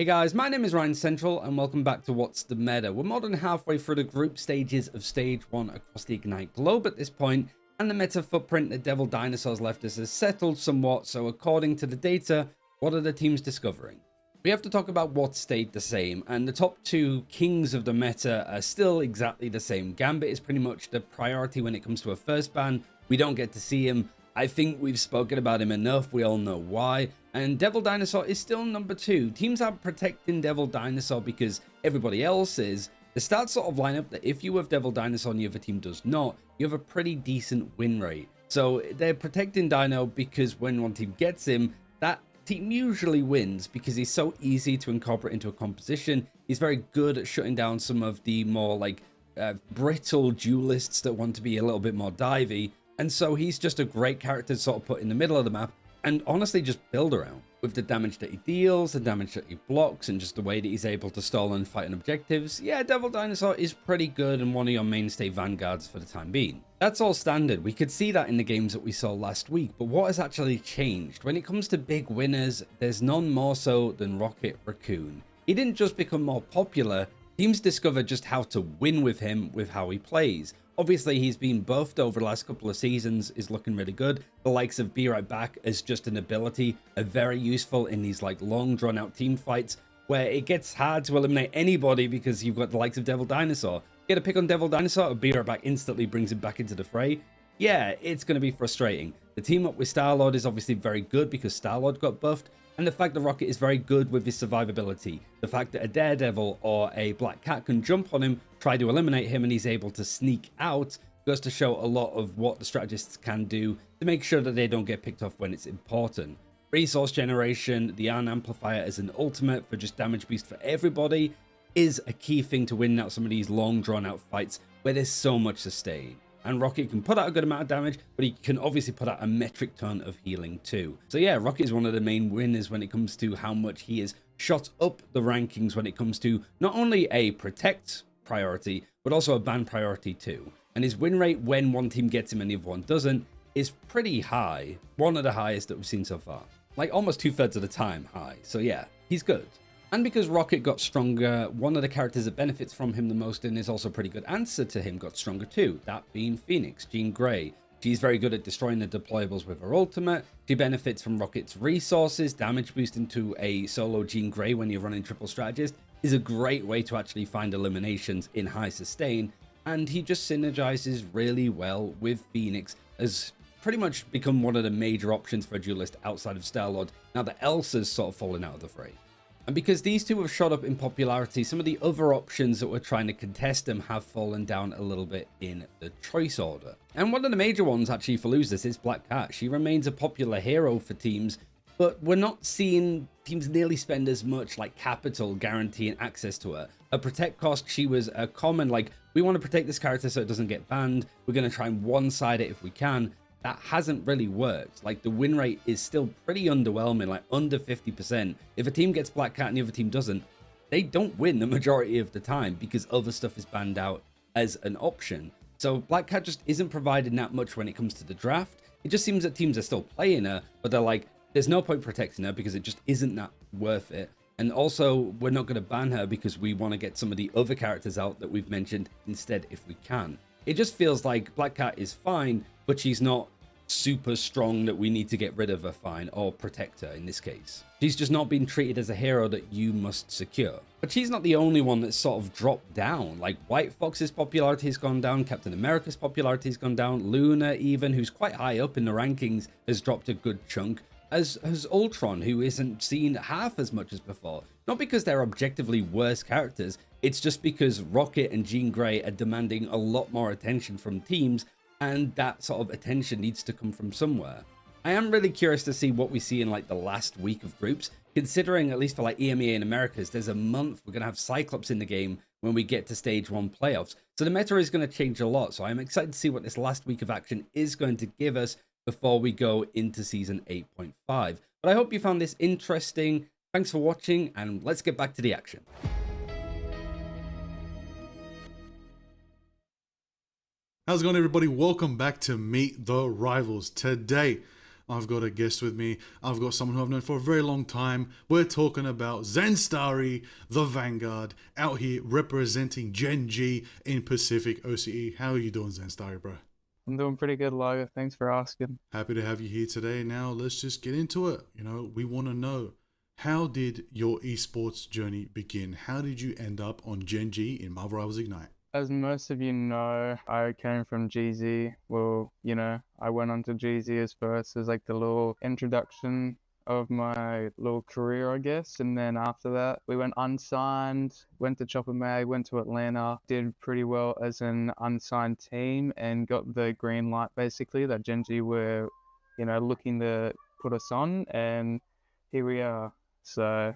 Hey guys, my name is Ryan Central and welcome back to What's the Meta. We're more than halfway through the group stages of Stage 1 across the Ignite globe at this point, and the meta footprint that Devil Dinosaurs left us has settled somewhat, so according to the data, what are the teams discovering? We have to talk about what stayed the same, and the top two kings of the meta are still exactly the same. Gambit is pretty much the priority when it comes to a first ban. We don't get to see him. I think we've spoken about him enough, we all know why. And Devil Dinosaur is still number 2. Teams are protecting Devil Dinosaur because everybody else is. The stats sort of line up that if you have Devil Dinosaur and the other team does not, you have a pretty decent win rate. So they're protecting Dino because when one team gets him, that team usually wins because he's so easy to incorporate into a composition. He's very good at shutting down some of the more brittle duelists that want to be a little bit more divey. And so he's just a great character to sort of put in the middle of the map and honestly just build around. With the damage that he deals, the damage that he blocks, and just the way that he's able to stall and fight on objectives, yeah, Devil Dinosaur is pretty good and one of your mainstay vanguards for the time being. That's all standard. We could see that in the games that we saw last week, but what has actually changed? When it comes to big winners, there's none more so than Rocket Raccoon. He didn't just become more popular, teams discovered just how to win with him with how he plays. Obviously, he's been buffed over the last couple of seasons, is looking really good. The likes of Be Right Back as just an ability are very useful in these long drawn out team fights where it gets hard to eliminate anybody because you've got the likes of Devil Dinosaur. Get a pick on Devil Dinosaur, or Be Right Back instantly brings him back into the fray. Yeah, it's going to be frustrating. The team up with Star-Lord is obviously very good because Star-Lord got buffed, and the fact that Rocket is very good with his survivability. The fact that a Daredevil or a Black Cat can jump on him, try to eliminate him, and he's able to sneak out goes to show a lot of what the strategists can do to make sure that they don't get picked off when it's important. Resource generation, the Iron Amplifier as an ultimate for just damage boost for everybody is a key thing to win out some of these long drawn out fights where there's so much sustain. And Rocket can put out a good amount of damage, but he can obviously put out a metric ton of healing too. So yeah, Rocket is one of the main winners when it comes to how much he is shot up the rankings when it comes to not only a protect priority, but also a ban priority too. And his win rate when one team gets him and the other one doesn't is pretty high. One of the highest that we've seen so far. Like almost 2/3 of the time high. So yeah, he's good. And because Rocket got stronger, one of the characters that benefits from him the most and is also a pretty good answer to him got stronger too, that being Phoenix, Jean Grey. She's very good at destroying the deployables with her ultimate. She benefits from Rocket's resources. Damage boost into a solo Jean Grey when you're running triple strategist is a great way to actually find eliminations in high sustain. And he just synergizes really well with Phoenix, as pretty much become one of the major options for a duelist outside of Star-Lord now that Elsa's sort of fallen out of the fray. And because these two have shot up in popularity, some of the other options that were trying to contest them have fallen down a little bit in the choice order. And one of the major ones actually for losers is Black Cat. She remains a popular hero for teams, but we're not seeing teams nearly spend as much capital guaranteeing access to her. Her protect cost, she was a common we want to protect this character so it doesn't get banned. We're going to try and one-side it if we can. That hasn't really worked. The win rate is still pretty underwhelming, under 50%. If a team gets Black Cat and the other team doesn't, they don't win the majority of the time because other stuff is banned out as an option. So Black Cat just isn't providing that much when it comes to the draft. It just seems that teams are still playing her, but they're there's no point protecting her because it just isn't that worth it. And also, we're not going to ban her because we want to get some of the other characters out that we've mentioned instead if we can. It just feels like Black Cat is fine, but she's not super strong that we need to get rid of her fine, or protect her in this case. She's just not being treated as a hero that you must secure. But she's not the only one that's sort of dropped down. White Fox's popularity has gone down, Captain America's popularity has gone down, Luna even, who's quite high up in the rankings, has dropped a good chunk, as has Ultron, who isn't seen half as much as before. Not because they're objectively worse characters, it's just because Rocket and Jean Grey are demanding a lot more attention from teams, and that sort of attention needs to come from somewhere. I am really curious to see what we see in the last week of groups, considering at least for EMEA and Americas, there's a month we're going to have Cyclops in the game when we get to Stage 1 playoffs. So the meta is going to change a lot, so I'm excited to see what this last week of action is going to give us before we go into Season 8.5. But I hope you found this interesting. Thanks for watching, and let's get back to the action. How's it going, everybody? Welcome back to Meet the Rivals. Today I've got a guest with me. I've got someone who I've known for a very long time. We're talking about Zenstari, the Vanguard, out here representing Gen G in Pacific OCE. How are you doing, Zenstari, bro? I'm doing pretty good, Logan. Thanks for asking. Happy to have you here today. Now, let's just get into it. We want to know, how did your esports journey begin? How did you end up on Gen G in Marvel Rivals Ignite? As most of you know, I came from GZ. Well, I went on to GZ as first as like the little introduction of my little career, I guess. And then after that, we went unsigned, went to Chopper Mag, went to Atlanta, did pretty well as an unsigned team and got the green light basically that Gen G were, looking to put us on. And here we are. So,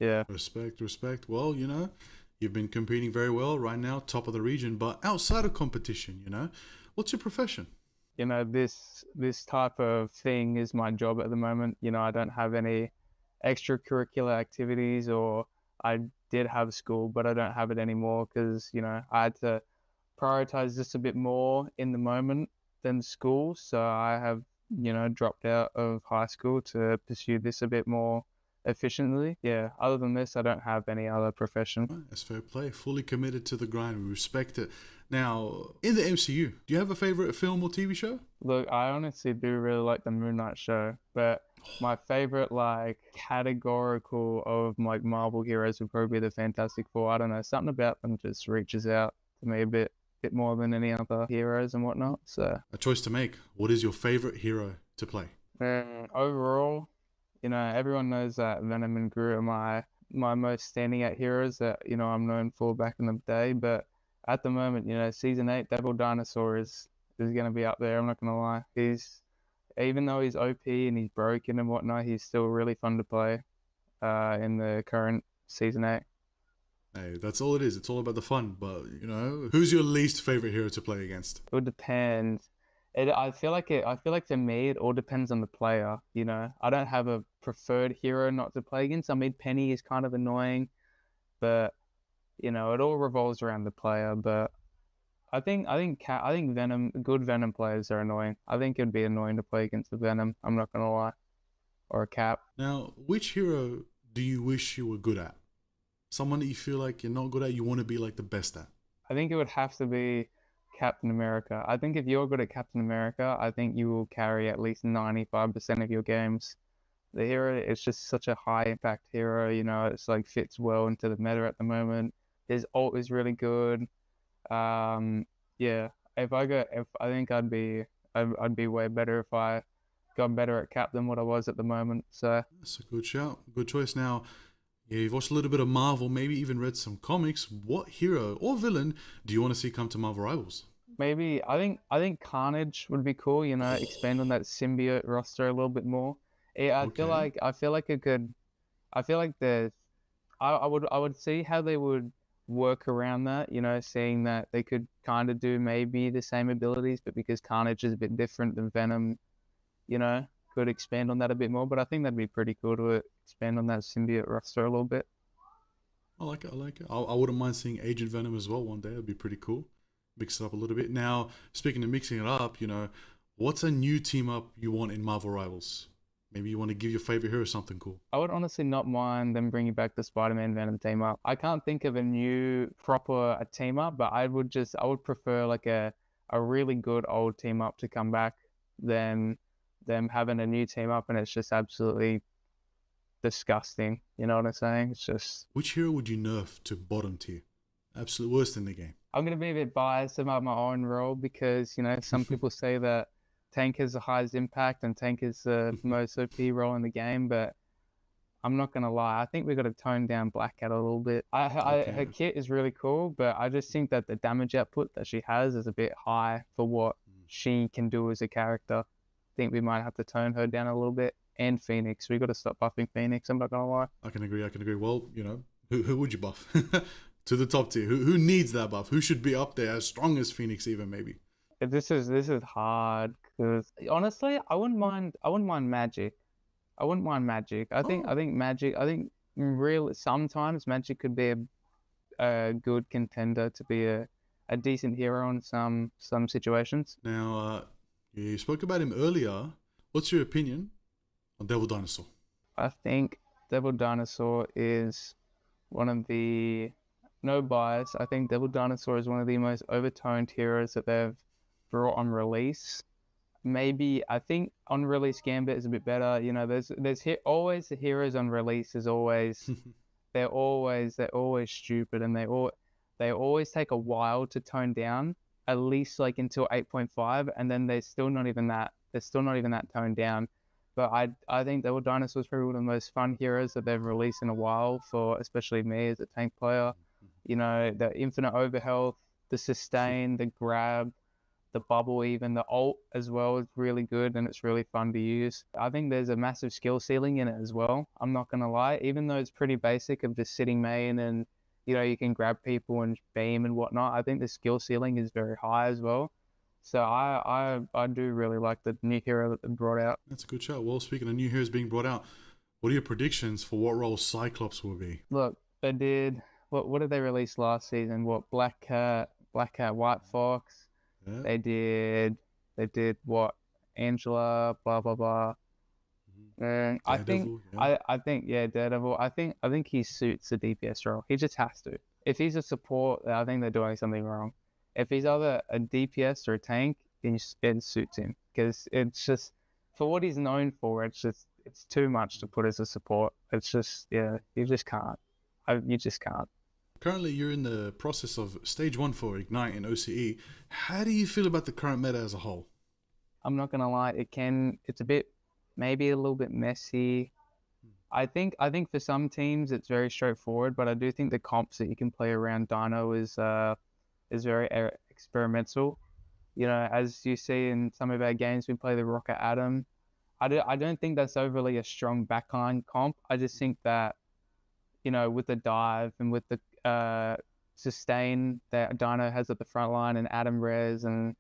yeah. Respect, respect. Well, you've been competing very well right now, top of the region, but outside of competition, what's your profession? This type of thing is my job at the moment. I don't have any extracurricular activities, or I did have school, but I don't have it anymore because, I had to prioritize this a bit more in the moment than school. So I have, dropped out of high school to pursue this a bit more efficiently. Yeah, other than this, I don't have any other profession. Right, that's fair play. Fully committed to the grind. We respect it. Now, in the MCU, do you have a favorite film or TV show? Look, I honestly do really like the Moon Knight show, but my favorite categorical of Marvel heroes would probably be the Fantastic Four. I don't know, something about them just reaches out to me a bit more than any other heroes and whatnot. So a choice to make. What is your favorite hero to play? Overall, everyone knows that Venom and Groot are my most standing out heroes that, I'm known for back in the day. But at the moment, Season 8, Devil Dinosaur is going to be up there. I'm not going to lie. Even though he's OP and he's broken and whatnot, he's still really fun to play in the current Season 8. Hey, that's all it is. It's all about the fun. But, who's your least favorite hero to play against? It would depend. I feel like to me, it all depends on the player. I don't have a preferred hero not to play against. I mean, Penny is kind of annoying, but it all revolves around the player. But I think Venom, good Venom players are annoying. I think it'd be annoying to play against the Venom. I'm not gonna lie, or a Cap. Now, which hero do you wish you were good at? Someone that you feel like you're not good at, you want to be like the best at? I think it would have to be Captain America. I think if you're good at Captain America, I think you will carry at least 95% of your games. The hero is just such a high impact hero, it's like fits well into the meta at the moment. His ult is really good. Yeah, I think I'd be way better if I got better at Cap than what I was at the moment. So that's a good shout, good choice. Now, yeah, you've watched a little bit of Marvel, maybe even read some comics. What hero or villain do you want to see come to Marvel Rivals? Maybe I think Carnage would be cool. Expand on that symbiote roster a little bit more. Yeah, I feel like it could. I feel like I would see how they would work around that. Seeing that they could kind of do maybe the same abilities, but because Carnage is a bit different than Venom, could expand on that a bit more. But I think that'd be pretty cool to expand on that symbiote roster a little bit. I like it. I wouldn't mind seeing Agent Venom as well one day. It'd be pretty cool. Mix it up a little bit. Now, speaking of mixing it up, what's a new team up you want in Marvel Rivals? Maybe you want to give your favorite hero something cool. I would honestly not mind them bringing back the Spider-Man Venom team up. I can't think of a new proper team up, but I would prefer like a really good old team up to come back than them having a new team up and it's just absolutely disgusting. You know what I'm saying? It's just... Which hero would you nerf to bottom tier? Absolute worst in the game. I'm going to be a bit biased about my own role because, some people say that Tank has the highest impact and Tank is the most OP role in the game, but I'm not going to lie. I think we've got to tone down Black Cat a little bit. Her kit is really cool, but I just think that the damage output that she has is a bit high for what she can do as a character. I think we might have to tone her down a little bit. And Phoenix. We got to stop buffing Phoenix. I'm not going to lie. I can agree. Well, who would you buff? To the top tier. Who needs that buff? Who should be up there as strong as Phoenix even maybe? This is hard because honestly, I wouldn't mind Magic. I think Magic. Sometimes Magic could be a good contender to be a decent hero in some situations. Now, you spoke about him earlier. What's your opinion on Devil Dinosaur? I think Devil Dinosaur is one of the, no bias, I think Devil Dinosaur is one of the most overtoned heroes that they've brought on release. Maybe I think on release Gambit is a bit better. You know, always the heroes on release is always they're always stupid, and they always take a while to tone down, at least like until 8.5, and then they're still not even that toned down. But I think Devil Dinosaur is probably one of the most fun heroes that they've released in a while, for especially me as a tank player. You know, the infinite overhealth, the sustain, the grab, the bubble, even the ult as well is really good, and it's really fun to use. I think there's a massive skill ceiling in it as well. I'm not gonna lie, even though it's pretty basic of just sitting main and, you know, you can grab people and beam and whatnot, I think the skill ceiling is very high as well. So I do really like the new hero that they brought out. That's a good shout. Well, speaking of new heroes being brought out, what are your predictions for what role Cyclops will be? Look, they did what did they release last season? What, Black Cat, White Fox. Yeah. They did what, Angela, blah blah blah. And I think Daredevil. I think he suits the DPS role. He just has to. If he's a support, I think they're doing something wrong. If he's either a DPS or a tank, it suits him, because it's just, for what he's known for, it's too much to put as a support. It's just, yeah, you just can't. You just can't. Currently, you're in the process of stage 1 for Ignite in OCE. How do you feel about the current meta as a whole? I'm not gonna lie, it's a bit, maybe a little bit messy. I think for some teams it's very straightforward, but I do think the comps that you can play around Dino is very experimental. You know, as you see in some of our games, we play the Rocket Atom. I don't think that's overly a strong backline comp. I just think that, you know, with the dive and with the sustain that Dino has at the front line, and Adam Res, and,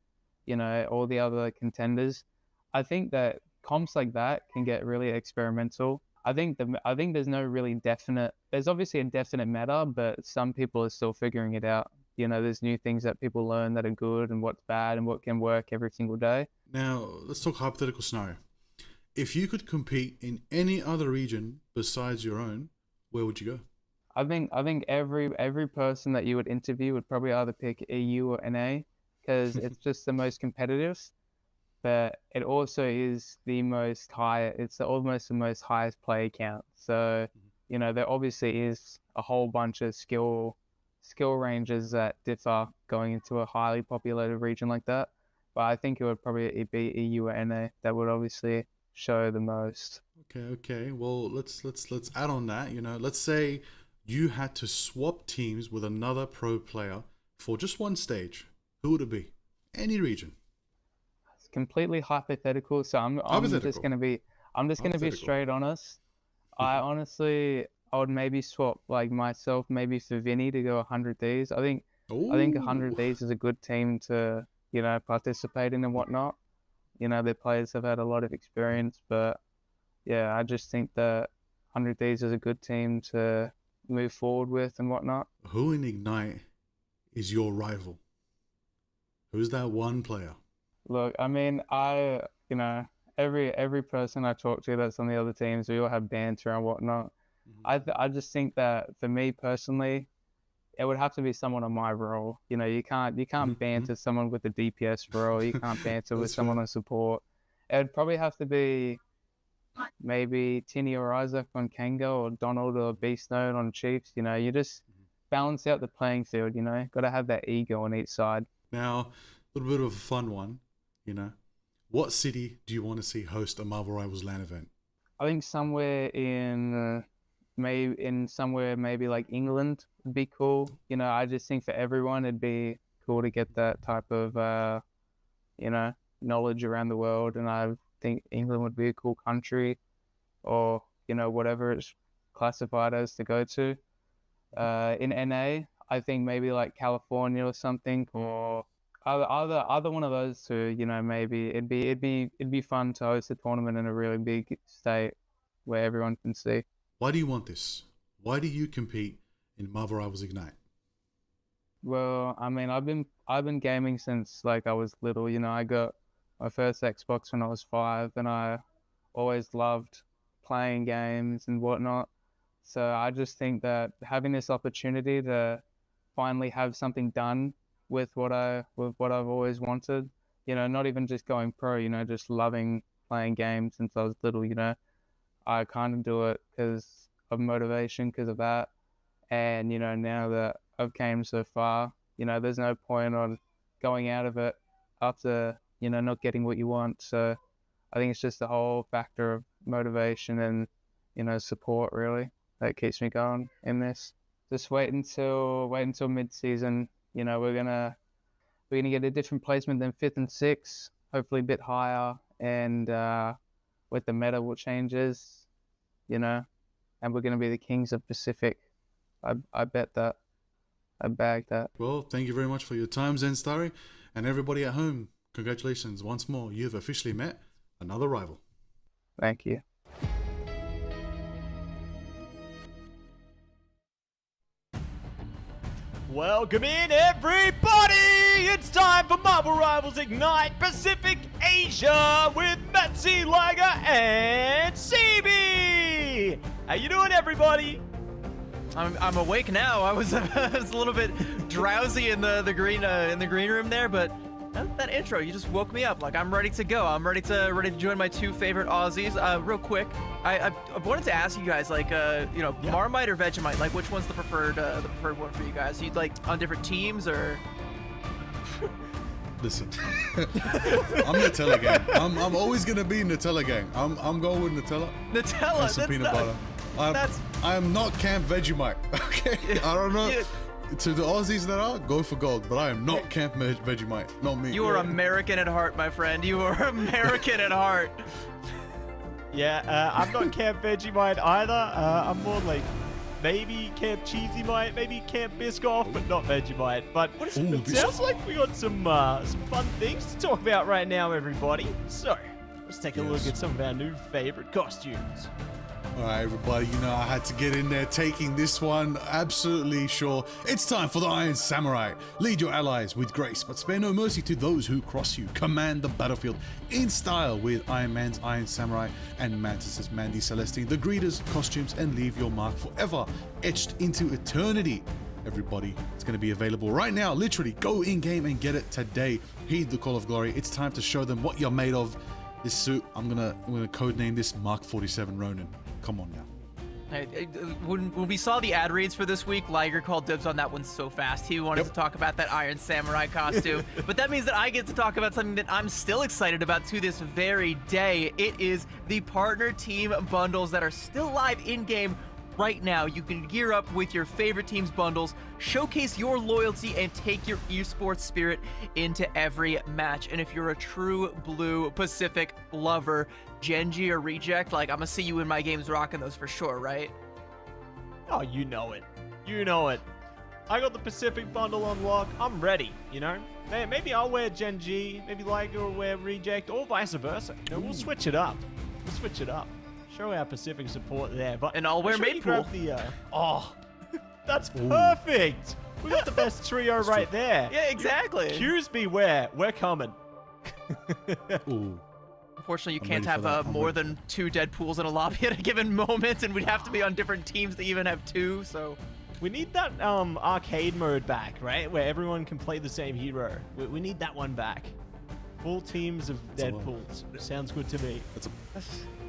you know, all the other contenders, I think that comps like that can get really experimental. I think there's no really definite, there's obviously a definite meta, but some people are still figuring it out. You know, there's new things that people learn that are good and what's bad and what can work every single day. Now, let's talk hypothetical scenario. If you could compete in any other region besides your own, where would you go? I think every person that you would interview would probably either pick EU or NA, because it's just the most competitive, but it also is it's almost the most highest player count. So, you know, there obviously is a whole bunch of skill ranges that differ going into a highly populated region like that. But I think it would probably be EU or NA that would obviously show the most. Okay. Well, let's add on that. You know, let's say you had to swap teams with another pro player for just one stage. Who would it be? Any region. It's completely hypothetical, so I'm just gonna be straight honest. I would maybe swap like myself maybe for Vinny to go 100 Ds. I think 100 Ds is a good team to, you know, participate in and whatnot. You know, their players have had a lot of experience, but yeah, I just think that 100 Ds is a good team to move forward with and whatnot. Who in Ignite is your rival? Who's that one player? Look, I mean, you know, every person I talk to that's on the other teams, we all have banter and whatnot. I just think that for me personally, it would have to be someone on my role. You know, you can't banter someone with a DPS role. You can't banter with someone on support. It would probably have to be maybe Tinny or Isaac on Kango, or Donald or Beast Node on Chiefs. You know, you just balance out the playing field. You know, got to have that ego on each side. Now, a little bit of a fun one. You know, what city do you want to see host a Marvel Rivals LAN event? I think somewhere maybe like England would be cool. You know, I just think for everyone it'd be cool to get that type of you know, knowledge around the world, and I think England would be a cool country, or, you know, whatever it's classified as, to go to. In NA, I think maybe like California or something, or either one of those two. You know, maybe it'd be fun to host a tournament in a really big state where everyone can see. Why do you want this? Why do you compete in Marvel Rivals Ignite? Well, I mean, I've been gaming since like I was little. You know, I got my first Xbox when I was 5, and I always loved playing games and whatnot. So I just think that having this opportunity to finally have something done with what I've always wanted, not even just going pro, just loving playing games since I was little, I kind of do it because of motivation, because of that. And, now that I've came so far, there's no point on going out of it after, not getting what you want. So I think it's just the whole factor of motivation and, support really that keeps me going in this. Just wait until mid-season. We're gonna get a different placement than 5th and 6th, hopefully a bit higher, and with the meta will changes, and we're gonna be the kings of Pacific. I bet that. I bag that. Well, thank you very much for your time, Zenstari, and everybody at home. Congratulations once more. You've officially met another rival. Thank you. Welcome in, everybody! It's time for Marvel Rivals Ignite Pacific Asia with Metzi, Liger, and CB! How you doing, everybody? I'm awake now. I was I was a little bit drowsy in the green room there, but that intro, you just woke me up. Like, I'm ready to go. I'm ready to join my 2 favorite Aussies. Real quick, I wanted to ask you guys, like, Marmite or Vegemite, like, which one's the preferred one for you guys? You like on different teams or? Listen, I'm Nutella gang. I'm always gonna be Nutella gang. I'm going with Nutella. Nutella. And some peanut butter. I am not Camp Vegemite. Okay, I don't know. Yeah. To the Aussies that are, go for gold, but I am not Camp Vegemite. Not me. You are American at heart, my friend. You are American at heart. Yeah, I'm not Camp Vegemite either. I'm more like maybe Camp Cheesymite, maybe Camp Biscoff, but not Vegemite. But it sounds like we got some fun things to talk about right now, everybody. So let's take a look at some of our new favorite costumes. All right, everybody, I had to get in there taking this one. Absolutely sure. It's time for the Iron Samurai. Lead your allies with grace, but spare no mercy to those who cross you. Command the battlefield in style with Iron Man's Iron Samurai and Mantis's Mandy Celestine, the greeters' costumes, and leave your mark forever etched into eternity. Everybody, it's going to be available right now. Literally, go in-game and get it today. Heed the call of glory. It's time to show them what you're made of. This suit, I'm gonna codename this Mark 47 Ronin. Come on now. When we saw the ad reads for this week, Liger called dibs on that one so fast. He wanted to talk about that Iron Samurai costume. But that means that I get to talk about something that I'm still excited about to this very day. It is the partner team bundles that are still live in-game right now. You can gear up with your favorite team's bundles, showcase your loyalty, and take your esports spirit into every match. And if you're a true blue Pacific lover, Genji or Reject, like, I'm gonna see you in my games rocking those for sure, right? Oh, you know it. You know it. I got the Pacific bundle on lock. I'm ready, Maybe I'll wear Genji, maybe Liger will wear Reject, or vice versa. We'll switch it up. We'll switch it up. Show our Pacific support there. And I'll wear Maypool. That's perfect. We got the best trio right there. Yeah, exactly. Q's beware. We're coming. Ooh. Unfortunately, you can't have more than 2 Deadpools in a lobby at a given moment, and we'd have to be on different teams to even have 2, so... We need that arcade mode back, right? Where everyone can play the same hero. We need that one back. Full teams of Deadpools. Sounds good to me.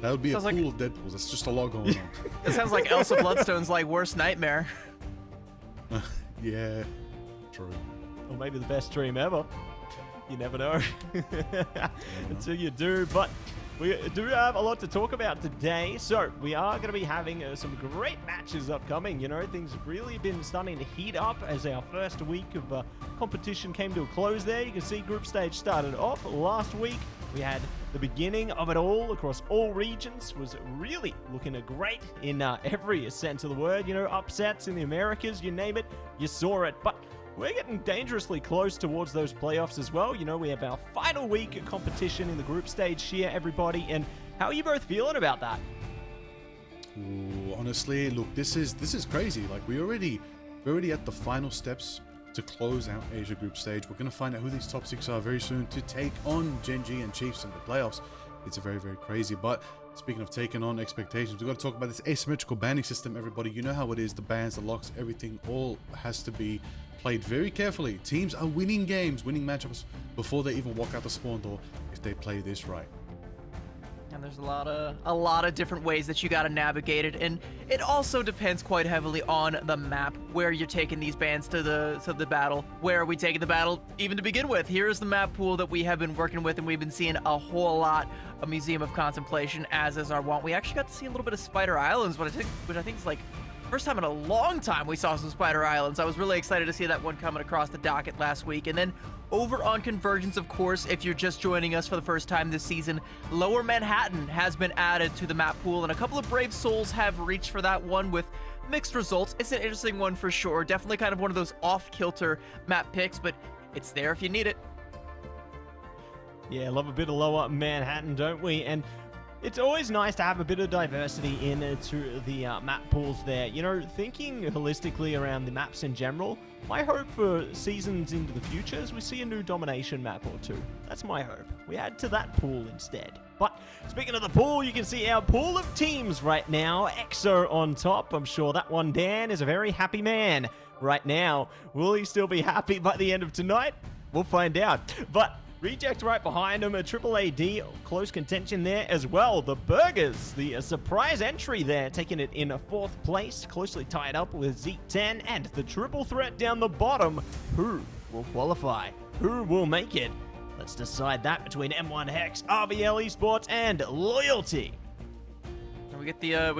That would be a pool of Deadpools. That's just a lot going on. It sounds like Elsa Bloodstone's like worst nightmare. Yeah, true. Or maybe the best dream ever. You never know until you do. But we do have a lot to talk about today. So we are going to be having some great matches upcoming. Things have really been starting to heat up as our first week of competition came to a close there. You can see group stage started off last week. We had the beginning of it all across all regions. Was really looking great in every sense of the word. Upsets in the Americas, you name it, you saw it. But we're getting dangerously close towards those playoffs as well. We have our final week of competition in the group stage here, everybody. And how are you both feeling about that? Ooh, honestly, look, this is crazy. Like we're already at the final steps to close out Asia group stage. We're going to find out who these top 6 are very soon to take on Gen G and Chiefs in the playoffs. It's very, very crazy. But speaking of taking on expectations, we've got to talk about this asymmetrical banning system, everybody. You know how it is, the bans, the locks, everything all has to be played very carefully. Teams are winning games, winning matchups before they even walk out the spawn door if they play this right. And there's a lot of different ways that you got to navigate it, and it also depends quite heavily on the map where you're taking these bans to the battle. Where are we taking the battle even to begin with? Here's the map pool that we have been working with, and we've been seeing a whole lot of Museum of Contemplation, as is our want. We actually got to see a little bit of Spider Islands, which I think is like first time in a long time we saw some Spider Islands. I was really excited to see that one coming across the docket last week. And then over on Convergence, of course, if you're just joining us for the first time this season, Lower Manhattan has been added to the map pool, and a couple of brave souls have reached for that one with mixed results. It's an interesting one for sure. Definitely kind of one of those off-kilter map picks, but it's there if you need it. Yeah, love a bit of Lower Manhattan, don't we? And it's always nice to have a bit of diversity into the map pools there. You know, thinking holistically around the maps in general, my hope for seasons into the future is we see a new domination map or two. That's my hope. We add to that pool instead. But speaking of the pool, you can see our pool of teams right now. XO on top. I'm sure that one, Dan, is a very happy man right now. Will he still be happy by the end of tonight? We'll find out. But Reject right behind him, a AAAd, close contention there as well. The Burgers, the surprise entry there, taking it in 4th place, closely tied up with Z10, and the triple threat down the bottom. Who will qualify? Who will make it? Let's decide that between M1 Hex, RVL Esports, and Loyalty. We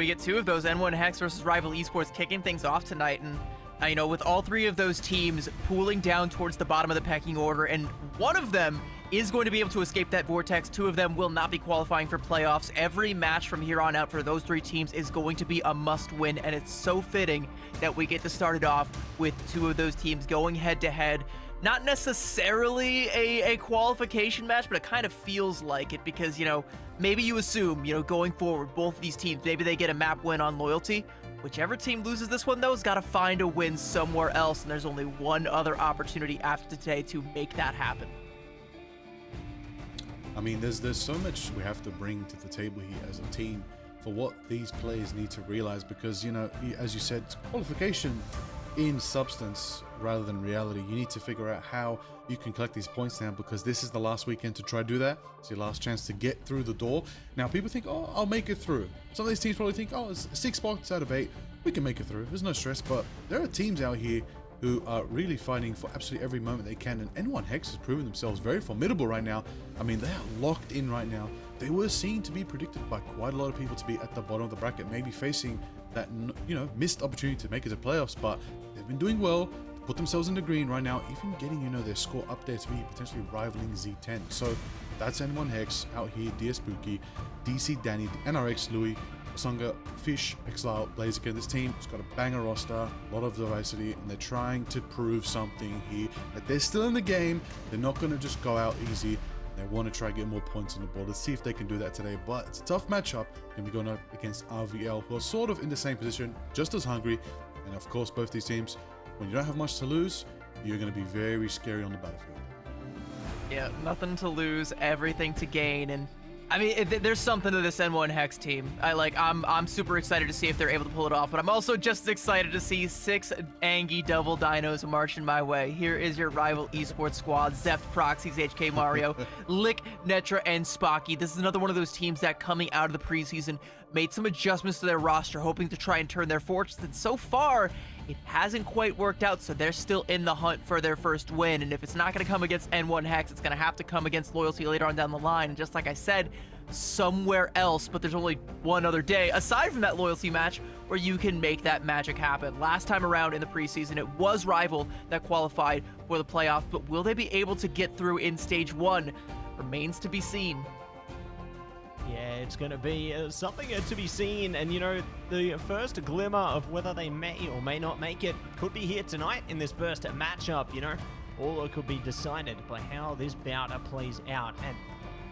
get 2 of those, N1 Hex versus Rival Esports, kicking things off tonight, and you know, with all 3 of those teams pooling down towards the bottom of the pecking order, and one of them is going to be able to escape that vortex. 2 of them will not be qualifying for playoffs. Every match from here on out for those 3 teams is going to be a must-win, and it's so fitting that we get to start it off with 2 of those teams going head-to-head. Not necessarily a qualification match, but it kind of feels like it because, you know, maybe you assume, you know, going forward, both of these teams, maybe they get a map win on Loyalty. Whichever team loses this one, though, has got to find a win somewhere else, and there's only one other opportunity after today to make that happen. I mean, there's so much we have to bring to the table here as a team for what these players need to realize, because, you know, as you said, it's qualification in substance rather than reality. You need to figure out how you can collect these points down, because this is the last weekend to try to do that. It's your last chance to get through the door. Now, people think, oh, I'll make it through. Some of these teams probably think, oh, it's 6 spots out of 8. We can make it through. There's no stress. But there are teams out here who are really fighting for absolutely every moment they can. And N1 Hex has proven themselves very formidable right now. I mean, they are locked in right now. They were seen to be predicted by quite a lot of people to be at the bottom of the bracket, maybe facing that, you know, missed opportunity to make it to playoffs. But they've been doing well, put themselves in the green right now, even getting, you know, their score up there to be potentially rivaling Z10. So that's N1 Hex out here, Dear Spooky, DC Danny, NRX Louis, Songa, Fish, Exile, Blaziken. This team has got a banger roster, a lot of diversity, and they're trying to prove something here, that they're still in the game. They're not going to just go out easy. They want to try to get more points on the board. Let's see if they can do that today. But it's a tough matchup. Going to be going up against RVL, who are sort of in the same position, just as hungry. And of course, both these teams, when you don't have much to lose, you're going to be very scary on the battlefield. Yeah, nothing to lose, everything to gain, and I mean, there's something to this N1 Hex team. I'm super excited to see if they're able to pull it off, but I'm also just excited to see 6 Angie double dinos marching my way. Here is your Rival Esports squad: Zeft, Proxies, HK Mario, Lick, Netra, and Spocky. This is another one of those teams that, coming out of the preseason, made some adjustments to their roster, hoping to try and turn their fortunes, and so far, it hasn't quite worked out, so they're still in the hunt for their first win. And if it's not going to come against N1 Hex, it's going to have to come against Loyalty later on down the line. And just like I said, somewhere else, but there's only one other day, aside from that Loyalty match, where you can make that magic happen. Last time around in the preseason, it was Rival that qualified for the playoffs, but will they be able to get through in Stage 1? Remains to be seen. Yeah, it's going to be something to be seen, and you know, the first glimmer of whether they may or may not make it could be here tonight in this first matchup, you know. All could be decided by how this bout plays out, and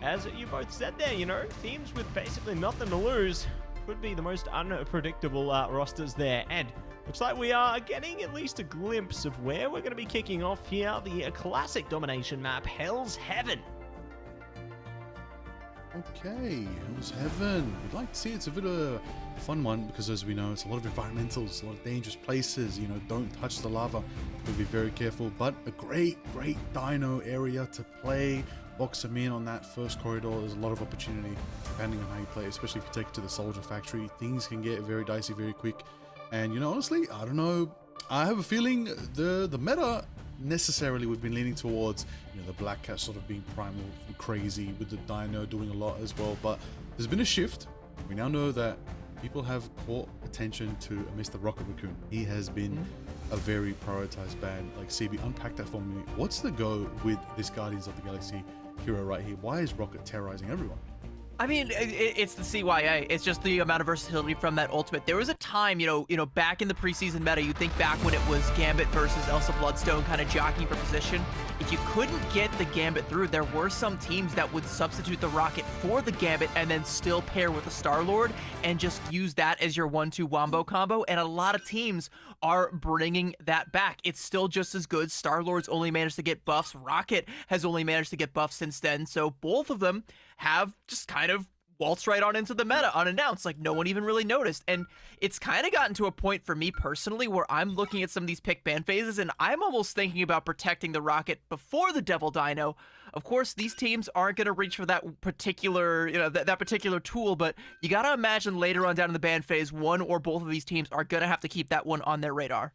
as you both said there, you know, teams with basically nothing to lose could be the most unpredictable rosters there, and Looks like we are getting at least a glimpse of where we're going to be kicking off here. The classic domination map, Hell's Heaven. Okay, Hell's Heaven. We'd like to see it's a bit of a fun one because, as we know, it's a lot of environmentals, a lot of dangerous places. You know, don't touch the lava. We'll be very careful, but a great dino area to play. Box them in on that first corridor. There's a lot of opportunity depending on how you play, especially if you take it to the soldier factory. Things can get very dicey very quick. And, you know, honestly, I don't know. I have a feeling the meta necessarily we've been leaning towards, you know, the Black Cat sort of being primal and crazy with the Dino doing a lot as well. But there's been a shift. We now know that people have caught attention to Mr. Rocket Raccoon. He has been a very prioritized ban. Like, CB, unpack that for me. What's the go with this Guardians of the Galaxy hero right here? Why is Rocket terrorizing everyone? I mean, it's the CYA. It's just the amount of versatility from that ultimate. There was a time, you know, back in the preseason meta, you think back when it was Gambit versus Elsa Bloodstone kind of jockeying for position. If you couldn't get the Gambit through, there were some teams that would substitute the Rocket for the Gambit and then still pair with the Star-Lord and just use that as your 1-2 wombo combo. And a lot of teams are bringing that back. It's still just as good. Star-Lord's only managed to get buffs. Rocket has only managed to get buffs since then. So both of them have just kind of waltzed right on into the meta unannounced, like no one even really noticed. And it's kind of gotten to a point for me personally where I'm looking at some of these pick ban phases and I'm almost thinking about protecting the Rocket before the Devil Dino. Of course, these teams aren't going to reach for that particular, you know, that particular tool, but you got to imagine later on down in the ban phase, one or both of these teams are going to have to keep that one on their radar.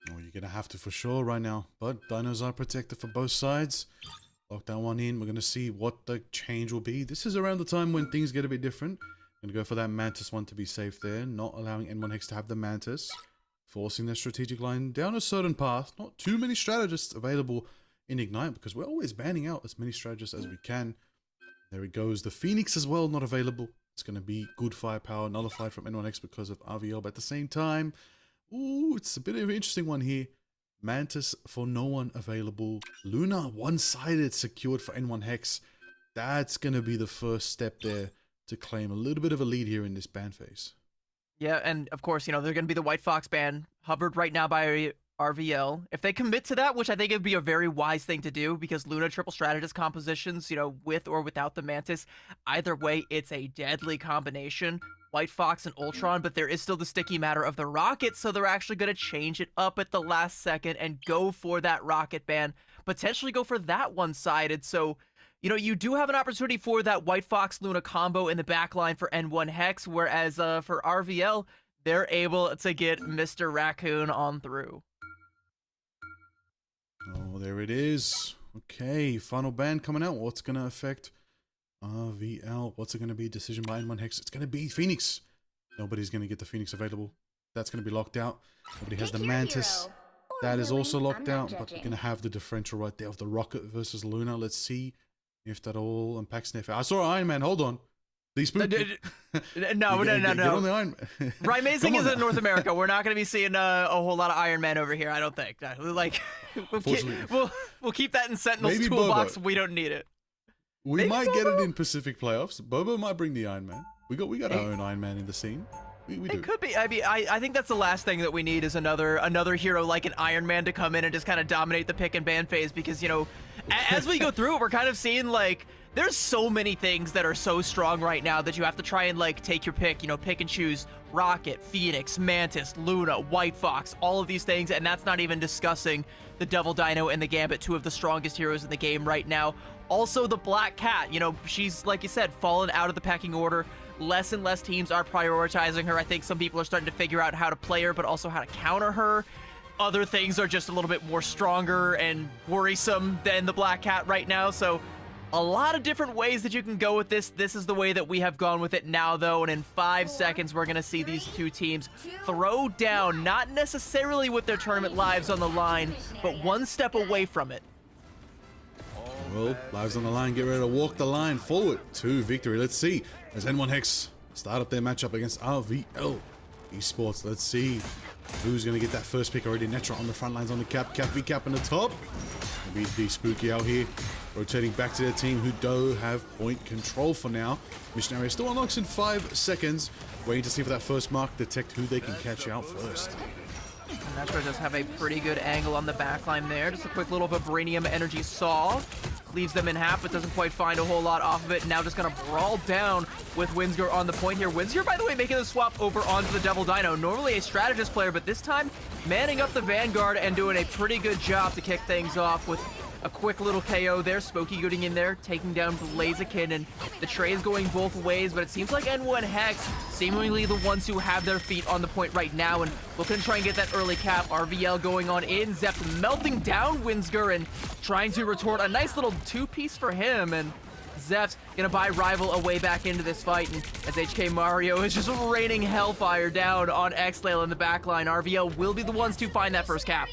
Oh, you're going to have to for sure right now, but dinos are protected for both sides. Lock that one in. We're going to see what the change will be. This is around the time when things get a bit different. Going to go for that Mantis one to be safe there. Not allowing N1 Hex to have the Mantis. Forcing their strategic line down a certain path. Not too many strategists available in Ignite because we're always banning out as many strategists as we can. There it goes. The Phoenix as well, not available. It's going to be good firepower, nullified from N1 Hex because of RVL. But at the same time, ooh, it's a bit of an interesting one here. Mantis for no one available. Luna one-sided secured for N1 Hex. That's going to be the first step there to claim a little bit of a lead here in this ban phase. Yeah, and of course, you know, they're going to be the White Fox ban, hovered right now by RVL. If they commit to that, which I think would be a very wise thing to do, because Luna triple strategist compositions, you know, with or without the Mantis, either way, it's a deadly combination. White Fox and Ultron, but there is still the sticky matter of the Rocket, so they're actually going to change it up at the last second and go for that Rocket ban, potentially go for that one-sided. So, you know, you do have an opportunity for that White Fox Luna combo in the backline for N1 Hex, whereas for RVL, they're able to get Mr. Raccoon on through. Oh, there it is. Okay, final ban coming out. What's going to affect RVL? What's it going to be? Decision by N1 Hex. It's going to be Phoenix. Nobody's going to get the Phoenix available. That's going to be locked out. Nobody has the Mantis. That is also locked out, but we're going to have the differential right there of the Rocket versus Luna. Let's see if that all unpacks. I saw Iron Man. Hold on. Please spook. No. Get on the Iron Man. Right, Amazing is in North America. We're not going to be seeing a whole lot of Iron Man over here, I don't think. Like, we'll keep that in Sentinel's Maybe toolbox. Bobo. We don't need it. We might get it in Pacific playoffs. Bobo might bring the Iron Man. We got our own Iron Man in the scene. We do. It could be. I mean, I think that's the last thing that we need is another hero like an Iron Man to come in and just kind of dominate the pick and ban phase, because, you know, as we go through it, we're kind of seeing, like, there's so many things that are so strong right now that you have to try and, like, take your pick, you know, pick and choose Rocket, Phoenix, Mantis, Luna, White Fox, all of these things, and that's not even discussing the Devil Dino and the Gambit, two of the strongest heroes in the game right now. Also, the Black Cat, you know, she's, like you said, fallen out of the pecking order. Less and less teams are prioritizing her. I think some people are starting to figure out how to play her, but also how to counter her. Other things are just a little bit more stronger and worrisome than the Black Cat right now. So a lot of different ways that you can go with this. This is the way that we have gone with it now, though. And in 5 seconds, we're going to see these two teams throw down, not necessarily with their tournament lives on the line, but one step away from it. Well, lives on the line, get ready to walk the line forward to victory. Let's see as N1 Hex start up their matchup against RVL Esports. Let's see who's going to get that first pick already. Netra on the front lines on the cap, Cap v Cap on the top. Maybe the Spooky out here, rotating back to their team who do have point control for now. Missionary still unlocks in 5 seconds, waiting to see for that first mark, detect who they can catch out first. Metro does have a pretty good angle on the backline there. Just a quick little vibranium energy saw. Leaves them in half, but doesn't quite find a whole lot off of it. Now just gonna brawl down with Winsger on the point here. Winsger, by the way, making the swap over onto the Devil Dino. Normally a strategist player, but this time manning up the Vanguard and doing a pretty good job to kick things off with a quick little KO there. Spooky getting in there, taking down Blaziken, and the tray is going both ways, but it seems like N1 Hex seemingly the ones who have their feet on the point right now, and looking to try and get that early cap. RVL going on in, Zep melting down Winsger and trying to retort a nice little 2-piece for him, and Zep's gonna buy Rival a way back into this fight, and as HK Mario is just raining hellfire down on Xlail in the backline, RVL will be the ones to find that first cap.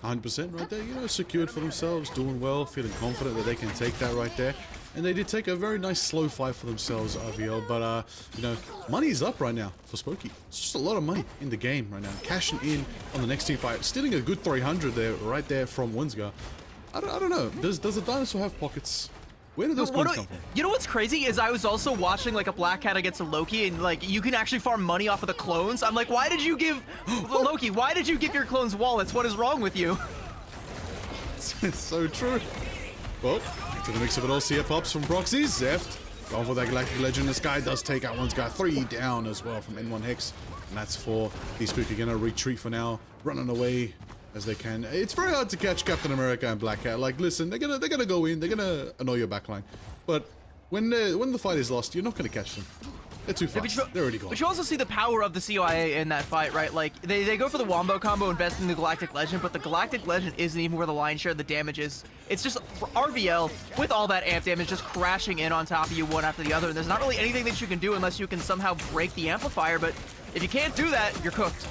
100% right there, you know, secured for themselves, doing well, feeling confident that they can take that right there. And they did take a very nice slow fight for themselves, RVL, but, you know, money's up right now for Spooky. It's just a lot of money in the game right now. Cashing in on the next team fight, stealing a good 300 there, right there from Winsger. I don't know, does the dinosaur have pockets? Where did those coins come from? You know what's crazy is I was also watching like a Black Cat against a Loki, and like you can actually farm money off of the clones. I'm like, why did you give Loki? Why did you give your clones wallets? What is wrong with you? It's so true. Well, to the mix of it all, see pops from Proxy. Zeft going for that Galactic Legend. This guy does take out one's guy 3 down as well from N1 Hex, and that's for the Spooky. Gonna retreat for now, running away as they can. It's very hard to catch Captain America and Black Cat. Like, listen, they're gonna go in, they're gonna annoy your backline, but when the fight is lost, you're not gonna catch them. They're too fast. They're already gone. But you also see the power of the COIA in that fight, right? Like, they go for the Wombo combo, investing in the Galactic Legend, but the Galactic Legend isn't even where the lion's share of the damage is. It's just RVL, with all that amp damage, just crashing in on top of you one after the other, and there's not really anything that you can do unless you can somehow break the amplifier, but if you can't do that, you're cooked.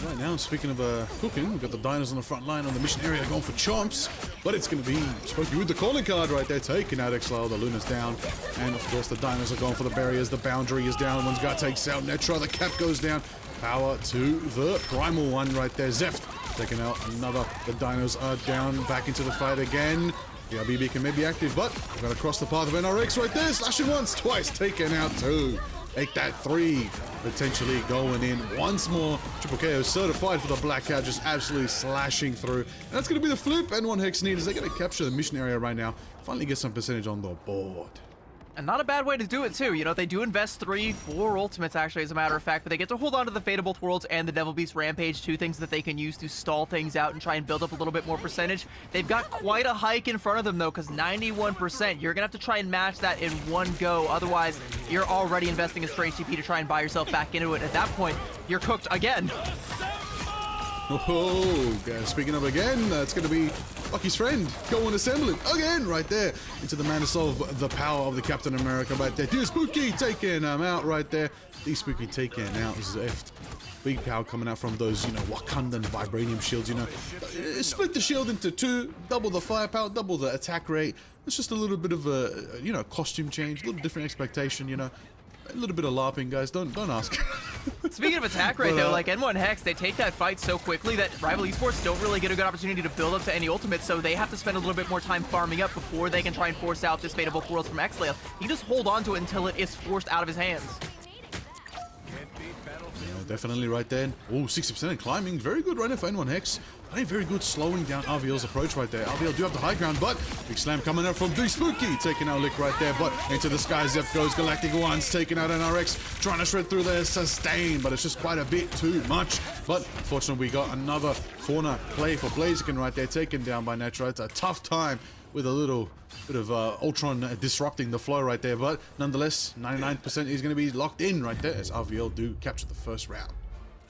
Right now, speaking of cooking, we've got the Dinos on the front line on the mission area going for chomps, but it's going to be Spooky with the calling card right there, taking out Xlow. The Luna's down, and of course the Dinos are going for the barriers. The boundary is down. One's guy takes out Netra. The cap goes down. Power to the primal one right there. Zeft taking out another. The Dinos are down, back into the fight again. The RBB can maybe active, but we're going to cross the path of NRX right there. Slashing once, twice, taking out 2. Take that 3, potentially going in once more. Triple KO certified for the Black Cat, just absolutely slashing through. And that's going to be the flip. N1 Hex need as they're going to capture the mission area right now. Finally get some percentage on the board. And not a bad way to do it, too. You know, they do invest 3, 4 ultimates, actually, as a matter of fact, but they get to hold on to the Fate of Both Worlds and the Devil Beast Rampage, 2 things that they can use to stall things out and try and build up a little bit more percentage. They've got quite a hike in front of them, though, because 91%, you're going to have to try and match that in one go. Otherwise, you're already investing a strange TP to try and buy yourself back into it. At that point, you're cooked again. Oh, speaking of again, it's going to be Lucky's friend going assembling again right there into the madness of the power of the Captain America right there. Dear Spooky taking him out right there. The Spooky taking out Zeft. Big power coming out from those, you know, Wakandan vibranium shields, you know. Split the shield into 2, double the firepower, double the attack rate. It's just a little bit of a, you know, costume change, a little different expectation, you know. A little bit of LARPing, guys. Don't ask. Speaking of attack rate, though, like N1 Hex, they take that fight so quickly that Rival Esports don't really get a good opportunity to build up to any ultimates, so they have to spend a little bit more time farming up before they can try and force out this Fate of Both Worlds from Xlail. He just hold on to it until it is forced out of his hands. Yeah, definitely right there. Oh, 60% and climbing. Very good right there for N1 Hex. I very good slowing down RVL's approach right there. RVL do have the high ground, but big slam coming out from Big Spooky, taking out Lick right there, but into the sky, Zeph goes Galactic Ones, taking out NRX, trying to shred through there, sustain, but it's just quite a bit too much. But fortunately, we got another corner play for Blaziken right there, taken down by Netra. It's a tough time with a little bit of Ultron disrupting the flow right there, but nonetheless, 99% is going to be locked in right there as RVL do capture the first round.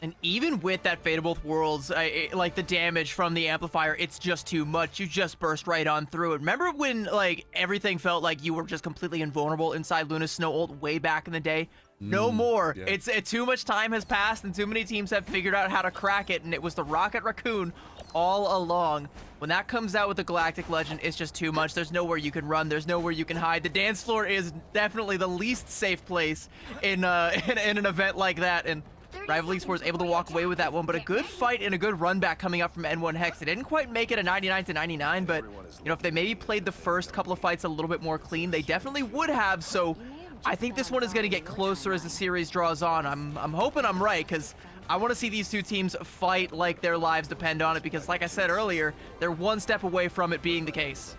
And even with that Fate of Both Worlds, like the damage from the amplifier, it's just too much. You just burst right on through it. Remember when like everything felt like you were just completely invulnerable inside Luna's Snow ult way back in the day? No more. Yeah. It's too much time has passed and too many teams have figured out how to crack it, and it was the Rocket Raccoon all along. When that comes out with the Galactic Legend, it's just too much. There's nowhere you can run. There's nowhere you can hide. The dance floor is definitely the least safe place in an event like that, and Rival Esports able to walk away with that one, but a good fight and a good run back coming up from N1 Hex. They didn't quite make it a 99-99, but you know, if they maybe played the first couple of fights a little bit more clean, they definitely would have. So I think this one is going to get closer as the series draws on. I'm hoping I'm right, because I want to see these two teams fight like their lives depend on it, because like I said earlier, they're one step away from it being the case.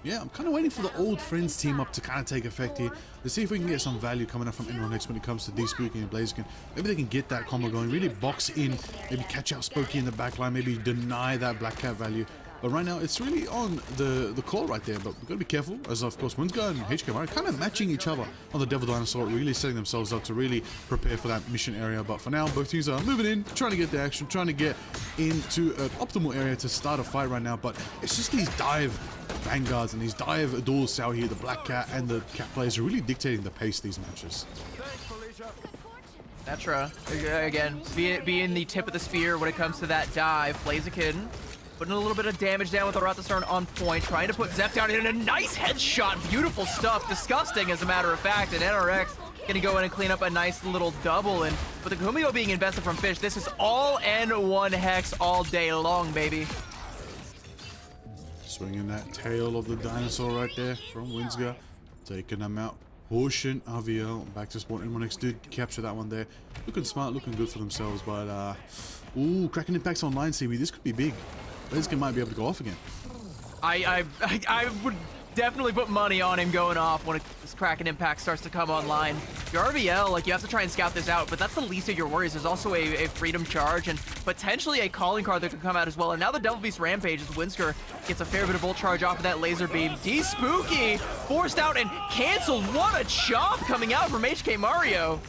Yeah, I'm kind of waiting for the old friends team up to kind of take effect here to see if we can get some value coming up from N1 Hex when it comes to D-Spooky and Blaziken. Maybe they can get that combo going, really box in, maybe catch out Spooky in the backline, maybe deny that Black Cat value. But right now, it's really on the call right there. But we've got to be careful, as of course, Winsgar and HK are kind of matching each other on the Devil Dinosaur, really setting themselves up to really prepare for that mission area. But for now, both teams are moving in, trying to get the action, trying to get into an optimal area to start a fight right now. But it's just these dive Vanguards and these dive duels out here, the Black Cat and the Cat players are really dictating the pace of these matches. Netra, again, being the tip of the spear when it comes to that dive. Blaziken putting a little bit of damage down with the Rathasaurn on point, trying to put Zeph down in a nice headshot. Beautiful stuff. Disgusting, as a matter of fact. And NRX gonna go in and clean up a nice little double. And with the Kumio being invested from Fish, this is all N1 Hex all day long, baby. Swinging that tail of the dinosaur right there from Winsgar. Taking them out. Pushing RVL back to spawn. N1 Hex did capture that one there. Looking smart, looking good for themselves. But, ooh, cracking impacts online, CB. This could be big. Blaziken might be able to go off again. I would definitely put money on him going off when this Kraken Impact starts to come online. Your RVL, like, you have to try and scout this out, but that's the least of your worries. There's also a Freedom Charge and potentially a Calling Card that could come out as well. And now the Devil Beast Rampage as Winsker gets a fair bit of Volt Charge off of that laser beam. D-Spooky forced out and canceled. What a chop coming out from HK Mario.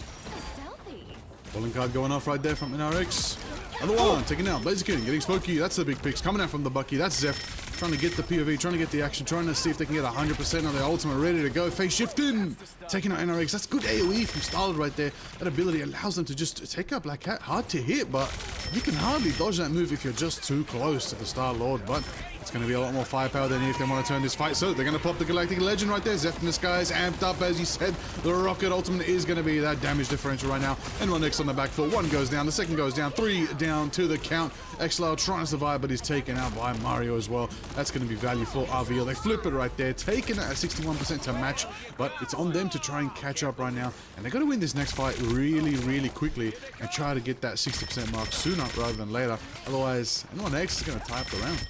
Calling Card going off right there from NRX. Other one, taking out Blaziken, getting Spooky. That's the big picks coming out from the Bucky. That's Zeph trying to get the POV, trying to get the action, trying to see if they can get 100% of their ultimate ready to go. Phase shift in, taking out NRX. That's good AoE from Starlord right there. That ability allows them to just take out Black Cat. Hard to hit, but you can hardly dodge that move if you're just too close to the Starlord. But it's going to be a lot more firepower than if they want to turn this fight. So they're going to pop the Galactic Legend right there. Zeph in the sky is amped up, as you said. The Rocket Ultimate is going to be that damage differential right now. N1 Hex on the back foot. One goes down, the second goes down, 3 down to the count. XOXO01 trying to survive, but he's taken out by Mario as well. That's going to be value for RVL. They flip it right there, taking it at 61% to match, but it's on them to try and catch up right now. And they're going to win this next fight really, really quickly and try to get that 60% mark sooner rather than later. Otherwise, N1 Hex is going to tie up the round.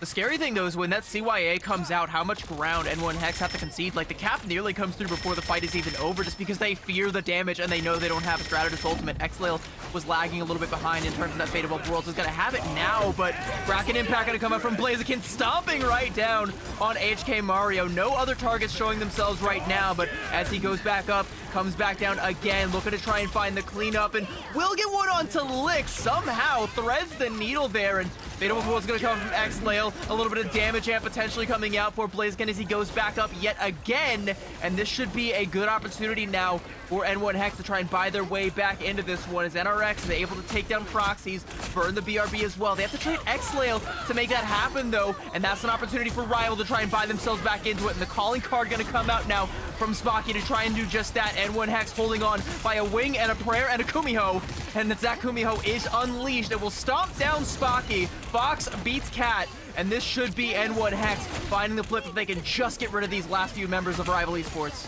The scary thing, though, is when that CYA comes out, how much ground N1 Hex have to concede. Like, the cap nearly comes through before the fight is even over, just because they fear the damage and they know they don't have a Strategist ultimate. XLail was lagging a little bit behind in terms of that Fate of Both Worlds. Is going to have it now, but Kraken Impact going to come up from Blaziken, stomping right down on HK Mario. No other targets showing themselves right now, but as he goes back up, comes back down again, looking to try and find the cleanup, and will get one onto Lick. Somehow threads the needle there, and Fate of Both Worlds going to come from XLail. A little bit of damage and potentially coming out for Blaziken as he goes back up yet again, and this should be a good opportunity now for N1 Hex to try and buy their way back into this one, as NRX is able to take down proxies, burn the BRB as well. They have to trade XLail to make that happen, though, and that's an opportunity for Rival to try and buy themselves back into it, and the Calling Card going to come out now from Spocky to try and do just that. N1 Hex holding on by a wing and a prayer and a Kumiho, and that Kumiho is unleashed. It will stomp down Spocky. Fox beats Cat, and this should be N1 Hex finding the flip if they can just get rid of these last few members of Rival Esports.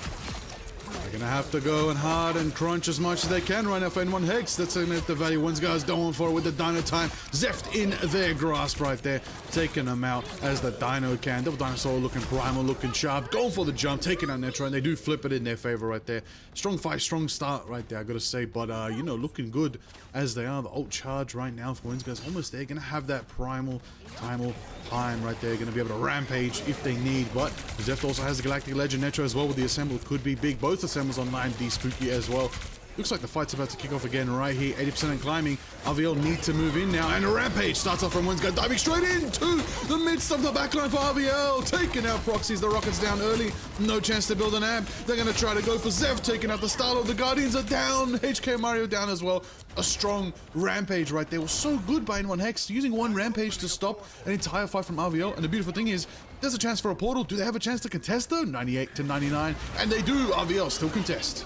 They're going to have to go and hard and crunch as much as they can right now for N1 Hex. That's the value Winsgar's going for with the Dino Time. Zeft in their grasp right there, taking them out as the Dino can. Devil Dinosaur looking primal, looking sharp, going for the jump, taking out Netra, and they do flip it in their favor right there. Strong fight, strong start right there, I gotta say, but you know, looking good as they are. The ult charge right now for Winsgar's almost there. Gonna have that primal time right there. Gonna be able to rampage if they need, but Zeft also has the Galactic Legend. Netra as well with the assemble could be big. Both assembles online, D-Spooky as well. Looks like the fight's about to kick off again right here. 80% and climbing. RVL need to move in now, and a rampage starts off from Winsgar, diving straight into the midst of the backline for RVL. Taking out proxies, the Rockets down early. No chance to build an amp. They're going to try to go for Zev, taking out the Starlord. The Guardians are down. HK Mario down as well. A strong rampage right there. Was so good by N1 Hex, using one rampage to stop an entire fight from RVL. And the beautiful thing is, there's a chance for a portal. Do they have a chance to contest though? 98 to 99. And they do. RVL still contest.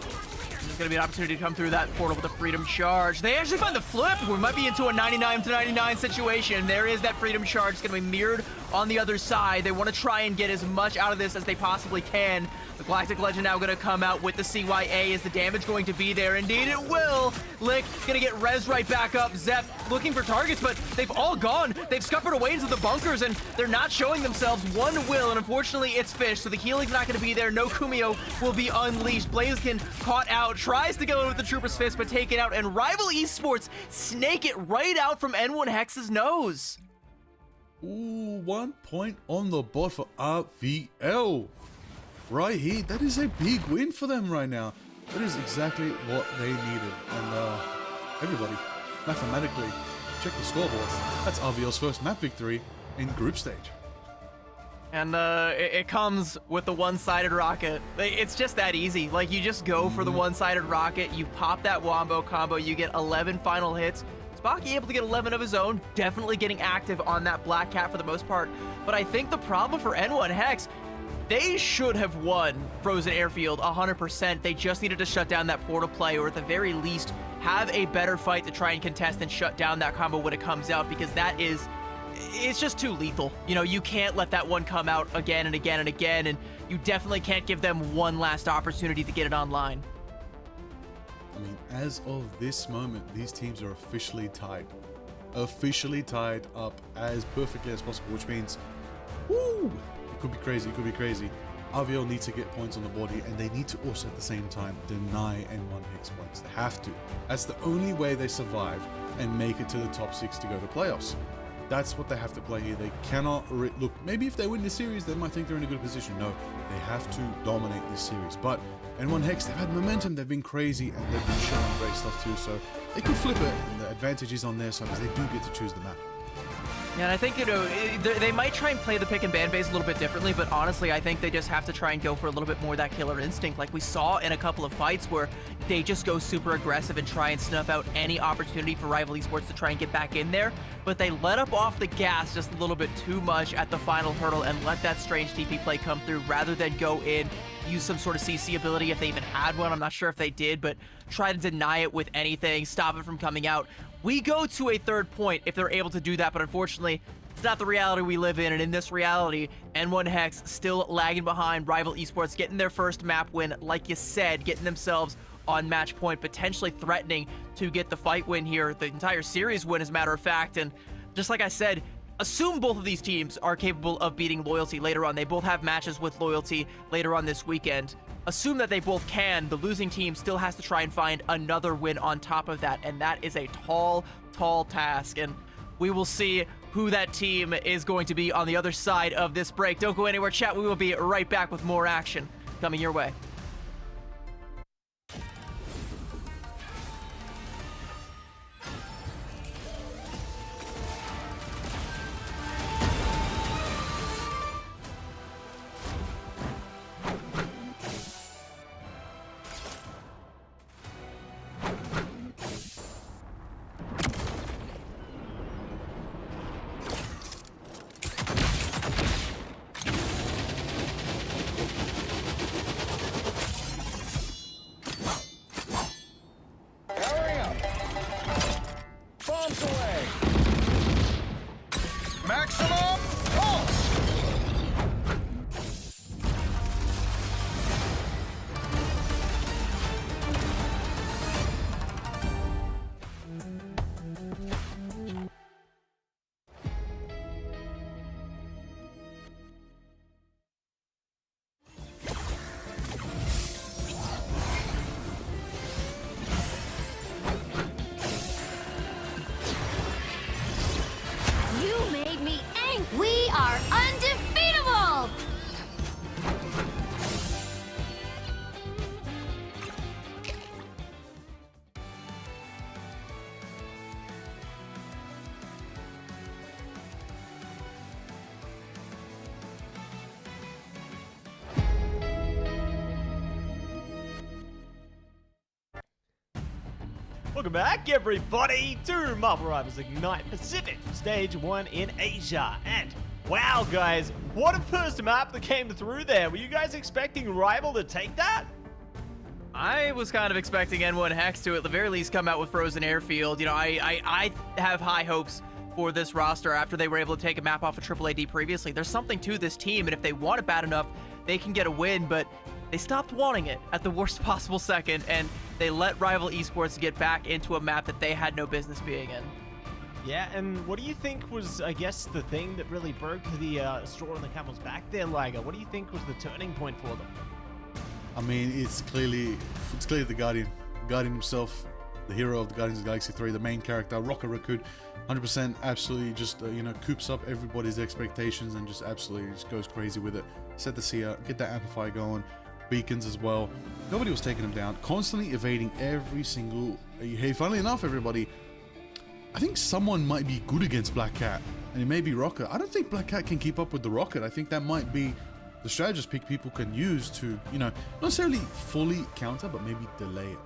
going to be an opportunity to come through that portal with a Freedom Charge. They actually find the flip. We might be into a 99 to 99 situation. There is that Freedom Charge. It's going to be mirrored on the other side. They want to try and get as much out of this as they possibly can. The Galactic Legend now going to come out with the CYA. Is the damage going to be there? Indeed it will. Lick going to get res right back up. Zep looking for targets, but they've all gone. They've scuppered away into the bunkers, and they're not showing themselves. One will, and unfortunately it's Fish, so the healing's not going to be there. No Kumio will be unleashed. Blaziken caught out, tries to go in with the Trooper's Fist, but taken out, and Rival Esports snake it right out from N1 Hex's nose. Ooh, 1 point on the board for RVL. Right here, that is a big win for them right now. That is exactly what they needed. And everybody, mathematically, check the scoreboards. That's RVL's first map victory in group stage. And it comes with the one-sided rocket. It's just that easy. Like, you just go for the one-sided rocket, you pop that wombo combo, you get 11 final hits. Spocky able to get 11 of his own, definitely getting active on that Black Cat for the most part. But I think the problem for N1 Hex, they should have won Frozen Airfield 100%. They just needed to shut down that portal play, or at the very least, have a better fight to try and contest and shut down that combo when it comes out, because that is, it's just too lethal. You know, you can't let that one come out again and again and again, and you definitely can't give them one last opportunity to get it online. I mean, as of this moment, these teams are officially tied. Officially tied up as perfectly as possible, which means, woo! It could be crazy, it could be crazy. RVL needs to get points on the body, and they need to also at the same time deny N1 Hex points. They have to. That's the only way they survive and make it to the top 6 to go to playoffs. That's what they have to play here. They cannot look, maybe if they win the series, they might think they're in a good position. No, they have to dominate this series. But N1 Hex, they've had momentum, they've been crazy, and they've been showing great stuff too, so they could flip it, and the advantage is on their side because they do get to choose the map. Yeah, and I think, you know, they might try and play the pick and ban phase a little bit differently, but honestly, I think they just have to try and go for a little bit more of that killer instinct, like we saw in a couple of fights where they just go super aggressive and try and snuff out any opportunity for Rival Esports to try and get back in there, but they let up off the gas just a little bit too much at the final hurdle and let that strange TP play come through rather than go in, use some sort of CC ability if they even had one. I'm not sure if they did, but try to deny it with anything, stop it from coming out. We go to a third point if they're able to do that, but unfortunately, it's not the reality we live in, and in this reality, N1 Hex still lagging behind Rival Esports, getting their first map win, like you said, getting themselves on match point, potentially threatening to get the fight win here, the entire series win, as a matter of fact. And just like I said, assume both of these teams are capable of beating Loyalty later on. They both have matches with Loyalty later on this weekend. Assume that they both can. The losing team still has to try and find another win on top of that, and that is a tall, tall task. And we will see who that team is going to be on the other side of this break. Don't go anywhere, chat. We will be right back with more action coming your way. Maximum pulse! You made me angry! We are undefeatable! Welcome back, everybody, to Marvel Rivals Ignite Pacific, Stage 1 in Asia. And wow, guys, what a first map that came through there. Were you guys expecting Rival to take that? I was kind of expecting N1 Hex to at the very least come out with Frozen Airfield. You know, I have high hopes for this roster after they were able to take a map off of AAAd previously. There's something to this team, and if they want it bad enough, they can get a win, but they stopped wanting it at the worst possible second, and they let Rival Esports get back into a map that they had no business being in. Yeah, and what do you think was, I guess, the thing that really broke the straw on the camel's back there, Liger? What do you think was the turning point for them? I mean, it's clearly the Guardian himself, the hero of the Guardians of the Galaxy 3, the main character, Rocket Raccoon, 100% absolutely just, you know, coops up everybody's expectations and just absolutely just goes crazy with it. Set the seer, get that amplifier going, beacons as well. Nobody was taking him down, constantly evading every single... Hey, funnily enough, everybody, I think someone might be good against Black Cat, and it may be Rocket. I don't think Black Cat can keep up with the Rocket. I think that might be the strategist pick people can use to, you know, not necessarily fully counter, but maybe delay it.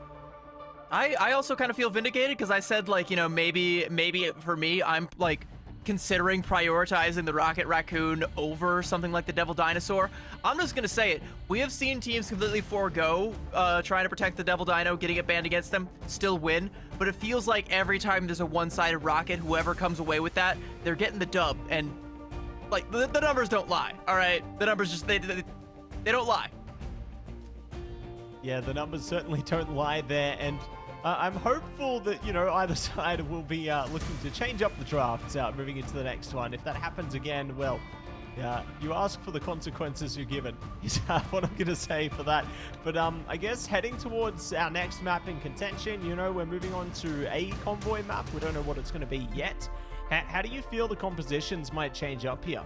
I also kind of feel vindicated because I said, like, you know, maybe for me, I'm like considering prioritizing the Rocket Raccoon over something like the Devil Dinosaur. I'm just gonna say it. We have seen teams completely forego trying to protect the Devil Dino, getting it banned against them, still win. But it feels like every time there's a one-sided Rocket, whoever comes away with that, they're getting the dub. And like the numbers don't lie. All right, the numbers just they don't lie. Yeah, the numbers certainly don't lie there, and I'm hopeful that, you know, either side will be looking to change up the drafts moving into the next one. If that happens again, well, you ask for the consequences you're given, is what I'm going to say for that. But I guess heading towards our next map in contention, you know, we're moving on to a convoy map. We don't know what it's going to be yet. How do you feel the compositions might change up here?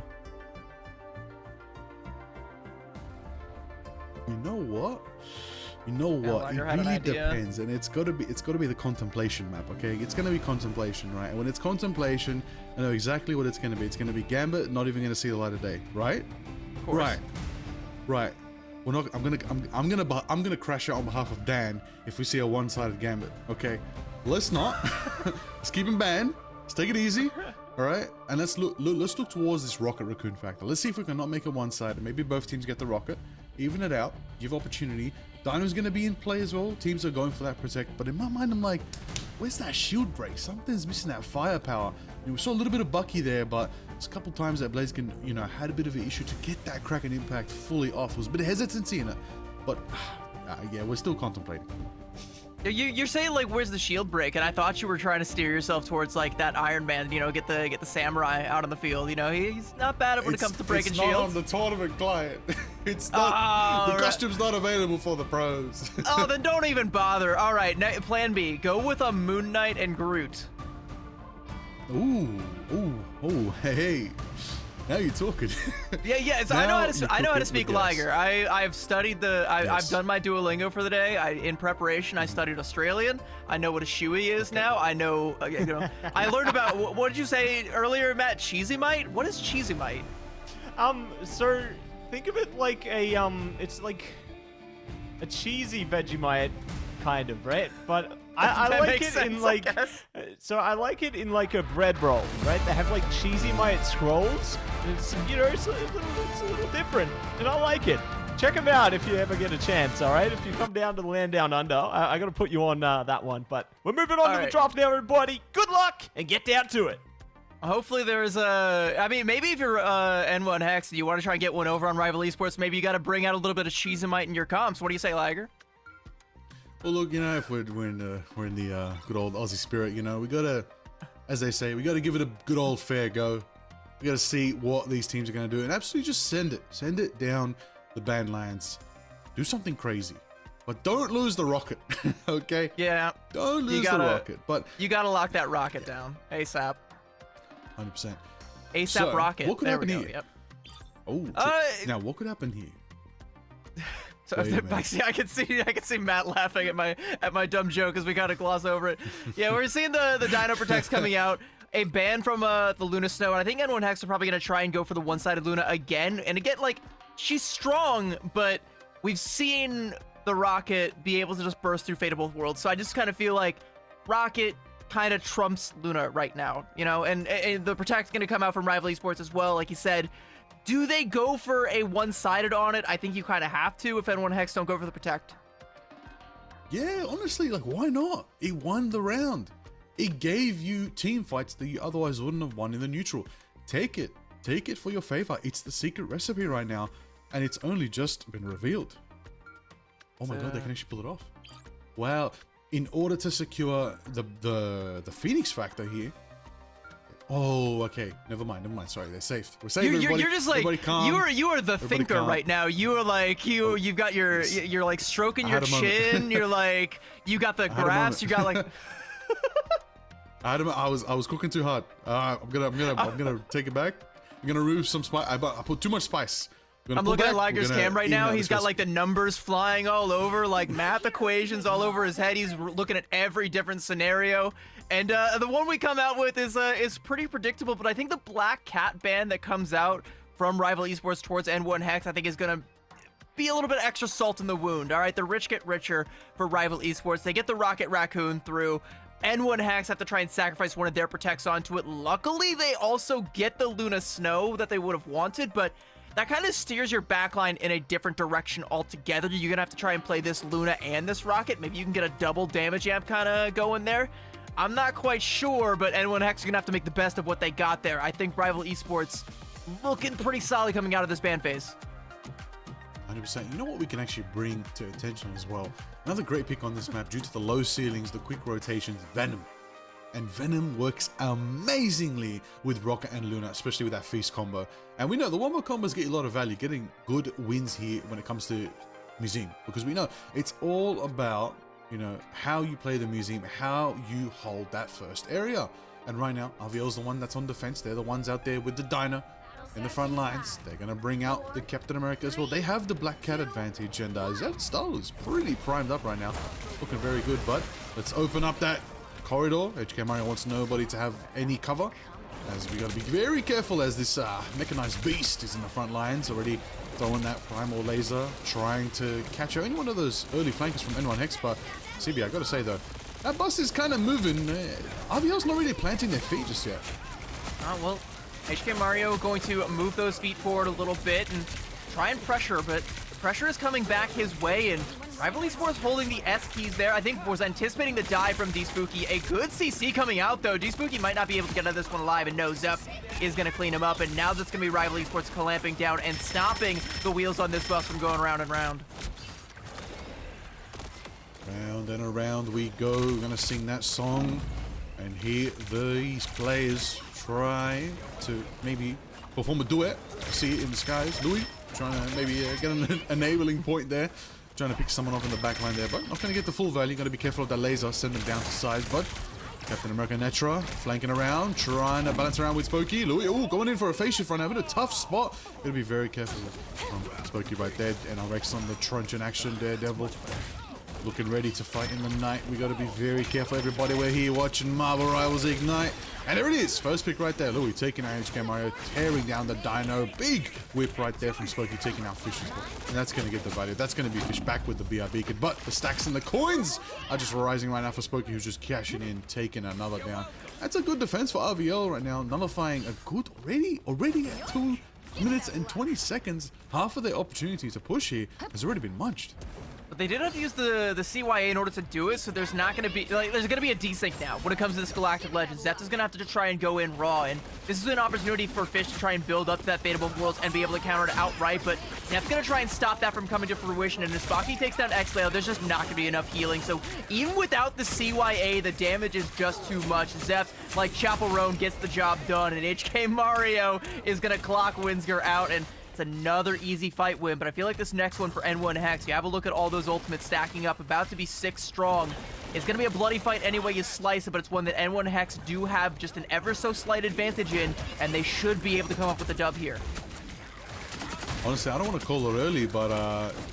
You know what? It really depends, and it's got to be the contemplation map, okay? It's going to be contemplation, right? And when it's contemplation, I know exactly what it's going to be. It's going to be Gambit, not even going to see the light of day, right? Of course. Right. We're not. I'm gonna crash out on behalf of Dan if we see a one-sided Gambit. Okay, let's not. Let's keep him banned. Let's take it easy. All right, and let's look towards this Rocket Raccoon factor. Let's see if we can not make it one-sided. Maybe both teams get the Rocket, even it out, give opportunity. Dino's gonna be in play as well. Teams are going for that protect, but in my mind, I'm like, where's that shield break? Something's missing that firepower. You know, we saw a little bit of Bucky there, but there's a couple times that Blaziken, you know, had a bit of an issue to get that Kraken impact fully off. There was a bit of hesitancy in it, but yeah, we're still contemplating. You're saying, like, where's the shield break? And I thought you were trying to steer yourself towards, like, that Iron Man, you know, get the samurai out on the field. You know, he's not bad when it comes to breaking shields. It's not on the tournament client. It's not. The costume's not available for the pros. Oh, then don't even bother. All right, plan B. Go with a Moon Knight and Groot. Ooh, hey. Now you're talking. Yeah. So I know how to speak Liger. I've studied I've done my Duolingo for the day. In preparation, I studied Australian. I know what a shoey is now. I know. You know. I learned about what did you say earlier, Matt? Cheesy mite. What is cheesy mite? So think of it like a it's like a cheesy Vegemite, kind of, right? But I like it in like, so I like it in like a bread roll, right? They have like cheesy mite scrolls. It's, you know, it's a little different, and I like it. Check them out if you ever get a chance, all right? If you come down to the land down under, I got to put you on that one. But we're moving on to the draft now, everybody. Good luck and get down to it. Hopefully there's I mean, maybe if you're N1 Hex and you want to try and get one over on Rival Esports, maybe you got to bring out a little bit of Cheesemite in your comps. What do you say, Liger? Well, look, you know, if we're in the good old Aussie spirit, you know, we gotta, as they say, we gotta give it a good old fair go. We gotta see what these teams are gonna do, and absolutely just send it down the bandlands. Do something crazy, but don't lose the rocket, okay? Yeah. Don't lose the rocket, but you gotta lock that rocket down ASAP. 100%. ASAP so, rocket. What could happen here? Yep. Oh, now what could happen here? So I can see Matt laughing at my dumb joke as we kind of gloss over it. Yeah, we're seeing the Dino Protects coming out. A ban from the Luna Snow, and I think N1 Hex are probably gonna try and go for the one-sided Luna again. And again, like, she's strong, but we've seen the Rocket be able to just burst through Fate of Both Worlds. So I just kind of feel like Rocket kind of trumps Luna right now, you know. And the Protect's gonna come out from Rival Esports as well, like you said. Do they go for a one-sided on it? I think you kind of have to if N1 Hex don't go for the Protect. Yeah, honestly, like, why not? It won the round. It gave you team fights that you otherwise wouldn't have won in the neutral. Take it. Take it for your favor. It's the secret recipe right now, and it's only just been revealed. Oh my god, they can actually pull it off. Wow. In order to secure the Phoenix factor here. Oh, okay. Never mind. Sorry, they're safe. We're safe. You're just like you are the thinker calm. right now. You are like you've got you're like stroking your chin. You're like you got the graphs. You got like. I was cooking too hard. I'm gonna take it back. I'm gonna remove some spice. I put too much spice. I'm looking at Liger's cam right now. He's got like the numbers flying all over, like math equations all over his head. He's looking at every different scenario. And the one we come out with is pretty predictable, but I think the Black Cat ban that comes out from Rival Esports towards N1 Hex, I think is going to be a little bit extra salt in the wound. All right, the rich get richer for Rival Esports. They get the Rocket Raccoon through. N1 Hex have to try and sacrifice one of their protects onto it. Luckily, they also get the Luna Snow that they would have wanted, but that kind of steers your backline in a different direction altogether. You're going to have to try and play this Luna and this Rocket. Maybe you can get a double damage amp kind of going there. I'm not quite sure, but N1 Hex are going to have to make the best of what they got there. I think Rival Esports looking pretty solid coming out of this ban phase. 100%. You know what we can actually bring to attention as well? Another great pick on this map due to the low ceilings, the quick rotations, Venom. And Venom works amazingly with Rocket and Luna, especially with that Feast combo. And we know the one-more combos get you a lot of value, getting good wins here when it comes to Museum. Because we know it's all about, you know, how you play the Museum, how you hold that first area. And right now, RVL's the one that's on defense. They're the ones out there with the Dino in the front lines. They're going to bring out the Captain America as well. They have the Black Cat advantage, and Zed Style is pretty primed up right now. Looking very good, but let's open up that corridor. HK Mario wants nobody to have any cover, as we got to be very careful as this mechanized beast is in the front lines, already throwing that primal laser, trying to catch any one of those early flankers from N1 Hex. But CB, I got to say though, that bus is kind of moving. RVL's not really planting their feet just yet. Well, HK Mario going to move those feet forward a little bit and try and pressure, but the pressure is coming back his way, and Rival Esports holding the S keys there. I think was anticipating the dive from D-Spooky. A good CC coming out though. D-Spooky might not be able to get out of this one alive, and no, Zep is going to clean him up, and now that's going to be Rival Esports clamping down and stopping the wheels on this bus from going round and round. Round and around we go. We're going to sing that song and hear these players try to maybe perform a duet. See it in the skies. Louis trying to maybe get an enabling point there. Trying to pick someone up in the back line there, but not going to get the full value. Got to be careful of that laser. Send them down to sides, but Captain America Netra flanking around, trying to balance around with Spooky. Louis, oh, going in for a face shift right now. In a tough spot. Got to be very careful. Spooky right there. And Rex on the trunch in action. Daredevil looking ready to fight in the night. We got to be very careful, everybody. We're here watching Marvel Rivals Ignite. And there it is. First pick right there. Louis taking out HK Mario, tearing down the Dino. Big whip right there from Spooky, taking out Fish as well. And that's going to get the value. That's going to be Fish back with the BR Beacon. But the stacks and the coins are just rising right now for Spooky, who's just cashing in, taking another down. That's a good defense for RVL right now. Nullifying a good, already at 2 minutes and 20 seconds. Half of their opportunity to push here has already been munched. But they did have to use the CYA in order to do it, so there's not going to be, like, there's going to be a desync now when it comes to this Galactic Legends. Zept is going to have to try and go in raw, and this is an opportunity for Fish to try and build up to that Beta Both Worlds and be able to counter it outright, but Zeph's going to try and stop that from coming to fruition, and if Spocky takes down X-Layo, there's just not going to be enough healing, so even without the CYA, the damage is just too much. Zeph, like Chaperone, gets the job done, and HK Mario is going to clock Winsger out, and it's another easy fight win, but I feel like this next one for N1 Hex, you have a look at all those ultimates stacking up, about to be 6 strong. It's going to be a bloody fight any way you slice it, but it's one that N1 Hex do have just an ever so slight advantage in, and they should be able to come up with a dub here. Honestly, I don't want to call it early, but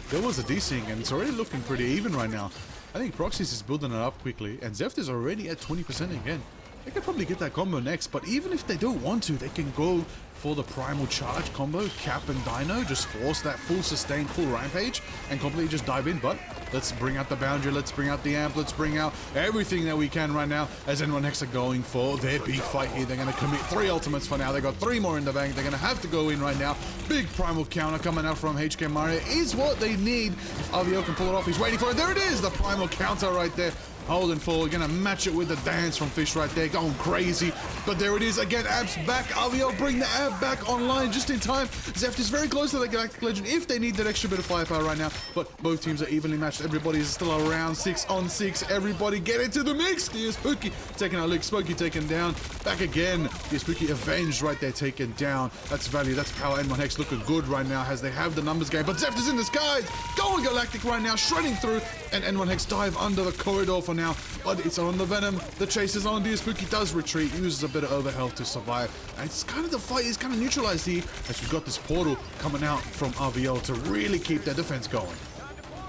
there was a desync, and it's already looking pretty even right now. I think Proxys is building it up quickly, and Zeft is already at 20% again. they could probably get that combo next. But even if they don't want to, they can go for the primal charge combo, Cap and Dino, just force that full sustain, full rampage, and completely just dive in. But let's bring out the boundary, let's bring out the amp, let's bring out everything that we can right now as N1X are going for their big fight here. They're going to commit 3 ultimates for now. They got 3 more in the bank. They're going to have to go in right now. Big primal counter coming out from HK Mario is what they need. If RVO can pull it off, he's waiting for it. There it is, the primal counter right there. Holding forward, gonna match it with the dance from Fish right there, going crazy. But there it is again, Amp's back. RVO bring the Amp back online just in time. Zeft is very close to the Galactic Legend if they need that extra bit of firepower right now. But both teams are evenly matched. Everybody is still around 6 on 6. Everybody get into the mix. Dear Spooky taking a lick. Spooky taken down. Back again. Dear Spooky avenged right there, taken down. That's value. That's power. N1X looking good right now as they have the numbers game. But Zeft is in the skies. Going Galactic right now, shredding through. And N1X dive under the corridor for now, but it's on the Venom. The chase is on. Dear Spooky does retreat, uses a bit of overhealth to survive, and it's kind of the fight is kind of neutralized here as we've got this portal coming out from RVO to really keep their defense going.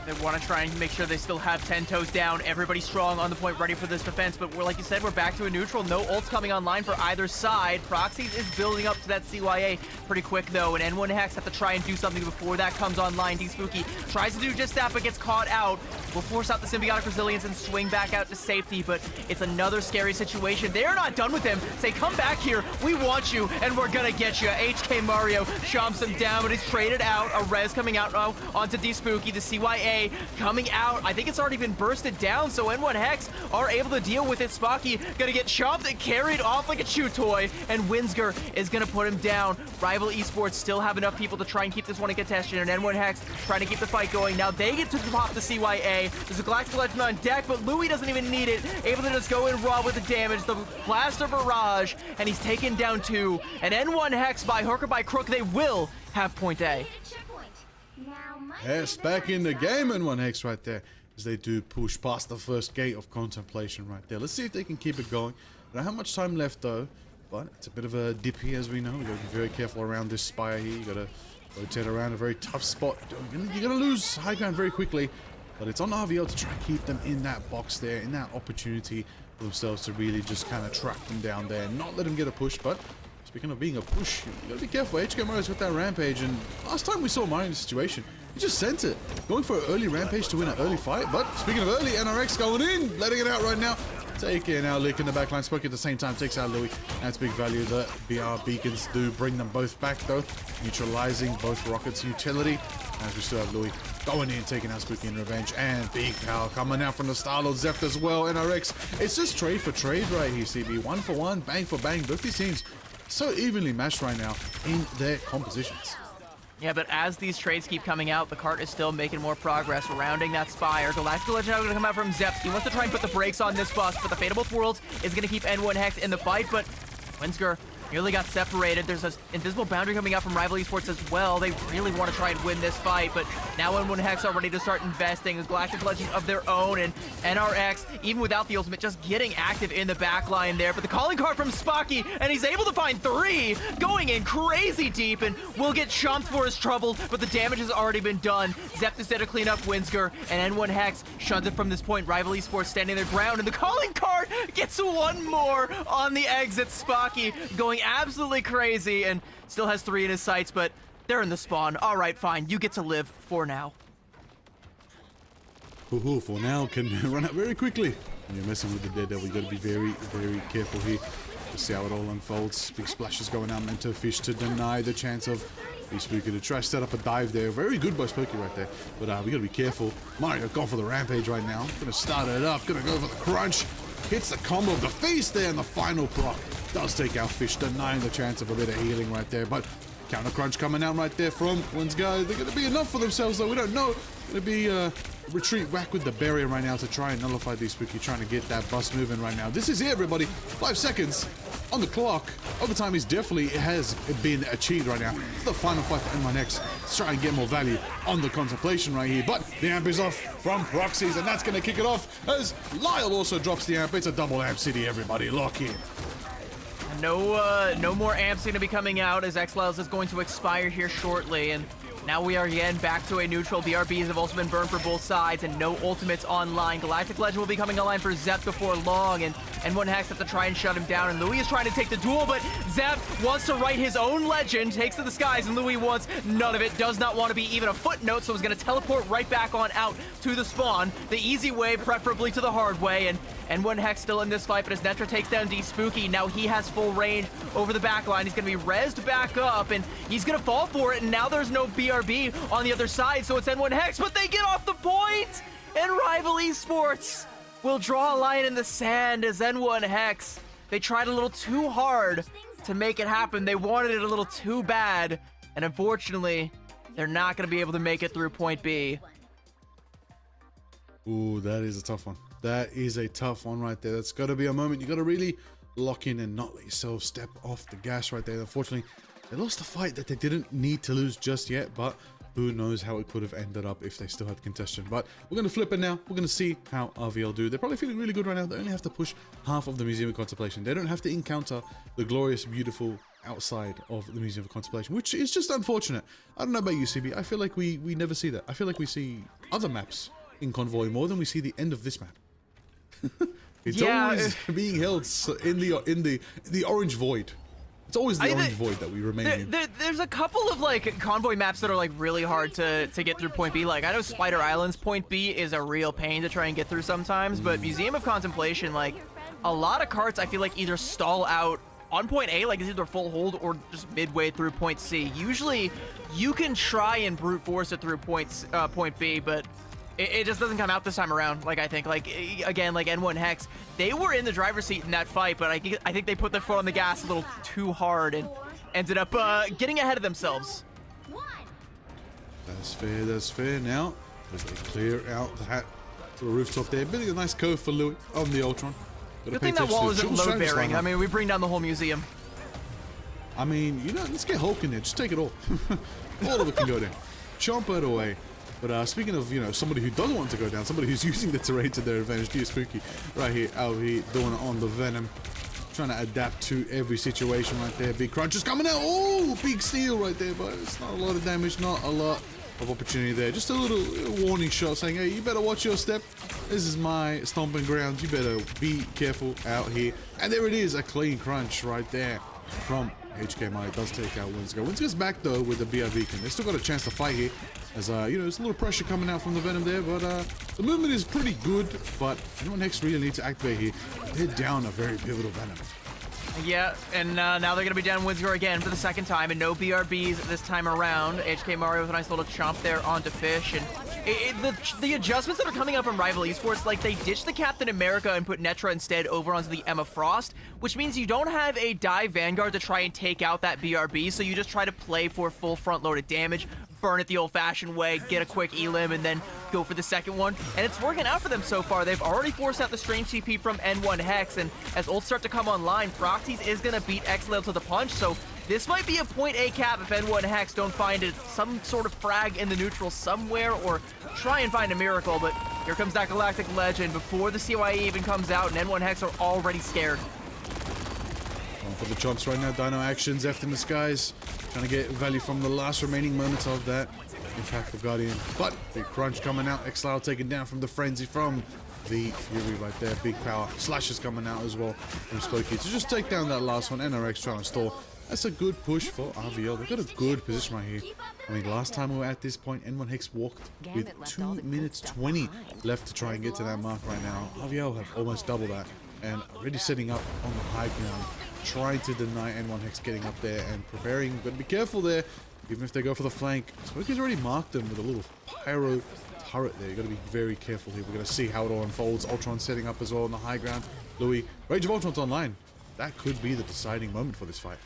They want to try and make sure they still have 10 toes down. Everybody strong on the point, ready for this defense. But like you said, we're back to a neutral. No ults coming online for either side. Proxies is building up to that CYA pretty quick, though. And N1X have to try and do something before that comes online. D-Spooky tries to do just that, but gets caught out. Will force out the symbiotic resilience and swing back out to safety. But it's another scary situation. They're not done with him. Say, come back here. We want you, and we're going to get you. HK Mario chomps him down, but he's traded out. A res coming out now onto D-Spooky. The CYA coming out. I think it's already been bursted down, so N1X are able to deal with it. Spocky gonna get chopped and carried off like a chew toy, and Winsger is gonna put him down. Rival Esports still have enough people to try and keep this one in contention, and N1X trying to keep the fight going. Now they get to pop the CYA. There's a Galactic Legend on deck, but Louis doesn't even need it. Able to just go in raw with the damage. The Blaster Barrage, and he's taken down 2. And N1X, by hook or by crook, they will have point A. Yes, back in the game, N1X right there, as they do push past the first gate of contemplation right there. Let's see if they can keep it going. I don't have much time left though, but it's a bit of a dip here, as we know. We gotta be very careful around this spire here. You gotta rotate around a very tough spot. You're gonna lose high ground very quickly, but it's on RVO to try and keep them in that box there, in that opportunity for themselves to really just kind of track them down there, not let them get a push. But speaking of being a push, you gotta be careful. HK Mario's with that rampage, and last time we saw Mario in this situation, he just sent it, going for an early rampage to win an early fight. But speaking of early, NRX going in, letting it out right now. Taking out Lick in the backline. Spooky at the same time takes out Louis. That's big value. The BR beacons do bring them both back though, neutralizing both rockets' utility. As we still have Louis going in, taking out Spooky in revenge, and big power coming out from the Star-Lord Zeft as well. NRX, it's just trade for trade right here, CB. 1 for 1, bang for bang. Both these teams so evenly matched right now in their compositions. Yeah, but as these trades keep coming out, the cart is still making more progress, rounding that spire. Galactic Legend now going to come out from Zepp. He wants to try and put the brakes on this bus, but the Fate of Both Worlds is going to keep N1X in the fight, but Winsger nearly got separated. There's an invisible boundary coming out from Rival Esports as well. They really want to try and win this fight, but now N1X are ready to start investing. A Galactic Legend of their own, and NRX, even without the ultimate, just getting active in the back line there. But the calling card from Spocky, and he's able to find 3, going in crazy deep, and will get chomped for his trouble, but the damage has already been done. Zepp is there to clean up Winsger, and N1X shuns it from this point. Rival Esports standing their ground, and the calling card gets 1 more on the exit. Spocky going absolutely crazy and still has 3 in his sights, but they're in the spawn. All right, fine. You get to live for now. Ooh, for now can run out very quickly. When you're messing with the Daredevil, you got to be very, very careful here to see how it all unfolds. Big splashes going out, Mento Fish to deny the chance of the Spooky to try to set up a dive there. Very good by Spooky right there, but we got to be careful. Mario going for the rampage right now. Gonna start it up. Gonna go for the crunch. Hits the combo of the face there, and the final proc does take out Fish, denying the chance of a bit of healing right there. But counter crunch coming out right there from Winsguy. They're going to be enough for themselves, though. We don't know. Going to be retreat back with the barrier right now to try and nullify these Spooky, trying to get that bus moving right now. This is it, everybody. 5 seconds on the clock. Overtime is definitely has been achieved right now. It's the final fight for N1X. Let's try and get more value on the contemplation right here. But the amp is off from Proxies, and that's going to kick it off as Lyle also drops the amp. It's a double amp city, everybody. Lock in. No more amps going to be coming out as X-Lyles is going to expire here shortly, and Now we are again back to a neutral. BRBs have also been burned for both sides, and no ultimates online. Galactic Legend will be coming online for Zep before long, and N1 Hex have to try and shut him down, and Louis is trying to take the duel, but Zep wants to write his own legend, takes to the skies, and Louis wants none of it, does not want to be even a footnote, so is going to teleport right back on out to the spawn. The easy way, preferably to the hard way, and N1 Hex still in this fight, but as Netra takes down D Spooky, now he has full range over the back line. He's going to be rezzed back up, and he's going to fall for it, and now there's no BRB on the other side, so it's N1 Hex, but they get off the point, and Rival Esports will draw a line in the sand as N1 Hex. They tried a little too hard to make it happen. They wanted it a little too bad, and unfortunately, they're not going to be able to make it through point B. Ooh, that is a tough one. That is a tough one right there. That's got to be a moment you got to really lock in and not let yourself step off the gas right there. Unfortunately, they lost a fight that they didn't need to lose just yet, but who knows how it could have ended up if they still had contention. But we're going to flip it now. We're going to see how RVL do. They're probably feeling really good right now. They only have to push half of the Museum of Contemplation. They don't have to encounter the glorious, beautiful outside of the Museum of Contemplation, which is just unfortunate. I don't know about you, CB. I feel like we never see that. I feel like we see other maps in Convoy more than we see the end of this map. It's always being held in the orange void. It's always the orange void that we remain in. There's a couple of like Convoy maps that are like really hard to get through point B. Like I know Spider Island's point B is a real pain to try and get through sometimes, but Museum of Contemplation, like a lot of carts I feel like either stall out on point A, like it's either full hold or just midway through point C. Usually you can try and brute force it through point B, but it just doesn't come out this time around. Like I think, like again, like N1 Hex, they were in the driver's seat in that fight, but I think they put their foot on the gas a little too hard and ended up getting ahead of themselves. That's fair. That's fair. Now as they clear out the rooftop there, building a nice cove for Louis on the Ultron. Good thing that wall isn't load bearing. I mean, we bring down the whole museum. I mean, you know, let's get Hulk in there. Just take it all. All of it can go down. Chomp it away. But speaking of, you know, somebody who doesn't want to go down, somebody who's using the terrain to their advantage, D Spooky, right here, out here, doing it on the Venom, trying to adapt to every situation right there. Big Crunch is coming out. Oh, big steal right there, but it's not a lot of damage, not a lot of opportunity there. Just a little warning shot saying, hey, you better watch your step. This is my stomping ground. You better be careful out here. And there it is, a clean Crunch right there from HKMI. It does take out Winsgo. Winsgo's back though with the BR Beacon. They still got a chance to fight here. As you know, there's a little pressure coming out from the Venom there, but the movement is pretty good. But N1 Hex really needs to activate here. They're down a very pivotal Venom. Yeah, and now they're going to be down Windsor again for the second time, and no BRBs this time around. HK Mario with a nice little chomp there onto Fish, and the adjustments that are coming up from Rival Esports, like they ditched the Captain America and put Netra instead over onto the Emma Frost, which means you don't have a dive Vanguard to try and take out that BRB, so you just try to play for full front-loaded damage, burn it the old-fashioned way, get a quick elim, and then go for the second one. And it's working out for them so far. They've already forced out the strange TP from N1 Hex, and as ults start to come online, Proxies is going to beat X-Lail to the punch, so this might be a point A cap if N1 Hex don't find it, some sort of frag in the neutral somewhere, or try and find a miracle. But here comes that Galactic Legend before the CYE even comes out, and N1 Hex are already scared. Going for the chomps right now. Dino actions, Eft in the skies. Trying to get value from the last remaining moments of that impactful Guardian. But big Crunch coming out. X-Lail taken down from the Frenzy from the Fury right there. Big power. Slashes coming out as well from Spooky to just take down that last one. NRX trying to stall. That's a good push for RVL. They've got a good position right here. I mean, last time we were at this point, N1 Hex walked with 2 minutes 20 left to try and get to that mark right now. RVL have almost double that and already setting up on the high ground, trying to deny N1 Hex getting up there and preparing. But be careful there, even if they go for the flank. Spooky's already marked them with a little pyro turret there. You got to be very careful here. We're going to see how it all unfolds. Ultron setting up as well on the high ground. Louis, Rage of Ultron's online. That could be the deciding moment for this fight.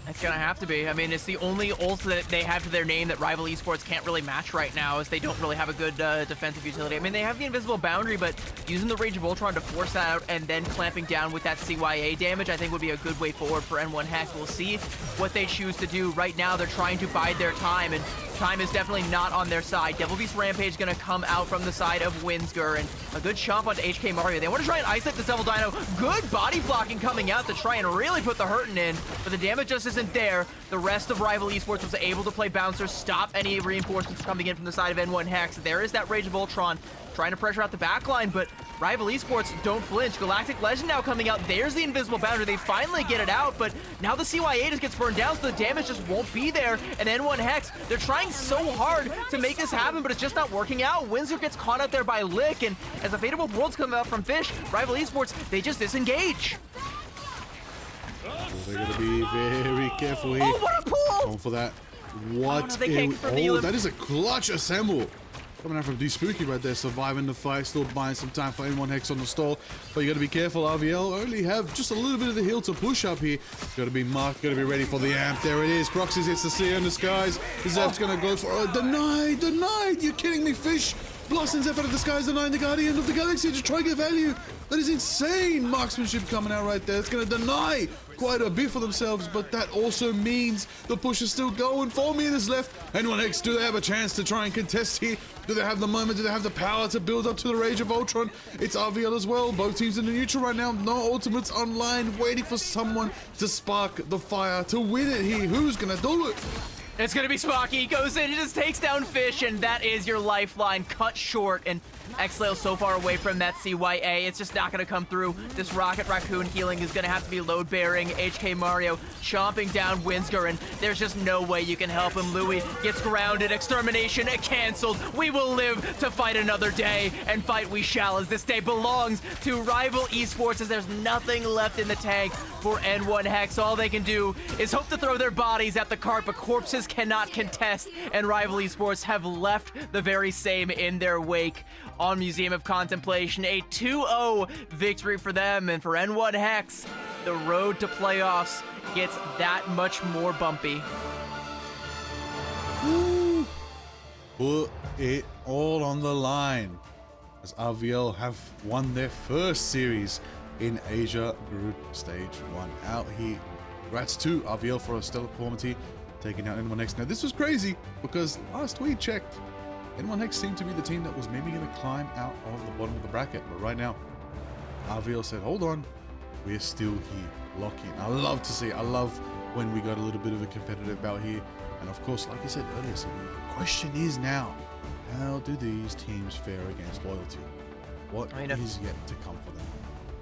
It's gonna have to be. I mean, it's the only ult that they have to their name that Rival Esports can't really match right now, as they don't really have a good defensive utility. I mean, they have the invisible boundary, but using the Rage of Ultron to force that out and then clamping down with that CYA damage, I think would be a good way forward for N1 Hex. We'll see what they choose to do. Right now, they're trying to bide their time, and time is definitely not on their side. Devil Beast Rampage gonna come out from the side of Winsgur, and A good chomp onto HK Mario. They want to try and isolate this Devil Dino. Good body blocking coming out to try and really put the hurting in, but the damage just isn't there. The rest of Rival Esports was able to play bouncers, stop any reinforcements coming in from the side of N1 Hex. There is that Rage of Ultron trying to pressure out the backline, but Rival Esports don't flinch. Galactic Legend now coming out. There's the invisible boundary. They finally get it out, but now the CYA just gets burned down, so the damage just won't be there. And N1 Hex, they're trying so hard to make this happen, but it's just not working out. Windsor gets caught out there by Lick, and as the Fate of Both Worlds come out from Fish, Rival Esports, they just disengage. They're going to be very careful here. Oh, what a pull! Going for that. What? no, they can't confirm the Oh, elim. that is a clutch assemble. Coming out from D-Spooky right there, surviving the fight, still buying some time for N1 Hex on the stall. But you got to be careful, RVL. Only have just a little bit of the heal to push up here. Got to be marked, got to be ready for the amp. There it is. Proxies hits the sea in the skies. Zep's going to go for it. Denied, denied. You're kidding me, Fish. Blast and Zeph out of the skies, denying the Guardian of the Galaxy to try and get value. That is insane marksmanship coming out right there. It's going to deny quite a bit for themselves, but that also means the push is still going. 4 meters left. N1 Hex, do they have a chance to try and contest here? Do they have the moment? Do they have the power to build up to the Rage of Ultron? It's RVL as well. Both teams in the neutral right now. No ultimates online, waiting for someone to spark the fire to win it here. Who's going to do it? It's gonna be Spocky. He goes in, he just takes down Fish, and that is your lifeline cut short. And X-Lail so far away from that CYA, it's just not gonna come through. This Rocket Raccoon healing is gonna have to be load bearing. HK Mario chomping down Windsor, and there's just no way you can help him. Louis gets grounded, extermination canceled. We will live to fight another day, and fight we shall, as this day belongs to Rival Esports, as there's nothing left in the tank for N1 Hex. All they can do is hope to throw their bodies at the cart, but corpses cannot contest, and Rival Esports have left the very same in their wake. On Museum of Contemplation, a 2-0 victory for them, and for N1 Hex, the road to playoffs gets that much more bumpy. Woo. Put it all on the line, as RVL have won their first series in Asia Group Stage 1 out here. Congrats to RVL for a stellar performance here, taking out N1 Hex. Now this was crazy because last we checked, N1 Hex seemed to be the team that was maybe going to climb out of the bottom of the bracket, but right now RVL said, hold on, we're still here, lock in. I love to see it. I love when we got a little bit of a competitive bout here. And of course, like I said earlier, so the question is now, how do these teams fare against Loyalty? What is yet to come for them?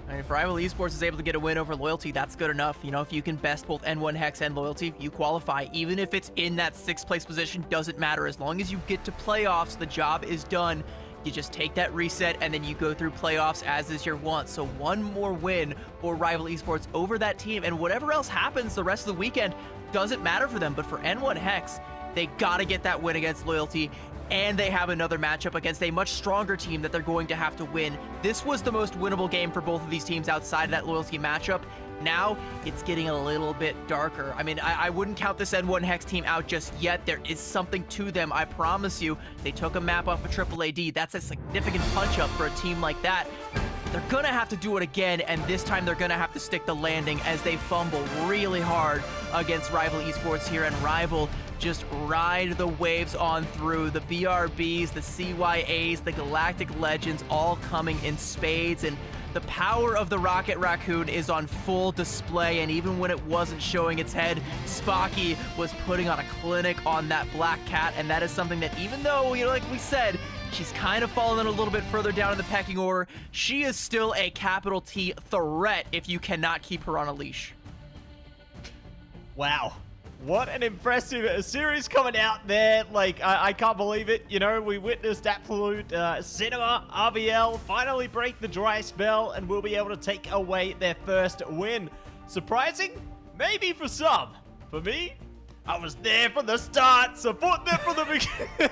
I mean, if Rival Esports is able to get a win over Loyalty, that's good enough. You know, if you can best both N1 Hex and Loyalty, you qualify. Even if it's in that 6th place position, doesn't matter. As long as you get to playoffs, the job is done. You just take that reset, and then you go through playoffs as is your want. So one more win for Rival Esports over that team, and whatever else happens the rest of the weekend doesn't matter for them. But for N1 Hex, they gotta get that win against Loyalty, and they have another matchup against a much stronger team that they're going to have to win. This was the most winnable game for both of these teams outside of that Loyalty matchup. Now, it's getting a little bit darker. I mean, I wouldn't count this N1 Hex team out just yet. There is something to them, I promise you. They took a map off of AAAd. That's a significant punch-up for a team like that. They're gonna have to do it again, and this time they're gonna have to stick the landing as they fumble really hard against Rival Esports here, and Rival just ride the waves on through. The BRBs, the CYAs, the Galactic Legends all coming in spades, and the power of the Rocket Raccoon is on full display, and even when it wasn't showing its head, Spocky was putting on a clinic on that Black Cat, and that is something that, even though, you know, like we said, she's kind of fallen a little bit further down in the pecking order, she is still a capital T threat if you cannot keep her on a leash. Wow. What an impressive series coming out there. Like, I can't believe it. You know, we witnessed Absolute Cinema, RVL finally break the dry spell and will be able to take away their first win. Surprising? Maybe for some. For me, I was there from the start, support them from the beginning.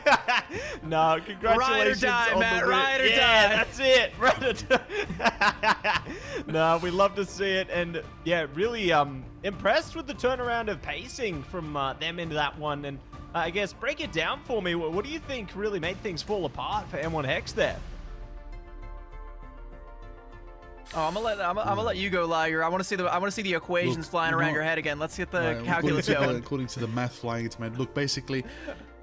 No, congratulations. Ride or die, on Matt, the win. ride or Yeah, die. that's it. Ride or die. No, we love to see it, and yeah, really impressed with the turnaround of pacing from them into that one. And I guess break it down for me. What do you think really made things fall apart for N1 Hex there? Oh, I'm gonna let you go, Liger. I want to see the equations flying around your head again. Let's get the calculus going. According to the math flying into my head. Look, basically,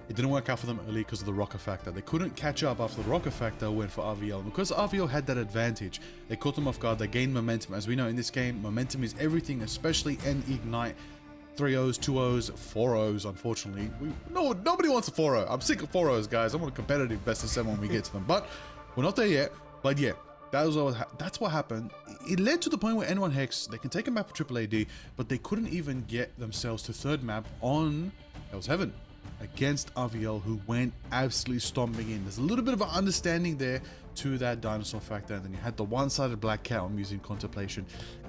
It didn't work out for them early because of the rocker factor. They couldn't catch up after the rocker factor went for RVL. Because RVL had that advantage, they caught them off guard. They gained momentum. As we know in this game, momentum is everything, especially in Ignite. 3-0s, 2-0s, 4-0s, unfortunately. Nobody wants a 4-0. I'm sick of 4-0s, guys. I want a competitive best of 7 when we get to them. But we're not there yet. But yeah, that's what happened. It led to the point where N1 Hex, they can take a map for AAAd, but they couldn't even get themselves to third map on Hell's Heaven against RVL, who went absolutely stomping in. There's a little bit of an understanding there to that dinosaur factor, and then you had the one-sided Black Cat on Museum Contemplation.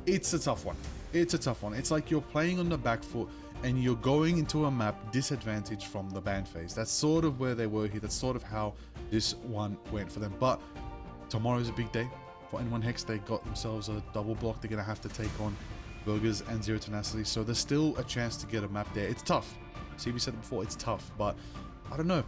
It's a tough one. It's a tough one. It's like you're playing on the back foot and you're going into a map disadvantage from the ban phase. That's sort of where they were here. That's sort of how this one went for them. But tomorrow's a big day for N1 Hex. They got themselves a double block. They're going to have to take on Burgers and Zero Tenacity. So there's still a chance to get a map there. It's tough. CB said it before, it's tough, but I don't know.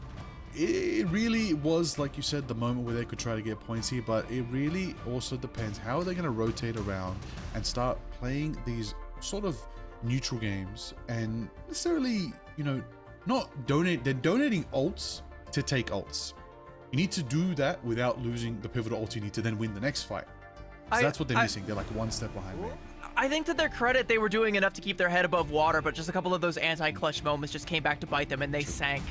It really was, like you said, the moment where they could try to get points here, but it really also depends how are they going to rotate around and start playing these sort of neutral games and necessarily, you know, not donate. They're donating ults to take ults. You need to do that without losing the pivotal ult you need to then win the next fight. So that's what they're missing. They're like one step behind me. I think to their credit, they were doing enough to keep their head above water, but just a couple of those anti-clutch moments just came back to bite them, and they sank.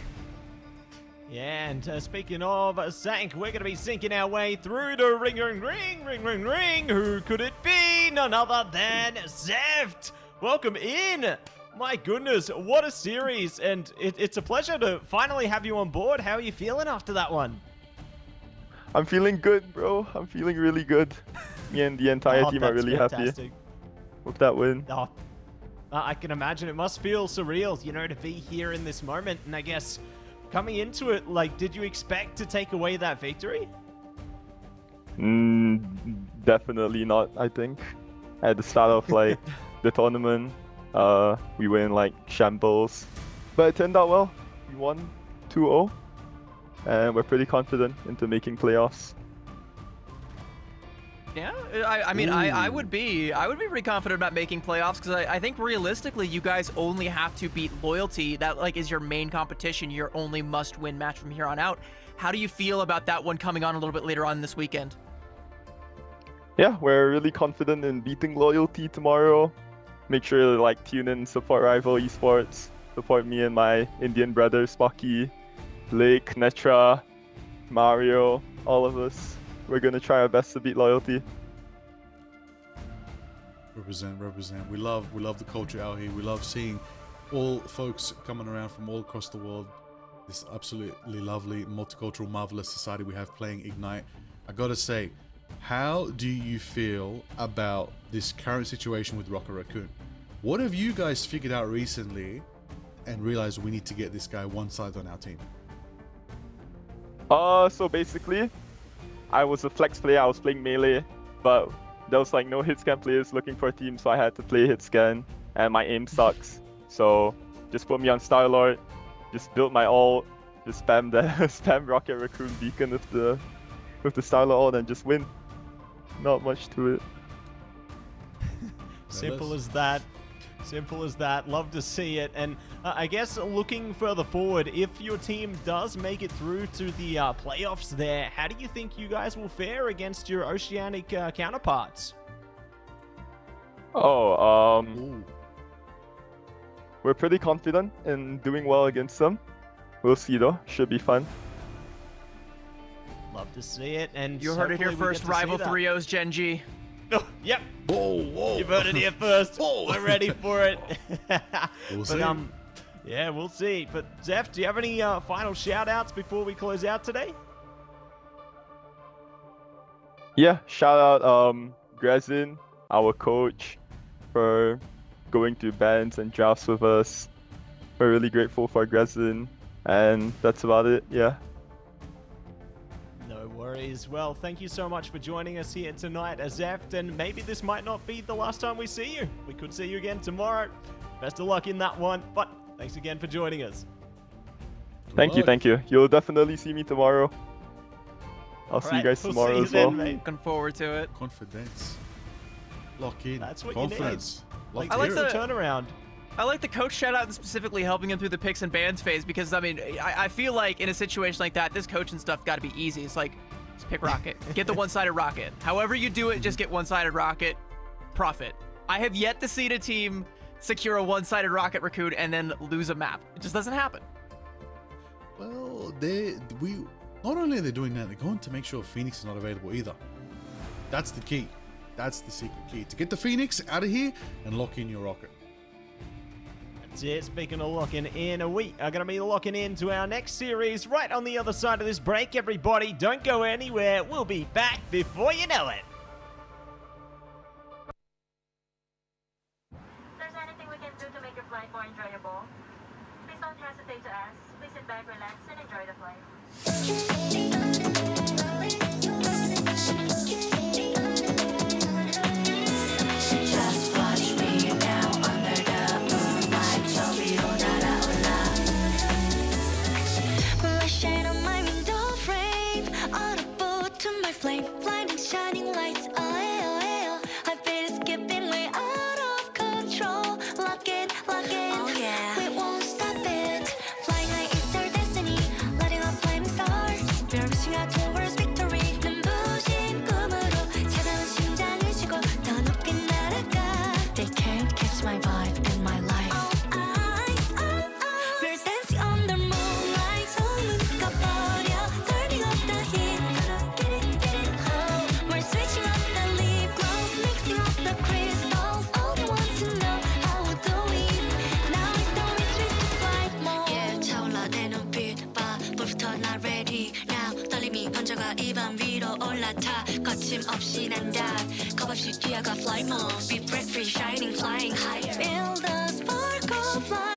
Yeah, and speaking of sank, we're going to be sinking our way through the ring. Who could it be? None other than Zeft. Welcome in. My goodness, what a series, and it's a pleasure to finally have you on board. How are you feeling after that one? I'm feeling good, bro. I'm feeling really good. Me and the entire team are really happy with that win. Oh, I can imagine it must feel surreal, you know, to be here in this moment. And I guess coming into it, like, did you expect to take away that victory? Definitely not, I think. At the start of, like, the tournament, we were in, like, shambles. But it turned out well. We won 2-0. And we're pretty confident into making playoffs. Yeah, I mean, I would be pretty confident about making playoffs because I think realistically, you guys only have to beat Loyalty. That like is your main competition, your only must-win match from here on out. How do you feel about that one coming on a little bit later on this weekend? Yeah, we're really confident in beating Loyalty tomorrow. Make sure to like tune in, support Rival Esports, support me and my Indian brothers, Spocky, Blake, Netra, Mario, all of us. We're gonna try our best to beat Loyalty. Represent. We love the culture out here. We love seeing all folks coming around from all across the world. This absolutely lovely, multicultural, marvelous society we have playing Ignite. I gotta say, how do you feel about this current situation with Rocket Raccoon? What have you guys figured out recently and realized we need to get this guy one side on our team? So basically, I was a flex player, I was playing melee, but there was like no hit scan players looking for a team, so I had to play hit scan, and my aim sucks. So just put me on Star-Lord, just build my ult, just spam the spam Rocket Raccoon beacon with the Star-Lord ult and just win. Not much to it. Simple as that. Simple as that. Love to see it. And I guess looking further forward, if your team does make it through to the playoffs there, how do you think you guys will fare against your Oceanic counterparts? We're pretty confident in doing well against them. We'll see though. Should be fun. Love to see it. And you heard it here first, Rival 3-0's Gen G. Oh, yep. Whoa. You've heard it here first. We're ready for it. We'll see. Yeah, we'll see. But Zeph, do you have any final shout-outs before we close out today? Yeah, shout out Grezin, our coach, for going to bands and drafts with us. We're really grateful for Grezin, and that's about it. Yeah. No worries. Well, thank you so much for joining us here tonight, Zeft, and maybe this might not be the last time we see you. We could see you again tomorrow. Best of luck in that one, but thanks again for joining us. Thank you. You'll definitely see me tomorrow. I'll see you guys tomorrow as well. Looking forward to it. Confidence. Lock in. That's what Confidence. you need. I like the turnaround. I like the coach shout out and specifically helping him through the picks and bans phase because, I mean, I feel like in a situation like that, this coaching stuff got to be easy. It's like, just pick rocket. Get the one-sided rocket. However you do it, just get one-sided rocket. Profit. I have yet to see a team secure a one-sided rocket Raccoon and then lose a map. It just doesn't happen. Well, not only are they doing that, they're going to make sure Phoenix is not available either. That's the key. That's the secret key. To get the Phoenix out of here and lock in your rocket. That's it. Speaking of locking in, we are going to be locking into our next series right on the other side of this break. Everybody, don't go anywhere. We'll be back before you know it. If there's anything we can do to make your flight more enjoyable, please don't hesitate to ask. Please sit back, relax, and enjoy the flight. Just watch me now under the moonlight. 저기로 날아올라. Flashing on my window frame, 얼어붙은 my flame, blinding shining lights. Oh, oh, I feel skipping way out of control. Lock it, oh yeah. We won't stop it. Flying high is our destiny, lighting up flaming stars. We're reaching out towards victory. 눈부신 꿈으로 차가운 심장을 쥐고 더 높게 날아가. They can't catch my vibe and my life. We're dancing under moonlight. 손은 꺼버려. Turning up the heat. Get it, oh. We're switching up the lip gloss, mixing up the crystals. All they want to know how we're doing. Now it's the switch to flight mode. Yeah, 차올라 내 눈빛 봐. 불부터 나 ready now. 떨림이 번져가 이 밤 위로 올라타. 거침없이 난 dive. 겁없이 뛰어가 flight mode. Be breath free, shining, flying high. Feel the spark of light.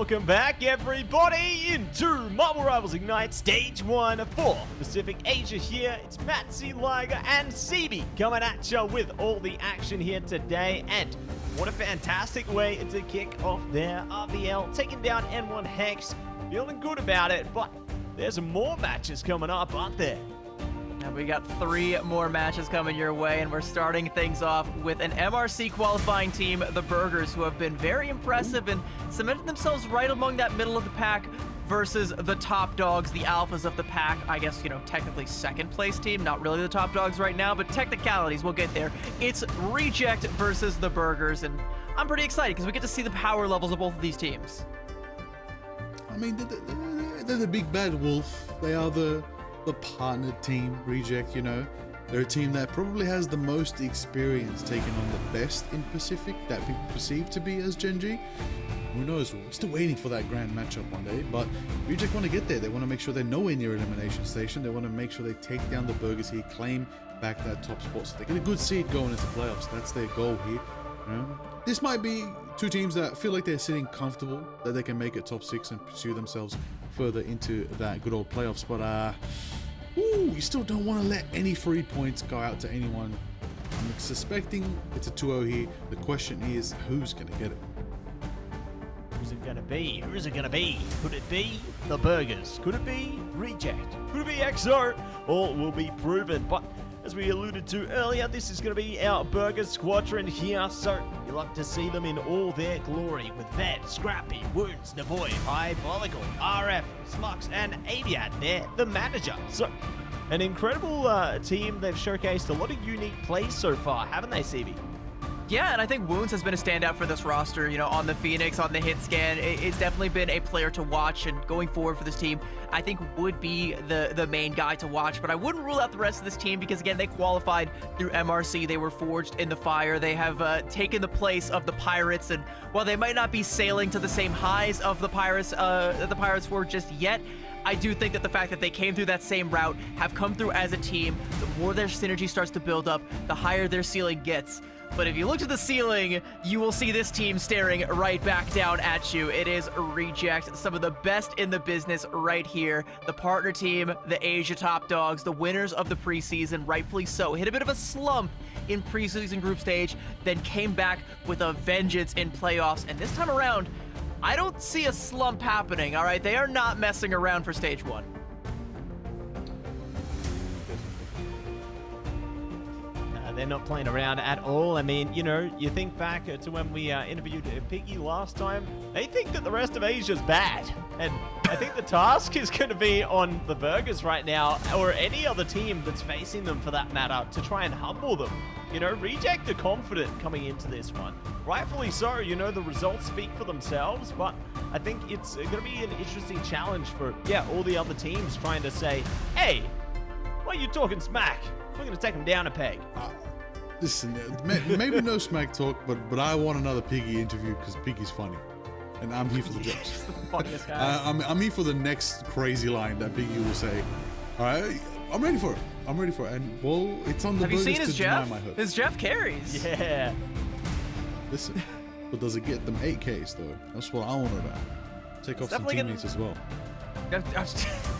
welcome back everybody into Marvel Rivals Ignite Stage 1 for Pacific Asia here. It's Matsy, Liger, and CB coming at you with all the action here today. And what a fantastic way to kick off their RVL, taking down N1 Hex. Feeling good about it, but there's more matches coming up, aren't there? And we got 3 more matches coming your way, and we're starting things off with an MRC qualifying team, the Burgers, who have been very impressive and cemented themselves right among that middle of the pack versus the top dogs, the alphas of the pack. I guess, you know, technically second place team, not really the top dogs right now, but technicalities, we'll get there. It's Reject versus the Burgers, and I'm pretty excited because we get to see the power levels of both of these teams. I mean, they're the big bad wolf. They are the partner team, Reject, you know. They're a team that probably has the most experience taking on the best in Pacific that people perceive to be as Gen G. Who knows? We're still waiting for that grand matchup one day, but Reject want to get there. They want to make sure they're nowhere near elimination station. They want to make sure they take down the Burgers here, claim back that top spot, so they get a good seed going into playoffs. That's their goal here. You know? This might be 2 teams that feel like they're sitting comfortable, that they can make it top 6 and pursue themselves further into that good old playoffs, but you still don't want to let any free points go out to anyone. I'm suspecting it's a 2-0 here. The question is, who's going to get it? Who's it gonna be? Who is it gonna be? Could it be the Burgers? Could it be Reject? Could it be XO? All will be proven, but as we alluded to earlier, this is going to be our Burger Squadron here, so you'll love to see them in all their glory with Ved, Scrappy, Wounds, Navoy, Diabolical, RF, Smux, and AAAd. They're the manager. So, an incredible team. They've showcased a lot of unique plays so far, haven't they, CB? Yeah, and I think Wounds has been a standout for this roster, you know, on the Phoenix, on the hit scan. It's definitely been a player to watch, and going forward for this team, I think would be the main guy to watch, but I wouldn't rule out the rest of this team because, again, they qualified through MRC. They were forged in the fire. They have taken the place of the Pirates, and while they might not be sailing to the same highs of the Pirates that the Pirates were just yet, I do think that the fact that they came through that same route, have come through as a team, the more their synergy starts to build up, the higher their ceiling gets. But if you look to the ceiling, you will see this team staring right back down at you. It is Reject, some of the best in the business right here. The partner team, the Asia top dogs, the winners of the preseason, rightfully so. Hit a bit of a slump in preseason group stage, then came back with a vengeance in playoffs. And this time around, I don't see a slump happening, all right? They are not messing around for stage 1. They're not playing around at all. I mean, you know, you think back to when we interviewed Piggy last time, they think that the rest of Asia's bad. And I think the task is going to be on the Burgers right now, or any other team that's facing them for that matter, to try and humble them. You know, Reject are confident coming into this one. Rightfully so, you know, the results speak for themselves, but I think it's going to be an interesting challenge for, all the other teams trying to say, hey, why are you talking smack? We're going to take them down a peg. Listen, maybe no smack talk, but I want another Piggy interview because Piggy's funny. And I'm here for the jokes. I'm here for the next crazy line that Piggy will say. All right, I'm ready for it. And, well, it's on the Burgers to deny my hope. Have you seen his Jeff? His Jeff carries. Yeah. Listen, but does it get them 8Ks, though? That's what I want to know. Take off some teammates as well.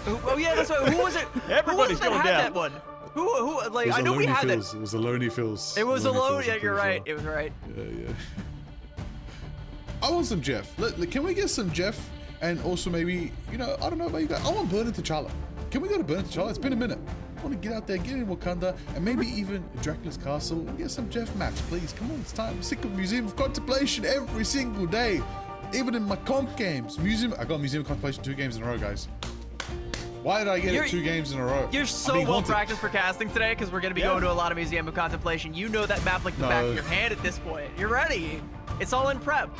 Oh, yeah, that's right. Who was it? Everybody's going down. That one? Who, like, I know we had it. It was a Lonely Phils. It was a Lonely, yeah, you're right. It was right. Yeah. I want some Jeff. Can we get some Jeff? And also maybe, you know, I don't know about you guys. I want Burn T'Challa. Can we go to Burn T'Challa? It's been a minute. I want to get out there, get in Wakanda, and maybe even Dracula's Castle, and get some Jeff maps, please. Come on, it's time. I'm sick of Museum of Contemplation every single day. Even in my comp games. I got Museum of Contemplation 2 games in a row, guys. Why did I get it 2 games in a row? You're so well practiced for casting today because we're going to be going to a lot of Museum of Contemplation. You know that map like the back of your hand at this point. You're ready. It's all in prep.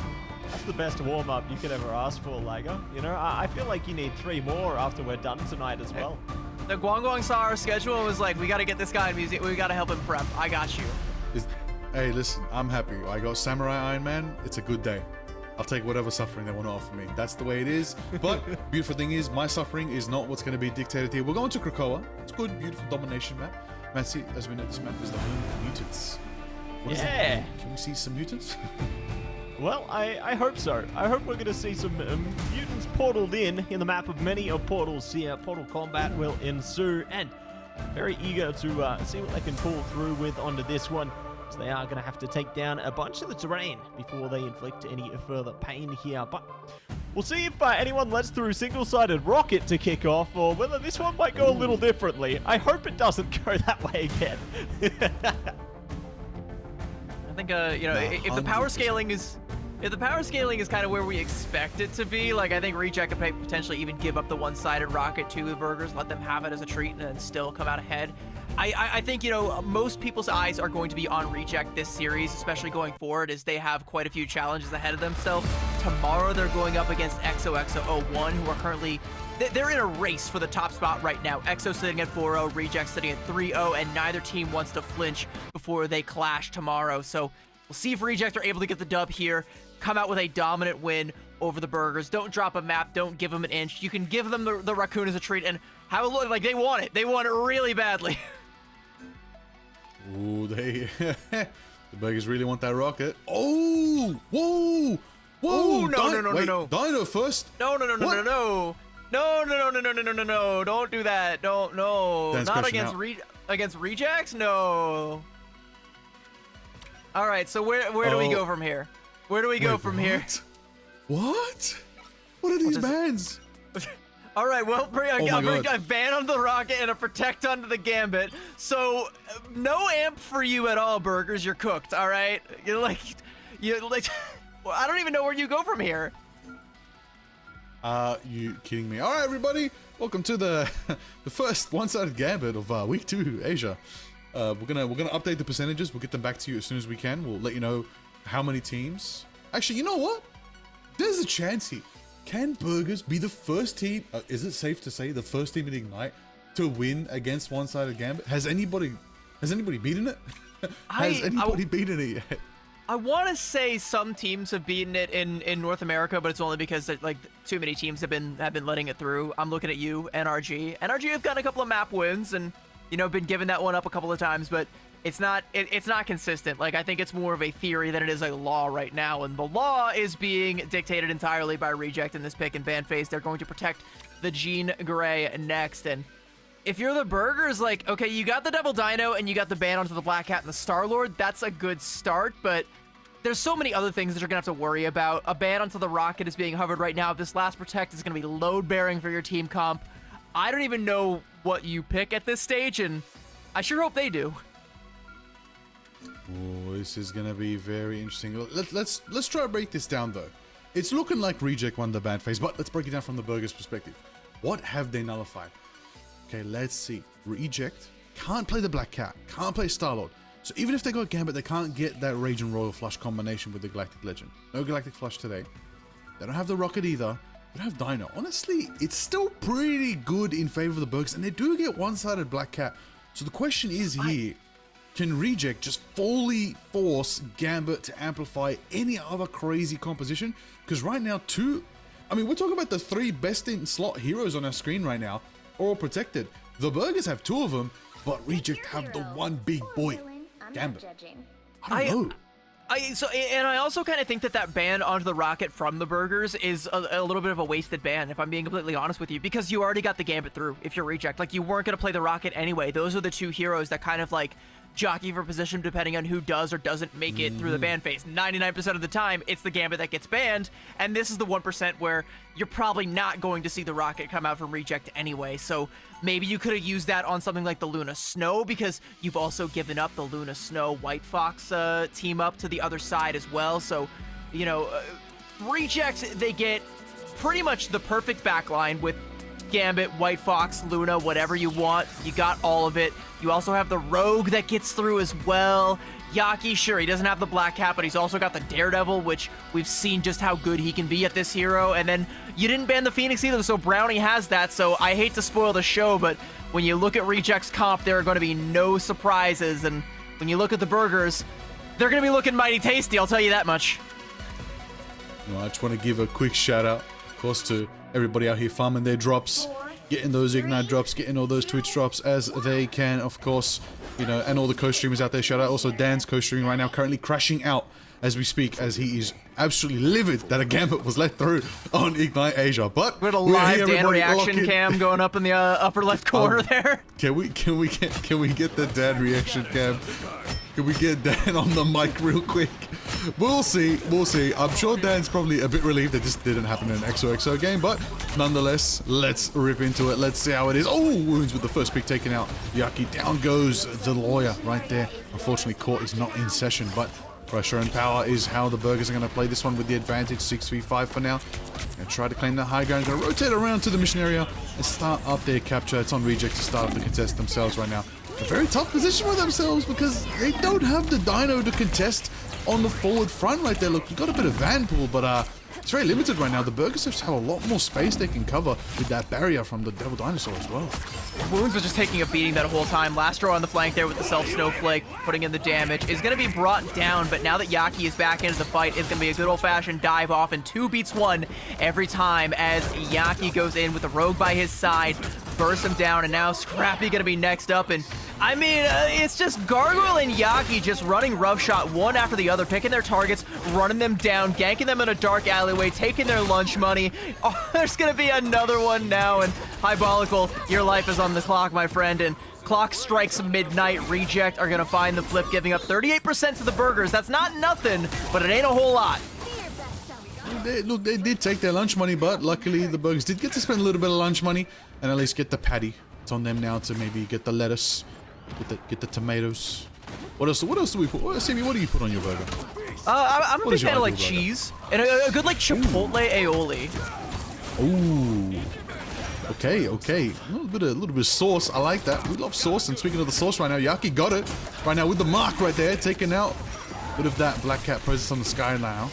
That's the best warm-up you could ever ask for, Liger. You know, I feel like you need 3 more after we're done tonight as well. The Guang saw our schedule and was like, we got to get this guy in museum. We got to help him prep. I got you. Hey, listen, I'm happy. I got Samurai Iron Man. It's a good day. I'll take whatever suffering they want to offer me. That's the way it is. But beautiful thing is, my suffering is not what's going to be dictated here. We're going to Krakoa. It's a good, beautiful domination map. Matsy, as we know, this map is the home of mutants. What is that? Can we see some mutants? Well, I hope so. I hope we're going to see some mutants portaled in the map of many of Portal's here. Portal combat will ensue, and very eager to see what they can pull through with onto this one. So they are going to have to take down a bunch of the terrain before they inflict any further pain here. But we'll see if anyone lets through single-sided rocket to kick off, or whether this one might go a little differently. I hope it doesn't go that way again. I think, you know, if the power scaling is... If the power scaling is kind of where we expect it to be, like, I think Reject could potentially even give up the one-sided rocket to the Burgers, let them have it as a treat, and then still come out ahead. I think, you know, most people's eyes are going to be on Reject this series, especially going forward, as they have quite a few challenges ahead of themselves. Tomorrow, they're going up against XOXO01, who are currently... They're in a race for the top spot right now. EXO sitting at 4-0, Reject sitting at 3-0, and neither team wants to flinch before they clash tomorrow. So we'll see if Reject are able to get the dub here, come out with a dominant win over the Burgers. Don't drop a map. Don't give them an inch. You can give them the Raccoon as a treat and have a look. Like, they want it. They want it really badly. Ooh, the Burgers really want that rocket. Oh, whoa, whoa. Ooh, no. Dino first. No. No. Don't do that. No. Dan's Not crashing against out. against Rejects? No. All right, so where do we go from here? Where do we go from here? What? What are these bans? All right, well, Oh my God. a ban on the rocket and a protect onto the gambit. So no amp for you at all, Burgers. You're cooked. All right, you're like, well, I don't even know where you go from here. You kidding me? All right, everybody, welcome to the first one-sided gambit of week 2 Asia. We're gonna update the percentages. We'll get them back to you as soon as we can. We'll let you know how many teams. Actually, you know what? There's a chance here. Can Burgers be the first team? Is it safe to say the first team in Ignite to win against one-sided gambit? Has anybody beaten it? Has anybody beaten it yet? I want to say some teams have beaten it in North America, but it's only because like too many teams have been letting it through. I'm looking at you, NRG. NRG have gotten a couple of map wins and, you know, been given that one up a couple of times, but it's not consistent. Like, I think it's more of a theory than it is a law right now, and the law is being dictated entirely by Reject in this pick and ban phase. They're going to protect the Jean Grey next, and if you're the Burgers, like, okay, you got the Devil Dino and you got the ban onto the Black Cat and the Star-Lord. That's a good start, but there's so many other things that you're gonna have to worry about. A ban onto the rocket is being hovered right now. This last protect is gonna be load-bearing for your team comp. I don't even know what you pick at this stage, and I sure hope they do. Oh, this is gonna be very interesting. Let's try to break this down though. It's looking like Reject won the ban phase, but let's break it down from the Burgers' perspective. What have they nullified? Okay, let's see. Reject can't play the Black Cat, can't play Star-Lord. So even if they got Gambit, they can't get that Rage and Royal Flush combination with the Galactic Legend. No Galactic Flush today. They don't have the Rocket either. They don't have Dino. Honestly, it's still pretty good in favor of the Burgers, and they do get one-sided Black Cat. So the question is here, can Reject just fully force Gambit to amplify any other crazy composition? Because right now, we're talking about the 3 best in slot heroes on our screen right now, all protected. The Burgers have 2 of them, but Reject have the one big boy, Gambit. I don't know. I also kind of think that ban onto the rocket from the Burgers is a little bit of a wasted ban, if I'm being completely honest with you, because you already got the Gambit through if you're Reject. Like, you weren't going to play the rocket anyway. Those are the 2 heroes that kind of like jockey for position depending on who does or doesn't make it through the ban phase. 99% of the time, it's the Gambit that gets banned, and this is the 1% where you're probably not going to see the rocket come out from Reject anyway. So maybe you could have used that on something like the Luna Snow, because you've also given up the Luna Snow White Fox team up to the other side as well. So, you know, Reject, they get pretty much the perfect backline with Gambit, White Fox, Luna, whatever you want. You got all of it. You also have the Rogue that gets through as well. Yaki, sure, he doesn't have the Black Cat, but he's also got the Daredevil, which we've seen just how good he can be at this hero. And then you didn't ban the Phoenix either, so Brownie has that. So I hate to spoil the show, but when you look at Reject's comp, there are going to be no surprises. And when you look at the Burgers, they're going to be looking mighty tasty, I'll tell you that much. No, I just want to give a quick shout out, of course, to everybody out here farming their drops, getting those Ignite drops, getting all those Twitch drops as they can, of course, you know, and all the co-streamers out there. Shout out also Dan's co-streaming right now, currently crashing out as we speak, as he is absolutely livid that a gambit was let through on Ignite Asia. But with a we're live here, Dan everybody, reaction lock in. cam going up in the upper left corner there. Can we get the Dan reaction cam? Can we get Dan on the mic real quick? We'll see. I'm sure Dan's probably a bit relieved that this didn't happen in an XOXO game, but nonetheless, let's rip into it. Let's see how it is. Oh, Wounds with the first pick taken out. Yaki, down goes the lawyer right there. Unfortunately, court is not in session, but pressure and power is how the Burgers are going to play this one with the advantage. 6v5 for now. And try to claim that high ground. Going to rotate around to the mission area and start up their capture. It's on Reject to start up the contest themselves right now. A very tough position for themselves because they don't have the Dino to contest on the forward front right there. Look, you got a bit of Vanpool, but it's very limited right now. The Burgers have a lot more space they can cover with that barrier from the Devil Dinosaur as well. Wounds was just taking a beating that whole time. Lastro on the flank there with the self-snowflake, putting in the damage. Is going to be brought down, but now that Yaki is back into the fight, it's going to be a good old-fashioned dive off, and 2 beats 1 every time as Yaki goes in with the Rogue by his side, bursts him down, and now Scrappy going to be next up. And I mean, it's just Gargoyle and Yaki just running roughshot one after the other, picking their targets, running them down, ganking them in a dark alleyway, taking their lunch money. Oh, there's going to be another one now, and Highbolical, your life is on the clock, my friend, and clock strikes midnight. Reject are going to find the flip, giving up 38% to the Burgers. That's not nothing, but it ain't a whole lot. They did take their lunch money, but luckily the Burgers did get to spend a little bit of lunch money and at least get the patty. It's on them now to maybe get the lettuce, get the tomatoes. What else do we put? Sammy, what do you put on your burger? I'm a big fan of like cheese and a good like chipotle aioli. Ooh. Okay. A little bit of sauce. I like that. We love sauce. And speaking of the sauce right now, Yaki got it right now with the mark right there, taking out a bit of that Black Cat presence on the sky now.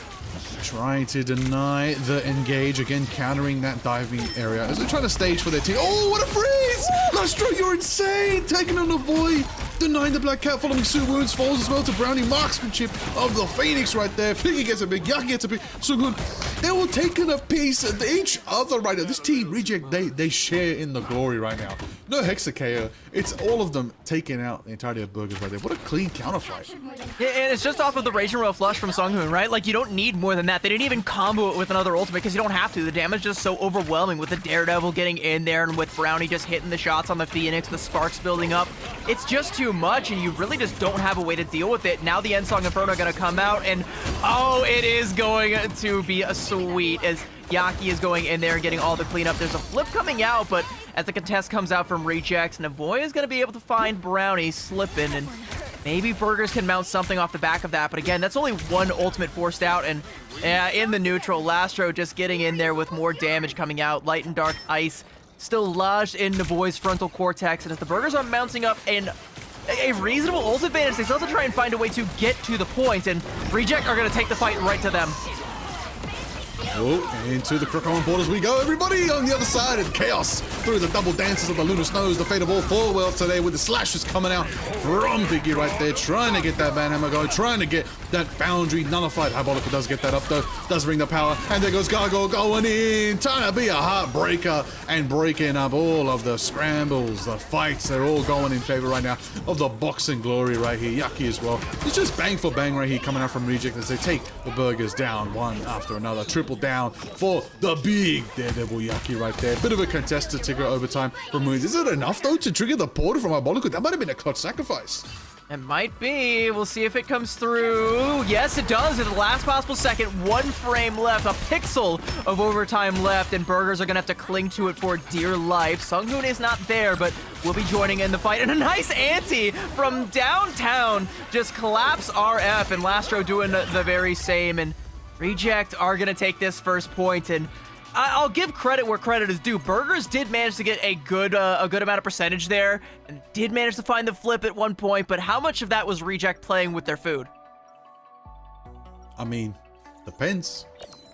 Trying to deny the engage, again countering that diving area as they're trying to stage for their team. Oh, what a freeze! Lastro, you're insane! Taking on the void, denying the Black Cat, following suit. Wounds falls as well to Brownie. Marksmanship of the Phoenix right there. Piggy gets a big, Yaki gets a big. Sugun, they all taking a piece of each other right now. This team, Reject, they share in the glory right now. No Hexacare. It's all of them taking out the entirety of Burgers right there. What a clean counterfight. Yeah, and it's just off of the Raging Royal Flush from Sunghoon, right? Like, you don't need more than that. They didn't even combo it with another ultimate because you don't have to. The damage is just so overwhelming with the Daredevil getting in there and with Brownie just hitting the shots on the Phoenix, the sparks building up. It's just too much, and you really just don't have a way to deal with it. Now the Endsong Inferno are going to come out, and oh, it is going to be a sweet as Yaki is going in there and getting all the cleanup. There's a flip coming out, but as the contest comes out from Reject, Navoy is going to be able to find Brownie slipping, and maybe Burgers can mount something off the back of that. But again, that's only one ultimate forced out, and in the neutral, Lastro just getting in there with more damage coming out. Light and Dark Ice still lodged in Navoy's frontal cortex, and as the Burgers are mounting up in a reasonable ult advantage, they still have to try and find a way to get to the point, and Reject are going to take the fight right to them. Oh, into the Crocodile borders we go, everybody on the other side of Chaos through the double dances of the Lunar Snows, the fate of all four worlds today with the slashes coming out from Piggy right there, trying to get that Van Hammer going, trying to get that boundary nullified. Highbolical does get that up though, does bring the power, and there goes Gargoyle going in, trying to be a heartbreaker and breaking up all of the scrambles, the fights. They're all going in favor right now of the boxing glory right here. Yaki as well. It's just bang for bang right here coming out from Reject as they take the Burgers down one after another. Triple down for the big Daredevil Yaki right there. Bit of a contested ticker overtime from Moons. Is it enough though to trigger the portal from Highbolical? That might have been a clutch sacrifice. It might be. We'll see if it comes through. Yes, it does. At the last possible second, 1 frame left, a pixel of overtime left, and Burgers are going to have to cling to it for dear life. Sunghoon is not there, but will be joining in the fight. And a nice ante from downtown. Just collapse RF, and Lastro doing the very same. And Reject are going to take this first point, and I'll give credit where credit is due. Burgers did manage to get a good amount of percentage there, and did manage to find the flip at one point, but how much of that was Reject playing with their food? I mean, depends.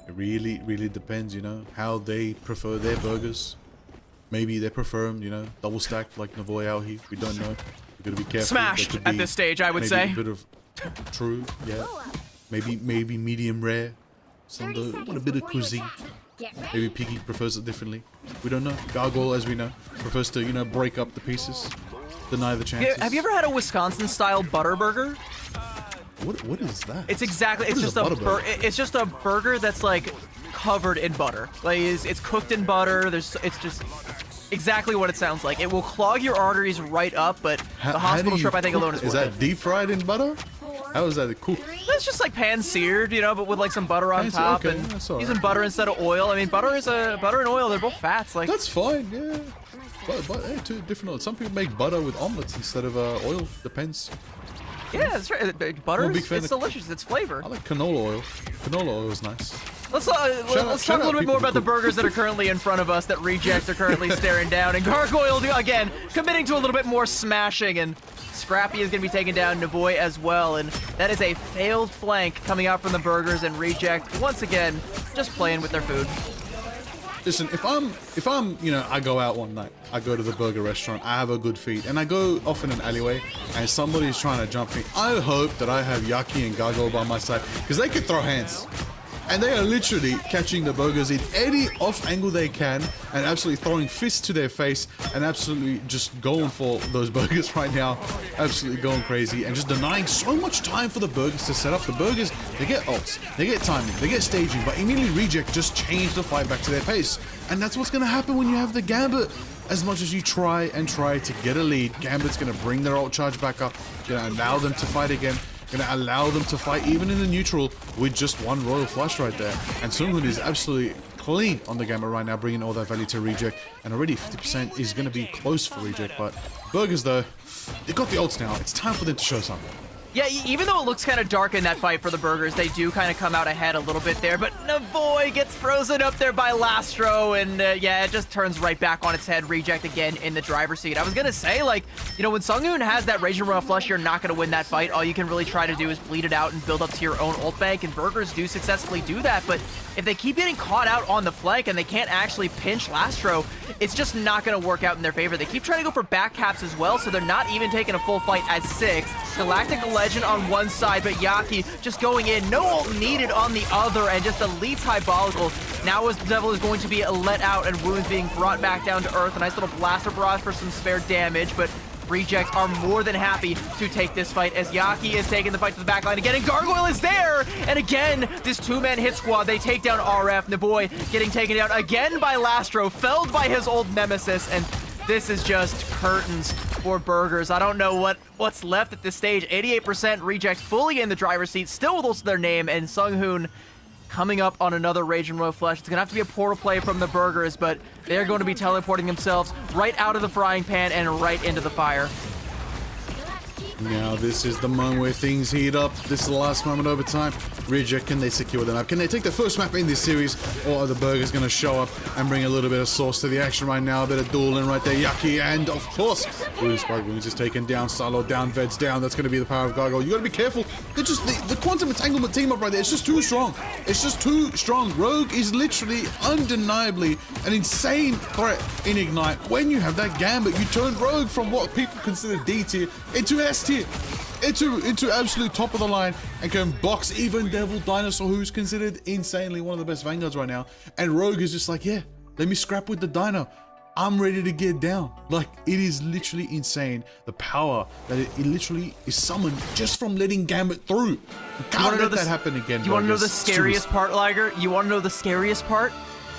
It really depends, you know, how they prefer their burgers. Maybe they prefer them, you know, double stacked like Navoy out here. We don't know. We're going to be careful. Smashed at this stage, I would say. A bit of true, yeah. Maybe medium rare. Some want a bit of cuisine. Maybe Piggy prefers it differently. We don't know. Gargoyle, as we know, prefers to, you know, break up the pieces, deny the chances. Have you ever had a Wisconsin-style butter burger? What is that? It's exactly. What It's is just it's just a burger that's like covered in butter. Like it's cooked in butter. It's just exactly what it sounds like. It will clog your arteries right up, but the hospital trip I think alone is worth it. Is that deep fried in butter? How is that cooked? It's just like pan seared, you know, but with like some butter on top okay, and that's all using right. butter instead of oil. I mean, butter and oil, they're both fats. Like That's fine, yeah. But hey, two different. Some people make butter with omelets instead of oil. Depends. yeah, that's right. Butter, I'm a big fan it's of- delicious. It's flavor. I like canola oil. Canola oil is nice. Let's shout talk a out little bit more people about the who cook. burgers that are currently in front of us that Reject are currently staring down. And Gargoyle, again, committing to a little bit more smashing. And Scrappy is going to be taking down Navoy as well. And that is a failed flank coming out from the burgers. And Reject, once again, just playing with their food. Listen, if I'm, you know, I go out one night, I go to the burger restaurant, I have a good feed, and I go off in an alleyway, and somebody's trying to jump me, I hope that I have Yaki and Gargoyle by my side, because they can throw hands. And they are literally catching the burgers in any off angle they can and absolutely throwing fists to their face and absolutely just going for those burgers right now. Absolutely going crazy and just denying so much time for the burgers to set up. The burgers, they get ults, they get timing, they get staging, but immediately Reject just change the fight back to their pace. And that's what's going to happen when you have the Gambit. As much as you try to get a lead, Gambit's going to bring their ult charge back up, going to allow them to fight again. Gonna allow them to fight even in the neutral with just one Royal Flush right there. And Sunghun is absolutely clean on the Gambit right now, bringing all that value to Reject. And already 50% is gonna be close for Reject, but Burgers though, they got the ults now. It's time for them to show something. Yeah, even though it looks kind of dark in that fight for the burgers, they do kind of come out ahead a little bit there. But Navoy gets frozen up there by Lastro, and yeah, it just turns right back on its head. Reject again in the driver's seat. I was going to say, like, you know, when Sunghun has that Raging Royal Flush, you're not going to win that fight. All you can really try to do is bleed it out and build up to your own ult bank, and burgers do successfully do that. But if they keep getting caught out on the flank and they can't actually pinch Lastro, it's just not going to work out in their favor. They keep trying to go for back caps as well, so they're not even taking a full fight as 6. Galactic Legend on one side, but Yaki just going in. No ult needed on the other, and just Elite's Diabolical. Now as the Devil is going to be let out, and Wounds being brought back down to earth. A nice little Blaster Barrage for some spare damage, but Rejects are more than happy to take this fight as Yaki is taking the fight to the backline again, and Gargoyle is there! And again, this two-man hit squad, they take down RF. Navoy getting taken down again by Lastro, felled by his old nemesis, and this is just curtains for burgers. I don't know what's left at this stage. 88% Reject fully in the driver's seat, still with ults to their name, and Sunghun coming up on another Raging Royal Flush. It's going to have to be a portal play from the burgers, but they're going to be teleporting themselves right out of the frying pan and right into the fire. Now this is the moment where things heat up. This is the last moment overtime. Reject, can they secure the map? Can they take the first map in this series? Or are the burgers going to show up and bring a little bit of sauce to the action right now? A bit of dueling right there. Yaki, and of course, Wounds is taken down. Silo down, Veds down. That's going to be the power of Gargoyle. You got to be careful. They're just the Quantum Entanglement team up right there. It's just too strong. It's just too strong. Rogue is literally undeniably an insane threat in Ignite. When you have that Gambit, you turn Rogue from what people consider D tier into S tier. Into absolute top of the line and can box even Devil Dinosaur, who's considered insanely one of the best Vanguards right now. And Rogue is just like, yeah, let me scrap with the Dino. I'm ready to get down. Like, it is literally insane the power that it literally is summoned just from letting Gambit through. You can't let that happen again. You want to know the scariest part, Liger? You want to know the scariest part?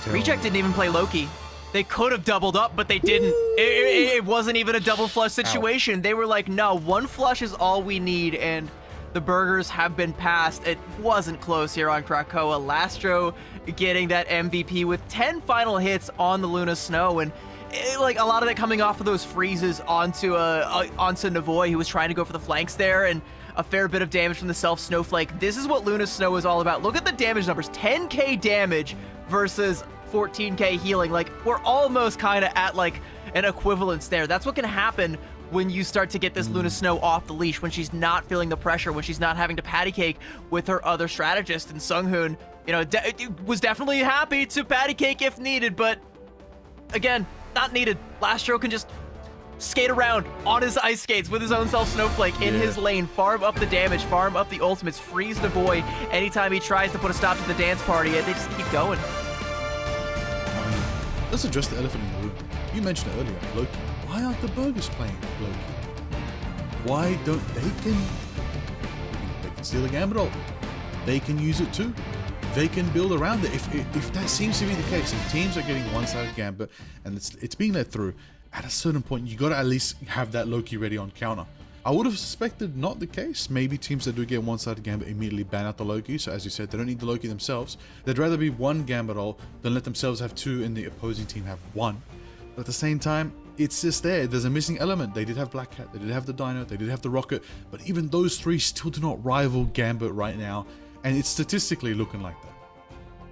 Reject didn't even play Loki. They could have doubled up, but they didn't. It wasn't even a double flush situation. Ow. They were like, no, one flush is all we need, and the burgers have been passed. It wasn't close here on Krakoa. Lastro getting that MVP with 10 final hits on the Luna Snow, and like a lot of that coming off of those freezes onto Navoy, who was trying to go for the flanks there, and a fair bit of damage from the Self Snowflake. This is what Luna Snow is all about. Look at the damage numbers. 10k damage versus 14k healing. Like, we're almost kind of at like an equivalence there. That's what can happen when you start to get this Luna Snow off the leash, when she's not feeling the pressure, when she's not having to patty cake with her other strategist. And Sunghun, you know, was definitely happy to patty cake if needed, but again, not needed. Lastro can just skate around on his ice skates with his own Self Snowflake in his lane, farm up the damage, farm up the ultimates, freeze the boy anytime he tries to put a stop to the dance party, and they just keep going. Let's address the elephant in the room. You mentioned it earlier, Loki. Why aren't the burgers playing Loki? Why don't they can can steal a Gambit ult. They can use it too. They can build around it. If that seems to be the case, if teams are getting one-sided Gambit and it's being let through, at a certain point, you got to at least have that Loki ready on counter. I would have suspected not the case. Maybe teams that do get one-sided Gambit immediately ban out the Loki. So as you said, they don't need the Loki themselves. They'd rather be one Gambit ult than let themselves have two and the opposing team have one. But at the same time, it's just there. There's a missing element. They did have Black Cat, they did have the Dino, they did have the Rocket, but even those three still do not rival Gambit right now. And it's statistically looking like that.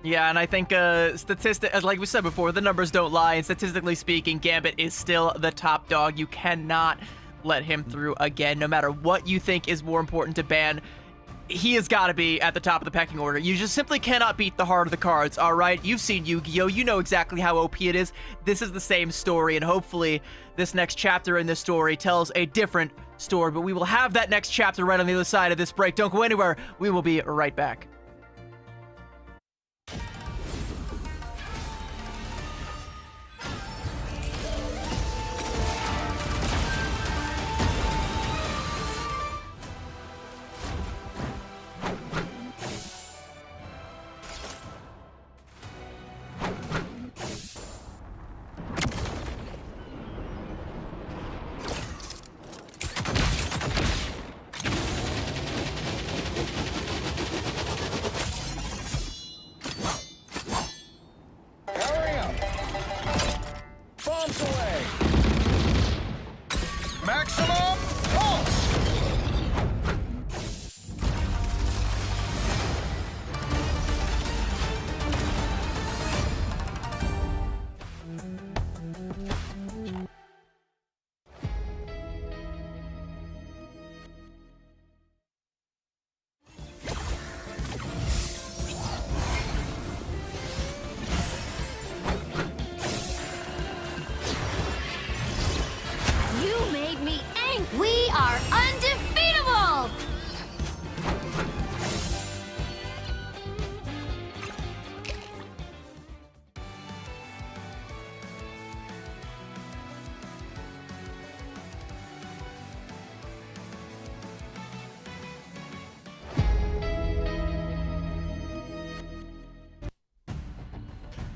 Yeah, and I think like we said before, the numbers don't lie, and statistically speaking, Gambit is still the top dog. You cannot let him through again, no matter what you think is more important to ban. He has got to be at the top of the pecking order. You just simply cannot beat the heart of the cards, all right? You've seen Yu-Gi-Oh! You know exactly how OP it is. This is the same story, and hopefully this next chapter in this story tells a different story, but we will have that next chapter right on the other side of this break. Don't go anywhere. We will be right back. Maximum pulse! You made me angry. We are undefeatable!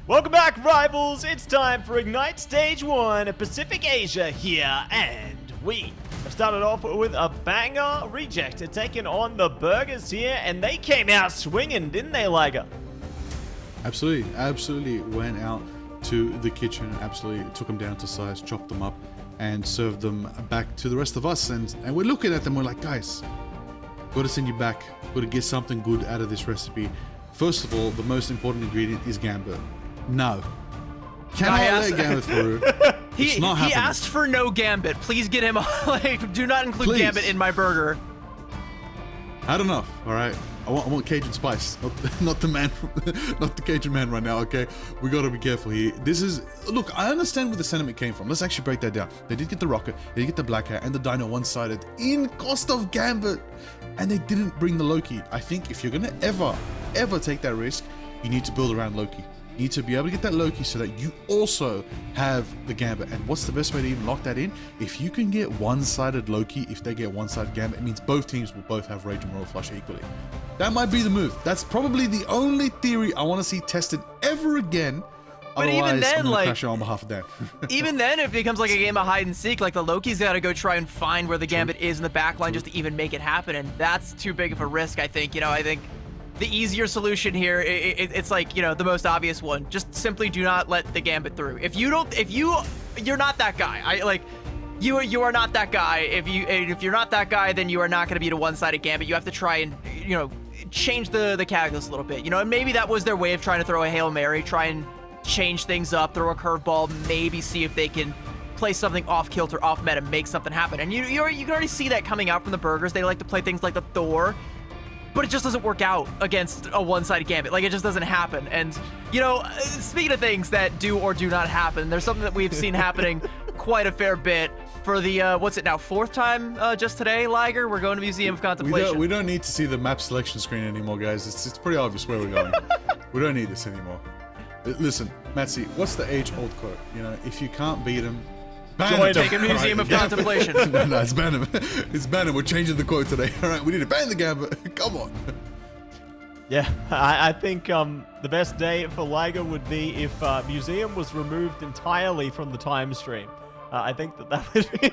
Welcome back, rivals! It's time for Ignite Stage 1 at Pacific Asia here, and we have started off with a banger reject taking on the Burgers here, and they came out swinging, didn't they, Liger? Absolutely went out to the kitchen, absolutely took them down to size, chopped them up, and served them back to the rest of us. And we're looking at them, we're like, guys, got to send you back, got to get something good out of this recipe. First of all, the most important ingredient is Gambit. No. Cannot let Gambit through. He asked for no Gambit. Please get him like, do not include Gambit in my burger. Had enough, all right? I want Cajun spice, not the man, not the Cajun man right now, okay? We gotta be careful here. This is, look, I understand where the sentiment came from. Let's actually break that down. They did get the Rocket, they did get the Black Hat, and the Dino one-sided in cost of Gambit, and they didn't bring the Loki. I think if you're gonna ever take that risk, you need to build around Loki. You need to be able to get that Loki so that you also have the Gambit. And what's the best way to even lock that in? If you can get one-sided Loki, if they get one-sided Gambit, it means both teams will both have Rage and Royal Flush equally. That might be the move. That's probably the only theory I want to see tested ever again. But otherwise, even then, I'm gonna like, crash it on behalf of Dan. even then, it becomes like a game of hide and seek. Like, the Loki's got to go try and find where the Gambit is in the backline just to even make it happen. And that's too big of a risk, I think. You know, I think the easier solution here, it's like, you know, the most obvious one. Just simply do not let the Gambit through. You're not that guy. You are not that guy. If you're not that guy, then you are not going to beat a one-sided Gambit. You have to try and, you know, change the calculus a little bit. You know, and maybe that was their way of trying to throw a Hail Mary, try and change things up, throw a curveball, maybe see if they can play something off kilter, off meta, make something happen. And you can already see that coming out from the Burgers. They like to play things like the Thor, but it just doesn't work out against a one-sided Gambit. Like, it just doesn't happen. And, you know, speaking of things that do or do not happen, there's something that we've seen happening quite a fair bit for the, what's it now, fourth time just today, Liger? We're going to Museum of Contemplation. We don't need to see the map selection screen anymore, guys. It's pretty obvious where we're going. We don't need this anymore. Listen, Matsy, what's the age-old quote? You know, if you can't beat them, Join Take a museum of contemplation. No, it's ban him. It's ban him. We're changing the quote today. All right, we need to ban the Gambit. Come on. Yeah, I think the best day for Liger would be if Museum was removed entirely from the time stream. I think that would be...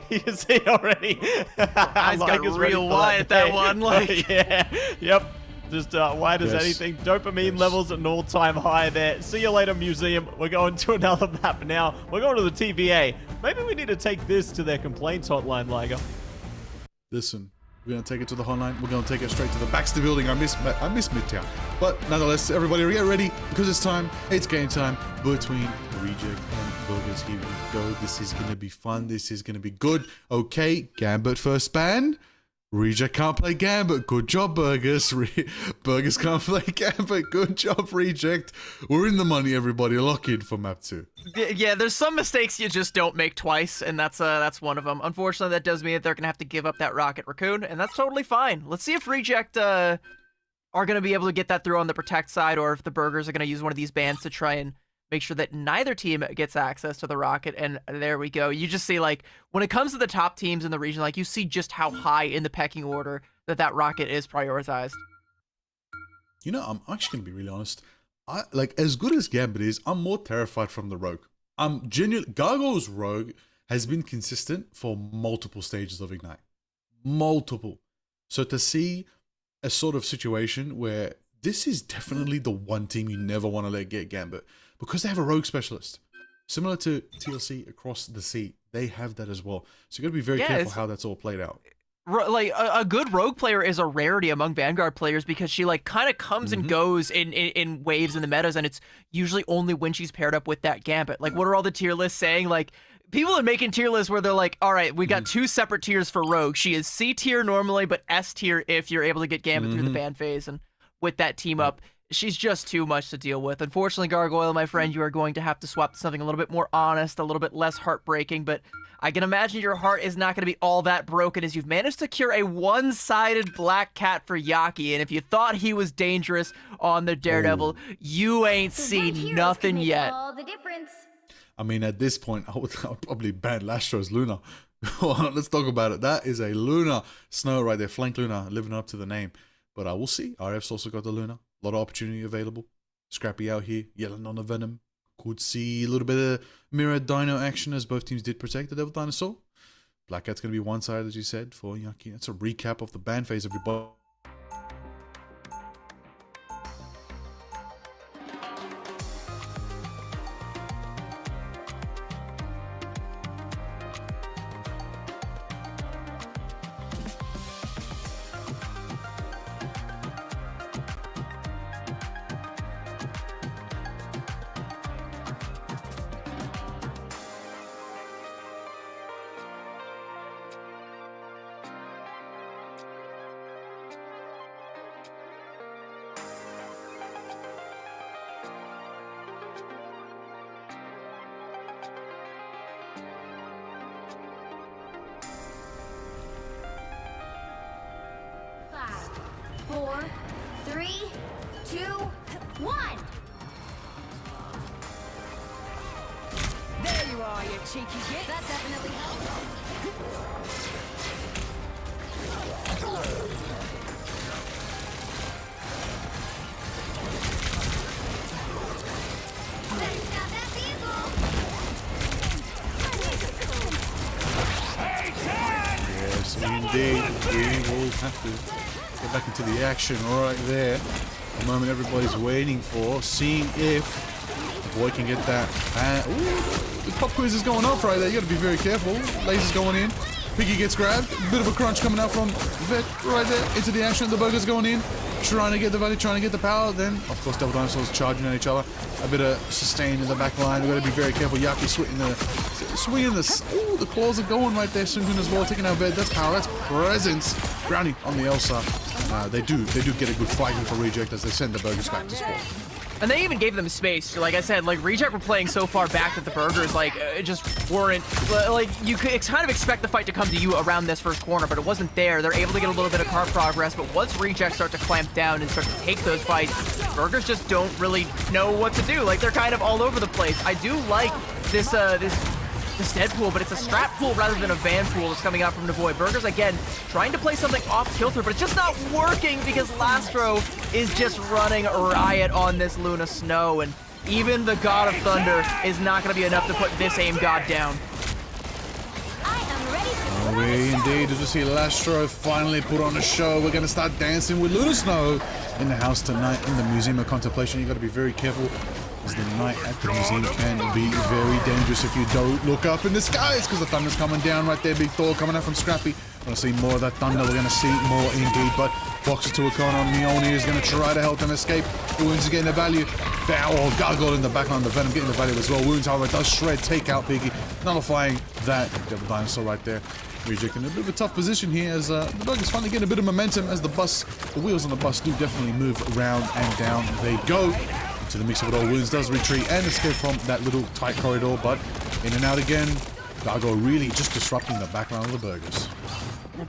You can see already. Eyes got Liger's ready real for wide at that day. one. Like, Yeah, yep. Just wide as Yes. anything. Dopamine Yes. levels at an all-time high there. See you later, Museum. We're going to another map now. We're going to the TVA. Maybe we need to take this to their complaints hotline, Liger. Listen, we're going to take it to the hotline. We're going to take it straight to the Baxter building. I miss Midtown. But nonetheless, everybody get ready because it's time. It's game time between Reject and Burgers. Here we go. This is going to be fun. This is going to be good. Okay, Gambit first ban. Reject can't play Gambit. Good job, Burgers. Burgers can't play Gambit. Good job, Reject. We're in the money, everybody. Lock in for map 2. yeah, there's some mistakes you just don't make twice, and that's one of them. Unfortunately, that does mean that they're gonna have to give up that Rocket Raccoon, and that's totally fine. Let's see if Reject are gonna be able to get that through on the Protect side, or if the Burgers are gonna use one of these bans to try and make sure that neither team gets access to the Rocket. And there we go. You just see, like, when it comes to the top teams in the region, like, you see just how high in the pecking order that Rocket is prioritized. You know, I'm actually going to be really honest. As good as Gambit is, I'm more terrified from the Rogue. I'm genuinely... Gargoyle's Rogue has been consistent for multiple stages of Ignite. Multiple. So to see a sort of situation where this is definitely the one team you never want to let get Gambit, because they have a Rogue specialist. Similar to TLC across the sea, they have that as well. So you got to be very careful how that's all played out. Like, a good rogue player is a rarity among Vanguard players because she, like, kind of comes and goes in waves in the metas, and it's usually only when she's paired up with that Gambit. Like, what are all the tier lists saying? Like, people are making tier lists where they're like, all right, we got 2 separate tiers for rogue. She is C tier normally, but S tier if you're able to get Gambit through the ban phase. And with that team up, she's just too much to deal with. Unfortunately, Gargoyle, my friend, you are going to have to swap to something a little bit more honest, a little bit less heartbreaking, but I can imagine your heart is not going to be all that broken as you've managed to cure a one-sided black cat for Yaki, and if you thought he was dangerous on the Daredevil, you ain't seen nothing yet. All the difference. I mean, at this point, I would probably ban Lastro's Luna. Let's talk about it. That is a Luna Snow right there. Flank Luna, living up to the name. But we'll see. RF's also got the Luna. A lot of opportunity available. Scrappy out here, yelling on the Venom. Could see a little bit of mirror dino action as both teams did protect the Devil Dinosaur. Black Cat's going to be one side, as you said, for Yaki. That's a recap of the ban phase, everybody. Cheeky git. That definitely helps. Yes, indeed. We will have to get back into the action right there. The moment everybody's waiting for, seeing if the boy can get that. The pop quiz is going off right there. You got to be very careful. Laser's going in. Piggy gets grabbed. Bit of a crunch coming out from Vet right there into the action. The Burger's going in. Trying to get the value, trying to get the power. Then, of course, Devil Dinosaurs charging at each other. A bit of sustain in the back line. We've got to be very careful. Yaki swinging the... Ooh, the claws are going right there. Sungun as well. Taking out Vet. That's power. That's presence. Brownie on the Elsa. They do get a good fighting for Reject as they send the Burgers back to spawn. And they even gave them space. Like I said, like, Reject were playing so far back that the Burgers, like, just weren't... Like, you could kind of expect the fight to come to you around this first corner, but it wasn't there. They're able to get a little bit of car progress, but once Reject start to clamp down and start to take those fights, Burgers just don't really know what to do. Like, they're kind of all over the place. I do like this this dead pool, but it's a strap pool rather than a van pool that's coming out from Navoy. Burgers, again, trying to play something off kilter, but it's just not working because Lastro is just running riot on this Luna Snow, and even the God of Thunder is not going to be enough to put this aim god down. We indeed, as we see Lastro finally put on a show. We're going to start dancing with Luna Snow in the house tonight in the Museum of Contemplation. You got to be very careful, as the night at the museum can be very dangerous if you don't look up in the skies, because the thunder's coming down right there. Big Thor coming out from Scrappy. We're going to see more of that thunder. We're going to see more indeed, but boxes to a corner. Mjolnir is going to try to help them escape. Wounds is getting the value. Oh, Gargoyle in the backline. The Venom getting the value as well. Wounds, however, does shred. Take out Piggy, nullifying that Devil Dinosaur right there. Reject in a bit of a tough position here as the Burgers finally getting a bit of momentum as the wheels on the bus do definitely move around and down they go. To the mix of it all, Wounds does retreat and escape from that little tight corridor, but in and out again. Gargoyle really just disrupting the background of the Burgers.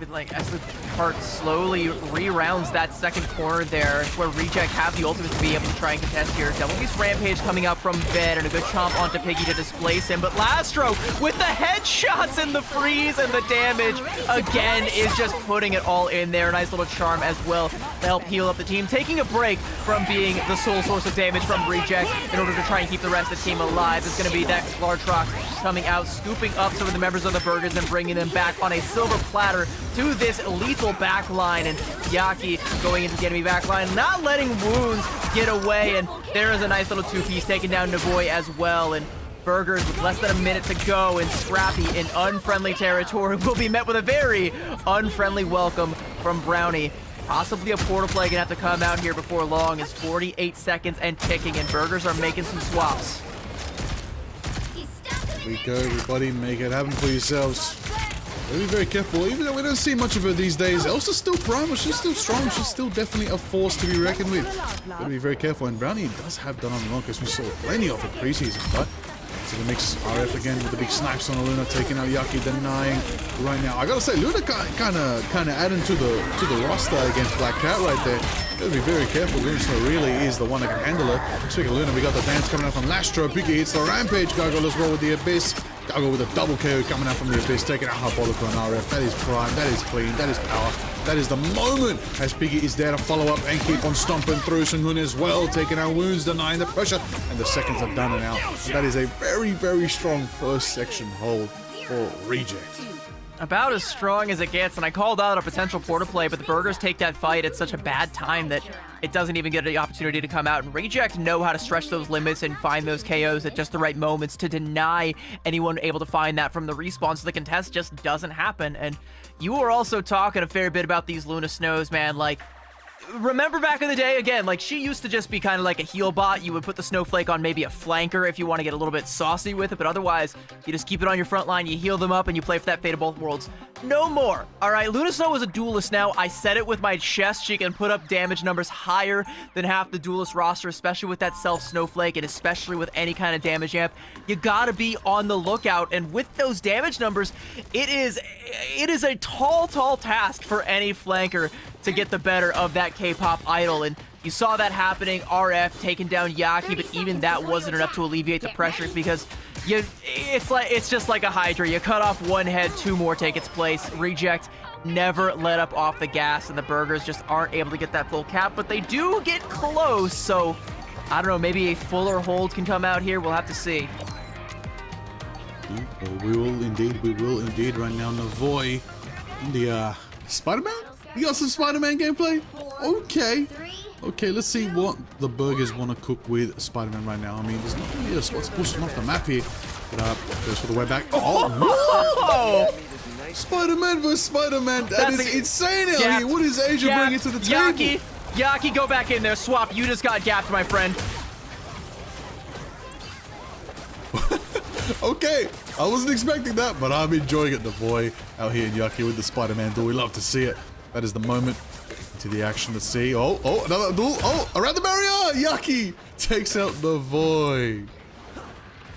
But like as the cart slowly re-rounds that second corner there, it's where Reject have the ultimate to be able to try and contest here. Double Beast Rampage coming up from bed and a good chomp onto Piggy to displace him, but Lastro with the headshots and the freeze and the damage again is just putting it all in there. Nice little charm as well to help heal up the team, taking a break from being the sole source of damage from Reject in order to try and keep the rest of the team alive. It's going to be that large rock coming out, scooping up some of the members of the Burgers and bringing them back on a silver platter to this lethal backline, and Yaki going into the enemy backline, not letting Wounds get away, and there is a nice little two-piece taking down Navoy as well, and Burgers with less than a minute to go, and Scrappy in unfriendly territory will be met with a very unfriendly welcome from Brownie. Possibly a portal play gonna have to come out here before long, as 48 seconds and ticking, and Burgers are making some swaps. Here we go, everybody, make it happen for yourselves. Be very careful, even though we don't see much of her these days. Elsa's still primal, she's still strong, she's still definitely a force to be reckoned with. Gotta be very careful, and Brownie does have done on long, because we saw plenty of it preseason, but to the mix, RF again with the big snipes on Luna, taking out Yaki, denying right now. I gotta say, Luna kind of adding to the roster against Black Cat right there. Gotta be very careful. Luna really is the one that can handle her. Speaking of Luna, we got the dance coming out from Lastro. Biggie hits the Rampage. Gargoyle as well with the Abyss. Gargoyle with a double KO coming out from the Abyss, taking out Hypolica and RF. That is prime, that is clean, that is power. That is the moment as Piggy is there to follow up and keep on stomping through Sungun as well, taking out Wounds, denying the pressure, and the seconds are done and out. That is a very, very strong first section hold for Reject. About as strong as it gets, and I called out a potential portal play, but the Burgers take that fight at such a bad time that it doesn't even get the opportunity to come out, and Reject know how to stretch those limits and find those KOs at just the right moments to deny anyone able to find that from the respawn, so the contest just doesn't happen. And you were also talking a fair bit about these Luna Snows, man. Like, remember back in the day, again, like, she used to just be kind of like a heal bot. You would put the Snowflake on maybe a flanker if you want to get a little bit saucy with it, but otherwise, you just keep it on your front line, you heal them up, and you play for that Fate of Both Worlds. No more. All right, Luna Snow is a duelist now. I said it with my chest. She can put up damage numbers higher than half the duelist roster, especially with that self-Snowflake, and especially with any kind of damage amp. You gotta be on the lookout, and with those damage numbers, it is a tall task for any flanker to get the better of that K-pop idol, and you saw that happening. RF taking down Yaki, but even that wasn't enough to alleviate the pressure, because it's just like a Hydra. You cut off one head, two more take its place. Reject never let up off the gas, and the Burgers just aren't able to get that full cap, but they do get close, so I don't know, maybe a fuller hold can come out here. We'll have to see. We will indeed right now. Navoy in the Spider-Man? You got some Spider-Man gameplay? Okay, let's see what the Burgers want to cook with Spider-Man right now. I mean, there's not really a spot pushing off the map here. But goes for the way back. Oh! Spider-Man versus Spider-Man. That is insane out here. What is Asia bringing to the table? Yaki, go back in there. Swap, you just got gapped, my friend. Okay, I wasn't expecting that, but I'm enjoying it. The boy out here in Yaki with the Spider-Man duel. We love to see it. That is the moment to the action to see. Oh, another duel. Oh, around the barrier. Yaki takes out the void.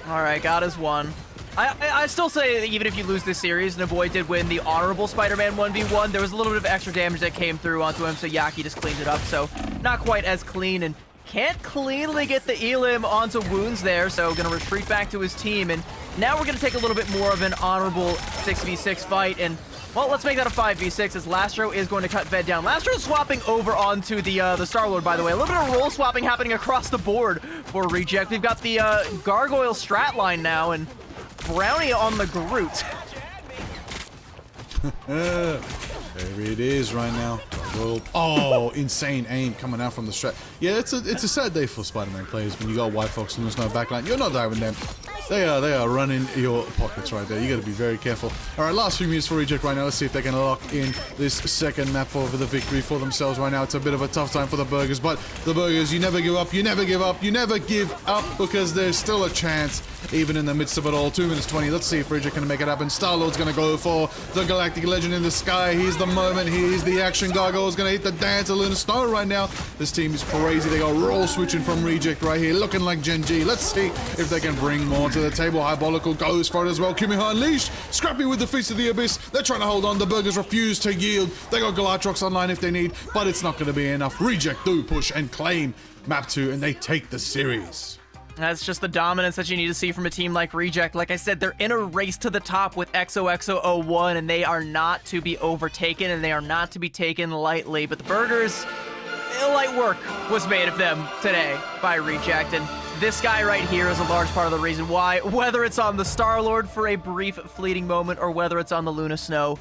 All right, got his one. I still say that even if you lose this series, Navoy did win the honorable Spider-Man 1v1. There was a little bit of extra damage that came through onto him, so Yaki just cleaned it up. So not quite as clean, and can't cleanly get the Elim onto Wounds there, so gonna retreat back to his team, and Now we're going to take a little bit more of an honorable 6v6 fight, and, well, let's make that a 5v6 as Lastro is going to cut Ved down. Lastro's swapping over onto the Star-Lord, by the way. A little bit of role swapping happening across the board for Reject. We've got the Gargoyle strat line now, and Brownie on the Groot. There it is right now. Oh, insane aim coming out from the strat. Yeah, it's a sad day for Spider-Man players when you got White Fox and there's no backline. You're not diving them. They are running your pockets right there. You got to be very careful. All right, last few minutes for Reject right now. Let's see if they can lock in this second map for the victory for themselves right now. It's a bit of a tough time for the Burgers, but the Burgers, you never give up. You never give up. You never give up because there's still a chance even in the midst of it all. 2 minutes 20. Let's see if Reject can make it happen. Star-Lord's going to go for the Galactic Legend in the sky. Here's the moment. Here's the action. Gargoyle's going to hit the dance. A Lunar Snow right now. This team is crazy. They got roll switching from Reject right here, looking like Gen G. Let's see if they can bring more to the table. Hybolical goes for it as well. Kimiha Unleashed. Scrappy with the Feast of the Abyss. They're trying to hold on. The Burgers refuse to yield. They got Galatrox online if they need, but it's not going to be enough. Reject do push and claim map 2, and they take the series. That's just the dominance that you need to see from a team like Reject. Like I said, they're in a race to the top with XOXO01, and they are not to be overtaken, and they are not to be taken lightly. But the Burgers, light work was made of them today by Reject, and this guy right here is a large part of the reason why, whether it's on the Star-Lord for a brief fleeting moment or whether it's on the Luna Snow,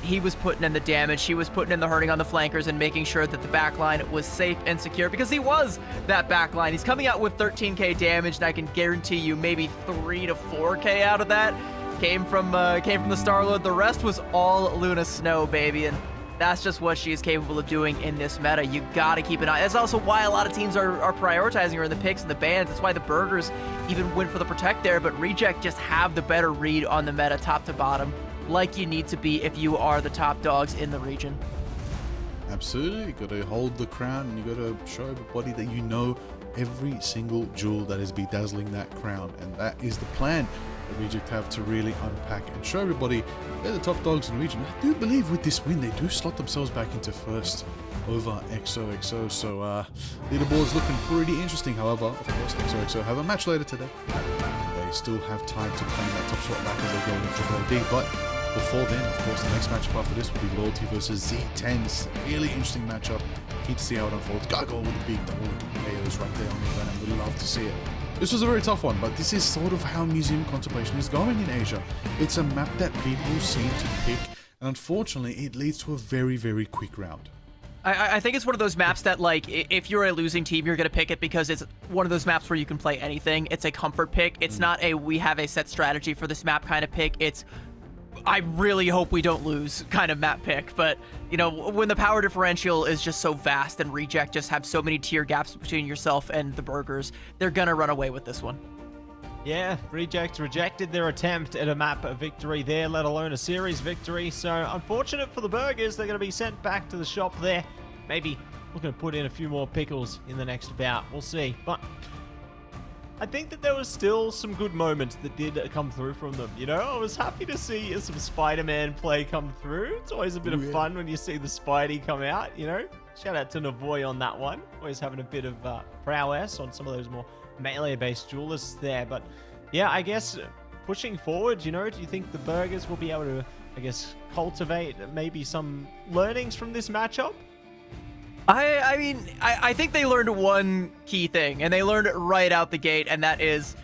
he was putting in the damage, he was putting in the hurting on the flankers and making sure that the backline was safe and secure, because he was that backline. He's coming out with 13k damage, and I can guarantee you maybe 3 to 4k out of that came from the Star-Lord. The rest was all Luna Snow, baby, and that's just what she is capable of doing in this meta. You gotta keep an eye. That's also why a lot of teams are prioritizing her in the picks and the bans. That's why the Burgers even went for the Protect there, but Reject just have the better read on the meta top to bottom, like you need to be if you are the top dogs in the region. Absolutely. You got to hold the crown, and you got to show everybody that you know every single jewel that is bedazzling that crown, and that is the plan that Reject have to really unpack and show everybody they're the top dogs in the region. I do believe with this win they do slot themselves back into first over XOXO, so leaderboard's looking pretty interesting. However, of course, XOXO have a match later today. They still have time to claim that top spot back as they go into AAAd, but before then, of course, the next matchup after this will be Loyalty versus Z10. It's a really interesting matchup. Keen to see how it unfolds. Gargoyle with a big double KOs right there on the event, and we'd love to see it. This was a very tough one, but this is sort of how Museum Contemplation is going in Asia. It's a map that people seem to pick, and unfortunately, it leads to a very, very quick round. I think it's one of those maps that, like, if you're a losing team, you're going to pick it because it's one of those maps where you can play anything. It's a comfort pick. It's not a we have a set strategy for this map kind of pick. It's I really hope we don't lose kind of map pick. But, you know, when the power differential is just so vast and Reject just have so many tier gaps between yourself and the Burgers, they're going to run away with this one. Yeah, Reject rejected their attempt at a map victory there, let alone a series victory. So unfortunate for the Burgers, they're going to be sent back to the shop there. Maybe looking to put in a few more pickles in the next bout. We'll see. But I think that there was still some good moments that did come through from them. You know, I was happy to see some Spider-Man play come through. It's always a bit of fun when you see the Spidey come out, you know. Shout out to Navoy on that one. Always having a bit of prowess on some of those more melee-based duelists there. But yeah, I guess pushing forward, you know, do you think the Burgers will be able to, I guess, cultivate maybe some learnings from this matchup? I mean, I think they learned one key thing, and they learned it right out the gate, and that is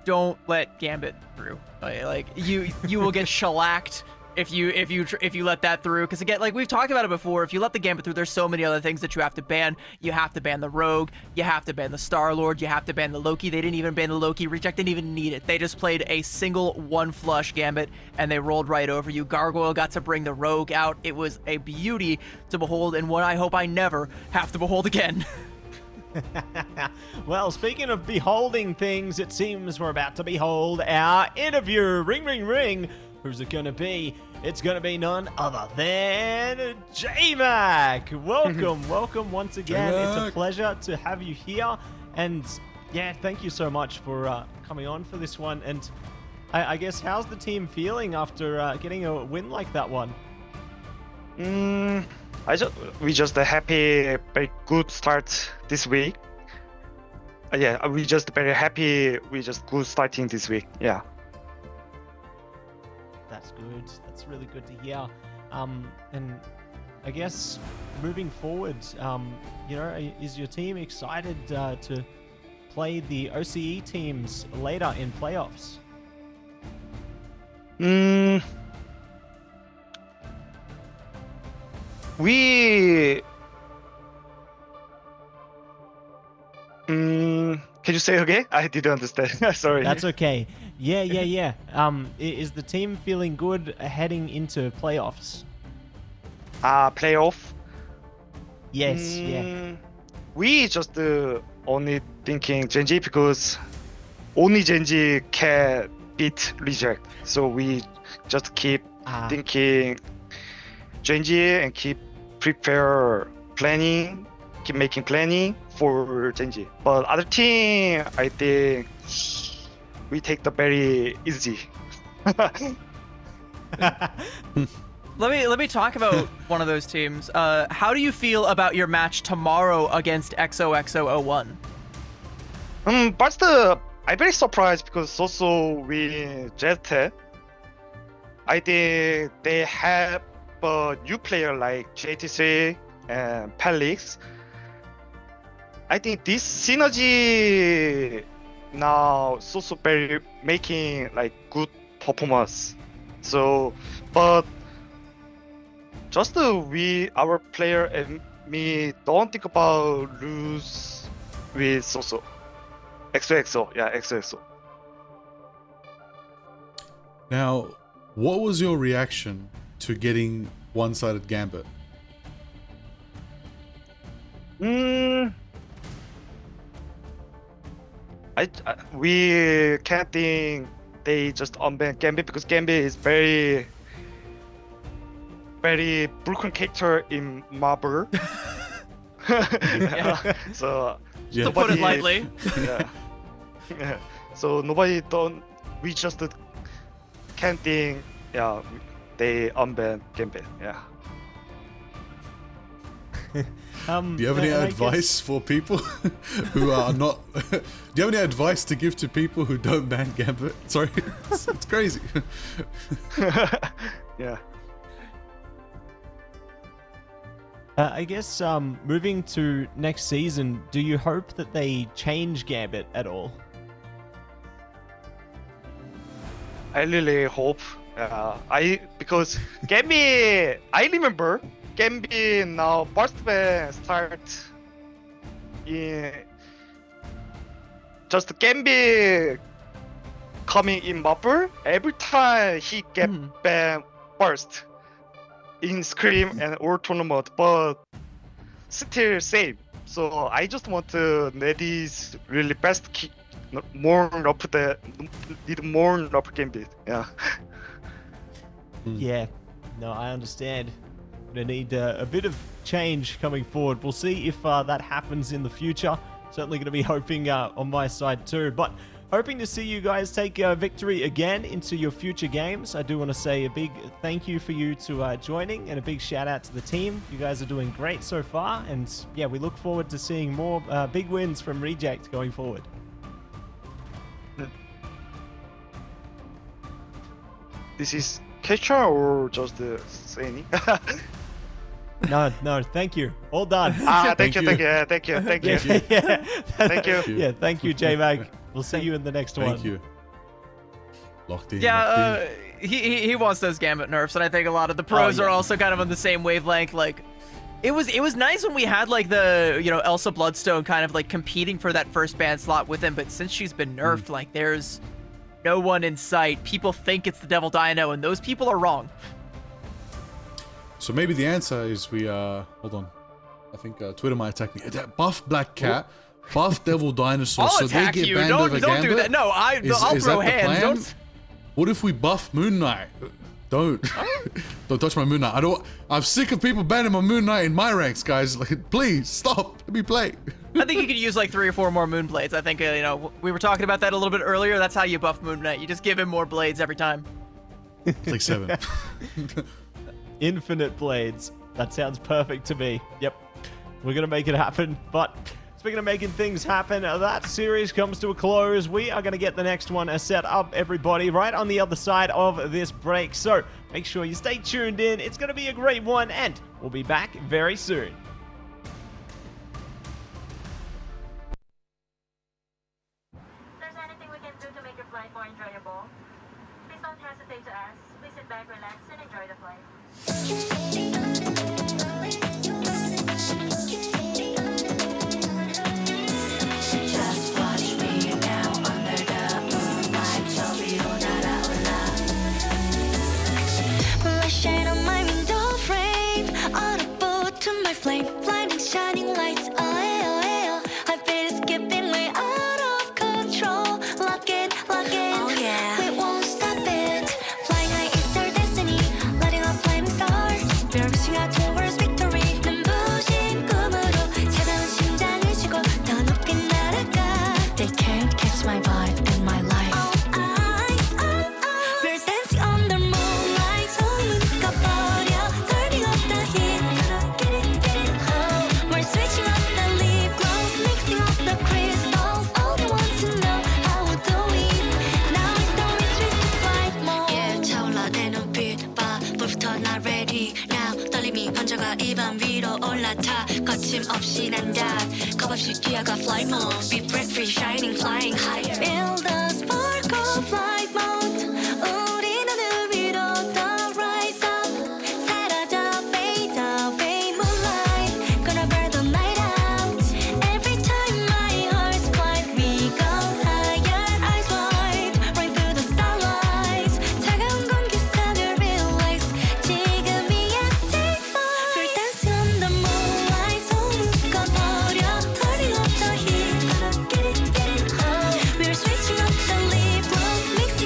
don't let Gambit through. Like you will get shellacked if you let that through, because again, like we've talked about it before, if you let the Gambit through, there's so many other things that you have to ban. You have to ban the Rogue, you have to ban the Star-Lord, you have to ban the Loki. They didn't even ban the Loki. Reject didn't even need it. They just played a single one flush Gambit and they rolled right over you. Gargoyle got to bring the Rogue out. It was a beauty to behold, and one I hope I never have to behold again. Well, speaking of beholding things, it seems we're about to behold our interview. Ring, ring, ring. Who's it going to be? It's going to be none other than J-Mac. Welcome, welcome once again. J-Mac. It's a pleasure to have you here. And yeah, thank you so much for coming on for this one. And I guess, how's the team feeling after getting a win like that one? We just happy, very good start this week. Yeah, we just very happy. We just good starting this week. Yeah. That's good. That's really good to hear. And I guess moving forward, you know, is your team excited to play the OCE teams later in playoffs? Can you say again? I didn't understand. Sorry. That's okay. Yeah. Is the team feeling good heading into playoffs? Playoff. Yes. Yeah. We just only thinking Genji because only Genji can beat Reject. So we just keep thinking Genji and keep keep making planning for Genji. But other team, I think we take the very easy. Let me talk about one of those teams. How do you feel about your match tomorrow against XOXO01? First, I'm very surprised because also we Jet. I think they have a new player like JT3 and Pelix. I think this synergy now so very making like good performance. So, but just our player and me don't think about lose with Soso. XOXO, yeah, XOXO. Now, what was your reaction to getting one-sided Gambit? We can't think they just unban Gambit because Gambit is very broken character in Marvel. So to put it lightly. Yeah. So nobody don't. We just can't think. Yeah, they unban Gambit. Yeah. Do you have any advice for people who are not? Do you have any advice to give to people who don't ban Gambit? Sorry, it's crazy. Yeah. I guess moving to next season, do you hope that they change Gambit at all? I really hope. Because Gambit, I remember Gambit now first ban start in just Gambit coming in Marvel. Every time he get banned first in Scream and all tournament, but still same. So I just want to Neddy's really best kick more up the need more up Gambit. Yeah. Yeah, no, I understand. Gonna need a bit of change coming forward. We'll see if that happens in the future. Certainly gonna be hoping on my side too, but hoping to see you guys take victory again into your future games. I do want to say a big thank you for you to joining and a big shout out to the team. You guys are doing great so far, and yeah, we look forward to seeing more big wins from Reject going forward. This is catcher or just saying? No, thank you. All done. Thank you. Yeah, thank you. Thank you. Yeah, thank you, J-Mag. We'll see you in the next one. Thank you. Locked in. Yeah, he wants those Gambit nerfs, and I think a lot of the pros are also kind of on the same wavelength. Like, it was nice when we had like the Elsa Bloodstone kind of like competing for that first ban slot with him, but since she's been nerfed, like there's no one in sight. People think it's the Devil Dino, and those people are wrong. So maybe the answer is we hold on. I think Twitter might attack me. Buff Black Cat, buff Devil Dinosaur. I'll so attack they get you. banned Don't over do Gambit? that. No, I'll throw hands. Don't. What if we buff Moon Knight? Don't touch my Moon Knight. I'm sick of people banning my Moon Knight in my ranks, guys. Like, please stop. Let me play. I think you could use like 3 or 4 more Moon Blades. I think we were talking about that a little bit earlier. That's how you buff Moon Knight. You just give him more blades every time. It's like 7. Infinite blades. That sounds perfect to me. Yep. We're going to make it happen. But Speaking of making things happen, that series comes to a close. We are going to get the next one set up, everybody, right on the other side of this break. So make sure you stay tuned in. It's going to be a great one, and we'll be back very soon. If there's anything we can do to make your flight more enjoyable, please don't hesitate to ask. Please sit back, relax, and enjoy the flight. Just watch me now under the moonlight. 저 위로 날아올라. Light shine on my window frame. Audible to my flame. Blinding shining lights. Oh, yeah. I feel it skipping way out of control. Lock it. Oh, yeah. We won't stop it. Flying high is our destiny. Lighting up flaming stars. We're reaching out towards victory. 눈부신 꿈으로 차가운 심장을 쥐고 더 높게 날아가. They can't catch my vibe and my life. We're dancing under moonlight. 손 묶어버려. Turning up the heat. Gonna get it, oh. We're switching up the lip gloss. Mixing up the crystals. All they want to know how we do it. Now it's the restrict to flight mode. Yeah, 차올라 내 눈빛 봐. 불부터 나 ready now. 떨림이 번져가 이 밤 위로 올라타. 거침없이 난 dive. 겁없이 뛰어가 flight mode. Be free, shining, flying high. Feel the spark of flight mode. 우리 하늘 위로 더 rise up. 사라져 fade away moonlight. Gonna burn the night out. Every time my heart's flight we go higher. Eyes wide, right through the starlights. 차가운 공기속을 realize. 지금이야 take flight. We're dancing on the moonlight. 손 묶어버려. Turning up the heat. Gonna get it, oh. We're switching up the lip gloss. Mixing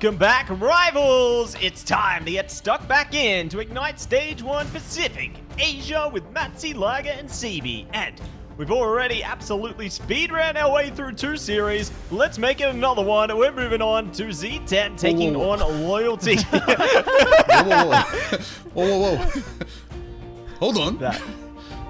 Welcome back, rivals! It's time to get stuck back in to Ignite Stage 1 Pacific, Asia with Matzi, Liger, and CB. And we've already absolutely speedran our way through 2 series. Let's make it another one. We're moving on to Z10 taking on Loyalty. Whoa. Hold on.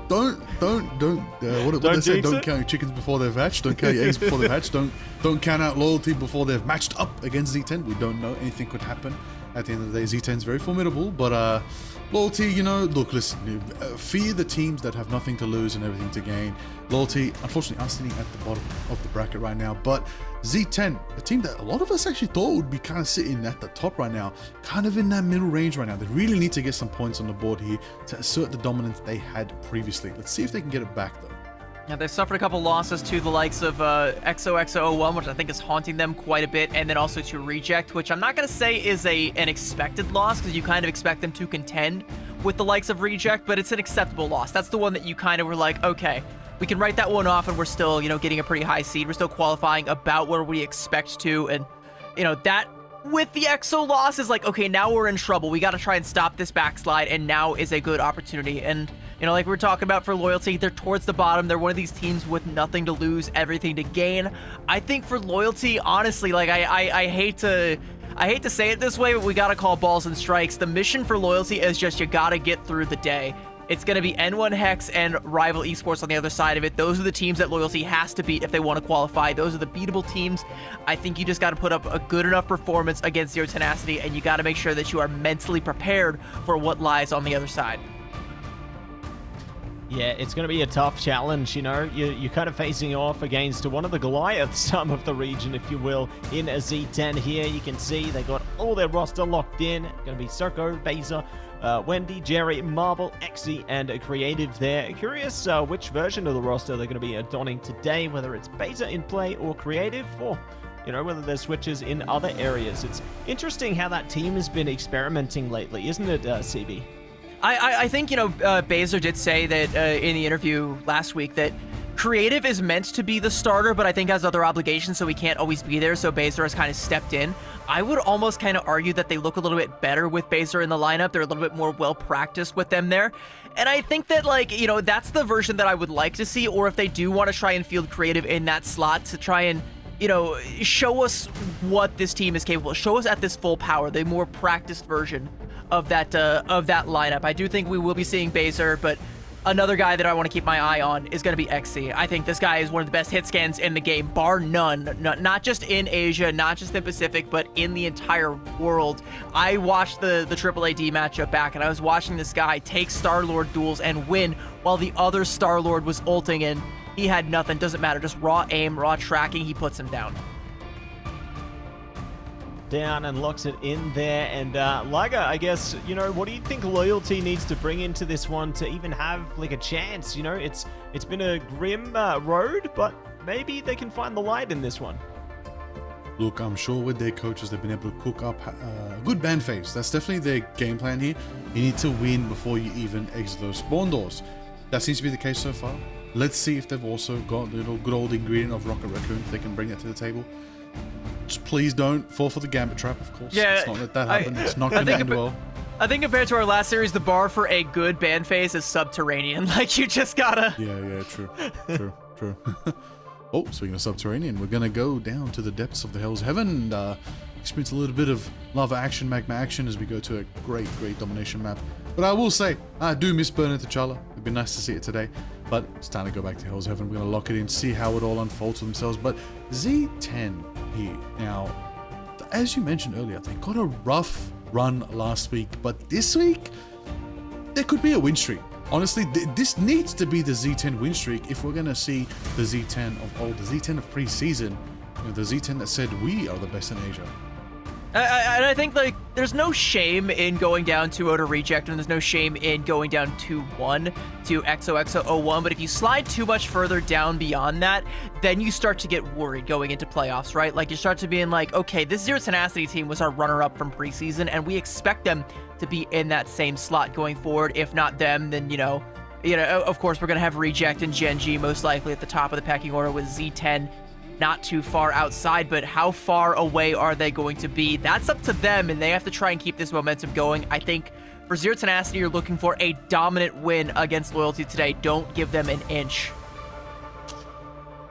Don't what they say, don't count your chickens before they've hatched, don't count your eggs before they've hatched, don't count out Loyalty before they've matched up against Z10. We don't know, anything could happen. At the end of the day, Z10's very formidable, but Loyalty, you know, look, listen, fear the teams that have nothing to lose and everything to gain. Loyalty, unfortunately, are sitting at the bottom of the bracket right now, but Z10, a team that a lot of us actually thought would be kind of sitting at the top right now, kind of in that middle range right now. They really need to get some points on the board here to assert the dominance they had previously. Let's see if they can get it back, though. Yeah, they've suffered a couple losses to the likes of XOXO01, which I think is haunting them quite a bit, and then also to Reject, which I'm not going to say is an expected loss, because you kind of expect them to contend with the likes of Reject, but it's an acceptable loss. That's the one that you kind of were like, okay, we can write that one off, and we're still, you know, getting a pretty high seed. We're still qualifying about where we expect to, and, you know, that with the EXO loss is like, okay, now we're in trouble. We got to try and stop this backslide, and now is a good opportunity. And, you know, like we're talking about for Loyalty, they're towards the bottom. They're one of these teams with nothing to lose, everything to gain. I think for Loyalty, honestly, like I hate to say it this way, but we got to call balls and strikes. The mission for Loyalty is just you got to get through the day. It's going to be N1 Hex and Rival Esports on the other side of it. Those are the teams that Loyalty has to beat if they want to qualify. Those are the beatable teams. I think you just got to put up a good enough performance against Zero Tenacity, and you got to make sure that you are mentally prepared for what lies on the other side. Yeah, it's going to be a tough challenge, you know. You're kind of facing off against one of the Goliaths of the region, if you will, in a Z10 here. You can see they got all their roster locked in. Going to be Circo, Baser, Wendy, Jerry, Marble, Exy, and Creative there. Curious which version of the roster they're going to be donning today, whether it's Baser in play or Creative, or, you know, whether there's switches in other areas. It's interesting how that team has been experimenting lately, isn't it, CB? I think, you know, Baser did say that in the interview last week that Creative is meant to be the starter, but I think has other obligations, so he can't always be there, so Baser has kind of stepped in. I would almost kind of argue that they look a little bit better with Baser in the lineup. They're a little bit more well-practiced with them there. And I think that, like, you know, that's the version that I would like to see, or if they do want to try and field Creative in that slot to try and, you know, show us what this team is capable of. Show us at this full power, the more practiced version of that lineup. I do think we will be seeing Baser, but another guy that I want to keep my eye on is going to be XC. I think this guy is one of the best hit scans in the game, bar none. Not just in Asia, not just in Pacific, but in the entire world. I watched the AAAd matchup back, and I was watching this guy take Star-Lord duels and win while the other Star-Lord was ulting, and he had nothing. Doesn't matter. Just raw aim, raw tracking. He puts him down. Down and locks it in there. And Liger, I guess, you know, what do you think Loyalty needs to bring into this one to even have like a chance? You know, it's been a grim road, but maybe they can find the light in this one. Look, I'm sure with their coaches, they've been able to cook up a good ban phase. That's definitely their game plan here. You need to win before you even exit those spawn doors. That seems to be the case so far. Let's see if they've also got the little good old ingredient of Rocket Raccoon, if they can bring that to the table. Just please don't fall for the Gambit trap, of course. Yeah, let's not let that happen. It's not going to end well. I think compared to our last series, the bar for a good ban phase is subterranean. Like, you just gotta... Yeah, true. Oh, speaking of subterranean, we're going to go down to the depths of the Hell's Heaven and experience a little bit of lava action, magma action as we go to a great domination map. But I will say, I do miss Burn into T'Challa. It'd be nice to see it today. But it's time to go back to Hell's Heaven. We're going to lock it in, see how it all unfolds for themselves. But Z10 here. Now, as you mentioned earlier, they got a rough run last week. But this week, there could be a win streak. Honestly, this needs to be the Z10 win streak if we're going to see the Z10 of old, the Z10 of pre-season. You know, the Z10 that said we are the best in Asia. And I think, like, there's no shame in going down 2-0 to Reject, and there's no shame in going down 2-1 to XOXO01, but if you slide too much further down beyond that, then you start to get worried going into playoffs, right? Like, you start to being like, okay, this Zero Tenacity team was our runner-up from preseason, and we expect them to be in that same slot going forward. If not them, then, you know, of course, we're going to have Reject and Gen G most likely at the top of the pecking order with Z10 not too far outside, but how far away are they going to be? That's up to them, and they have to try and keep this momentum going. I think for Zero Tenacity, you're looking for a dominant win against Loyalty today. Don't give them an inch.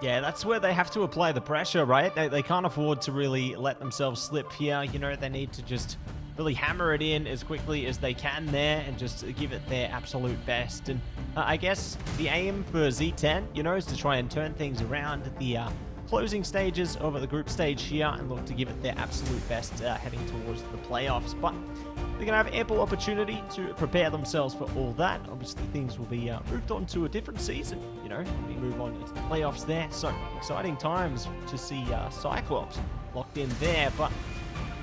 Yeah, that's where they have to apply the pressure, right? They can't afford to really let themselves slip here. You know, they need to just really hammer it in as quickly as they can there and just give it their absolute best. And I guess the aim for Z10, you know, is to try and turn things around at the closing stages over the group stage here and look to give it their absolute best heading towards the playoffs. But they're going to have ample opportunity to prepare themselves for all that. Obviously, things will be moved on to a different season, you know, when we move on into the playoffs there. So, exciting times to see Cyclops locked in there. But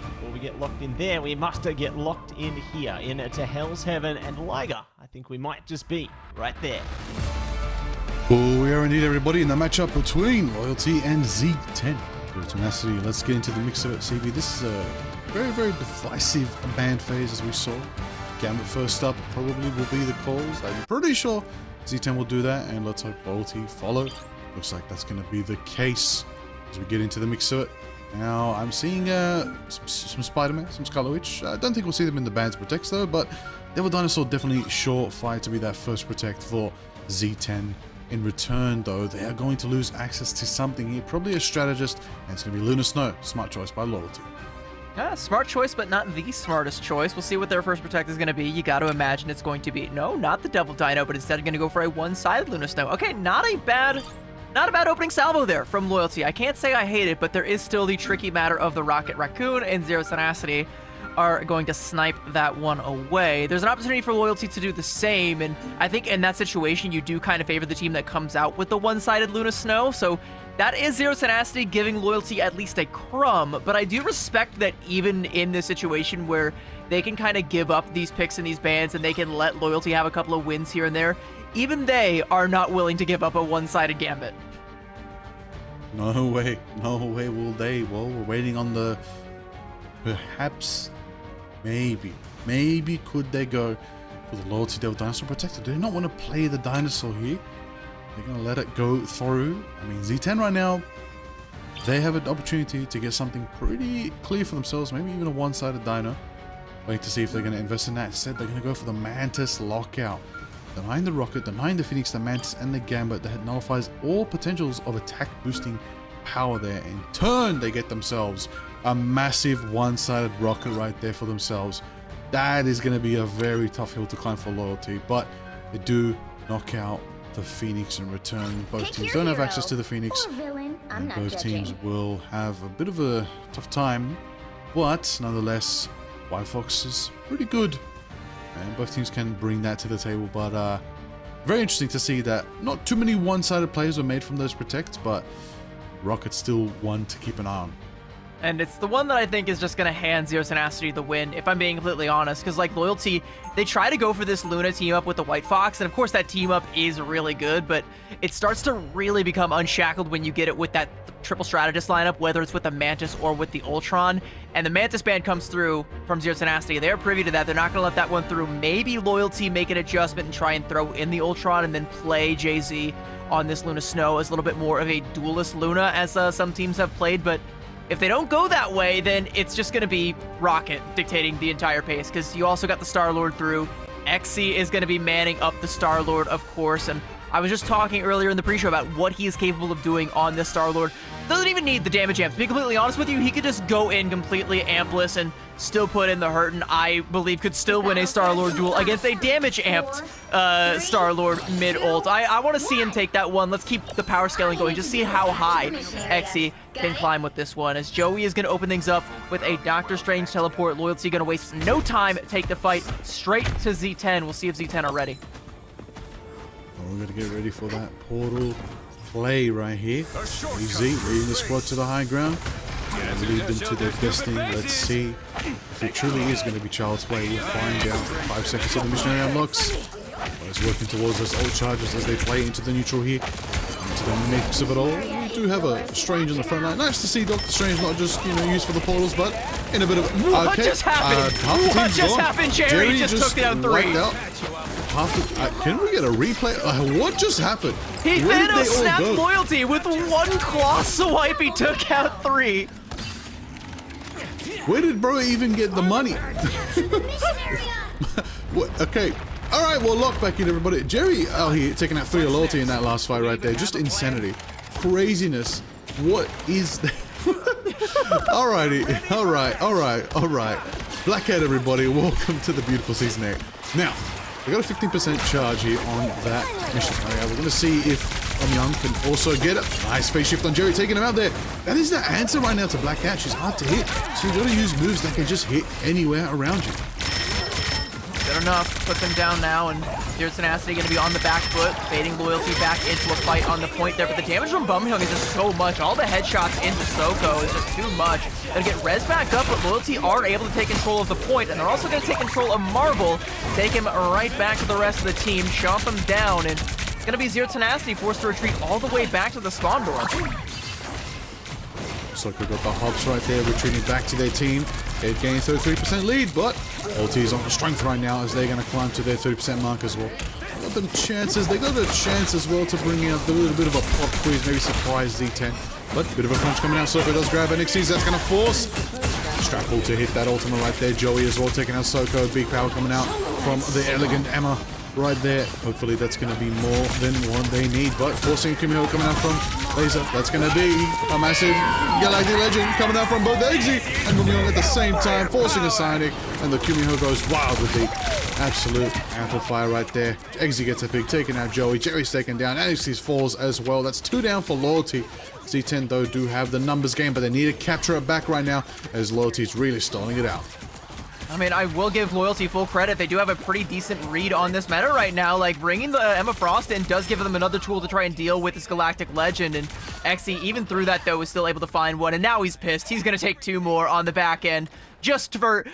before we get locked in there, we must get locked in here into Hell's Heaven and Liger. I think we might just be right there. Oh, we are indeed, everybody, in the matchup between Loyalty and Z10. Zero Tenacity, let's get into the mix of it, CB. This is a very, very divisive band phase, as we saw. Gambit first up probably will be the calls. I'm pretty sure Z10 will do that, and let's hope Loyalty follow. Looks like that's going to be the case as we get into the mix of it. Now, I'm seeing some Spider-Man, some Scarlet Witch. I don't think we'll see them in the band's protects, though, but Devil Dinosaur definitely surefire to be that first protect for Z10. In return, though, they are going to lose access to something here, probably a strategist, and it's going to be Lunar Snow. Smart choice by Loyalty. Yeah, smart choice, but not the smartest choice. We'll see what their first protect is going to be. You got to imagine it's going to be, no, not the Devil Dino, but instead going to go for a one-sided Lunar Snow. Okay, not a bad opening salvo there from Loyalty. I can't say I hate it, but there is still the tricky matter of the Rocket Raccoon, and Zero Tenacity are going to snipe that one away. There's an opportunity for Loyalty to do the same, and I think in that situation, you do kind of favor the team that comes out with the one-sided Luna Snow, so that is Zero Tenacity giving Loyalty at least a crumb, but I do respect that even in this situation where they can kind of give up these picks and these bans, and they can let Loyalty have a couple of wins here and there, even they are not willing to give up a one-sided Gambit. No way will they. Well, we're waiting on the perhaps. Maybe could they go for the Loyalty Devil Dinosaur Protector? Do they not want to play the dinosaur here? They're going to let it go through. I mean, Z10 right now, they have an opportunity to get something pretty clear for themselves. Maybe even a one-sided dino. Wait to see if they're going to invest in that. Instead, they're going to go for the Mantis Lockout. Denying the Rocket, denying the Phoenix, the Mantis, and the Gambit that nullifies all potentials of attack boosting power there. In turn, they get themselves a massive one-sided Rocket right there for themselves. That is going to be a very tough hill to climb for Loyalty, but they do knock out the Phoenix in return. Both teams don't have access to the Phoenix, and both teams will have a bit of a tough time, but nonetheless, White Fox is pretty good, and both teams can bring that to the table. But very interesting to see that not too many one-sided plays were made from those protects, but Rocket's still one to keep an eye on. And it's the one that I think is just going to hand Zero Tenacity the win, if I'm being completely honest. Because, like, Loyalty, they try to go for this Luna team-up with the White Fox, and of course that team-up is really good, but it starts to really become unshackled when you get it with that triple strategist lineup, whether it's with the Mantis or with the Ultron. And the Mantis band comes through from Zero Tenacity. They're privy to that. They're not going to let that one through. Maybe Loyalty make an adjustment and try and throw in the Ultron and then play Jay-Z on this Luna Snow as a little bit more of a duelist Luna, as some teams have played, but if they don't go that way, then it's just going to be Rocket dictating the entire pace, because you also got the Star-Lord through. XC is going to be manning up the Star-Lord, of course, and I was just talking earlier in the pre-show about what he is capable of doing on this Star-Lord. Doesn't even need the damage amps. To be completely honest with you, he could just go in completely ampless and still put in the hurt, and I believe could still win a Star-Lord duel against a damage-amped Star-Lord mid-ult. I want to see him take that one. Let's keep the power scaling going. Just see how high XE can climb with this one, as Joey is going to open things up with a Doctor Strange teleport. Loyalty going to waste no time, take the fight straight to Z10. We'll see if Z10 are ready. We're going to get ready for that portal play right here. Easy, leading the squad to the high ground. And lead them to their destiny. Let's see if it truly is going to be child's play. We'll find out. 5 seconds of the missionary unlocks. It's working towards those ult charges as they play into the neutral here. Into the mix of it all. We do have a Strange on the front line. Nice to see Doctor Strange not just, used for the portals, but in a bit of... What just happened? What just happened? Jerry just took down 3. half the, can we get a replay? What just happened? He Where did Thanos they all snapped go? loyalty with one claw swipe. He took out 3. Where did bro even get the money? What? Okay. All right, well, lock back in, everybody. Jerry out here taking out 3 of loyalty in that last fight right there. Just insanity. Craziness. What is that? Alrighty. Alright. Blackhead, everybody. Welcome to the beautiful Season 8. Now, we got a 15% charge here on that mission area. We're going to see if Young can also get it. Nice phase shift on Jerry, taking him out there. That is the answer right now to Black Cat. She's hard to hit, so you got to use moves that can just hit anywhere around you. Good enough. Put them down now, and Zero Tenacity going to be on the back foot, fading loyalty back into a fight on the point there. But the damage from Bumhyung is just so much. All the headshots into Soko is just too much. Gonna get res back up, but loyalty are able to take control of the point, and they're also going to take control of Marvel, take him right back to the rest of the team, chomp him down, and it's going to be Zero Tenacity forced to retreat all the way back to the spawn door. Soko got the hops right there, retreating back to their team. They've gained 33% lead, but ulti is on the strength right now as they're going to climb to their 30% mark as well. They got them chances. They got a chance as well to bring out a little bit of a pop quiz, maybe surprise Z10. But a bit of a punch coming out. Soko does grab NXTs. That's going to force Strapple to hit that ultimate right there. Joey as well taking out Soko. Big power coming out from the elegant Emma right there. Hopefully that's going to be more than what they need. But forcing Kumiho coming out from Laser. That's going to be a massive Galactic Legend coming out from both Eggsy and Bumhyung at the same time, forcing a Sonic. And the Kumiho goes wild with the absolute amplifier right there. Eggsy gets a big, taking out Joey. Jerry's taken down. NXT's falls as well. That's 2 down for loyalty. Z10 though do have the numbers game, but they need to capture it back right now as loyalty's really stalling it out. I mean, I will give loyalty full credit. They do have a pretty decent read on this meta right now. Like, bringing the Emma Frost in does give them another tool to try and deal with this Galactic Legend. And XE, even through that, though, is still able to find one. And now he's pissed. He's going to take 2 more on the back end just for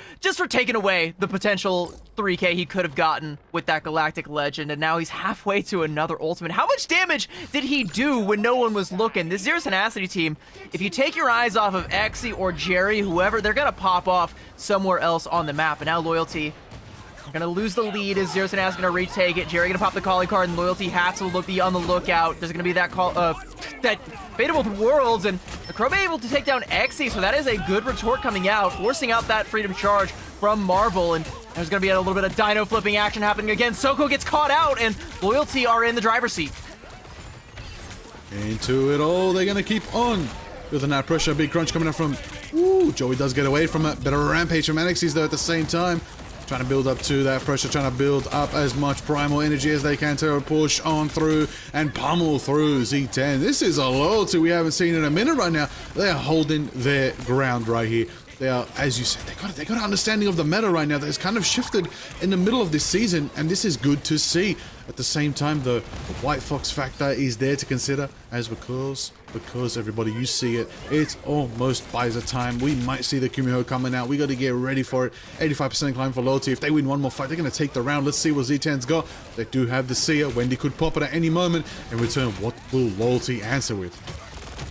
taking away the potential 3K he could have gotten with that Galactic Legend. And now he's halfway to another ultimate. How much damage did he do when no one was looking? This Zero Tenacity team, if you take your eyes off of XE or Jerry, whoever, they're going to pop off somewhere else on the map. And now loyalty, they're going to lose the lead as Zero Tenacity going to retake it. Jerry going to pop the calling card, and loyalty has to be on the lookout. There's going to be that call, that Fate of Both Worlds, and Akrobe able to take down XE, so that is a good retort coming out, forcing out that Freedom Charge from Marvel, and there's going to be a little bit of dino flipping action happening again. Soko gets caught out, and loyalty are in the driver's seat. Into it all, they're going to keep on. With that pressure, big crunch coming up from... Ooh, Joey does get away from it. Better rampage from NXT's though at the same time. Trying to build up to that pressure, trying to build up as much primal energy as they can to push on through and pummel through Z10. This is a loyalty we haven't seen in a minute right now. They are holding their ground right here. They are, as you said, they got an understanding of the meta right now that has kind of shifted in the middle of this season, and this is good to see. At the same time, the White Fox factor is there to consider, as because everybody, you see it, it's almost Baiza time. We might see the Kumiho coming out. We got to get ready for it. 85% climb for loyalty. If they win one more fight, they're going to take the round. Let's see what Z10's got. They do have the Seer. Wendy could pop it at any moment. In return, what will loyalty answer with?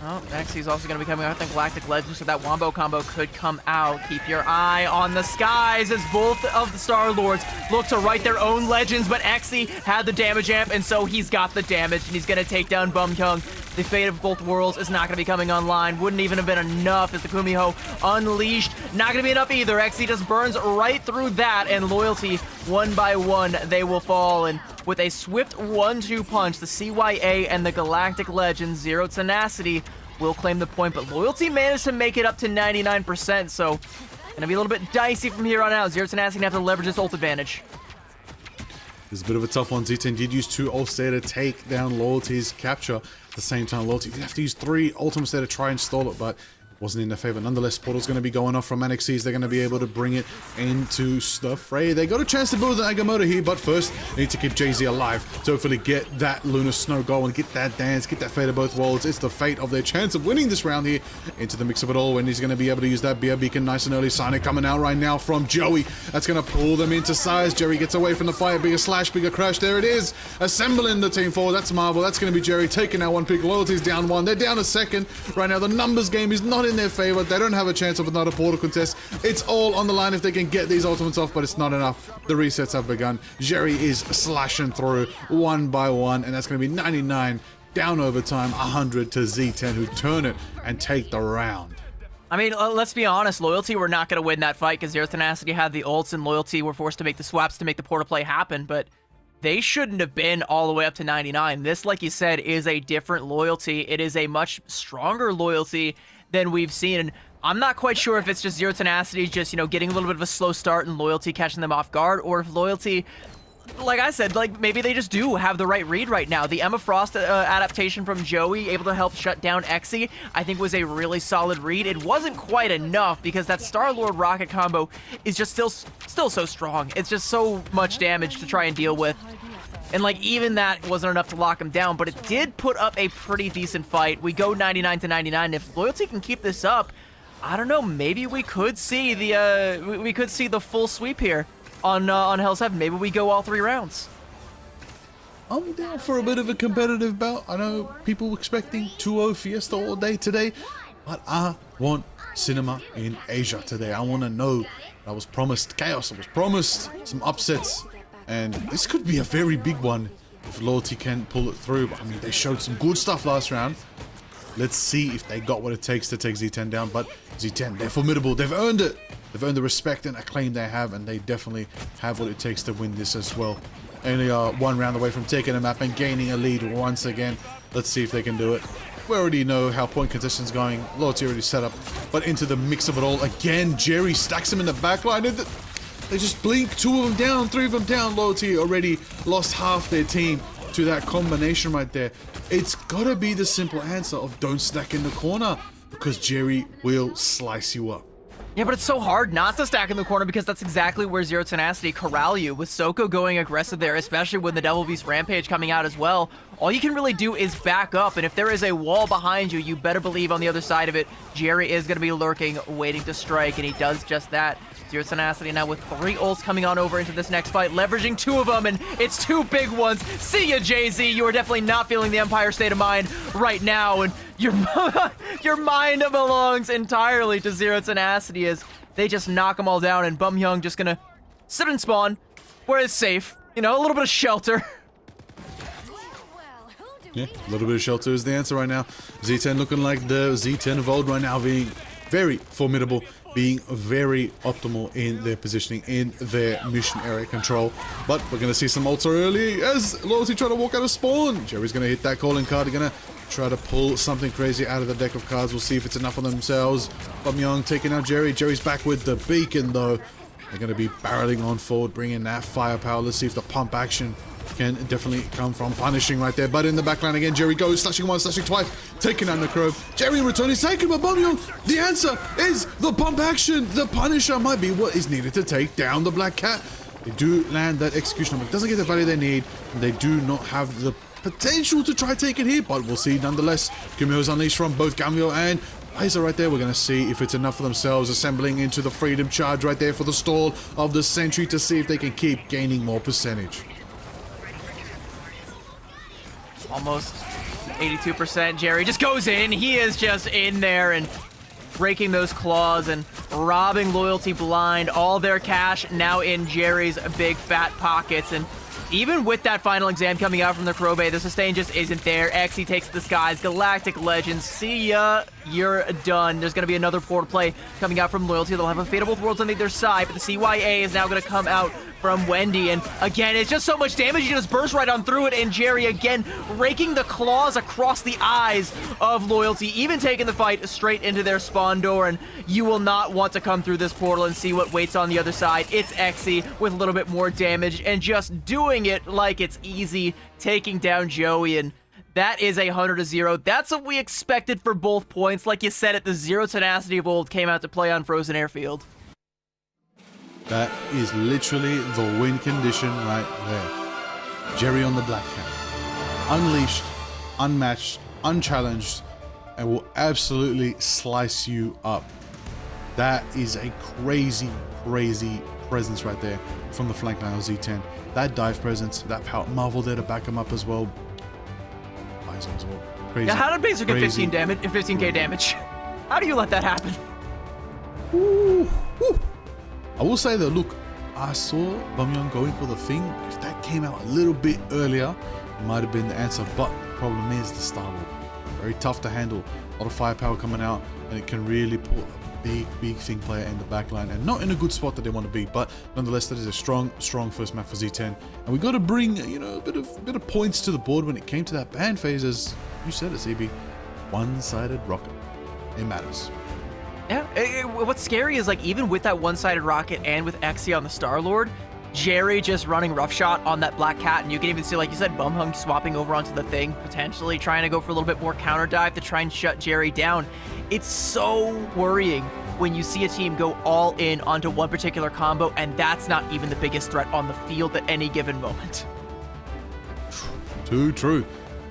Oh, NXT's also going to be coming out with the Galactic Legend, so that Wombo combo could come out. Keep your eye on the skies as both of the Star-Lords look to write their own legends, but XE had the damage amp, and so he's got the damage, and he's going to take down Bumhyung. The Fate of Both Worlds is not going to be coming online. Wouldn't even have been enough as the Kumiho unleashed. Not going to be enough either. XE just burns right through that, and loyalty, one by one, they will fall. And with a swift 1-2 punch, the CYA and the Galactic Legend, Zero Tenacity, will claim the point, but loyalty managed to make it up to 99%, so gonna be a little bit dicey from here on out. Zero Tenacity gonna have to leverage this ult advantage. This is a bit of a tough one. Z10 did use 2 ults there to take down loyalty's capture. At the same time, loyalty did have to use 3 ultimates there to try and stall it, but wasn't in their favor. Nonetheless, portal's going to be going off from NXT's. They're going to be able to bring it into the fray. They got a chance to build an Agamotto here, but first, they need to keep Jay-Z alive to hopefully get that Lunar Snow going, get that dance, get that Fate of Both Worlds. It's the fate of their chance of winning this round here into the mix of it all, and he's going to be able to use that Beer Beacon nice and early. Sonic coming out right now from Joey. That's going to pull them into size. Jerry gets away from the fire. Bigger slash, bigger crash. There it is. Assembling the team forward. That's Marvel. That's going to be Jerry taking out one pick. Loyalty's down 1. They're down a second. Right now, the numbers game is not not in their favor. They don't have a chance of another portal contest. It's all on the line if they can get these ultimates off, but it's not enough. The resets have begun. Jerry is slashing through one by one, and that's going to be 99 down overtime, 100 to Z10, who turn it and take the round. I mean, let's be honest, Loyalty were not going to win that fight because Zero Tenacity had the ults and Loyalty were forced to make the swaps to make the portal play happen, but they shouldn't have been all the way up to 99. This, like you said, is a different Loyalty. It is a much stronger Loyalty than we've seen. And I'm not quite sure if it's just Zero Tenacity just, you know, getting a little bit of a slow start and Loyalty catching them off guard, or if Loyalty, like I said, like maybe they just do have the right read right now. The Emma Frost adaptation from Joey, able to help shut down Exy, I think was a really solid read. It wasn't quite enough because that Star-Lord Rocket combo is just still so strong. It's just so much damage to try and deal with. And like even that wasn't enough to lock him down, but it did put up a pretty decent fight. We go 99 to 99. If Loyalty can keep this up, I don't know, maybe we could see the full sweep here on Hell's Heaven. Maybe we go all 3 rounds. I'm down for a bit of a competitive bout. I know people were expecting 2-0 Fiesta all day today, but I want cinema in Asia today. I want to know I was promised chaos. I was promised some upsets, and this could be a very big one if Loyalty can pull it through. But I mean, they showed some good stuff last round. Let's see if they got what it takes to take Z10 down. But Z10, they're formidable. They've earned it. They've earned the respect and acclaim they have, and they definitely have what it takes to win this as well. Only one round away from taking a map and gaining a lead once again. Let's see if they can do it. We already know how point contention's going. Loyalty already set up, but into the mix of it all again. Jerry stacks him in the backline, and they just blink. 2 of them down, 3 of them down. Loyalty already lost half their team to that combination right there. It's gotta be the simple answer of don't stack in the corner, because Jerry will slice you up. Yeah, but it's so hard not to stack in the corner because that's exactly where Zero Tenacity corral you. With Soko going aggressive there, especially with the Devil Beast Rampage coming out as well, all you can really do is back up, and if there is a wall behind you, you better believe on the other side of it, Jerry is going to be lurking, waiting to strike, and he does just that. Zero Tenacity now with 3 ults coming on over into this next fight, leveraging 2 of them, and it's 2 big ones. See ya, Jay-Z. You are definitely not feeling the Empire state of mind right now, and your mind belongs entirely to Zero Tenacity as they just knock them all down, and Bum Hyung just gonna sit and spawn where it's safe. You know, a little bit of shelter. Yeah, a little bit of shelter is the answer right now. Z10 looking like the Z10 of old right now, being very formidable, being very optimal in their positioning, in their mission area control. But we're going to see some ults early as Loyalty try to walk out of spawn. Jerry's going to hit that calling card. They're going to try to pull something crazy out of the deck of cards. We'll see if it's enough on themselves. Bum Young taking out Jerry. Jerry's back with the beacon though. They're going to be barreling on forward, bringing that firepower. Let's see if the pump action can definitely come from punishing right there. But in the backline again, Jerry goes, slashing once, slashing twice, taking out Necrobe. Jerry in return is taken by Bum Young. The answer is the pump action. The Punisher might be what is needed to take down the Black Cat. They do land that execution, but it doesn't get the value they need, and they do not have the potential to try take it here, but we'll see nonetheless. Gumiho's unleashed from both Gamio and Laser right there. We're going to see if it's enough for themselves, assembling into the Freedom Charge right there for the stall of the Sentry to see if they can keep gaining more percentage. Almost 82%. Jerry just goes in. He is just in there and breaking those claws and robbing Loyalty blind. All their cash now in Jerry's big fat pockets. And even with that final exam coming out from the Krobe, the sustain just isn't there. Exy takes the skies. Galactic Legends. See ya. You're done. There's going to be another portal play coming out from Loyalty. They'll have a Fatal Worlds on either side, but the CYA is now going to come out from Wendy, and again, it's just so much damage. You just burst right on through it, and Jerry again raking the claws across the eyes of Loyalty, even taking the fight straight into their spawn door, and you will not want to come through this portal and see what waits on the other side. It's Exy with a little bit more damage, and just doing it like it's easy, taking down Joey, and that is 100-0. That's what we expected for both points. Like you said, the Zero Tenacity of old came out to play on Frozen Airfield. That is literally the win condition right there. Jerry on the Black Cat. Unleashed, unmatched, unchallenged, and will absolutely slice you up. That is a crazy, crazy presence right there from the flank line of Z10. That dive presence, that power Marvel there to back him up as well. As well. Crazy. Yeah, how did Baser get 15 damage, 15k damage? How do you let that happen? Ooh, ooh. I will say though, look, I saw Bumyoung going for the thing. If that came out a little bit earlier, it might have been the answer. But the problem is the Star-Lord. Very tough to handle. A lot of firepower coming out, and it can really put a big thing player in the back line, and not in a good spot that they want to be. But nonetheless, that is a strong first map for Z10. And we got to bring, you know, a bit of points to the board when it came to that ban phase, as you said it, CB. One-sided rocket. It matters. Yeah, what's scary is like even with that one-sided rocket and with Xe on the Star-Lord, Jerry just running roughshot on that Black Cat, and you can even see, like you said, Bumhung swapping over onto the thing, potentially trying to go for a little bit more counter dive to try and shut Jerry down. It's so worrying when you see a team go all in onto one particular combo, and that's not even the biggest threat on the field at any given moment. Too true.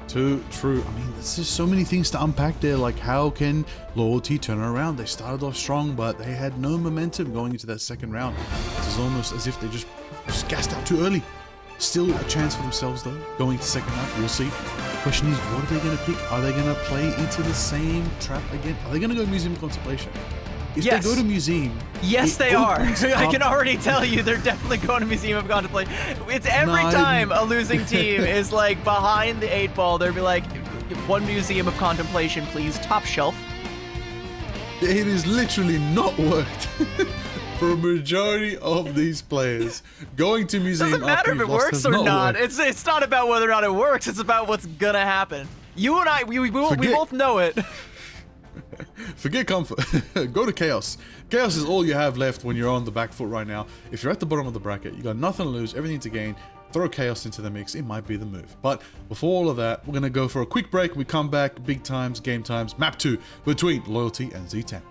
Too true. I mean, there's just so many things to unpack there. Like, how can Loyalty turn around? They started off strong, but they had no momentum going into that second round. It's almost as if they just gassed out too early. Still a chance for themselves, though, going to second round. We'll see. The question is, what are they going to pick? Are they going to play into the same trap again? Are they going to go Museum of Contemplation? If they go to Museum... Yes, they are. I can already tell you they're definitely going to Museum of Contemplation. It's every time a losing team is like behind the 8-ball, they'll be like, one Museum of Contemplation, please. Top shelf. It has literally not worked for a majority of these players. Going to Museum Doesn't matter if it works or not. Worked. It's not about whether or not it works. It's about what's going to happen. You and I, we both know it. Forget comfort. Go to chaos. Chaos is all you have left when you're on the back foot right now. If you're at the bottom of the bracket, you got nothing to lose, everything to gain. Throw chaos into the mix. It might be the move. But before all of that, we're going to go for a quick break. We come back, big times, game times, map 2 between Loyalty and Z10.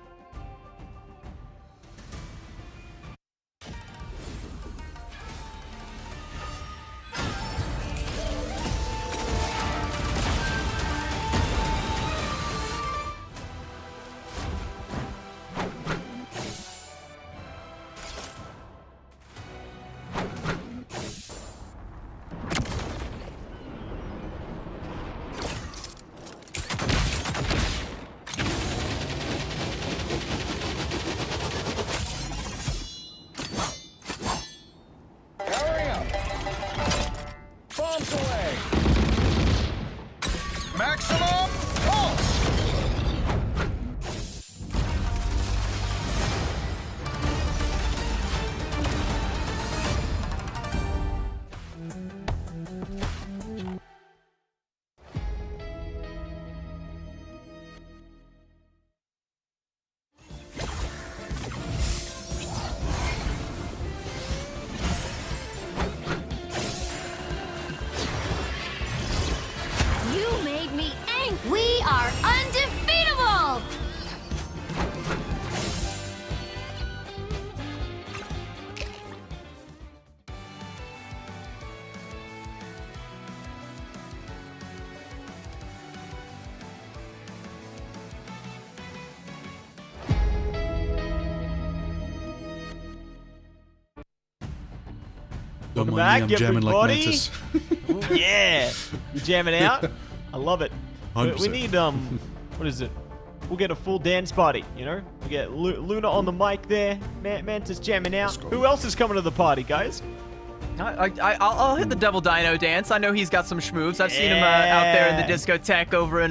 Maximum pulse! You made me angry. We are undefeatable! Welcome mind me, back, I'm jamming like everybody. Mantis. Ooh, yeah, you jamming out? I love it. We 100%. need what is it? We'll get a full dance party, you know? We get Luna on the mic there, Mantis jamming out. Who else is coming to the party, guys? I'll hit the Devil Dino dance. I know he's got some schmoves. I've seen him out there in the discotheque over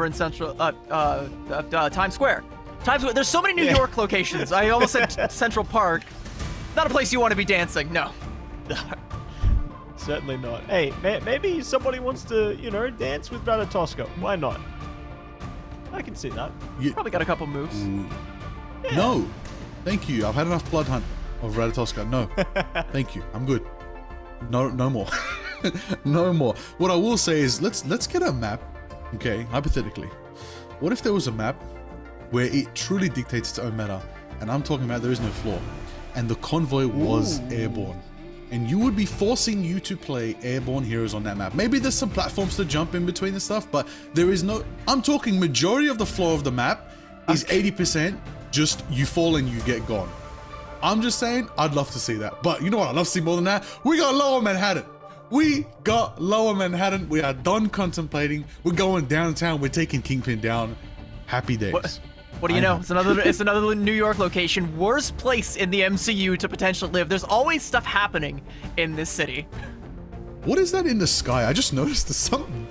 in Central Times Square. Times Square. There's so many New York locations. I almost said Central Park. Not a place you want to be dancing. No. Certainly not. Hey, maybe somebody wants to, you know, dance with Brother Tosco. Why not? I can see that. Probably got a couple moves. Yeah. No, thank you. I've had enough blood hunt of Ratatoska. No, thank you. I'm good. No more. No more. What I will say is let's get a map. Okay, hypothetically, what if there was a map where it truly dictates its own meta, and I'm talking about there is no floor, and the convoy was airborne, and you would be forcing you to play airborne heroes on that map. Maybe there's some platforms to jump in between and stuff, but there is no. I'm talking majority of the floor of the map is 80% just you fall and you get gone. I'm just saying, I'd love to see that. But you know what I'd love to see more than that? We got Lower Manhattan. We got Lower Manhattan. We are done contemplating. We're going downtown. We're taking Kingpin down. Happy days. What do you know? It's another New York location. Worst place in the MCU to potentially live. There's always stuff happening in this city. What is that in the sky? I just noticed there's something.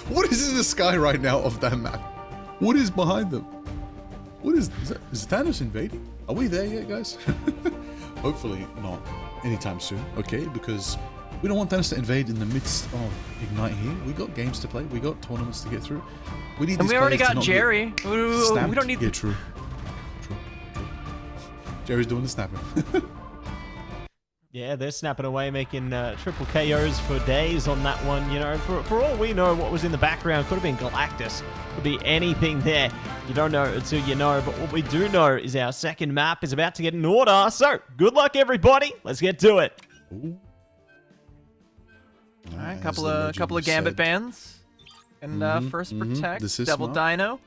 What is in the sky right now of that map? What is behind them? What is that? Is Thanos invading? Are we there yet, guys? Hopefully not anytime soon, okay? Because we don't want Thanos to invade in the midst of Ignite here. We got games to play. We got tournaments to get through. We need. And we already got Jerry. We don't need. Yeah, true. Jerry's doing the snapping. Yeah, they're snapping away, making triple KOs for days on that one. You know, for all we know, what was in the background could have been Galactus. Could be anything there. You don't know until you know. But what we do know is our second map is about to get in order. So, good luck, everybody. Let's get to it. Ooh. All right, couple of Gambit bands. And first protect, double dino.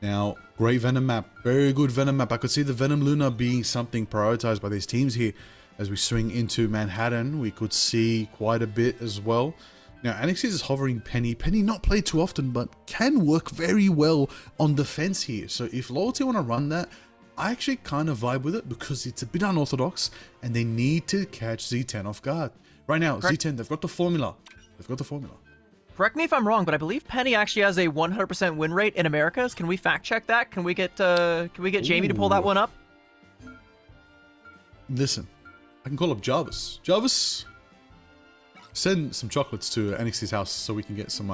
Now, great Venom map. Very good Venom map. I could see the Venom Luna being something prioritized by these teams here. As we swing into Manhattan, we could see quite a bit as well. Now, Anixis is hovering Penny. Penny not played too often, but can work very well on defense here. So if Loyalty want to run that, I actually kind of vibe with it because it's a bit unorthodox and they need to catch Z10 off guard. Right now, Correct. Z10, they've got the formula. They've got the formula. Correct me if I'm wrong, but I believe Penny actually has a 100% win rate in Americas. Can we fact check that? Can we get Jamie to pull that one up? Listen, I can call up Jarvis. Jarvis, send some chocolates to Anix's house so we can get some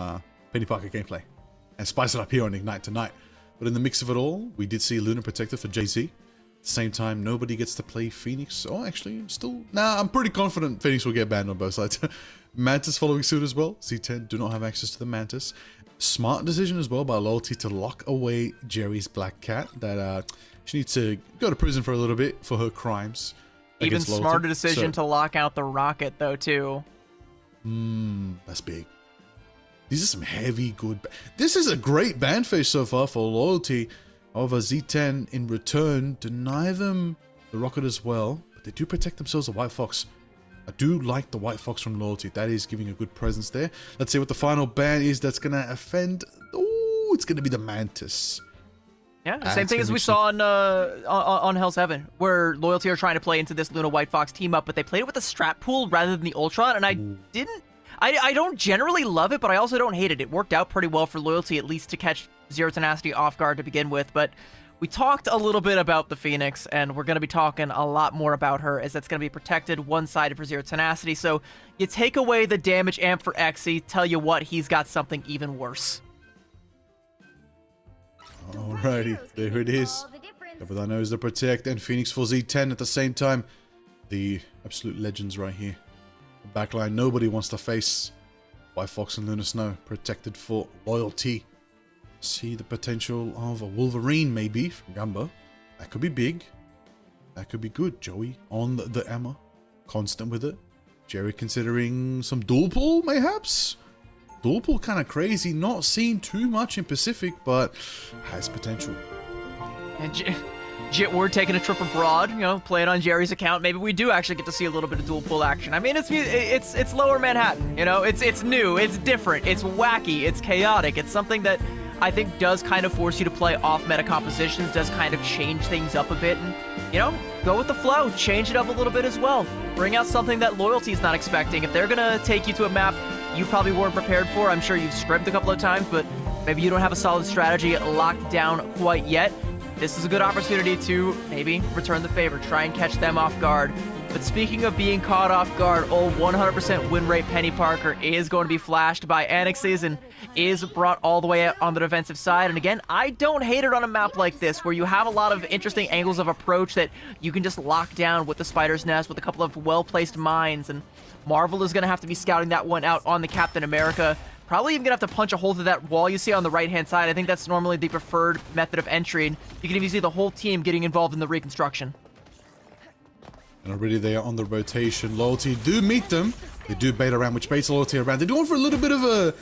Penny Parker gameplay and spice it up here on Ignite tonight. But in the mix of it all, we did see Lunar Protector for Jay-Z. At the same time, nobody gets to play Phoenix. Oh, actually, I'm pretty confident Phoenix will get banned on both sides. Mantis following suit as well. Z10 do not have access to the Mantis. Smart decision as well by Loyalty to lock away Jerry's Black Cat. That she needs to go to prison for a little bit for her crimes. Even smarter decision to lock out the rocket, though, too. That's big. These are some heavy, good... This is a great ban phase so far for Loyalty. However, Z10, in return, deny them the rocket as well. But they do protect themselves, the White Fox. I do like the White Fox from Loyalty. That is giving a good presence there. Let's see what the final ban is that's going to offend... Oh, it's going to be the Mantis. Yeah, the same thing as we saw on Hell's Heaven, where Loyalty are trying to play into this Luna White Fox team up, but they played it with the Strat Pool rather than the Ultron, and I don't generally love it, but I also don't hate it. It worked out pretty well for Loyalty, at least to catch Zero Tenacity off guard to begin with, but we talked a little bit about the Phoenix, and we're going to be talking a lot more about her, as that's going to be protected one-sided for Zero Tenacity, so you take away the damage amp for Exy, tell you what, he's got something even worse. Alrighty, there it is. Double Dino is the protect, and Phoenix for Z10 at the same time. The absolute legends right here. The backline, nobody wants to face White Fox and Luna Snow, protected for Loyalty. See the potential of a Wolverine, maybe, from Gumbo. That could be big. That could be good. Joey on the Emma. Constant with it. Jerry considering some dual pull, mayhaps? Dual pull kind of crazy. Not seen too much in Pacific, but has potential. And Jit Ward taking a trip abroad, playing on Jerry's account. Maybe we do actually get to see a little bit of dual pull action. I mean, it's Lower Manhattan, it's new, it's different, it's wacky, it's chaotic. It's something that I think does kind of force you to play off-meta compositions, does kind of change things up a bit, and, go with the flow, change it up a little bit as well. Bring out something that Loyalty's not expecting. If they're gonna take you to a map you probably weren't prepared for, I'm sure you've scrimped a couple of times, but maybe you don't have a solid strategy locked down quite yet. This is a good opportunity to maybe return the favor, try and catch them off guard. But speaking of being caught off guard, 100% win rate Penny Parker is going to be flashed by Anixes and is brought all the way out on the defensive side. And again, I don't hate it on a map like this, where you have a lot of interesting angles of approach that you can just lock down with the Spider's Nest, with a couple of well-placed mines. And Marvel is going to have to be scouting that one out on the Captain America. Probably even going to have to punch a hole through that wall you see on the right-hand side. I think that's normally the preferred method of entry. And you can even see the whole team getting involved in the reconstruction. And already they are on the rotation. Loyalty do meet them. They do bait around, which baits Loyalty around. They're going for a little bit of a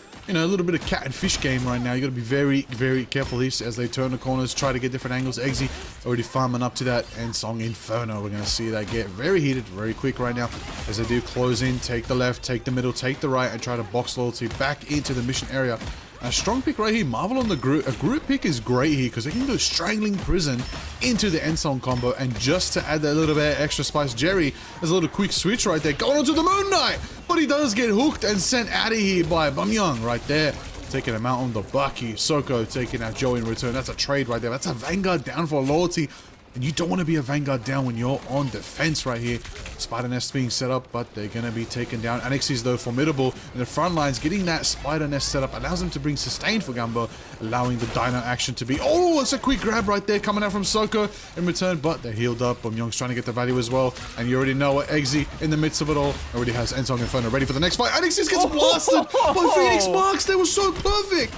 cat and fish game right now. You got to be very, very careful here as they turn the corners, try to get different angles. Eggsy already farming up to that, and Song Inferno. We're going to see that get very heated, very quick right now as they do close in, take the left, take the middle, take the right, and try to box Loyalty back into the mission area. A strong pick right here. Marvel on the group. A group pick is great here because they can go Strangling Prison into the end song combo. And just to add that little bit of extra spice, Jerry has a little quick switch right there. Going onto the Moon Knight. But he does get hooked and sent out of here by Bumyoung right there. Taking him out on the Bucky. Soko taking out Joe in return. That's a trade right there. That's a Vanguard down for Loyalty. And you don't want to be a Vanguard down when you're on defense right here. Spider Nest being set up, but they're going to be taken down. Anixie's though formidable. And the front lines, getting that Spider Nest set up allows them to bring sustain for Gumbo, allowing the Dino action to be... Oh, it's a quick grab right there coming out from Soko in return, but they're healed up. Bumyoung's trying to get the value as well. And you already know what Eggsy in the midst of it all already has Ensong Inferno ready for the next fight. Anixie gets blasted by Phoenix Marks. They were so perfect.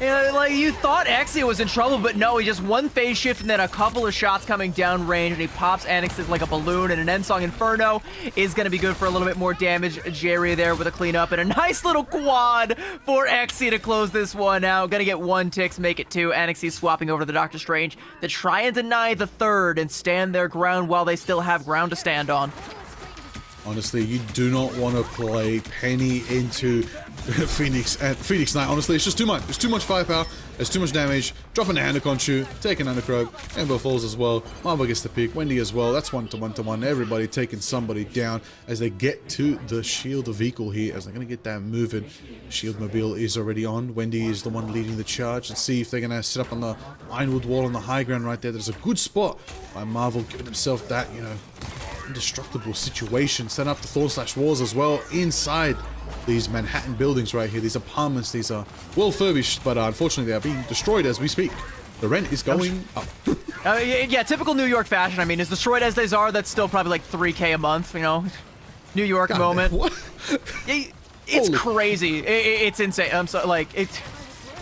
Yeah, like you thought Exia was in trouble, but no, he just one phase shift and then a couple of shots coming down range, and he pops Anix's like a balloon, and an Ensong Inferno is going to be good for a little bit more damage. Jerry there with a cleanup and a nice little quad for Exia to close this one out. Gonna get 1 ticks, make it 2. Anixie swapping over to the Doctor Strange to try and deny the third and stand their ground while they still have ground to stand on. Honestly, you do not want to play Penny into Phoenix Knight. Honestly, it's just too much. There's too much firepower. There's too much damage. Dropping the Anaconchu, taking Undercroak. Amber falls as well. Marvel gets the pick. Wendy as well. That's 1-to-1-to-1. Everybody taking somebody down as they get to the shield vehicle here, as they're going to get that moving. Shield mobile is already on. Wendy is the one leading the charge. Let's see if they're going to set up on the Ironwood wall on the high ground right there. There's a good spot by Marvel giving himself that, you know, indestructible situation. Set up the Thor/Walls as well inside these Manhattan buildings right here. These apartments, these are well furbished, but unfortunately they are being destroyed as we speak. The rent is going up. Yeah, typical New York fashion. I mean, as destroyed as they are, that's still probably like $3K a month, you know? New York God, moment. Man, what? It's crazy. It's insane. I'm so like it's.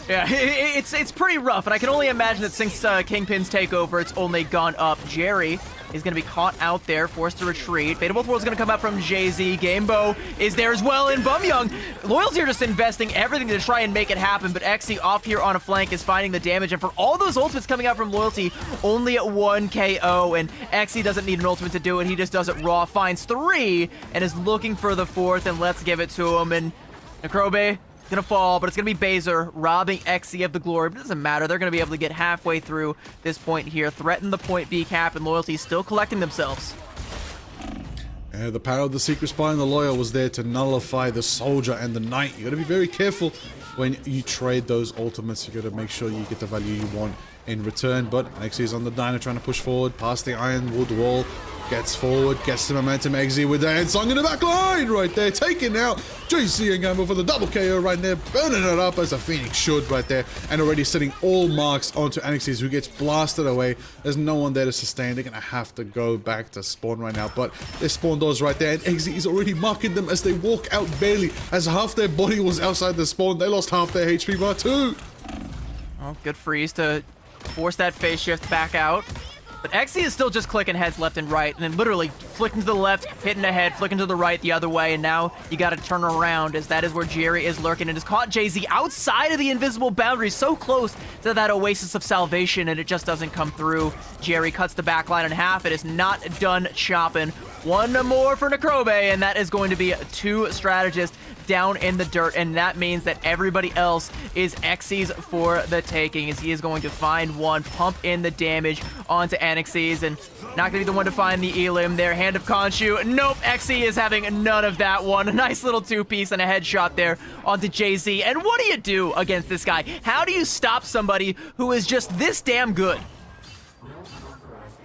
Yeah, it's pretty rough, and I can only imagine that since Kingpin's takeover, it's only gone up. Jerry is going to be caught out there, forced to retreat. Fate of Both Worlds is going to come out from Jay-Z. Gamebo is there as well, and Bumyoung. Loyalty are just investing everything to try and make it happen, but Exy off here on a flank is finding the damage, and for all those ultimates coming out from Loyalty, only at 1 KO, and Exy doesn't need an ultimate to do it. He just does it raw, finds 3, and is looking for the 4th, and let's give it to him, and Necrobe gonna fall, but it's gonna be Bazer robbing Exy of the glory, but it doesn't matter. They're gonna be able to get halfway through this point here, threaten the point B cap, and Loyalty still collecting themselves. The power of the Secret Spy and the Lawyer was there to nullify the Soldier and the Knight. You gotta be very careful when you trade those ultimates. You gotta make sure you get the value you want in return, but Exy is on the Dino trying to push forward past the Ironwood wall. Gets forward, gets the momentum. Exy with the Ensong in the back line right there, taking out JC and Gamble for the double KO right there, burning it up as a Phoenix should right there, and already setting all marks onto Anixis, who gets blasted away. There's no one there to sustain. They're gonna have to go back to spawn right now, but their spawn doors right there, and Exy is already marking them as they walk out barely, as half their body was outside the spawn. They lost half their HP bar too. Oh, good freeze to force that phase shift back out. But Exy is still just clicking heads left and right, and then literally flicking to the left, hitting ahead, flicking to the right the other way, and now you gotta turn around, as that is where Jerry is lurking and has caught Jay-Z outside of the invisible boundary, so close to that oasis of salvation, and it just doesn't come through. Jerry cuts the back line in half. It is not done chopping. One more for Necrobe, and that is going to be 2 strategists down in the dirt, and that means that everybody else is Exy's for the taking, as he is going to find one, pump in the damage onto Anixes, and not going to be the one to find the Elim there. Hand of Khonshu. Nope, Exy is having none of that one. A nice little 2-piece and a headshot there onto Jay-Z. And what do you do against this guy? How do you stop somebody who is just this damn good?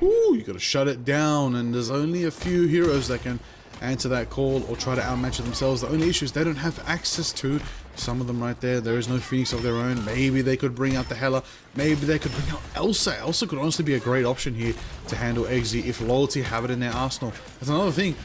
Ooh, you gotta shut it down, and there's only a few heroes that can answer that call or try to outmatch it themselves. The only issue is they don't have access to some of them right there. There is no Phoenix of their own. Maybe they could bring out the Hela. Maybe they could bring out Elsa. Elsa could honestly be a great option here to handle Exy if Loyalty have it in their arsenal. That's another thing.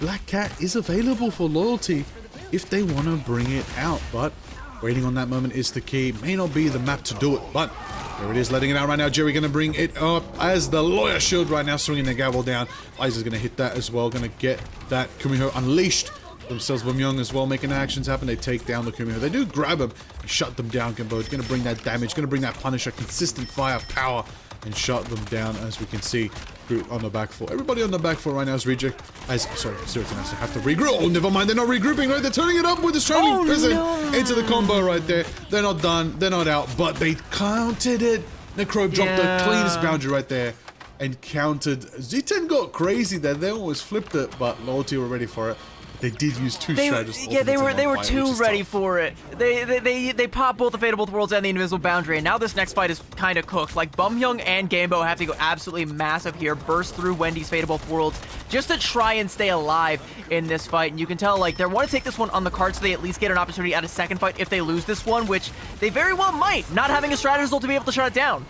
Black Cat is available for Loyalty if they want to bring it out, but waiting on that moment is the key. May not be the map to do it, but there it is, letting it out right now. Jerry gonna bring it up as the Lawyer shield right now, swinging the gavel down. Liza's gonna hit that as well, gonna get that Kumiho unleashed themselves. Bumyoung as well, making actions happen. They take down the Kumiho. They do grab him and shut them down. Gimbo gonna bring that damage, gonna bring that Punisher, consistent firepower, and shut them down. As we can see, group on the back foot. Everybody on the back foot right now is reject. Sorry, Zero-Ten has to have to regroup. Oh, never mind. They're not regrouping, right? They're turning it up with the Strangling Prison into the combo right there. They're not done. They're not out, but they counted it. Necro dropped the cleanest boundary right there and countered. Z10 got crazy there. They almost flipped it, but Loyalty were ready for it. They did use two strategists. Yeah, they were too ready for it. They popped both the Fate of Both Worlds and the Invisible Boundary, and now this next fight is kind of cooked. Like, Bumyoung and Gamebo have to go absolutely massive here, burst through Wendy's Fate of Both Worlds just to try and stay alive in this fight. And you can tell, like, they want to take this one on the card so they at least get an opportunity at a second fight if they lose this one, which they very well might, not having a strategist ult to be able to shut it down.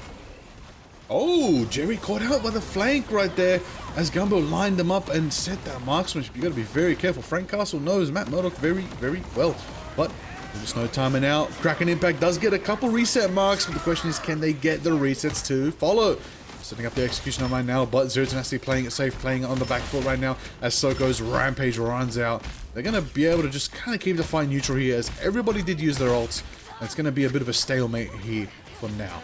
Oh, Jerry caught out by the flank right there as Gumbo lined them up and set that marksmanship. You got to be very careful. Frank Castle knows Matt Murdoch very, very well, but there's no timing out. Kraken Impact does get a couple reset marks, but the question is, can they get the resets to follow? Setting up the execution on right now, but Zero-Ten has to be playing it safe, playing it on the back foot right now as Soko's Rampage runs out. They're going to be able to just kind of keep the fight neutral here as everybody did use their ults. It's going to be a bit of a stalemate here for now.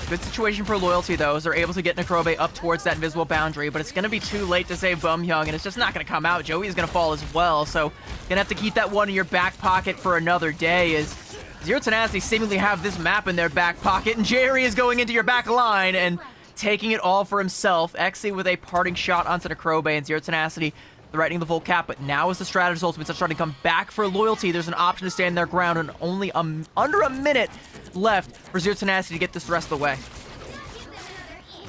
Good situation for Loyalty, though, as they're able to get Necrobe up towards that invisible boundary, but it's going to be too late to save Bumyoung, and it's just not going to come out. Joey is going to fall as well, so going to have to keep that one in your back pocket for another day, as Zero-Ten seemingly have this map in their back pocket, and Jerry is going into your back line and taking it all for himself. Exy with a parting shot onto Necrobe, and Zero-Ten threatening the full cap, but now as the strategist ultimate starts trying to come back for Loyalty, there's an option to stand their ground, and only under a minute left for Zero-Ten to get this the rest of the way.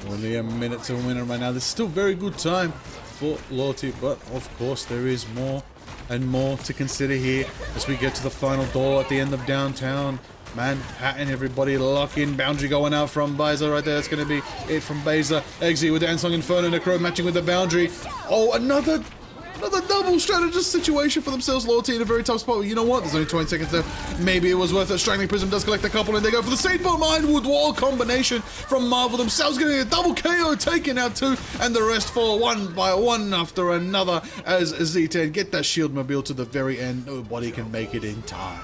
Only a minute to win it right now. There's still very good time for Loyalty, but of course there is more and more to consider here as we get to the final door at the end of downtown Manhattan. Everybody lock in. Boundary going out from Baiza right there. That's going to be it from Baiza. Exy with the Ansong Inferno. Necro matching with the boundary. Oh, another double strategist situation for themselves. Loyalty in a very tough spot. But you know what? There's only 20 seconds left. Maybe it was worth it. Strangling Prism does collect a couple, and they go for the Saintbow Mindwood Wall combination from Marvel themselves, getting a double KO taken out too, and the rest fall one by one after another as Z10 get that shield mobile to the very end. Nobody can make it in time.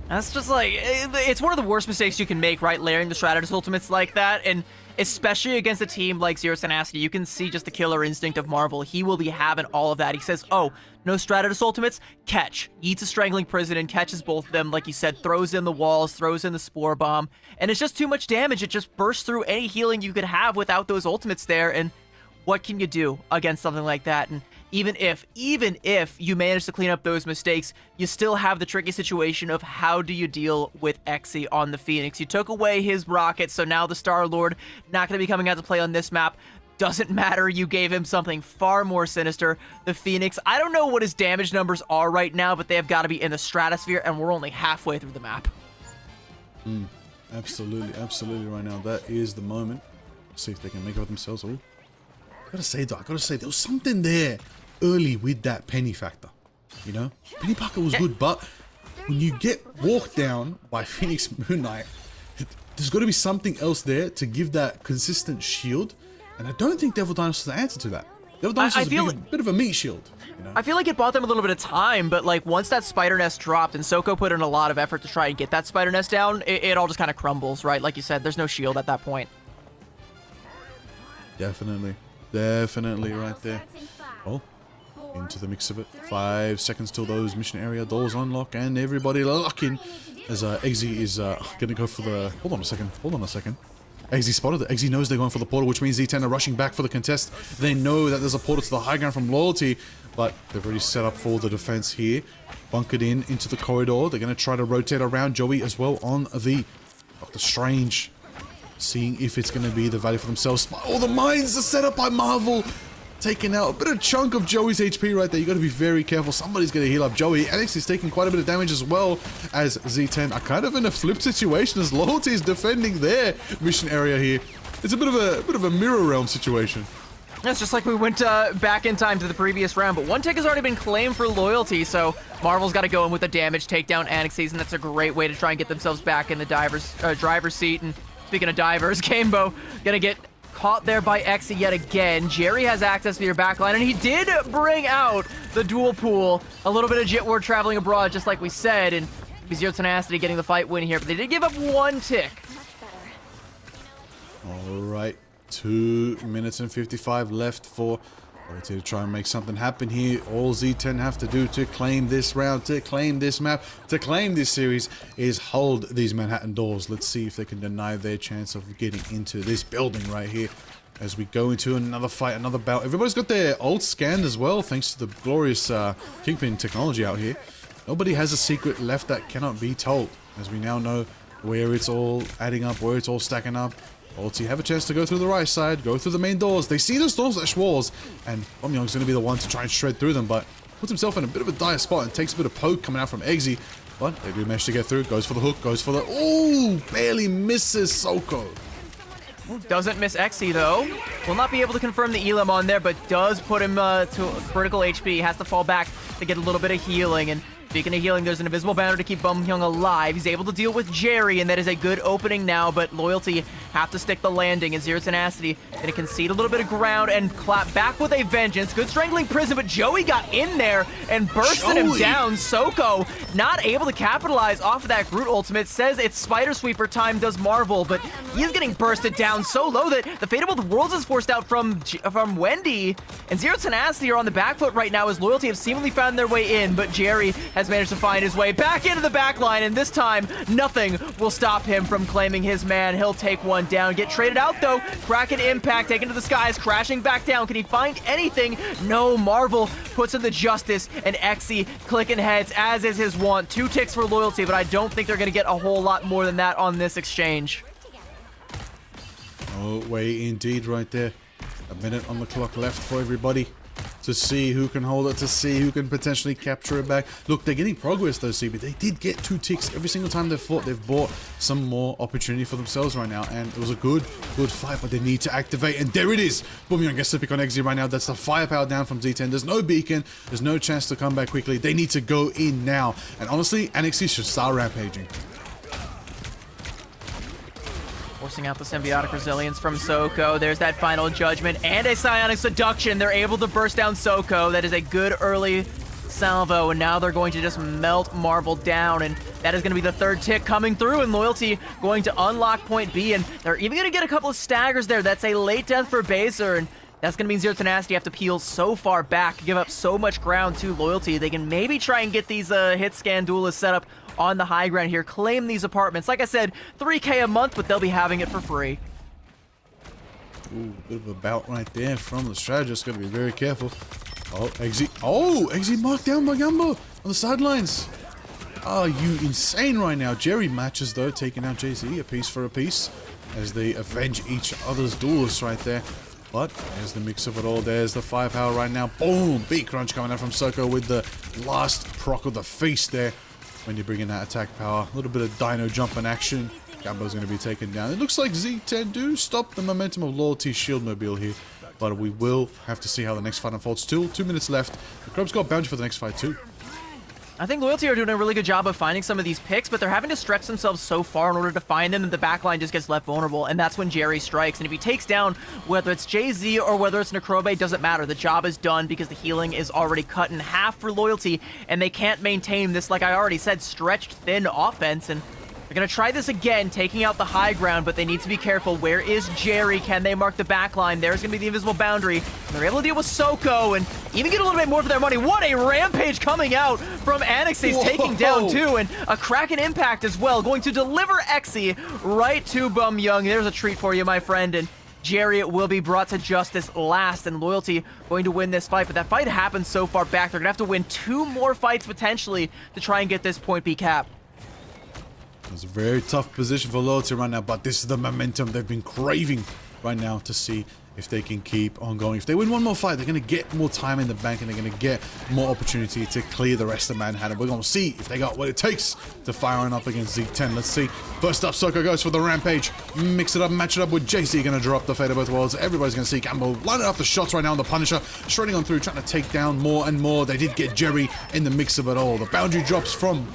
That's just like, it's one of the worst mistakes you can make, right? Layering the strategist ultimates like that, and especially against a team like Zero-Ten, you can see just the killer instinct of Marvel. He will be having all of that. He says, oh, no strategist ultimates? Catch. Eats a Strangling Prison and catches both of them, like you said, throws in the walls, throws in the Spore Bomb, and it's just too much damage. It just bursts through any healing you could have without those ultimates there, and what can you do against something like that? And even if you manage to clean up those mistakes, you still have the tricky situation of how do you deal with Exy on the Phoenix. You took away his rocket, so now the Star-Lord not going to be coming out to play on this map. Doesn't matter, you gave him something far more sinister. The Phoenix, I don't know what his damage numbers are right now, but they have got to be in the stratosphere, and we're only halfway through the map. Absolutely right now. That is the moment. Let's see if they can make it of themselves. Oh, I gotta say, there was something there early with that Penny factor, you know? Penny Parker was good, but when you get walked down by Phoenix Moon Knight, there's got to be something else there to give that consistent shield, and I don't think Devil Dinosaur is the answer to that. Devil Dinosaur is a bit of a meat shield, you know? I feel like it bought them a little bit of time, but like once that Spider Nest dropped and Soko put in a lot of effort to try and get that Spider Nest down, it all just kind of crumbles, right? Like you said, there's no shield at that point. Definitely right there. Oh, into the mix of it. 5 seconds till those mission area doors unlock, and everybody locking as Exy is gonna go for the. Hold on a second. Exy spotted it. Exy knows they're going for the portal, which means Z10 are rushing back for the contest. They know that there's a portal to the high ground from Loyalty, but they've already set up for the defense here. Bunkered into the corridor. They're gonna try to rotate around Joey as well on the Doctor Strange. Seeing if it's going to be the value for themselves. All the mines are set up by Marvel. Taking out a bit of chunk of Joey's HP right there. You got to be very careful. Somebody's going to heal up Joey. Alex is taking quite a bit of damage as well as Z10 are kind of in a flip situation as Loyalty is defending their mission area here. It's a bit of a mirror realm situation. It's just like we went back in time to the previous round, but one tick has already been claimed for Loyalty, so Marvel's got to go in with a damage takedown Annexes, and that's a great way to try and get themselves back in the driver's seat. And speaking of divers, Gamebo gonna get caught there by Exy yet again. Jerry has access to your backline, and he did bring out the dual pool. A little bit of Jit Ward traveling abroad, just like we said, and Zero-Ten getting the fight win here, but they did give up one tick. All right, 2 minutes and 55 left for to try and make something happen here. All Z10 have to do to claim this round, to claim this map, to claim this series is hold these Manhattan doors. Let's see if they can deny their chance of getting into this building right here as we go into another fight, another bout. Everybody's got their ult scanned as well, thanks to the glorious Kingpin technology out here. Nobody has a secret left that cannot be told, as we now know where it's all adding up, where it's all stacking up. Ulti have a chance to go through the right side, go through the main doors. They see the storms at Schwarz, and Bomyoung's going to be the one to try and shred through them, but puts himself in a bit of a dire spot and takes a bit of poke coming out from Eggsy. But they do manage to get through. Goes for the hook, goes for the... Ooh! Barely misses Soko. Doesn't miss Exy though. Will not be able to confirm the Elam on there, but does put him to critical HP. Has to fall back to get a little bit of healing. And speaking of healing, there's an invisible boundary to keep Bomyoung alive. He's able to deal with Jerry, and that is a good opening now, but Loyalty have to stick the landing, and Zero Tenacity gonna concede a little bit of ground and clap back with a vengeance. Good strangling prison, but Joey got in there and bursted him down. Soko not able to capitalize off of that Groot ultimate. Says it's Spider Sweeper time, does Marvel, but he is getting bursted down so low that the Fate of Both Worlds is forced out from Wendy, and Zero Tenacity are on the back foot right now as Loyalty have seemingly found their way in, but Jerry has managed to find his way back into the back line, and this time nothing will stop him from claiming his man. He'll take one down, get traded out though. Kraken impact taken to the skies, crashing back down. Can he find anything? No. Marvel puts in the justice, and Exy clicking heads as is his want. 2 ticks for Loyalty, but I don't think they're going to get a whole lot more than that on this exchange. Oh, way indeed right there. A minute on the clock left for everybody to see who can hold it, to see who can potentially capture it back. Look, they're getting progress though, CB. They did get 2 ticks every single time they've fought. They've bought some more opportunity for themselves right now, and it was a good fight, but they need to activate, and there it is. Bomyoung gets to pick on Exy right now. That's the firepower down from Z10. There's no beacon. There's no chance to come back quickly. They need to go in now, and honestly, Anixie should start rampaging. Forcing out the symbiotic resilience from Soko. There's that final judgment and a psionic seduction. They're able to burst down Soko. That is a good early salvo, and now they're going to just melt Marvel down, and that is going to be the 3rd tick coming through, and Loyalty going to unlock point B, and they're even going to get a couple of staggers there. That's a late death for Baser, and that's going to mean Zero Tenacity have to peel so far back, give up so much ground to Loyalty. They can maybe try and get these hit scan duelists set up on the high ground here, claim these apartments. Like I said, $3K a month, but they'll be having it for free. Ooh, bit of a bout right there from the strategist. Gotta be very careful. Oh, Eggsy. Oh, Eggsy marked down by Gumbo on the sidelines. Are you insane right now? Jerry matches though, taking out JC a piece for a piece as they avenge each other's duelists right there. But there's the mix of it all. There's the firepower right now. Boom! Beat crunch coming out from Soko with the last proc of the feast there. When you bring in that attack power, a little bit of dino jumping action. Gambo's going to be taken down. It looks like Z10 do stop the momentum of Loyalty's shield mobile here, but we will have to see how the next fight unfolds. Still 2 minutes left. The Crub's got bounty for the next fight too. I think Loyalty are doing a really good job of finding some of these picks, but they're having to stretch themselves so far in order to find them that the backline just gets left vulnerable, and that's when Jerry strikes. And if he takes down, whether it's Jay-Z or whether it's Necrobe, doesn't matter. The job is done because the healing is already cut in half for Loyalty, and they can't maintain this, like I already said, stretched thin offense. And they're going to try this again, taking out the high ground, but they need to be careful. Where is Jerry? Can they mark the back line? There's going to be the invisible boundary. And they're able to deal with Soko and even get a little bit more for their money. What a rampage coming out from Anix. He's taking down 2, and a Kraken impact as well, going to deliver Exy right to Bomyoung. There's a treat for you, my friend, and Jerry will be brought to justice last, and Loyalty going to win this fight, but that fight happens so far back. They're going to have to win 2 more fights potentially to try and get this point B cap. It's a very tough position for Loyalty right now, but this is the momentum they've been craving right now to see if they can keep on going. If they win 1 more fight, they're going to get more time in the bank, and they're going to get more opportunity to clear the rest of Manhattan. We're going to see if they got what it takes to fire on up against Z10. Let's see. First up, Soko goes for the rampage. Mix it up, match it up with JC. Going to drop the Fate of Both Worlds. Everybody's going to see Gamble lining up the shots right now on the Punisher. Shredding on through, trying to take down more and more. They did get Jerry in the mix of it all. The boundary drops from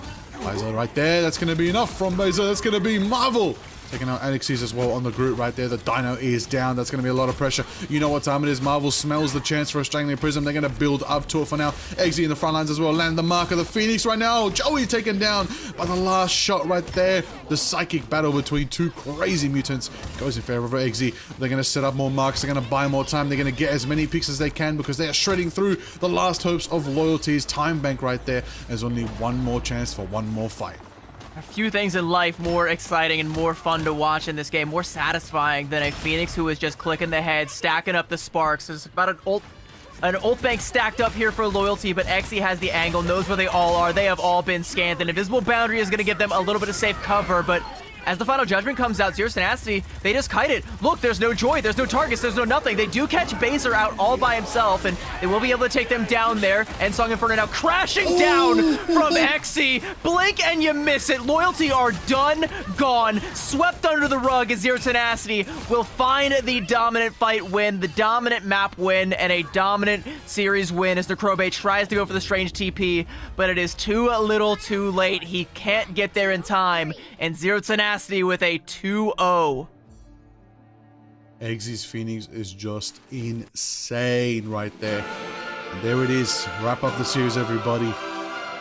Baser right there. That's going to be enough from Baser. That's going to be Marvel Taking out Alexis as well on the group right there. The Dino is down. That's going to be a lot of pressure. You know what time it is. Marvel smells the chance for a Strangling Prism. They're going to build up to it for now. Eggsy in the front lines as well. Land the mark of the Phoenix right now. Joey taken down by the last shot right there. The psychic battle between two crazy mutants goes in favor of Eggsy. They're going to set up more marks. They're going to buy more time. They're going to get as many picks as they can because they are shredding through the last hopes of Loyalty's time bank right there. There's only one more chance for one more fight. A few things in life more exciting and more fun to watch in this game, more satisfying than a Phoenix who is just clicking the head, stacking up the sparks. There's about an ult bank stacked up here for Loyalty, but Exy has the angle, knows where they all are. They have all been scanned. An invisible boundary is going to give them a little bit of safe cover, but as the final judgment comes out, Zero Tenacity, they just kite it. Look, there's no Joy, there's no targets, there's no nothing. They do catch Baser out all by himself, and they will be able to take them down there. And Song Inferno now crashing down from Exy. Blink and you miss it. Loyalty are done, gone, swept under the rug, as Zero Tenacity will find the dominant fight win, the dominant map win, and a dominant series win as Necrobe tries to go for the strange TP, but it is too little too late. He can't get there in time, and Zero Tenacity with a 2-0. Eggsy's Phoenix is just insane right there. And there it is. Wrap up the series, everybody.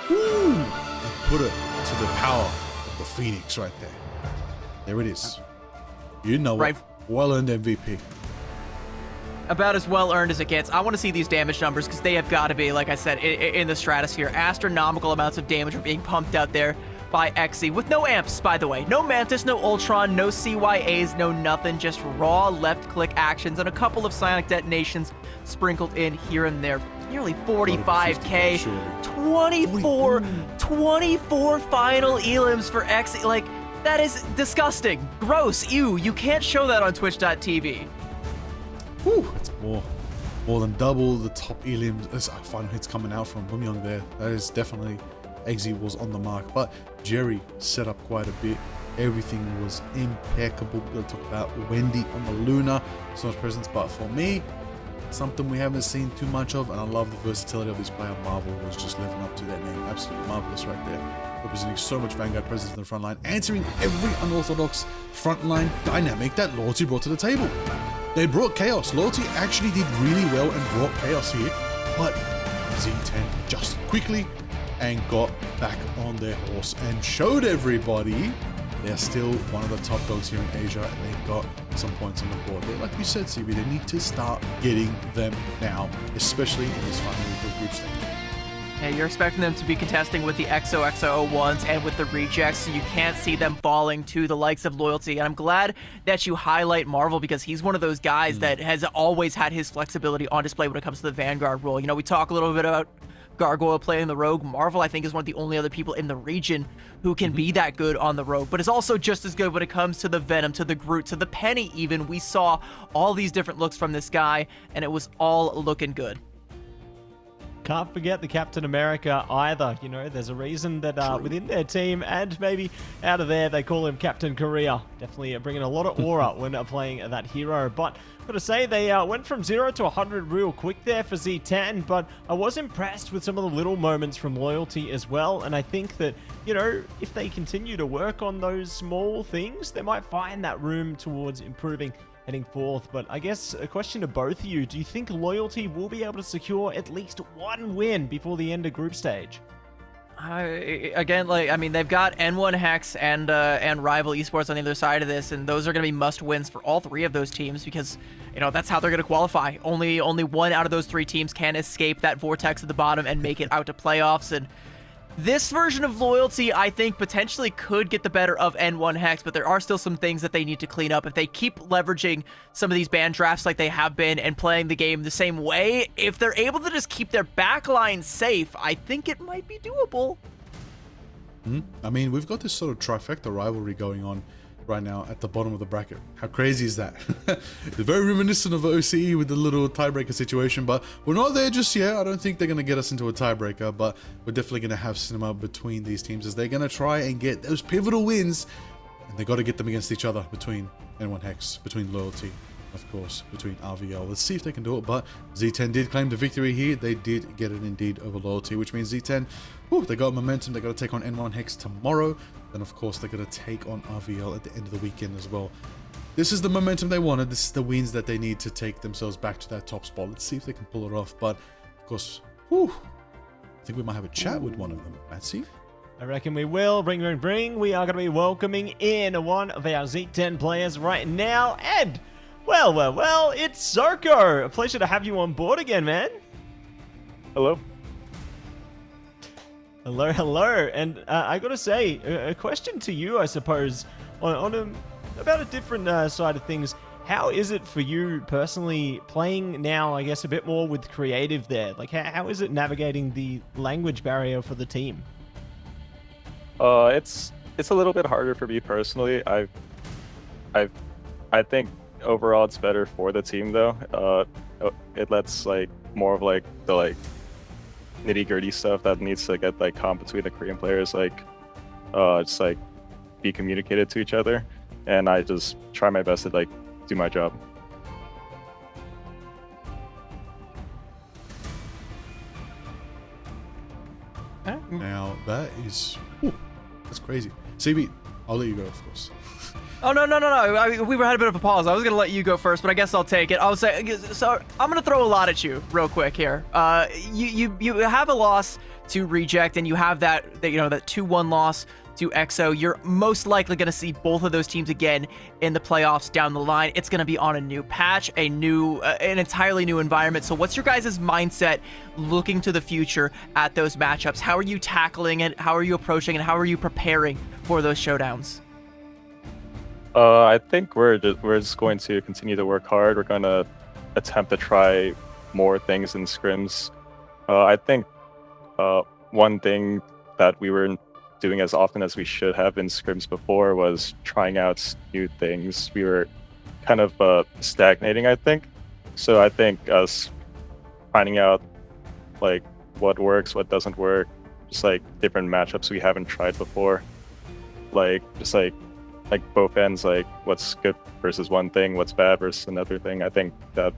Woo! And put it to the power of the Phoenix right there. There it is. You know it. Well-earned MVP. About as well earned as it gets. I want to see these damage numbers because they have got to be, like I said, in the stratosphere. Astronomical amounts of damage are being pumped out there by Exy, with no amps, by the way. No Mantis, no Ultron, no CYAs, no nothing. Just raw left-click actions and a couple of psionic detonations sprinkled in here and there. Nearly 45k, 24 final elims for Exy. Like, that is disgusting. Gross. Ew, you can't show that on twitch.tv. Whew, it's more than double the top elims. Final hits coming out from Bumyong there. That is definitely... Eggsy was on the mark, but Jerry set up quite a bit. Everything was impeccable. We're going to talk about Wendy on the Luna, so much presence, but for me, something we haven't seen too much of, and I love the versatility of this player. Marvel was just living up to that name. Absolutely marvelous right there. Representing so much Vanguard presence in the front line, answering every unorthodox frontline dynamic that Loyalty brought to the table. They brought chaos. Loyalty actually did really well and brought chaos here, but Z10 adjusted quickly and got back on their horse and showed everybody they're still one of the top dogs here in Asia, and they've got some points on the board. But like you said, CB, they need to start getting them now, especially in this final week of group stage. Yeah, you're expecting them to be contesting with the XOXO01s and with the rejects, so you can't see them falling to the likes of Loyalty. And I'm glad that you highlight Marvel, because he's one of those guys that has always had his flexibility on display when it comes to the Vanguard role. You know, we talk a little bit about Gargoyle playing the Rogue. Marvel, I think, is one of the only other people in the region who can be that good on the Rogue, but is also just as good when it comes to the Venom, to the Groot, to the Penny even. We saw all these different looks from this guy, and it was all looking good. Can't forget the Captain America either. You know, there's a reason that within their team and maybe out of there, they call him Captain Korea. Definitely bringing a lot of aura when playing that hero. But I've got to say, they went from 0 to 100 real quick there for Z10, but I was impressed with some of the little moments from Loyalty as well. And I think that, you know, if they continue to work on those small things, they might find that room towards improving heading forth. But I guess a question to both of you: do you think Loyalty will be able to secure at least one win before the end of group stage? Again, like, I mean, they've got N1 Hex and Rival Esports on the other side of this, and those are going to be must wins for all three of those teams, because, you know, that's how they're going to qualify. Only one out of those three teams can escape that vortex at the bottom and make it out to playoffs. And this version of Loyalty, I think, potentially could get the better of N1 Hex, but there are still some things that they need to clean up. If they keep leveraging some of these ban drafts like they have been and playing the game the same way, if they're able to just keep their backline safe, I think it might be doable. I mean, we've got this sort of trifecta rivalry going on right now at the bottom of the bracket. How crazy is that? It's very reminiscent of OCE with the little tiebreaker situation, but we're not there just yet. I don't think they're going to get us into a tiebreaker, but we're definitely going to have cinema between these teams as they're going to try and get those pivotal wins, and they got to get them against each other between N1 Hex, between Loyalty of course, between RVL. Let's see if they can do it, but Z10 did claim the victory here. They did get it indeed over Loyalty, which means Z10, whew, they got momentum. They got to take on N1 Hex tomorrow. Then, of course, they're going to take on RVL at the end of the weekend as well. This is the momentum they wanted. This is the wins that they need to take themselves back to that top spot. Let's see if they can pull it off. But, of course, whew, I think we might have a chat with one of them. Matsy? I reckon we will. Ring, ring, ring. We are going to be welcoming in one of our Z10 players right now. And, well, it's XOXO. A pleasure to have you on board again, man. Hello. Hello. And I got to say, a question to you, I suppose, on about a different side of things. How is it for you personally playing now, I guess, a bit more with creative there? Like, how is it navigating the language barrier for the team? It's a little bit harder for me personally. I think overall it's better for the team though. It lets like more of like the like nitty-gritty stuff that needs to get like calm between the Korean players, like just like be communicated to each other, and I just try my best to like do my job. Now, that is... Ooh, that's crazy. CB, I'll let you go, of course. Oh, no. We had a bit of a pause. I was going to let you go first, but I guess I'll take it. I'll say, so I'm going to throw a lot at you real quick here. You have a loss to Reject, and you have that 2-1 loss to EXO. You're most likely going to see both of those teams again in the playoffs down the line. It's going to be on a new patch, an entirely new environment. So what's your guys' mindset looking to the future at those matchups? How are you tackling it? How are you approaching it? How are you preparing for those showdowns? I think we're just going to continue to work hard. We're going to attempt to try more things in scrims. I think one thing that we were doing as often as we should have in scrims before was trying out new things. We were kind of stagnating, I think. So I think us finding out like what works, what doesn't work, just like different matchups we haven't tried before, like just like both ends, like what's good versus one thing, what's bad versus another thing. I think that'd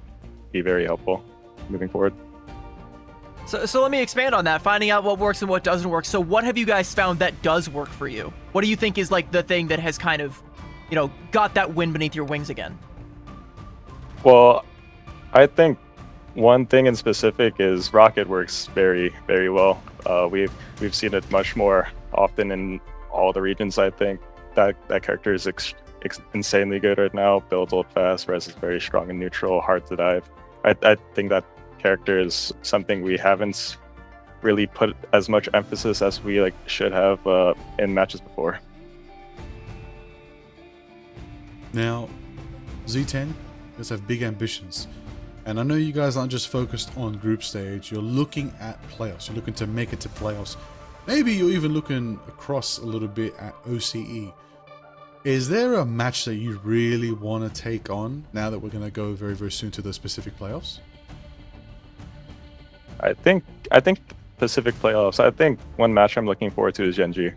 be very helpful moving forward. So let me expand on that, finding out what works and what doesn't work. So what have you guys found that does work for you? What do you think is like the thing that has kind of, got that wind beneath your wings again? Well, I think one thing in specific is Rocket works very, very well. We've seen it much more often in all the regions. I think that character is insanely good right now. Builds ult fast, res is very strong and neutral, hard to dive. I think that character is something we haven't really put as much emphasis as we should have in matches before. Now, Z10, you guys have big ambitions. And I know you guys aren't just focused on group stage. You're looking at playoffs. You're looking to make it to playoffs. Maybe you're even looking across a little bit at OCE. Is there a match that you really want to take on now that we're going to go very, very soon to the specific playoffs? I think Pacific playoffs. I think one match I'm looking forward to is Genji.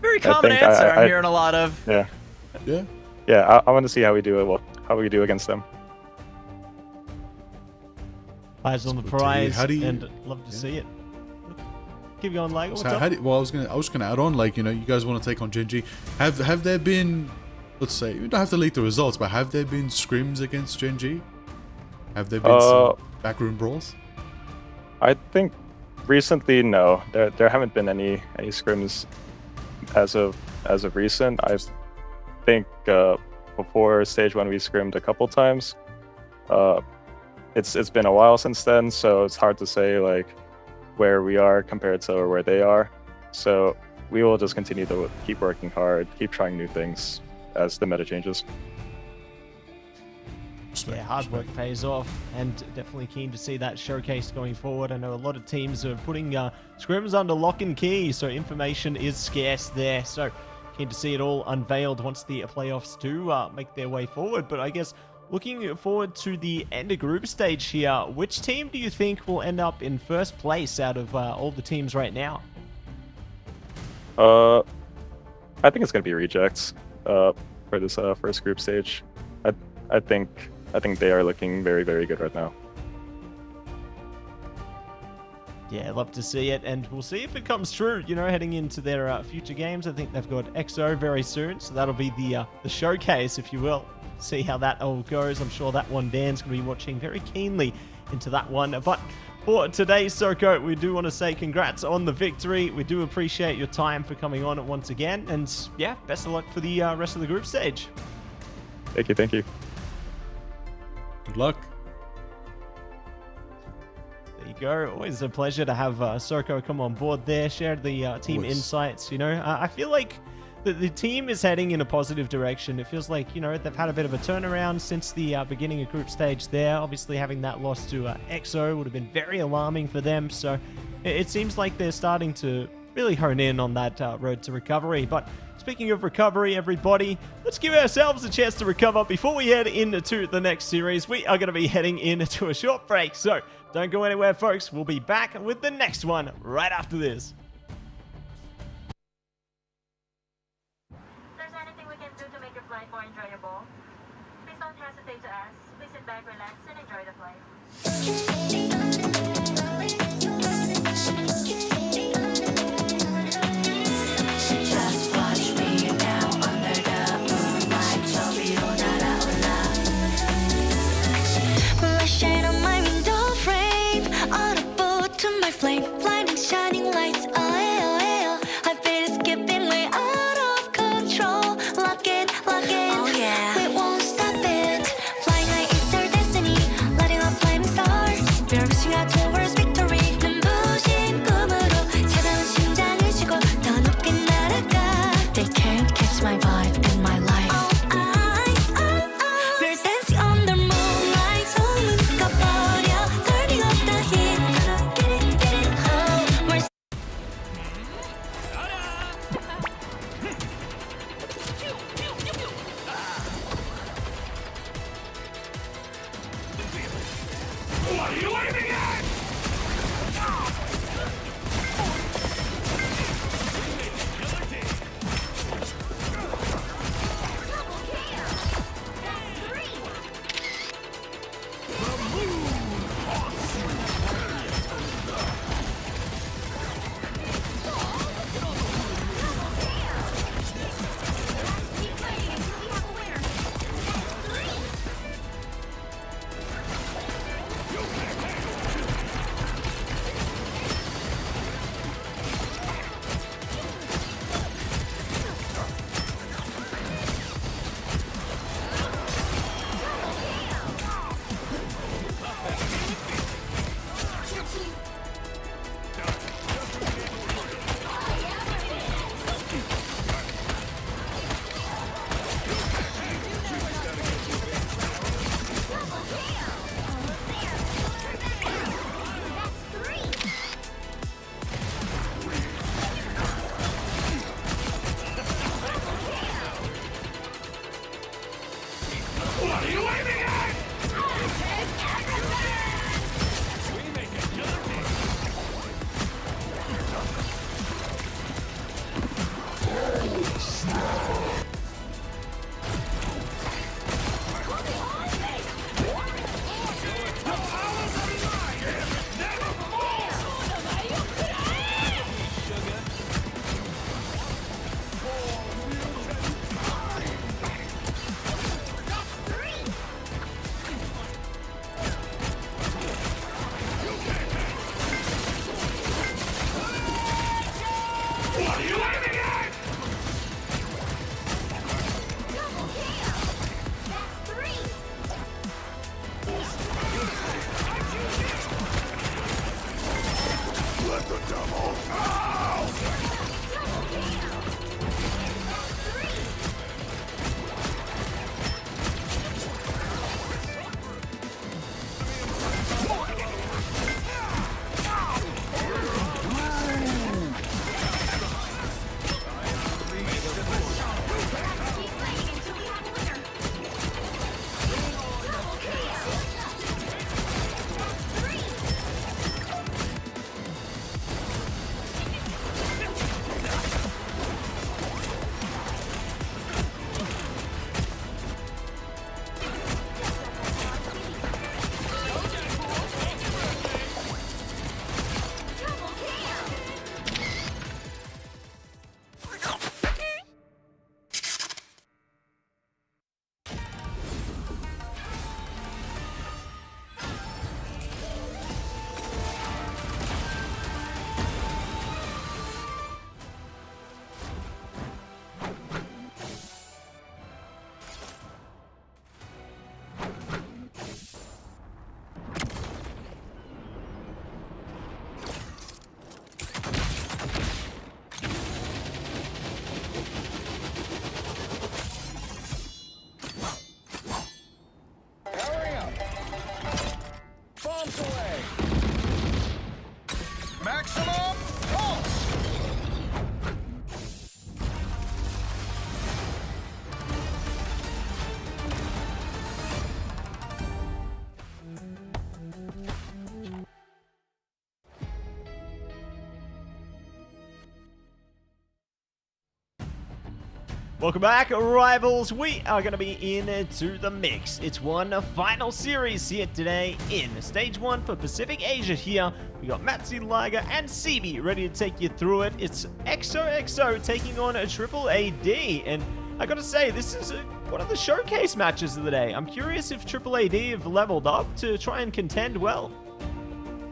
Very common answer. I'm hearing a lot of. Yeah. I want to see how we do it. Well, how we do against them. Eyes on the prize, and love to see it. Keep going, like. What's up? I was gonna add on, you guys want to take on Genji. Have there been, let's say, you don't have to leak the results, but have there been scrims against Genji? Have there been some backroom brawls? I think recently, no. There haven't been any scrims as of recent. I think before stage 1 we scrimmed a couple times. It's been a while since then, so it's hard to say where we are compared to where they are. So we will just continue to keep working hard, keep trying new things as the meta changes. Yeah, hard work pays off, and definitely keen to see that showcase going forward. I know a lot of teams are putting scrims under lock and key, so information is scarce there. So keen to see it all unveiled once the playoffs do make their way forward. But I guess looking forward to the end of group stage here, which team do you think will end up in first place out of all the teams right now? I think it's going to be Rejects. for this first group stage. I think they are looking very, very good right now. Yeah, love to see it, and we'll see if it comes true, you know, heading into their future games. I think they've got XO very soon, so that'll be the showcase, if you will. See how that all goes. I'm sure that one Dan's going to be watching very keenly into that one. But for today, Soko, we do want to say congrats on the victory. We do appreciate your time for coming on once again, and yeah, best of luck for the rest of the group stage. Thank you, thank you. Good luck. There you go. Always a pleasure to have Soko come on board there, share the team insights. You know, I feel like the team is heading in a positive direction. It feels like, you know, they've had a bit of a turnaround since the beginning of group stage there. Obviously, having that loss to XO would have been very alarming for them. So it seems like they're starting to really hone in on that road to recovery. But speaking of recovery, everybody, let's give ourselves a chance to recover before we head into the next series. We are going to be heading into a short break, so don't go anywhere, folks. We'll be back with the next one right after this. If there's anything we can do to make your flight more enjoyable, please don't hesitate to ask. Please sit back, relax, and enjoy the flight. Just watch me now under the moonlight. 저기로 날아올라. Rushing on my window frame, 얼어붙은 my flame, blinding shining lights. Oh yeah. I feel it skipping way out of control. Lock it. Oh yeah. We won't stop it. Flying high is our destiny. Lighting up flaming stars. We're reaching out towards victory. 눈부신 꿈으로 차가운 심장을 쥐고 더 높게 날아가. They can't catch my vibe and my life. We're dancing under moonlight. 손을 꺼버려. Turning up the heat. Gonna get it home. We're What are you aiming at? What are you aiming at? We make a killer kick. What are you aiming at? Let the devil out! Welcome back, rivals. We are going to be into the mix. It's one final series here today in Stage 1 for Pacific Asia here. We got Matsi, Liger, and CB ready to take you through it. It's XOXO taking on a AAAd, and I gotta say, this is one of the showcase matches of the day. I'm curious if AAAd have leveled up to try and contend well.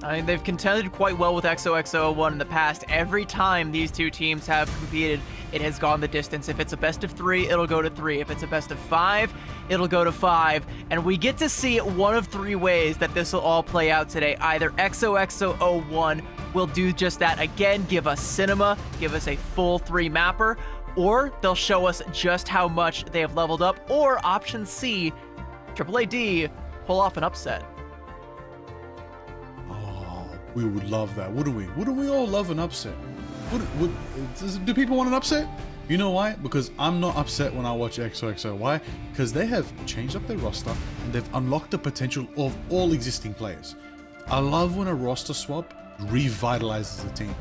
I mean, they've contended quite well with XOXO01 in the past. Every time these two teams have competed, it has gone the distance. If it's a best of 3, it'll go to 3. If it's a best of 5, it'll go to 5. And we get to see one of 3 ways that this will all play out today. Either XOXO01 will do just that again, give us cinema, give us a full 3 mapper, or they'll show us just how much they have leveled up, or option C, AAAd pull off an upset. We would love that, wouldn't we? Wouldn't we all love an upset? Do people want an upset? You know why? Because I'm not upset when I watch XOXO. Why? Because they have changed up their roster and they've unlocked the potential of all existing players. I love when a roster swap revitalizes a team.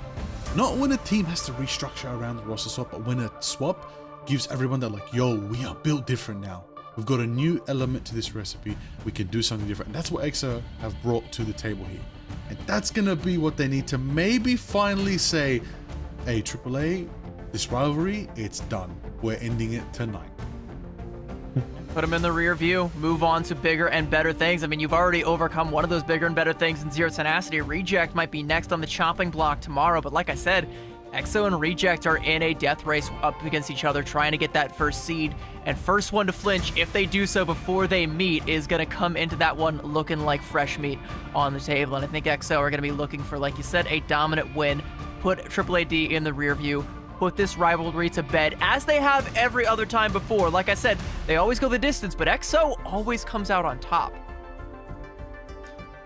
Not when a team has to restructure around the roster swap, but when a swap gives everyone that like, yo, we are built different now. We've got a new element to this recipe. We can do something different. And that's what XO have brought to the table here. And that's going to be what they need to maybe finally say, hey, AAA, this rivalry, it's done. We're ending it tonight. Put them in the rear view, move on to bigger and better things. I mean, you've already overcome one of those bigger and better things in Zero Tenacity. Reject might be next on the chopping block tomorrow, but like I said, XO and Reject are in a death race up against each other, trying to get that first seed. And first one to flinch, if they do so before they meet, is going to come into that one looking like fresh meat on the table. And I think XO are going to be looking for, like you said, a dominant win, put AAAd in the rear view, put this rivalry to bed, as they have every other time before. Like I said, they always go the distance, but XO always comes out on top.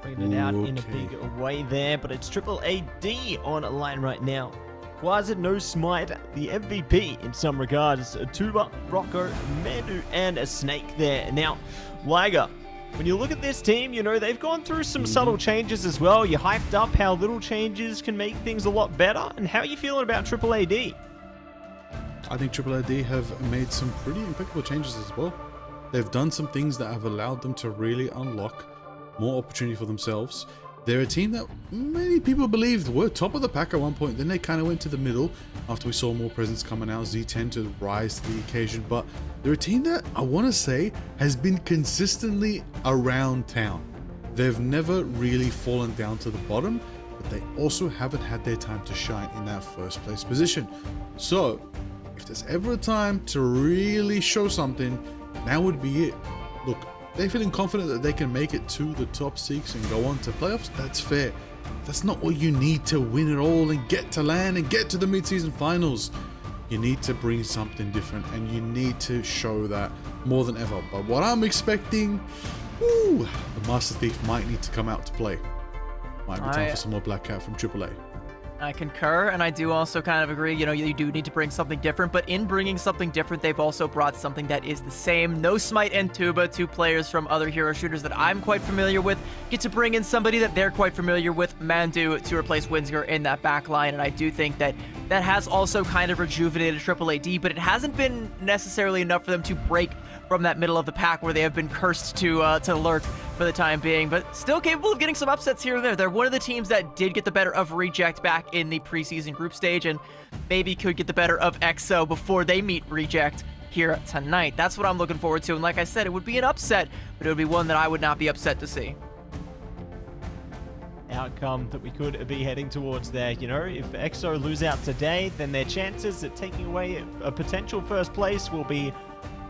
Bringing it out in a big way there, but it's AAAd on a line right now. Quasar, No Smite, the MVP in some regards. Tuba, Rocco, Mandu, and a Snake there. Now, Liger, when you look at this team, you know, they've gone through some subtle changes as well. You hyped up how little changes can make things a lot better. And how are you feeling about AAAd? I think AAAd have made some pretty impeccable changes as well. They've done some things that have allowed them to really unlock more opportunity for themselves. They're a team that many people believed were top of the pack at one point. Then they kind of went to the middle after we saw more presence coming out. Z10 to rise to the occasion. But they're a team that I want to say has been consistently around town. They've never really fallen down to the bottom, but they also haven't had their time to shine in that first place position. So if there's ever a time to really show something, now would be it. Look, they're feeling confident that they can make it to the top 6 and go on to playoffs. That's fair. That's not what you need to win it all and get to land and get to the mid-season finals. You need to bring something different and you need to show that more than ever. But what I'm expecting, the Master Thief might need to come out to play. Might be time for some more Black Cat from AAA. I concur, and I do also kind of agree, you know, you do need to bring something different, but in bringing something different, they've also brought something that is the same. No Smite and Tuba, 2 players from other hero shooters that I'm quite familiar with, get to bring in somebody that they're quite familiar with, Mandu, to replace Windsor in that back line, and I do think that that has also kind of rejuvenated AAAd, but it hasn't been necessarily enough for them to break from that middle of the pack where they have been cursed to lurk for the time being, but still capable of getting some upsets here and there. They're one of the teams that did get the better of Reject back in the preseason group stage and maybe could get the better of XO before they meet Reject here tonight. That's what I'm looking forward to, and like I said, it would be an upset, but it would be one that I would not be upset to see. Outcome that we could be heading towards there. You know, if XO lose out today, then their chances at taking away a potential first place will be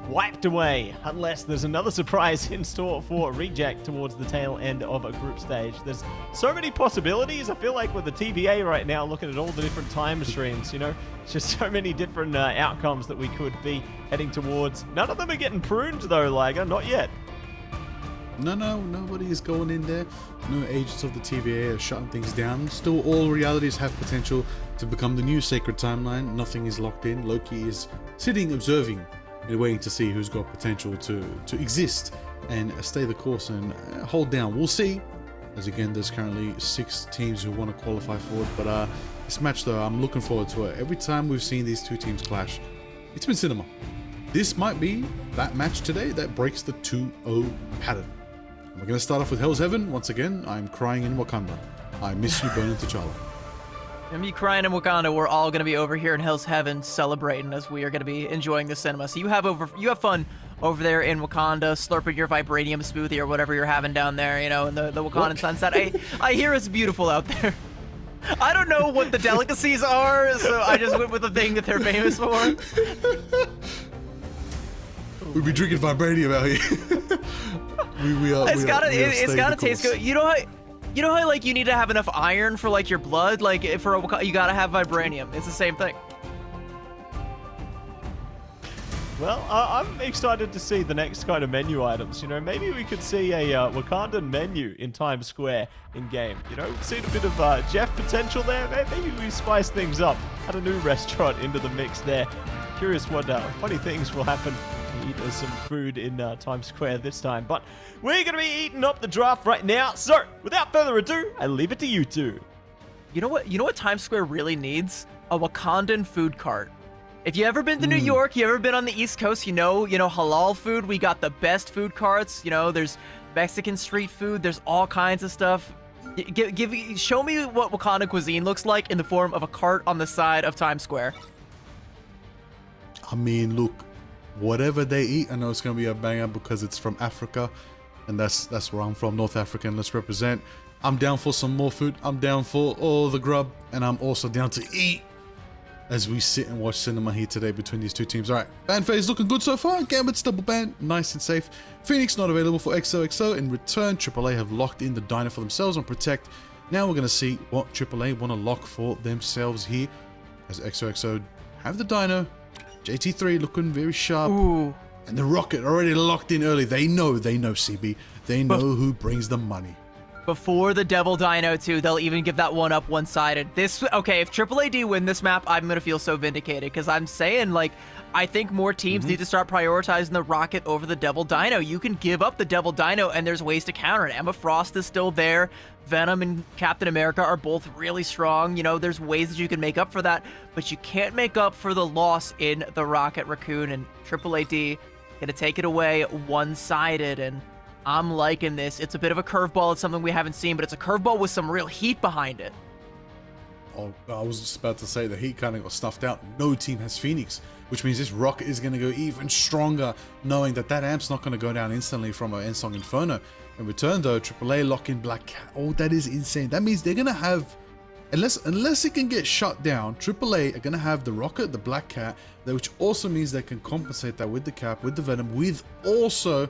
wiped away, unless there's another surprise in store for Reject towards the tail end of a group stage. There's so many possibilities. I feel like with the TVA right now, looking at all the different time streams, you know, it's just so many different outcomes that we could be heading towards. None of them are getting pruned though, Liger, not yet. No, nobody is going in there. No agents of the TVA are shutting things down. Still, all realities have potential to become the new sacred timeline. Nothing is locked in. Loki is sitting, observing, and waiting to see who's got potential to exist and stay the course and hold down. We'll see. As again, there's currently 6 teams who want to qualify for it. But this match, though, I'm looking forward to it. Every time we've seen these 2 teams clash, it's been cinema. this might be that match today that breaks the 2-0 pattern. And we're going to start off with Hell's Heaven. Once again, I'm crying in Wakanda. I miss you, Burning T'Challa. And me crying in Wakanda, we're all gonna be over here in Hell's Heaven celebrating as we are gonna be enjoying the cinema. So you have fun over there in Wakanda, slurping your vibranium smoothie or whatever you're having down there, you know, in the Wakandan sunset. I hear it's beautiful out there. I don't know what the delicacies are, so I just went with the thing that they're famous for. We'll be drinking vibranium out here. we are. It's gotta taste good. You know how like you need to have enough iron for like your blood, like for you gotta have vibranium. It's the same thing. Well, I'm excited to see the next kind of menu items. You know, maybe we could see a Wakandan menu in Times Square in game. You know, we've seen a bit of Jeff potential there. Maybe we spice things up, add a new restaurant into the mix there. Curious what funny things will happen. Eat some food in Times Square this time, but we're gonna be eating up the draft right now. So, without further ado, I leave it to you two. You know what Times Square really needs? A Wakandan food cart. If you ever been to New York, you ever been on the East Coast, you know halal food. We got the best food carts. You know, there's Mexican street food. There's all kinds of stuff. Show me what Wakanda cuisine looks like in the form of a cart on the side of Times Square. I mean, look, whatever they eat, I know it's gonna be a banger because it's from Africa, and that's where I'm from, North Africa, and let's represent. I'm down for some more food. I'm down for all the grub, and I'm also down to eat as we sit and watch cinema here today between these two teams. All right, ban phase looking good so far. Gambit's double ban, nice and safe. Phoenix not available for XOXO. In return, AAA have locked in the dino for themselves on Protect. Now we're gonna see what AAA want to lock for themselves here, as XOXO have the dino. JT3 looking very sharp. Ooh. And the rocket already locked in early. They know CB. They know who brings the money. Before the Devil Dino 2, they'll even give that one up one-sided. Okay, if AAAd win this map, I'm gonna feel so vindicated, because I'm saying, like, I think more teams need to start prioritizing the rocket over the Devil Dino. You can give up the Devil Dino, and there's ways to counter it. Emma Frost is still there. Venom and Captain America are both really strong. You know, there's ways that you can make up for that, but you can't make up for the loss in the Rocket Raccoon, and AAAd gonna take it away one-sided, and I'm liking this. It's a bit of a curveball. It's something we haven't seen, but it's a curveball with some real heat behind it. Oh, I was just about to say the heat kind of got snuffed out. No team has Phoenix, which means this rocket is going to go even stronger, knowing that amp's not going to go down instantly from an Ensong Inferno. In return, though, AAA lock in Black Cat. Oh, that is insane. That means they're going to have, unless it can get shut down, AAA are going to have the rocket, the Black Cat, which also means they can compensate that with the Cap, with the Venom, with also,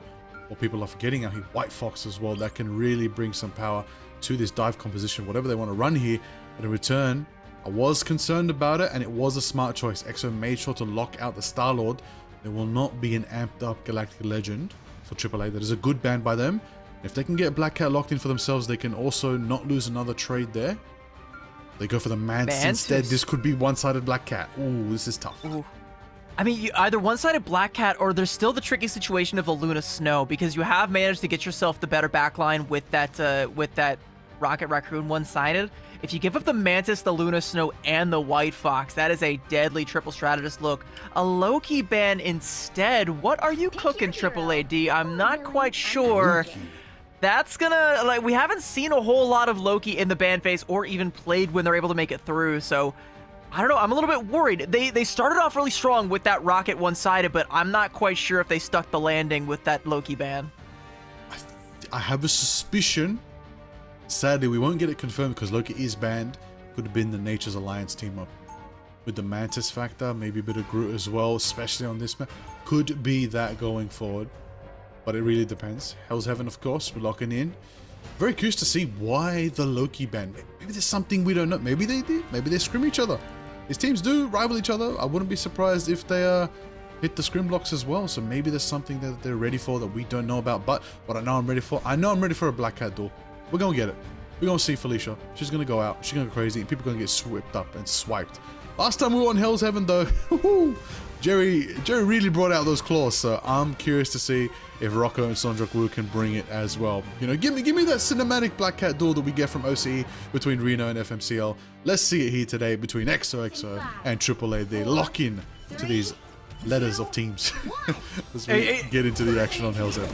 what people are forgetting out here, White Fox as well. That can really bring some power to this dive composition, whatever they want to run here. But in return, I was concerned about it, and it was a smart choice. EXO made sure to lock out the Star-Lord. There will not be an amped up Galactic Legend for AAA. That is a good ban by them. If they can get Black Cat locked in for themselves, they can also not lose another trade there. They go for the Mantis instead. This could be one-sided Black Cat. Ooh, this is tough. Ooh. I mean, either one-sided Black Cat, or there's still the tricky situation of the Luna Snow, because you have managed to get yourself the better backline with that Rocket Raccoon one-sided. If you give up the Mantis, the Luna Snow, and the White Fox, that is a deadly triple strategist look. A Loki ban instead. What are you cooking, AAAd? I'm not quite sure. That's gonna, like, we haven't seen a whole lot of Loki in the ban phase, or even played when they're able to make it through, so I don't know. I'm a little bit worried. They started off really strong with that rocket one-sided, but I'm not quite sure if they stuck the landing with that Loki ban. I have a suspicion. Sadly, we won't get it confirmed because Loki is banned. Could have been the Nature's Alliance team up with the Mantis factor, maybe a bit of Groot as well, especially on this map. Could be that going forward, but it really depends. Hell's Heaven, of course, we're locking in. Very curious to see why the Loki ban. Maybe there's something we don't know. Maybe they did. Maybe they scrim each other. These teams do rival each other. I wouldn't be surprised if they hit the scrim blocks as well. So maybe there's something that they're ready for that we don't know about. But what I know I'm ready for, a Black Cat duel. We're going to get it. We're going to see Felicia. She's going to go out. She's going to go crazy. And people are going to get swept up and swiped. Last time we were on Hell's Heaven, though, Jerry really brought out those claws. So I'm curious to see if Rocco and Sondrak Wu can bring it as well. You know, give me that cinematic Black Cat duel that we get from OCE between Reno and FMCL. Let's see it here today between XOXO and AAAd. They lock in to these letters of teams as we get into the action on Hell's End.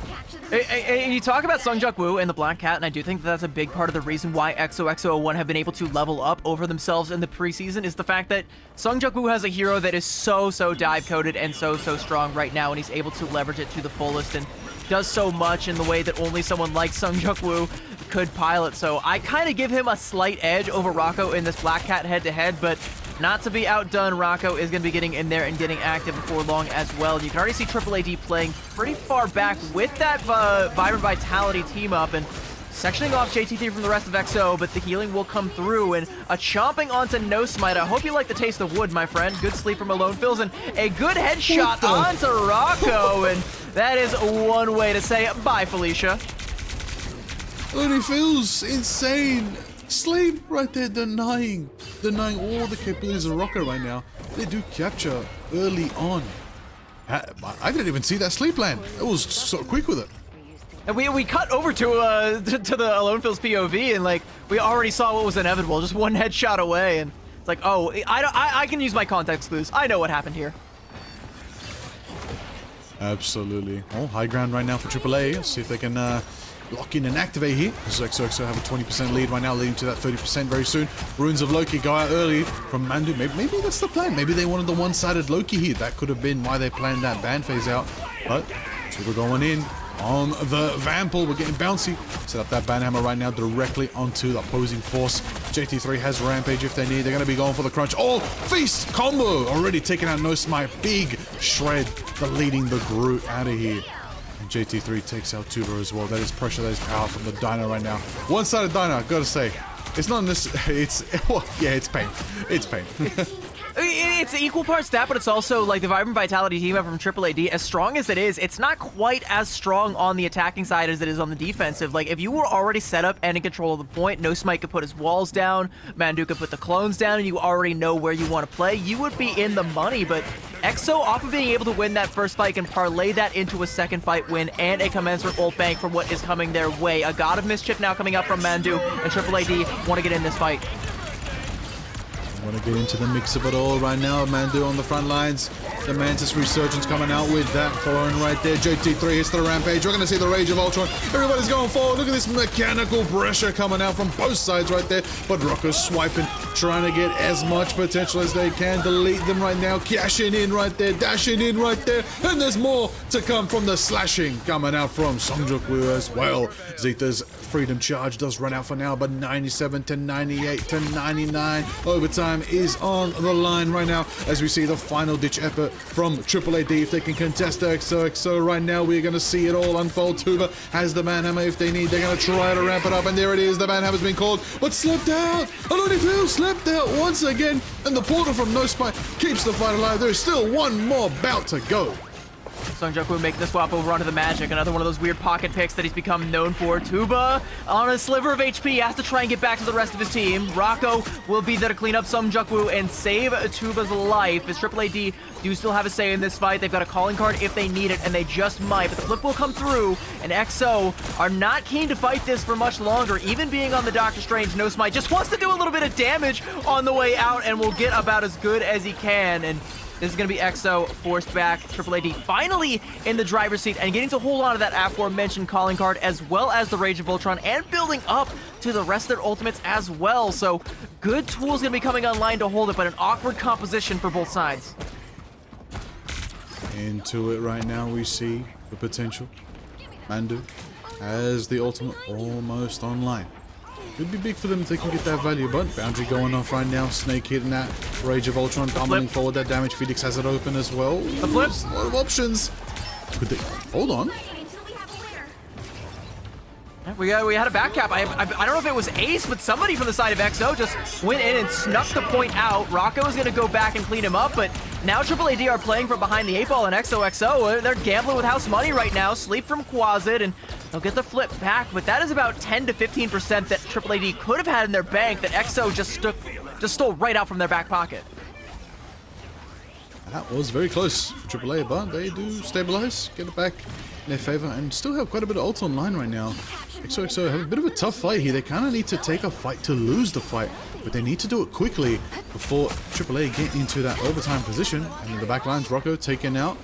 You talk about Sungjuk Woo and the Black Cat, and I do think that's a big part of the reason why XOXO01 have been able to level up over themselves in the preseason is the fact that Sungjuk Woo has a hero that is so dive-coded and so strong right now, and he's able to leverage it to the fullest and does so much in the way that only someone like Sungjuk Woo could pilot. So I kind of give him a slight edge over Rocco in this Black Cat head-to-head, but not to be outdone, Rocco is going to be getting in there and getting active before long as well. You can already see AAAd playing pretty far back with that Vibrant Vitality team up and sectioning off JT3 from the rest of XO, but the healing will come through and a chomping onto No Smite. I hope you like the taste of wood, my friend. Good sleep from Alone Fills and a good headshot onto Rocco, and that is one way to say bye, Felicia. Alone Fills, insane. Sleep right there, denying all the capabilities of Rocco right now. They do capture early on. I didn't even see that sleep land. It was so quick with it. And we cut over to the Alone Fills POV, and like we already saw what was inevitable, just one headshot away, and it's like, oh, I can use my context clues. I know what happened here. Absolutely. Oh, high ground right now for AAA. Let's see if they can lock in and activate here. XOXO have a 20% lead right now, leading to that 30% very soon. Runes of Loki go out early from Mandu. Maybe that's the plan. Maybe they wanted the one-sided Loki here. That could have been why they planned that ban phase out. But we're going in on the Vampel. We're getting bouncy. Set up that banhammer right now directly onto the opposing force. JT3 has Rampage if they need. They're going to be going for the crunch. Oh, feast combo already taking out No Smite. Big shred, the leading the Groot out of here. And JT3 takes out Tuber as well. That is pressure, that is power from the Dino right now. One-sided Dino, I've got to say. It's not necessarily, yeah, it's pain. It's pain. It's equal parts that, but it's also like the Vibrant Vitality team up from AAAd. As strong as it is, it's not quite as strong on the attacking side as it is on the defensive. Like, if you were already set up and in control of the point, No Smite could put his walls down, Mandu could put the clones down, and you already know where you want to play, you would be in the money. But XO, off of being able to win that first fight, can parlay that into a second fight win and a commensurate ult bank for what is coming their way. A God of Mischief now coming up from Mandu, and AAAd want to get in this fight. Want to get into the mix of it all right now. Mandu on the front lines. The Mantis Resurgence coming out with that foreign right there. JT3 hits the Rampage. We're going to see the Rage of Ultron. Everybody's going forward. Look at this mechanical pressure coming out from both sides right there. But Rocco's swiping, trying to get as much potential as they can. Delete them right now. Cashing in right there. Dashing in right there. And there's more to come from the slashing coming out from Sungjuk Woo as well. Zeta's Freedom Charge does run out for now, but 97 to 98 to 99. Overtime is on the line right now as we see the final ditch effort from AAAd. If they can contest XOXO right now, we're going to see it all unfold. Tuba has the Manhammer if they need. They're going to try to ramp it up, and there it is. The Manhammer's been called, but slipped out. Alone Fills slipped out once again, and the portal from No Spite keeps the fight alive. There's still one more bout to go. Sungjuk Woo making the swap over onto the Magic. Another one of those weird pocket picks that he's become known for. Tuba on a sliver of HP has to try and get back to the rest of his team. Rocco will be there to clean up Sungjuk Woo and save Tuba's life. As AAAd do still have a say in this fight. They've got a calling card if they need it, and they just might. But the flip will come through, and XO are not keen to fight this for much longer. Even being on the Doctor Strange, No Smite just wants to do a little bit of damage on the way out and will get about as good as he can. And this is going to be XO forced back. AAAd finally in the driver's seat and getting to hold on to that aforementioned calling card, as well as the Rage of Voltron, and building up to the rest of their ultimates as well. So good tools going to be coming online to hold it, but an awkward composition for both sides. Into it right now, we see the potential. Mandu has the ultimate almost online. Could be big for them if they can get that value, but boundary going off right now. Snake hitting that Rage of Ultron, dominating forward that damage. Felix has it open as well. The flip. A lot of options. Could they? Hold on. We had a back cap. I don't know if it was Ace, but somebody from the side of XO just went in and snuck the point out. Rocco is going to go back and clean him up, but now AAAd are playing from behind the 8-ball, and XOXO, they're gambling with house money right now. Sleep from Quasit, and they'll get the flip back, but that is about 10 to 15% that AAAd could have had in their bank that XO just stole right out from their back pocket. That was very close for AAA, but they do stabilize, get it back in their favor and still have quite a bit of ult online right now. XOXO have a bit of a tough fight here. They kind of need to take a fight to lose the fight, but they need to do it quickly before AAA get into that overtime position. And in the back lines, Rocco taken out.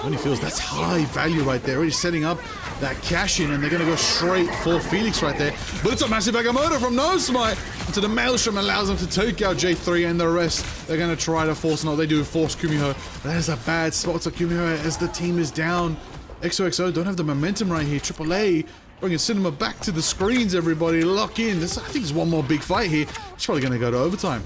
When he feels that's high value right there, already setting up that cash in, and they're going to go straight for Felix right there. But it's a massive Agamotto from No Smite into the Maelstrom, allows them to take out J3 and the rest. They're going to try to force, no, they do force Kumiho. That is a bad spot to Kumiho as the team is down. XOXO don't have the momentum right here. AAA bringing Cinema back to the screens, everybody. Lock in. I think there's one more big fight here. It's probably going to go to overtime.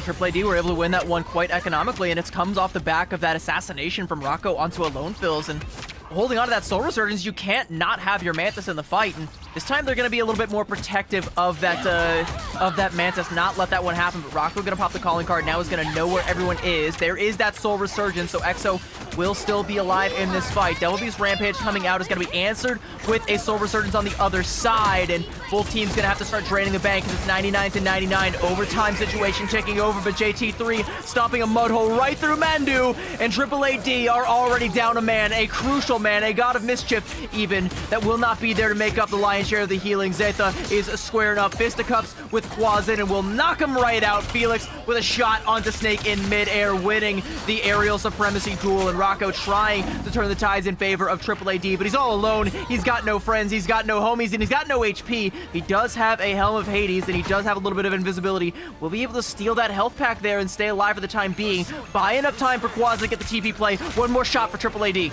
AAAd were able to win that one quite economically, and it comes off the back of that assassination from Rocco onto a Lone Fills, and holding on to that Soul Resurgence, you can't not have your Mantis in the fight, and this time they're going to be a little bit more protective of that Mantis, not let that one happen, but Rocco going to pop the calling card, now is going to know where everyone is. There is that Soul Resurgence, so XO will still be alive in this fight. Devil Beast Rampage coming out is going to be answered with a Soul Resurgence on the other side, and both teams going to have to start draining the bank because it's 99 to 99. Overtime situation taking over, but JT3 stomping a mud hole right through Mandu, and AAAd are already down a man, a crucial man, a god of mischief even, that will not be there to make up the lion's share of the healing. Zetha is squaring up fisticuffs with Quasit and will knock him right out. Felix with a shot onto Snake in midair, winning the aerial supremacy duel, and Rocco trying to turn the tides in favor of AAAd, but he's all alone. He's got no friends, he's got no homies, and he's got no HP. He does have a Helm of Hades, and he does have a little bit of invisibility. Will be able to steal that health pack there and stay alive for the time being. Buy enough time for Quasit to get the TP play. One more shot for AAAd.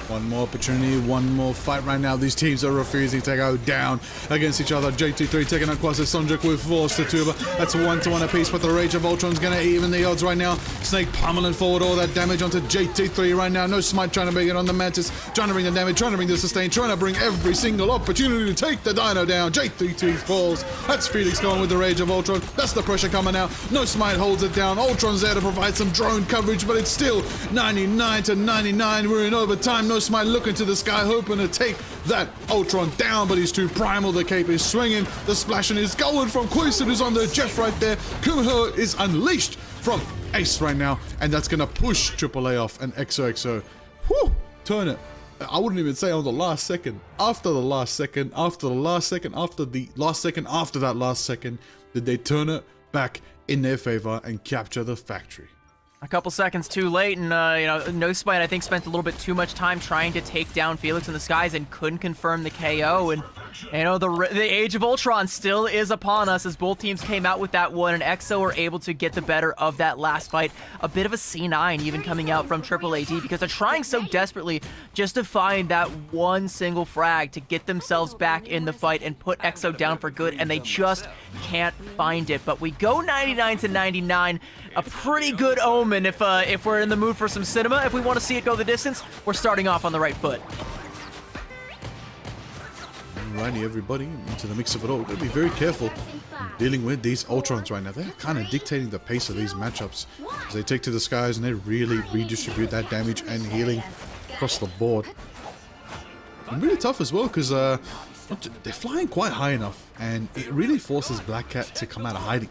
One more opportunity, one more fight right now. These teams are refusing to go down against each other. JT3 taking out Quasit, Sonjuk with force to Tuba. That's 1-1 apiece, but the Rage of Ultron's going to even the odds right now. Snake pummeling forward all that damage onto JT3 right now. No Smite trying to bring it on the Mantis, trying to bring the damage, trying to bring the sustain, trying to bring every single opportunity to take the Dino down. JT3 falls. That's Felix going with the Rage of Ultron. That's the pressure coming out. No Smite holds it down. Ultron's there to provide some drone coverage, but it's still 99 to 99. We're in overtime. No Smite looking to the sky, hoping to take that Ultron down, but he's too primal. The cape is swinging. The splashing is going from Quasit, who's on the Jeff right there. Kumiho is unleashed from Ace right now, and that's going to push AAA off, and XOXO, whew, turn it. I wouldn't even say on the last second. After the last second, after the last second, after the last second, after that last second, did they turn it back in their favor and capture the factory. A couple seconds too late, and No Spite, I think, spent a little bit too much time trying to take down Felix in the skies and couldn't confirm the KO. And the Age of Ultron still is upon us as both teams came out with that one, and XO were able to get the better of that last fight. A bit of a C9 even coming out from AAAd because they're trying so desperately just to find that one single frag to get themselves back in the fight and put XO down for good, and they just can't find it. But we go 99 to 99. A pretty good omen if we're in the mood for some cinema. If we want to see it go the distance, we're starting off on the right foot. Alrighty, everybody, into the mix of it all. We've got to be very careful dealing with these Ultrons right now. They're kind of dictating the pace of these matchups as they take to the skies and they really redistribute that damage and healing across the board. And really tough as well because they're flying quite high enough, and it really forces Black Cat to come out of hiding,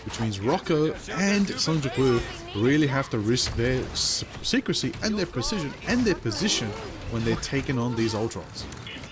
which means Rocco and Sonjuk Woo really have to risk their secrecy and their precision and their position when they're taking on these Ultrons.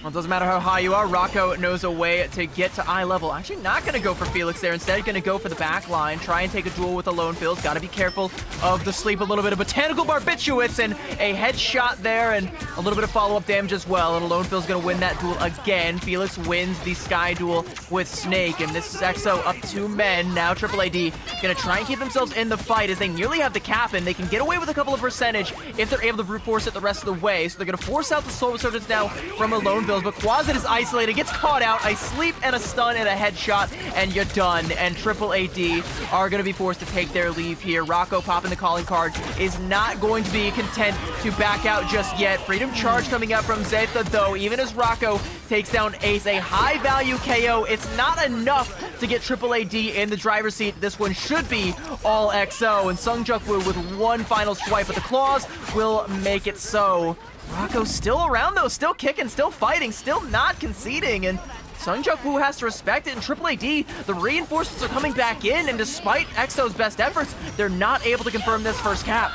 Well, it doesn't matter how high you are, Rocco knows a way to get to eye level. Actually not going to go for Felix there. Instead, going to go for the back line, try and take a duel with the Lone Fills. Got to be careful of the sleep, a little bit of Botanical Barbiturates, and a headshot there, and a little bit of follow-up damage as well. And Lone Fill's going to win that duel again. Felix wins the Sky duel with Snake, and this is XO up 2 men. Now AAAd going to try and keep themselves in the fight as they nearly have the cap in. They can get away with a couple of percentage if they're able to brute force it the rest of the way. So they're going to force out the Soul Resurgence now from a Lone Fill. But Quasit is isolated, gets caught out, a sleep and a stun and a headshot, and you're done. And AAAd are going to be forced to take their leave here. Rocco popping the calling card is not going to be content to back out just yet. Freedom Charge coming out from Zetha, though, even as Rocco takes down Ace, a high-value KO. It's not enough to get AAAd in the driver's seat. This one should be all XO, and Sonjuk Woo with one final swipe, but the claws will make it so. Rocco's still around, though, still kicking, still fighting, still not conceding, and Sonjuk Woo has to respect it, and AAAd, the reinforcements are coming back in, and despite XO's best efforts, they're not able to confirm this first cap.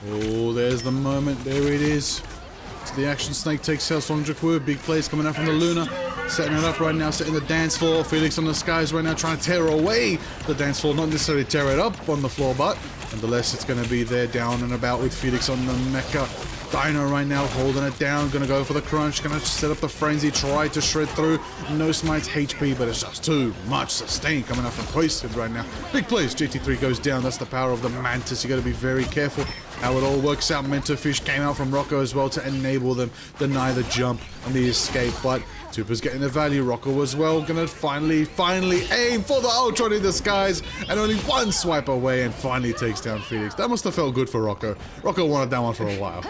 Oh, there's the moment. There it is. So the action Snake takes out Song Jae-woo. Big plays coming out from the Luna. Setting it up right now, setting the dance floor. Felix on the skies right now trying to tear away the dance floor. Not necessarily tear it up on the floor, but nonetheless it's going to be there down and about with Felix on the Mecha. Dino right now holding it down. Going to go for the crunch. Going to set up the frenzy. Try to shred through. No smites HP, but it's just too much sustain coming out from Twisted right now. Big plays. GT3 goes down. That's the power of the Mantis. You got to be very careful how it all works out. Mentor Fish came out from Rocco as well to enable them deny the jump and the escape, but Tupa's getting the value. Rocco as well gonna finally aim for the Ultron in the skies and only one swipe away and finally takes down Felix. That must have felt good for Rocco. Rocco wanted that one for a while.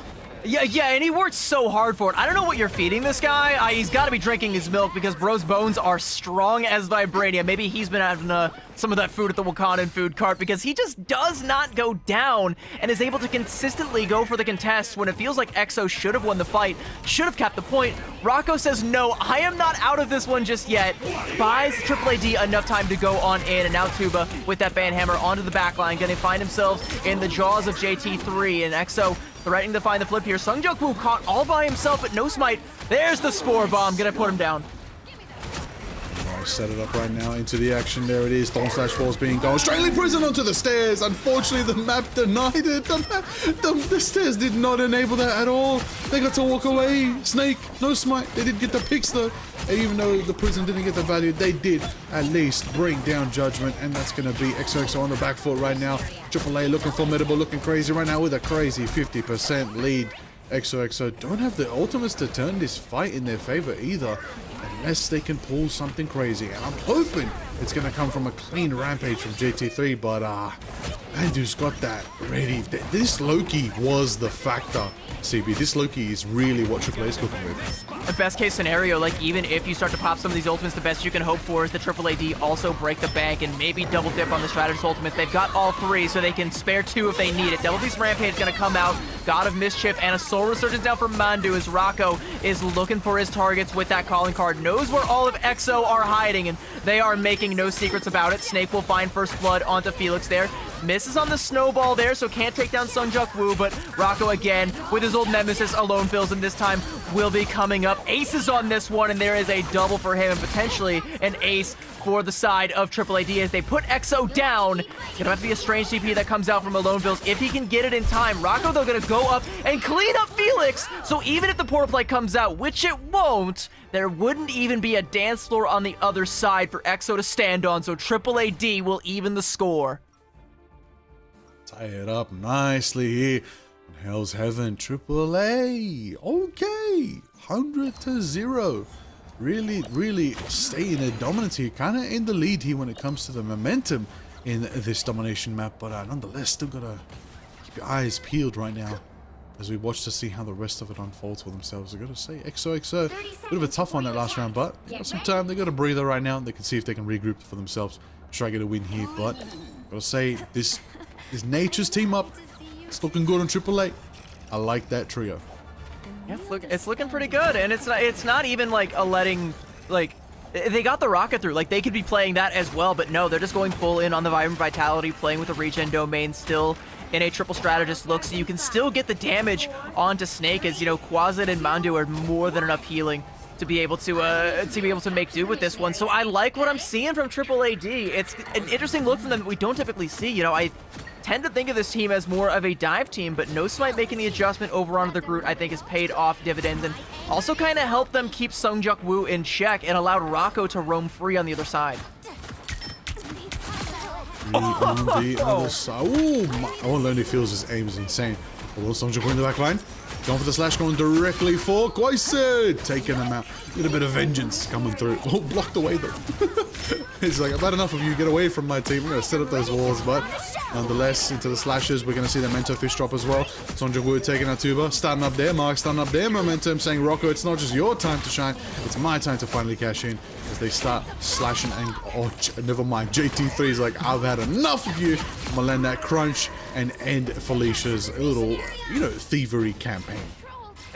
Yeah, and he worked so hard for it. I don't know what you're feeding this guy. He's got to be drinking his milk because bro's bones are strong as vibranium. Maybe he's been having some of that food at the Wakandan food cart because he just does not go down and is able to consistently go for the contest when it feels like EXO should have won the fight, should have kept the point. Rocco says, no, I am not out of this one just yet. Buys AAAd enough time to go on in, and now Tuba with that banhammer onto the backline, going to find himself in the jaws of JT3, and EXO threatening to find the flip here. Sung Jok-woo caught all by himself, but no smite. There's the Spore Bomb, gonna put him down. Set it up right now into the action. There it is. Dawn Slash Ball's being gone. Strangely Prison onto the stairs. Unfortunately, the map denied it. The stairs did not enable that at all. They got to walk away. Snake, no smite. They did get the picks though. And even though the prison didn't get the value, they did at least bring down Judgment. And that's going to be XOXO on the back foot right now. AAA looking formidable, looking crazy right now with a crazy 50% lead. XOXO don't have the ultimates to turn this fight in their favor either, unless they can pull something crazy. And I'm hoping it's going to come from a clean rampage from JT3, but Mandu's got that ready. This Loki was the factor, CB. This Loki is really what AAA is cooking with. The best case scenario, like even if you start to pop some of these ultimates, the best you can hope for is the AAAd also break the bank and maybe double dip on the strategist ultimates. They've got all three, so they can spare two if they need it. Devil Beast Rampage is going to come out. God of Mischief and a Soul Resurgence down from Mandu as Rocco is looking for his targets with that calling card. Knows where all of EXO are hiding, and they are making no secrets about it. Snake will find First Blood onto Felix there. Misses on the snowball there, so can't take down Sung Jok-woo, but Rocco again with his old nemesis alone fills, and this time will be coming up. Aces on this one, and there is a double for him and potentially an ace for the side of AAAd as they put EXO down. Gonna have to be a strange DP that comes out from Alone Bills if he can get it in time. Rocco, though, gonna go up and clean up Felix, so even if the portal play comes out, which it won't, there wouldn't even be a dance floor on the other side for EXO to stand on, so AAAd will even the score. Tie it up nicely here. In Hell's Heaven, AAA. Okay, 100-0. Really staying a dominance here. Kind of in the lead here when it comes to the momentum in this domination map. But nonetheless, still got to keep your eyes peeled right now as we watch to see how the rest of it unfolds for themselves. I got to say, XOXO, a bit of a tough one that last round. But you got some time. They got a breather right now. They can see if they can regroup for themselves. Try to get a win here. But got to say, this Nature's team up. It's looking good on AAA. I like that trio. Yeah, it's looking pretty good, and it's not even like a letting, like, they got the rocket through, like they could be playing that as well, but no, they're just going full in on the Vibrant Vitality, playing with the regen domain still in a triple strategist look, so you can still get the damage onto Snake, as you know, Quasit and Mandu are more than enough healing to be able to make do with this one. So I like what I'm seeing from AAAd. It's an interesting look from them that we don't typically see. You know, I tend to think of this team as more of a dive team, but No Smite making the adjustment over onto the Groot, I think, has paid off dividends and also kind of helped them keep Sung Jok-woo in check and allowed Rocco to roam free on the other side. On the other side. Oh, all Lonely feels his aim is insane. Although Sung Jok-woo in the back line. Going for the slash, going directly for Quasit. Taking him out. A little bit of vengeance coming through. Oh, blocked away though. It's like, I've had enough of you. Get away from my team. I'm going to set up those walls, but nonetheless, into the slashes, we're going to see the Mentor Fish drop as well. Sung Jok-woo taking out Tuba. Starting up there, Mark starting up there. Momentum saying, Rocco, it's not just your time to shine. It's my time to finally cash in. As they start slashing and, oh, never mind. JT3 is like, I've had enough of you. I'm going to land that crunch and end Felicia's little, you know, thievery campaign.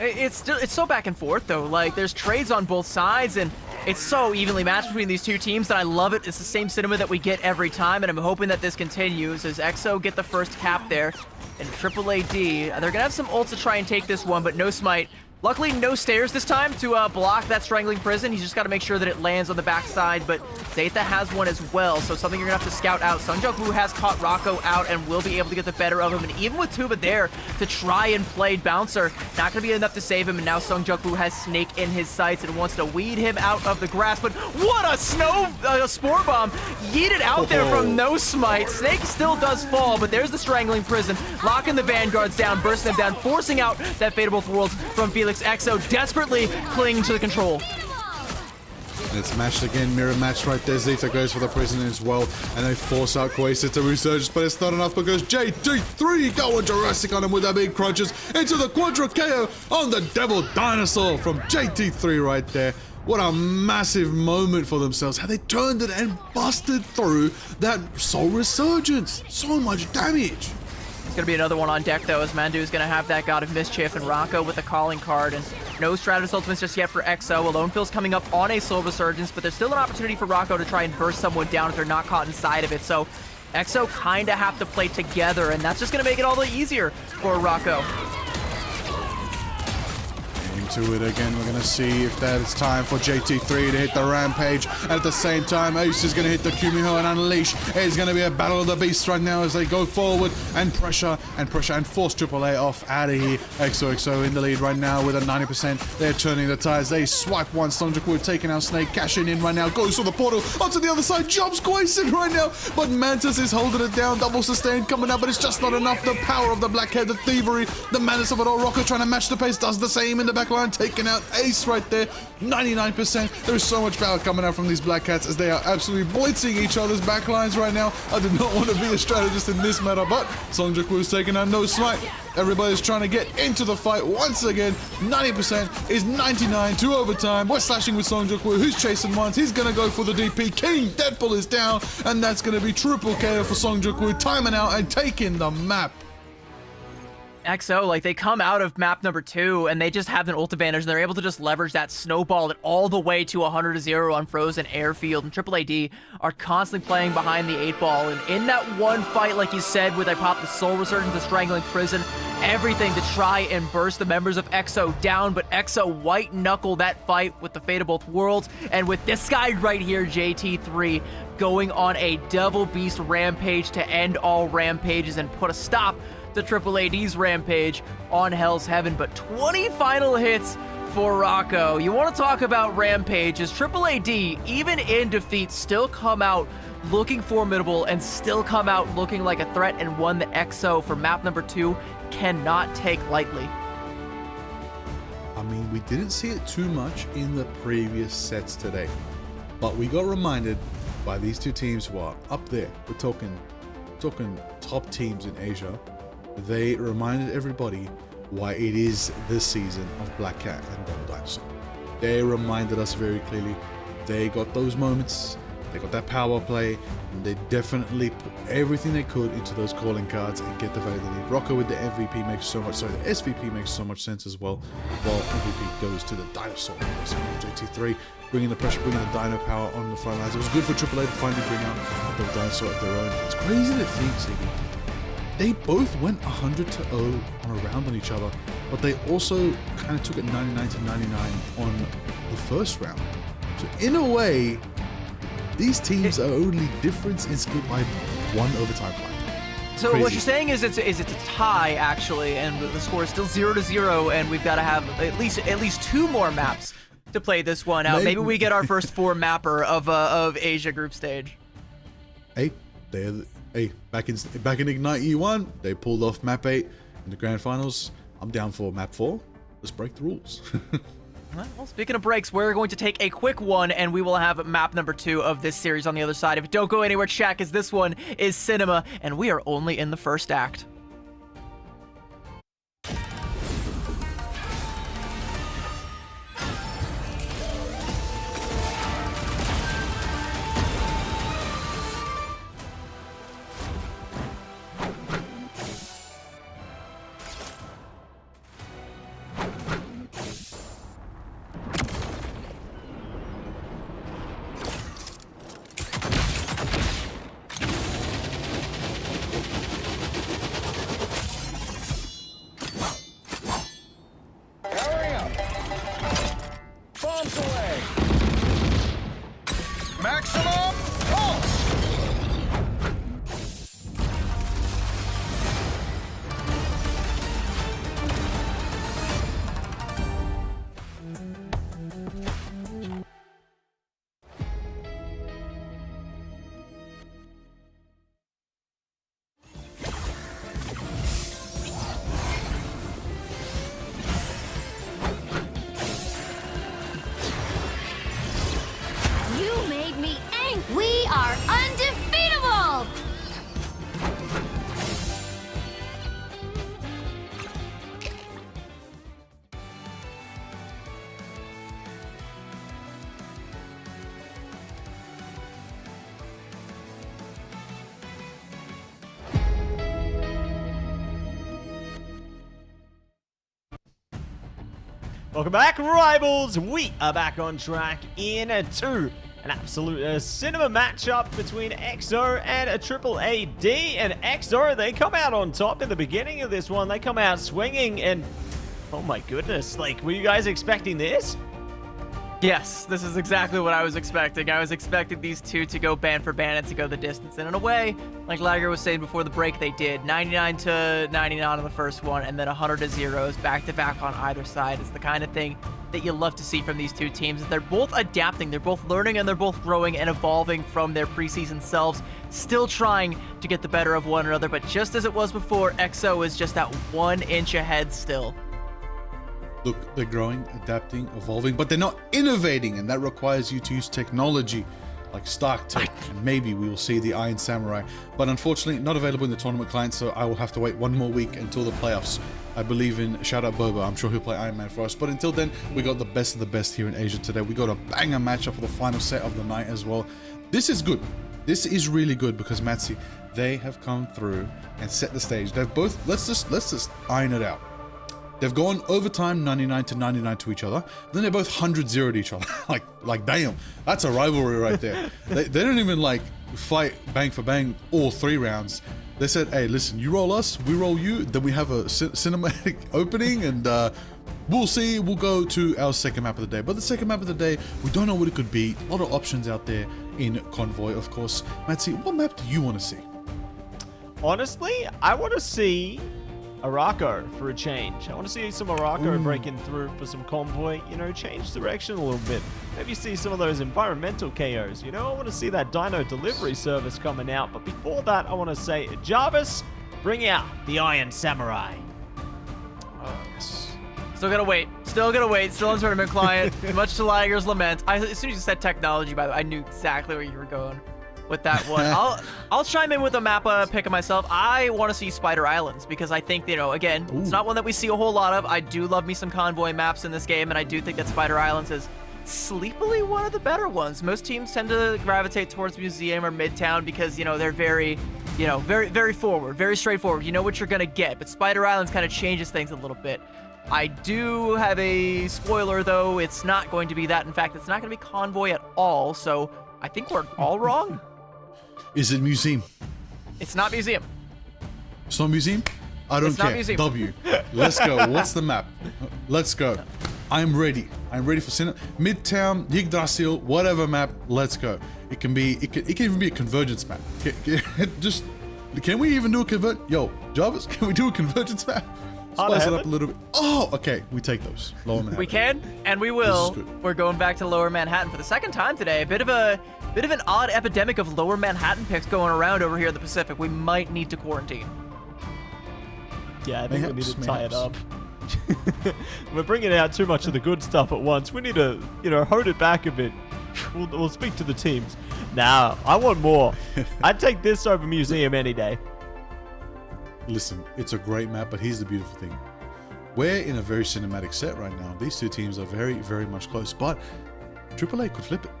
It's so back and forth though. Like there's trades on both sides, and It's so evenly matched between these two teams that I love it. It's the same cinema that we get every time, and I'm hoping that this continues as XO get the first cap there. And AAAd, they're gonna have some ults to try and take this one, but no smite. Luckily, no stairs this time to block that Strangling Prison. He's just got to make sure that it lands on the backside, but Zeta has one as well, so something you're going to have to scout out. Sungjung has caught Rocco out and will be able to get the better of him, and even with Tuba there to try and play Bouncer, not going to be enough to save him, and now Sungjung has Snake in his sights and wants to weed him out of the grass, but what a Spore Bomb yeeted out there from no smite. Snake still does fall, but there's the Strangling Prison, locking the Vanguards down, bursting them down, forcing out that Fatal Both Worlds from Felix. XO desperately clinging to the control. It's matched again, mirror match right there. Zeta goes for the prison as well, and they force out Quasar to resurge, but it's not enough because JT3 going Jurassic on him with their big crunches into the Quadra KO on the Devil Dinosaur from JT3 right there. What a massive moment for themselves. How they turned it and busted through that Soul Resurgence. So much damage. It's going to be another one on deck, though, as Mandu is going to have that God of Mischief and Rocco with the calling card. And no Stratus ultimates just yet for XO. Alone Phil's coming up on a Soul Resurgence, but there's still an opportunity for Rocco to try and burst someone down if they're not caught inside of it. So XO kind of have to play together, and that's just going to make it all the easier for Rocco. Into it again. We're going to see if that is time for JT3 to hit the Rampage. At the same time, Ace is going to hit the Kumiho and Unleash. It's going to be a battle of the beasts right now as they go forward and pressure and force AAA off out of here. XOXO in the lead right now with a 90%. They're turning the tides. They swipe one. Sonjaku taking out Snake, cashing in right now. Goes for the portal onto the other side. Jumps Quasin right now. But Mantis is holding it down. Double sustain coming out, but it's just not enough. The power of the Blackhead, the thievery, the madness of it all. Rocco trying to match the pace. Does the same in the back line. Taking out Ace right there, 99%. There's so much power coming out from these Black Cats as they are absolutely blitzing each other's backlines right now. I did not want to be a strategist in this meta, but Songjung is taking out no smite. Everybody's trying to get into the fight once again. 90% is 99 to overtime. We're slashing with Songjung, who's chasing once. He's going to go for the DP. King Deadpool is down, and that's going to be triple KO for Songjung, timing out and taking the map. XO, like, they come out of map number 2 and they just have an ult advantage, and they're able to just leverage that, snowball it all the way to 100-0 on Frozen Airfield. And AAAd are constantly playing behind the 8-ball, and in that one fight, like you said, where they pop the Soul Resurgence, the Strangling Prison, everything to try and burst the members of XO down, but XO white knuckle that fight with the Fate of Both Worlds, and with this guy right here, JT3, going on a double beast rampage to end all rampages and put a stop to AAAd's rampage on Hell's Heaven. But 20 final hits for Rocco. You want to talk about rampages? AAAd, even in defeat, still come out looking formidable and still come out looking like a threat, and one that XO for map number 2 cannot take lightly. I mean, we didn't see it too much in the previous sets today, but we got reminded by these two teams who are up there. We're talking top teams in Asia. They reminded everybody why it is this season of Black Cat and Devil Dinosaur. They reminded us very clearly. They got those moments, they got that power play, and they definitely put everything they could into those calling cards and get the value they need. Rocco with the MVP makes so much, sorry, the SVP makes so much sense as well. While MVP goes to the Dinosaur. So JT3 bringing the pressure, bringing the Dino power on the front lines. It was good for AAA to finally bring out the Dinosaur of their own. It's crazy to think, CB. They both went 100-0 on a round on each other, but they also kind of took it 99-99 on the first round. So in a way, these teams are only difference in skill by one overtime fight. So what you're saying is it's a tie, actually, and the score is still 0-0, and we've got to have at least 2 more maps to play this one out. Maybe we get our first 4 mapper of Asia group stage. Hey, back in Ignite E1, they pulled off map 8 in the grand finals. I'm down for map 4. Let's break the rules. Well, speaking of breaks, we're going to take a quick one, and we will have map number 2 of this series on the other side. If you don't go anywhere, chat, because this one is cinema, and we are only in the first act. are undefeatable! Welcome back, rivals. We are back on track in an absolute cinema matchup between XO and a AAAd. And XO, they come out on top in the beginning of this one. They come out swinging, and oh my goodness, like, were you guys expecting this? Yes, this is exactly what I was expecting. I was expecting these two to go band for band and to go the distance. And in a way, like Liger was saying before the break, they did. 99 to 99 on the first one, and then 100 to zeros back to back on either side. It's the kind of thing that you love to see from these two teams. They're both adapting, they're both learning, and they're both growing and evolving from their preseason selves, still trying to get the better of one another. But just as it was before, XO is just that 1 inch ahead still. Look, they're growing, adapting, evolving, but they're not innovating, and that requires you to use technology like Stark Tech, and maybe we will see the Iron Samurai. But unfortunately, not available in the tournament client, so I will have to wait one more week until the playoffs. I believe in shout out Boba. I'm sure he'll play Iron Man for us. But until then, we got the best of the best here in Asia today. We got a banger matchup for the final set of the night as well. This is good. This is really good because Matsi, they have come through and set the stage. They've both let's just iron it out. They've gone overtime 99 to 99 to each other. Then they're both 100-0 to each other. like damn, that's a rivalry right there. They don't even like fight bang for bang all 3 rounds. They said, hey, listen, you roll us, we roll you. Then we have a cinematic opening, and we'll see. We'll go to our second map of the day. But the second map of the day, we don't know what it could be. A lot of options out there in Convoy, of course. Matsi, what map do you want to see? Honestly, I want to see Arako for a change. I want to see some Arako breaking through for some Convoy, you know, change direction a little bit. Maybe see some of those environmental KOs, you know? I want to see that Dino delivery service coming out. But before that, I want to say, Jarvis, bring out the Iron Samurai. Still gonna wait. Still in tournament client. Much to Liger's lament. As soon as you said technology, by the way, I knew exactly where you were going with that one. I'll chime in with a map pick of myself. I want to see Spider Islands because I think, you know, again, it's not one that we see a whole lot of. I do love me some Convoy maps in this game, and I do think that Spider Islands is sleepily one of the better ones. Most teams tend to gravitate towards Museum or Midtown because, you know, they're very forward, very straightforward. You know what you're gonna get, but Spider Islands kind of changes things a little bit. I do have a spoiler, though. It's not going to be that. In fact, it's not going to be Convoy at all, so I think we're all wrong. Is it Museum? It's not Museum. It's not Museum? I don't care. Museum. W. Let's go. What's the map? Let's go. I'm ready. I'm ready for cinema. Midtown, Yggdrasil, whatever map. Let's go. It can even be a convergence map. Can we even do a convert? Yo, Jarvis, can we do a convergence map? Spice it up a little bit. Oh, okay. We take those. Lower Manhattan. We can, and we will. We're going back to Lower Manhattan for the second time today. A bit of an odd epidemic of Lower Manhattan picks going around over here in the Pacific. We might need to quarantine. Yeah, I think we need to tie it up. We're bringing out too much of the good stuff at once. We need to, you know, hold it back a bit. We'll speak to the teams. Now, I want more. I'd take this over Museum any day. Listen, it's a great map, but here's the beautiful thing. We're in a very cinematic set right now. These two teams are very, very much close, but AAA could flip it.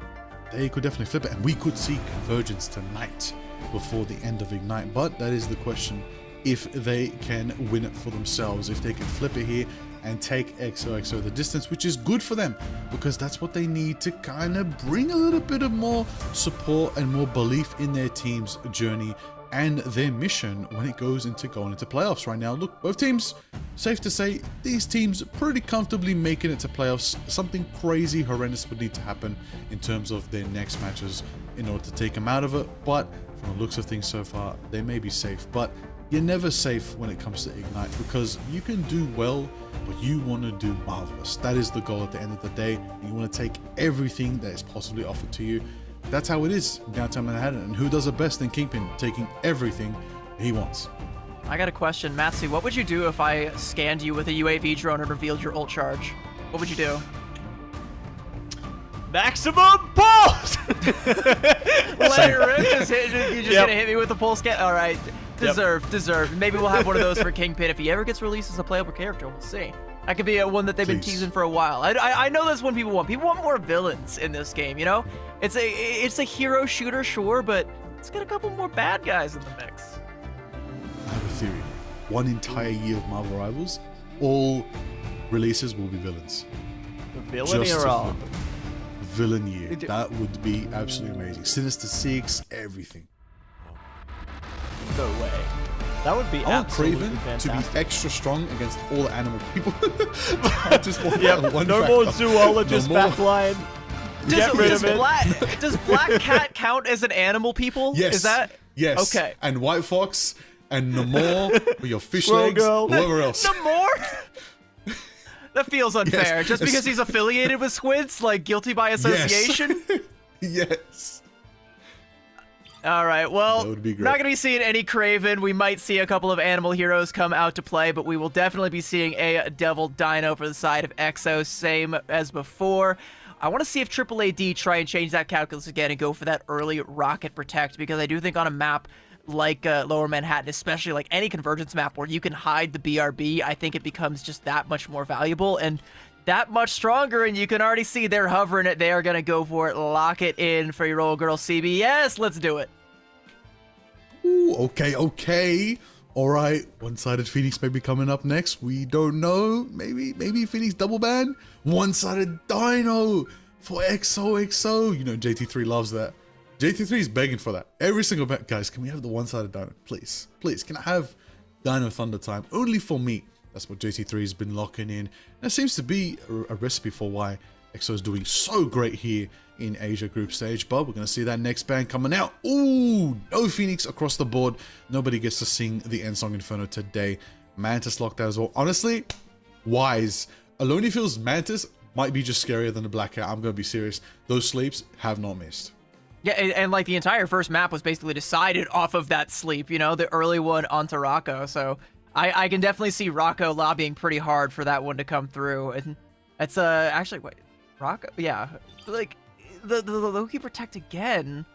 They could definitely flip it, and we could see convergence tonight before the end of Ignite. But that is the question, if they can win it for themselves, if they can flip it here and take XOXO the distance, which is good for them, because that's what they need to kind of bring a little bit of more support and more belief in their team's journey and their mission when it goes into going into playoffs right now. Look, both teams, safe to say, these teams pretty comfortably making it to playoffs. Something crazy, horrendous would need to happen in terms of their next matches in order to take them out of it. But from the looks of things so far, they may be safe. But you're never safe when it comes to Ignite, because you can do well, but you want to do marvelous. That is the goal at the end of the day. You want to take everything that is possibly offered to you. That's how it is downtown Manhattan, and who does it best than Kingpin, taking everything he wants. I got a question, Matsu. What would you do if I scanned you with a UAV drone and revealed your ult charge? What would you do? Maximum pulse! Let it rip. Just hit, you're just gonna hit me with the pulse get. All right, deserved. Maybe we'll have one of those for Kingpin if he ever gets released as a playable character. We'll see. That could be a one that they've been teasing for a while. I know that's what people want. People want more villains in this game. You know, it's a hero shooter, sure, but it's got a couple more bad guys in the mix. I have a theory. One entire year of Marvel Rivals, all releases will be villains. Villain Just or a all? villain year. That would be absolutely amazing. Sinister Six, everything. No way. That would be I want absolutely Craven fantastic. to be extra strong against all the animal people. I just want that one no factor. more zoologist No more- backline. Get rid of it. Does Black Cat count as an animal people? Yes. Is that? Yes. Okay. And White Fox and Namor with your fish Squirrel legs, girl. whoever else. Namor? That feels unfair. Yes. Just because he's affiliated with squids, like guilty by association? Yes. All right, well, That would be great. not going to be seeing any Craven. We might see a couple of animal heroes come out to play, but we will definitely be seeing a Devil Dino for the side of XO, same as before. I want to see if AAAd try and change that calculus again and go for that early Rocket Protect, because I do think on a map like Lower Manhattan, especially like any Convergence map where you can hide the BRB, I think it becomes just that much more valuable and that much stronger, and you can already see they're hovering it. They are going to go for it. Lock it in for your old girl CB. Yes, let's do it. Ooh, okay. All right, one-sided Phoenix may be coming up next. We don't know. Maybe Phoenix double ban. One-sided Dino for XOXO. You know, JT3 loves that. JT3 is begging for that. Every single ban. Guys, can we have the one-sided Dino? Please. Can I have Dino Thunder time? Only for me. That's what JT3 has been locking in. And it seems to be a recipe for why XO is doing so great here in Asia group stage, but we're going to see that next ban coming out. Ooh, no Phoenix across the board. Nobody gets to sing the end song Inferno today. Mantis locked out as well. Honestly, wise. Alone feels Mantis might be just scarier than the Black Cat. I'm going to be serious. Those sleeps have not missed. Yeah, and like the entire first map was basically decided off of that sleep, you know, the early one onto Rocco. So I can definitely see Rocco lobbying pretty hard for that one to come through. And it's actually, wait, Rocco? Yeah, like the Loki Protect again.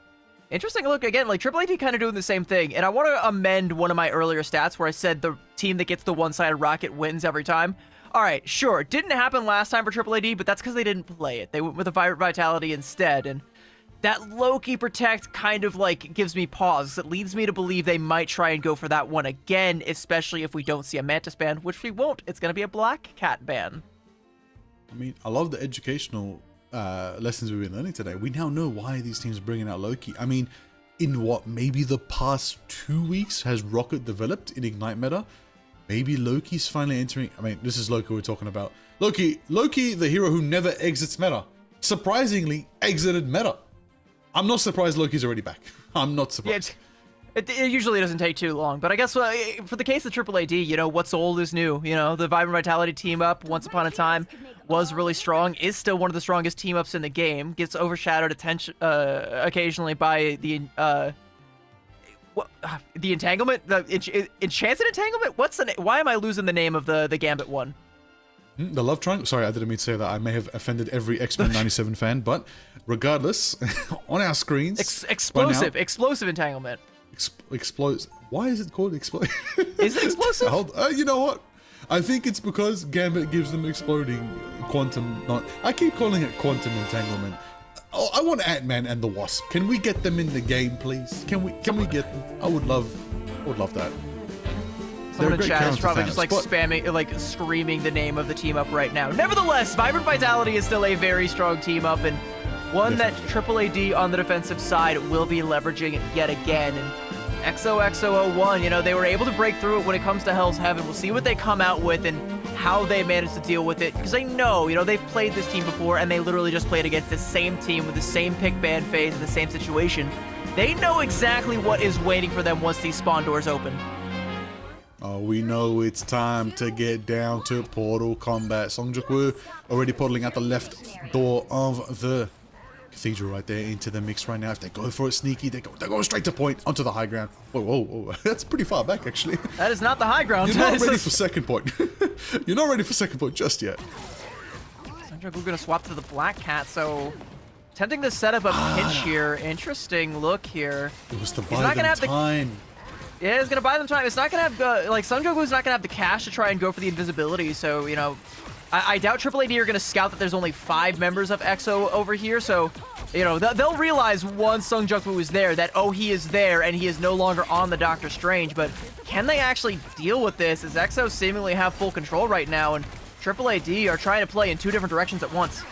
Interesting look again, like AAAd kind of doing the same thing. And I want to amend one of my earlier stats where I said the team that gets the one-sided rocket wins every time. All right, sure, it didn't happen last time for AAAd, but that's because they didn't play it. They went with a Vibrant Vitality instead, and that Loki Protect kind of like gives me pause. It leads me to believe they might try and go for that one again, especially if we don't see a Mantis ban, which we won't. It's going to be a Black Cat ban. I mean, I love the educational lessons we've been learning today. We now know why these teams are bringing out Loki. I mean, in what, maybe the past 2 weeks has Rocket developed in Ignite meta? Maybe Loki's finally entering. I mean, this is Loki we're talking about. Loki, the hero who never exits meta, surprisingly exited meta. I'm not surprised Loki's already back. I'm not surprised. Yeah, it usually doesn't take too long, but I guess for the case of AAAd, you know, what's old is new. You know, the Vibrant Vitality team up once upon a time was really strong, is still one of the strongest team ups in the game, gets overshadowed occasionally by the entanglement, the enchanted entanglement. What's the name? Why am I losing the name of the Gambit one? The love triangle? Sorry, I didn't mean to say that. I may have offended every X-Men 97 fan, but regardless, on our screens... Explosive entanglement. Explodes. Why is it called explode? Is it explosive? You know what? I think it's because Gambit gives them exploding quantum... I keep calling it quantum entanglement. Oh, I want Ant-Man and the Wasp. Can we get them in the game, please? Can we get them? I would love that. Someone in chat is probably just like spamming, like screaming the name of the team up right now. Nevertheless, Vibrant Vitality is still a very strong team up, and one that AAAd on the defensive side will be leveraging yet again. And XOXO01, you know, they were able to break through it when it comes to Hell's Heaven. We'll see what they come out with and how they manage to deal with it, because I know, you know, they've played this team before, and they literally just played against the same team with the same pick ban phase in the same situation. They know exactly what is waiting for them once these spawn doors open. Oh, we know it's time to get down to portal combat. Songjukwu already portaling out the left door of the cathedral right there into the mix right now. If they go for it sneaky, they're going straight to point onto the high ground. Whoa. That's pretty far back, actually. That is not the high ground. You're not ready for second point. You're not ready for second point just yet. Songjukwu going to swap to the Black Cat, so attempting to set up a pinch here. Interesting look here. It was to He's buy not gonna them have time. Yeah, it's gonna buy them time. It's not gonna have the like Sungjungwoo's not gonna have the cash to try and go for the invisibility. So you know, I doubt AAAd are gonna scout that there's only 5 members of EXO over here. So you know they'll realize once Sungjungwoo is there that he is there and he is no longer on the Doctor Strange. But can they actually deal with this? As EXO seemingly have full control right now, and AAAd are trying to play in 2 different directions at once.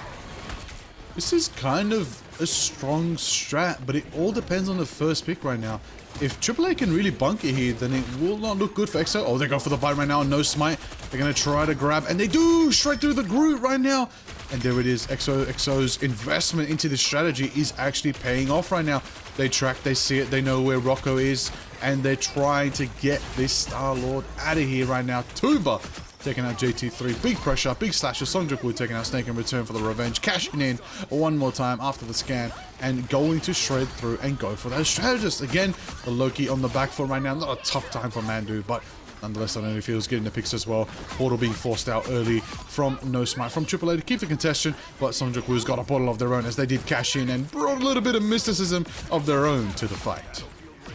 This is kind of a strong strat, but it all depends on the first pick right now. If AAA can really bunker here, then it will not look good for EXO. Oh, they go for the bite right now. No smite. They're going to try to grab, and they do straight through the Groot right now. And there it is. XOXO's investment into this strategy is actually paying off right now. They track, they see it, they know where Rocco is, and they're trying to get this Star-Lord out of here right now. Tuba taking out JT3. Big pressure, big slashes. Songjungwoo taking out Snake in return for the revenge. Cashing in one more time after the scan and going to shred through and go for those strategists. Again, the Loki on the back foot right now. Not a tough time for Mandu, but nonetheless, I don't know if he was getting the picks as well. Portal being forced out early from No Smite from AAA to keep the contention, but Songjungwoo's got a bottle of their own as they did cash in and brought a little bit of mysticism of their own to the fight.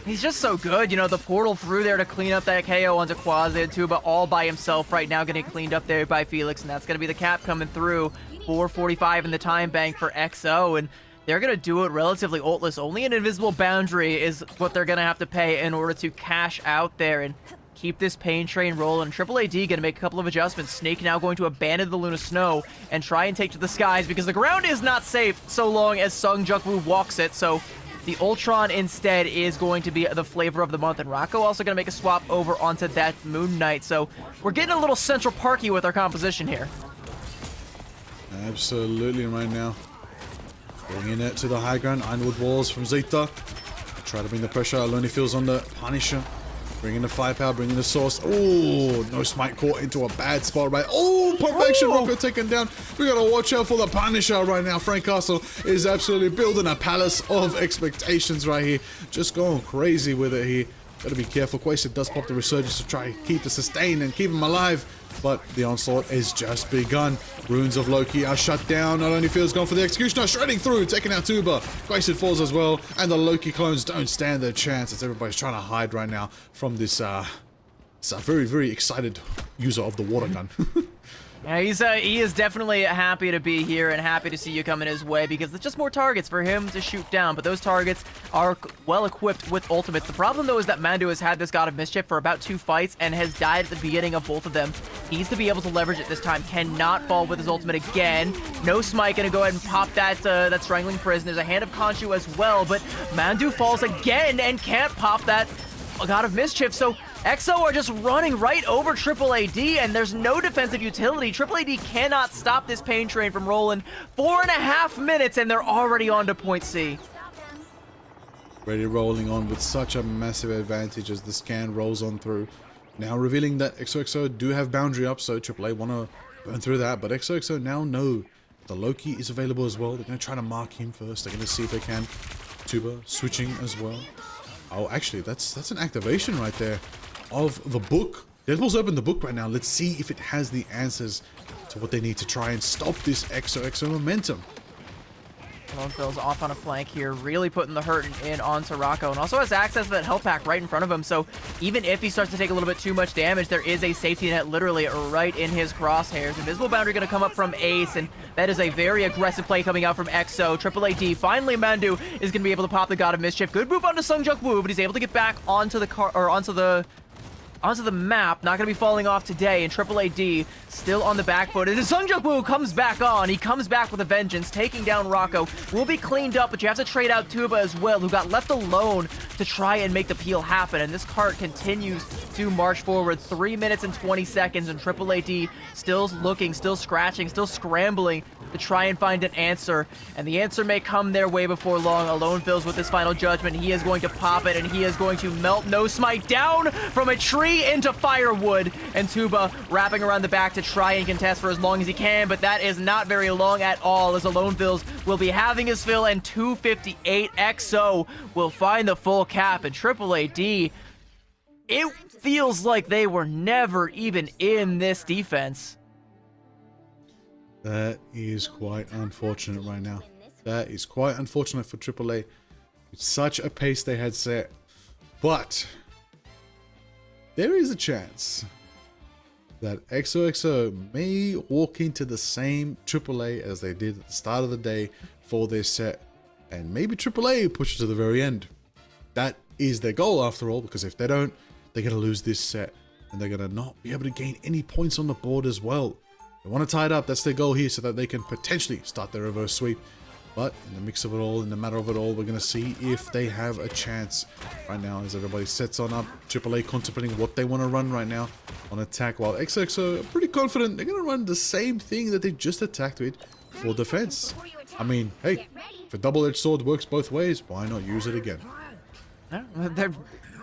He's just so good, you know, the portal through there to clean up that KO onto Quasi and Tuba all by himself right now, getting cleaned up there by Felix, and that's going to be the cap coming through. 4:45 in the time bank for XO, and they're going to do it relatively ultless. Only an invisible boundary is what they're going to have to pay in order to cash out there and keep this pain train rolling. AAAd going to make a couple of adjustments. Snake now going to abandon the Luna Snow and try and take to the skies because the ground is not safe so long as Songjungwoo walks it, so the Ultron instead is going to be the flavor of the month, and Rocco also going to make a swap over onto that Moon Knight. So we're getting a little Central Parky with our composition here. Absolutely right now. Bringing it to the high ground. Ironwood walls from Zeta. Try to bring the pressure. Lonely feels on the Punisher. Bringing the firepower, bringing the source. Oh, No Smite caught into a bad spot right. Oh, perfection. Rocco taken down. We gotta watch out for the Punisher right now. Frank Castle is absolutely building a palace of expectations right here. Just going crazy with it here. Gotta be careful. Quasar does pop the resurgence to try to keep the sustain and keep him alive. But the onslaught has just begun. Runes of Loki are shut down. Not only Feels gone for the Executioner, shredding through, taking out Tuba. Quasar falls as well, and the Loki clones don't stand their chance as everybody's trying to hide right now from this very, very excited user of the water gun. Yeah, he is definitely happy to be here and happy to see you coming his way because it's just more targets for him to shoot down, but those targets are well equipped with ultimates. The problem though is that Mandu has had this God of Mischief for about 2 fights and has died at the beginning of both of them. He needs to be able to leverage it this time, cannot fall with his ultimate again. No Smite gonna go ahead and pop that Strangling Prison. There's a Hand of Khonshu as well, but Mandu falls again and can't pop that God of Mischief, so EXO are just running right over AAAd, and there's no defensive utility. AAAd cannot stop this pain train from rolling. 4.5 minutes, and they're already on to point C. Ready rolling on with such a massive advantage as the scan rolls on through. Now revealing that XOXO do have boundary up, so AAA want to burn through that, but XOXO now know the Loki is available as well. They're going to try to mark him first. They're going to see if they can. Tuba switching as well. Oh, actually, that's an activation right there of the book. Deadpool's opened the book right now. Let's see if it has the answers to what they need to try and stop this XOXO momentum. Lone Phil's off on a flank here, really putting the hurt in onto Rocco, and also has access to that health pack right in front of him, so even if he starts to take a little bit too much damage, there is a safety net literally right in his crosshairs. Invisible Boundary going to come up from Ace, and that is a very aggressive play coming out from EXO. AAAd, finally Mandu is going to be able to pop the God of Mischief. Good move onto Songjungwoo, but he's able to get back onto the map, not going to be falling off today, and AAAd still on the back foot. And Songjungwoo comes back on. He comes back with a vengeance, taking down Rocco. Will be cleaned up, but you have to trade out Tuba as well, who got left alone to try and make the peel happen. And this cart continues to march forward. 3 minutes and 20 seconds, and AAAd still looking, still scratching, still scrambling to try and find an answer, and the answer may come their way before long. Alone Fills with his final judgment. He is going to pop it, and he is going to melt No Smite down from a tree into firewood, and Tuba wrapping around the back to try and contest for as long as he can, but that is not very long at all, as Alone Fills will be having his fill, and 258 XO will find the full cap, and AAAd, it feels like they were never even in this defense. That is quite unfortunate right now. That is quite unfortunate for AAA. It's such a pace they had set. But there is a chance that XOXO may walk into the same AAA as they did at the start of the day for their set. And maybe AAA pushes to the very end. That is their goal after all, because if they don't, they're going to lose this set. And they're going to not be able to gain any points on the board as well. They want to tie it up. That's their goal here, so that they can potentially start their reverse sweep. But in the mix of it all, in the matter of it all, we're going to see if they have a chance right now as everybody sets on up. AAA contemplating what they want to run right now on attack, while XOXO are pretty confident they're going to run the same thing that they just attacked with for defense. I mean, hey, if a double-edged sword works both ways, why not use it again? Yeah, they're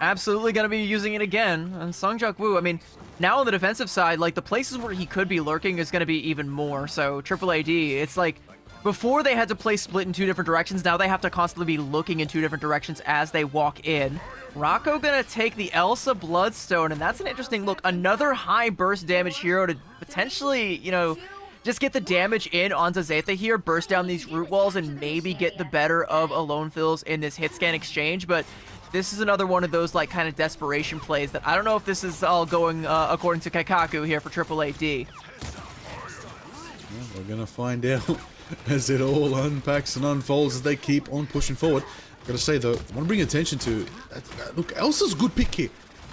absolutely going to be using it again. And Sungjak Woo, I mean, now on the defensive side, like the places where he could be lurking is going to be even more. So AAAd, it's like before they had to play split in 2 different directions, now they have to constantly be looking in 2 different directions as they walk in. Rocco gonna take the Elsa Bloodstone, and that's an interesting look. Another high burst damage hero to potentially, you know, just get the damage in onto Zeta here, burst down these root walls, and maybe get the better of Alone Fills in this hit scan exchange. But this is another one of those like kind of desperation plays that I don't know if this is all going according to Kaikaku here for AAAd. Well, we're gonna find out as it all unpacks and unfolds as they keep on pushing forward. I've got to say though, I want to bring attention to look, Elsa's a good pick here.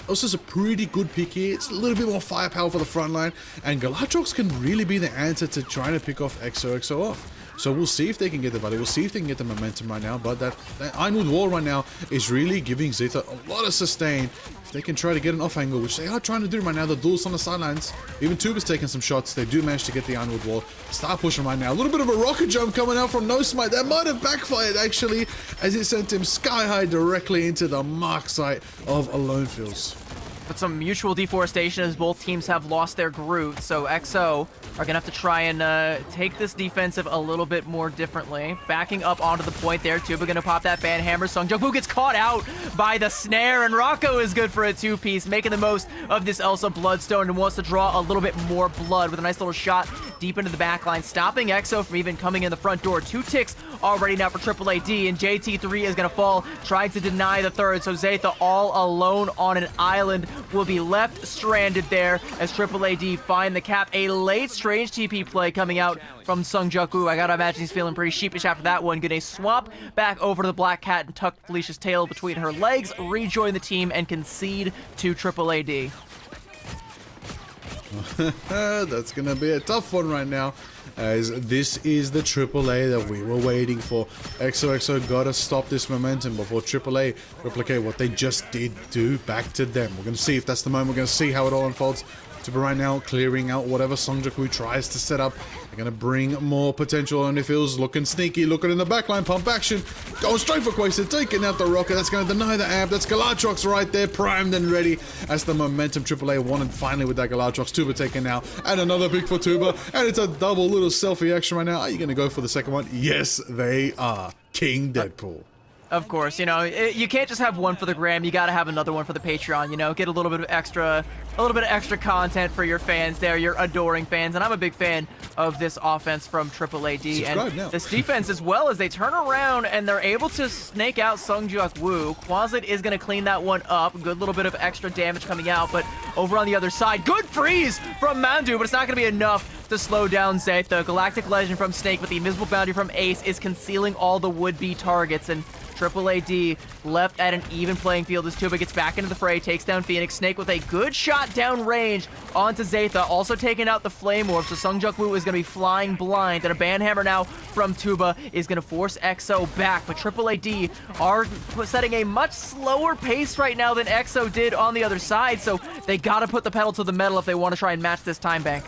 Elsa's a pretty good pick here. It's a little bit more firepower for the front line, and Galatrox can really be the answer to trying to pick off XOXO off. So we'll see if they can get the value. We'll see if they can get the momentum right now. But that Ironwood wall right now is really giving Zeta a lot of sustain. If they can try to get an off angle, which they are trying to do right now. The duels on the sidelines. Even Tuba's taking some shots. They do manage to get the Ironwood wall. Start pushing right now. A little bit of a rocket jump coming out from No Smite. That might have backfired actually, as it sent him sky high directly into the mark site of Alone Fills. But some mutual deforestation as both teams have lost their Groot, so XO are gonna have to try and take this defensive a little bit more differently. Backing up onto the point there, Tuba gonna pop that ban hammer. Sungjak gets caught out by the snare, and Rocco is good for a 2-piece, making the most of this Elsa Bloodstone and wants to draw a little bit more blood with a nice little shot deep into the backline, stopping XO from even coming in the front door. 2 ticks already now for AAAd, and JT3 is gonna fall, trying to deny the third, so Zeta all alone on an island will be left stranded there as AAAd find the cap. A late strange TP play coming out from Sungjak Woo. I gotta imagine he's feeling pretty sheepish after that one. Gonna swap back over to the Black Cat and tuck Felicia's tail between her legs, rejoin the team, and concede to AAAd. That's gonna be a tough one right now, as this is the AAA that we were waiting for. XOXO gotta stop this momentum before AAA replicate what they just did do back to them. We're gonna see if that's the moment. We're gonna see how it all unfolds. Tuba right now clearing out whatever Sungjak Woo tries to set up. They're gonna bring more potential, and it feels looking sneaky, looking in the backline, pump action, going straight for Quasar, taking out the rocket. That's gonna deny the amp. That's Galatrox right there, primed and ready as the momentum AAA wanted finally with that Galatrox. Tuba taken out, and another pick for Tuba, and it's a double little selfie action right now. Are you gonna go for the second one? Yes, they are. King Deadpool. Of course, you know, you can't just have one for the gram. You got to have another one for the Patreon, you know, get a little bit of extra content for your fans there, your adoring fans. And I'm a big fan of this offense from AAAd. And this defense as well, as they turn around and they're able to snake out Sungjak Woo. Quasit is going to clean that one up. Good little bit of extra damage coming out. But over on the other side, good freeze from Mandu, but it's not going to be enough to slow down Zeta. Galactic Legend from Snake with the Invisible Boundary from Ace is concealing all the would-be targets. And AAAd left at an even playing field as Tuba gets back into the fray, takes down Phoenix. Snake with a good shot down range onto Zeta, also taking out the Flame Orb, so Sungjak Woo is going to be flying blind, and a Banhammer now from Tuba is going to force XO back, but AAAd are setting a much slower pace right now than XO did on the other side, so they got to put the pedal to the metal if they want to try and match this time bank.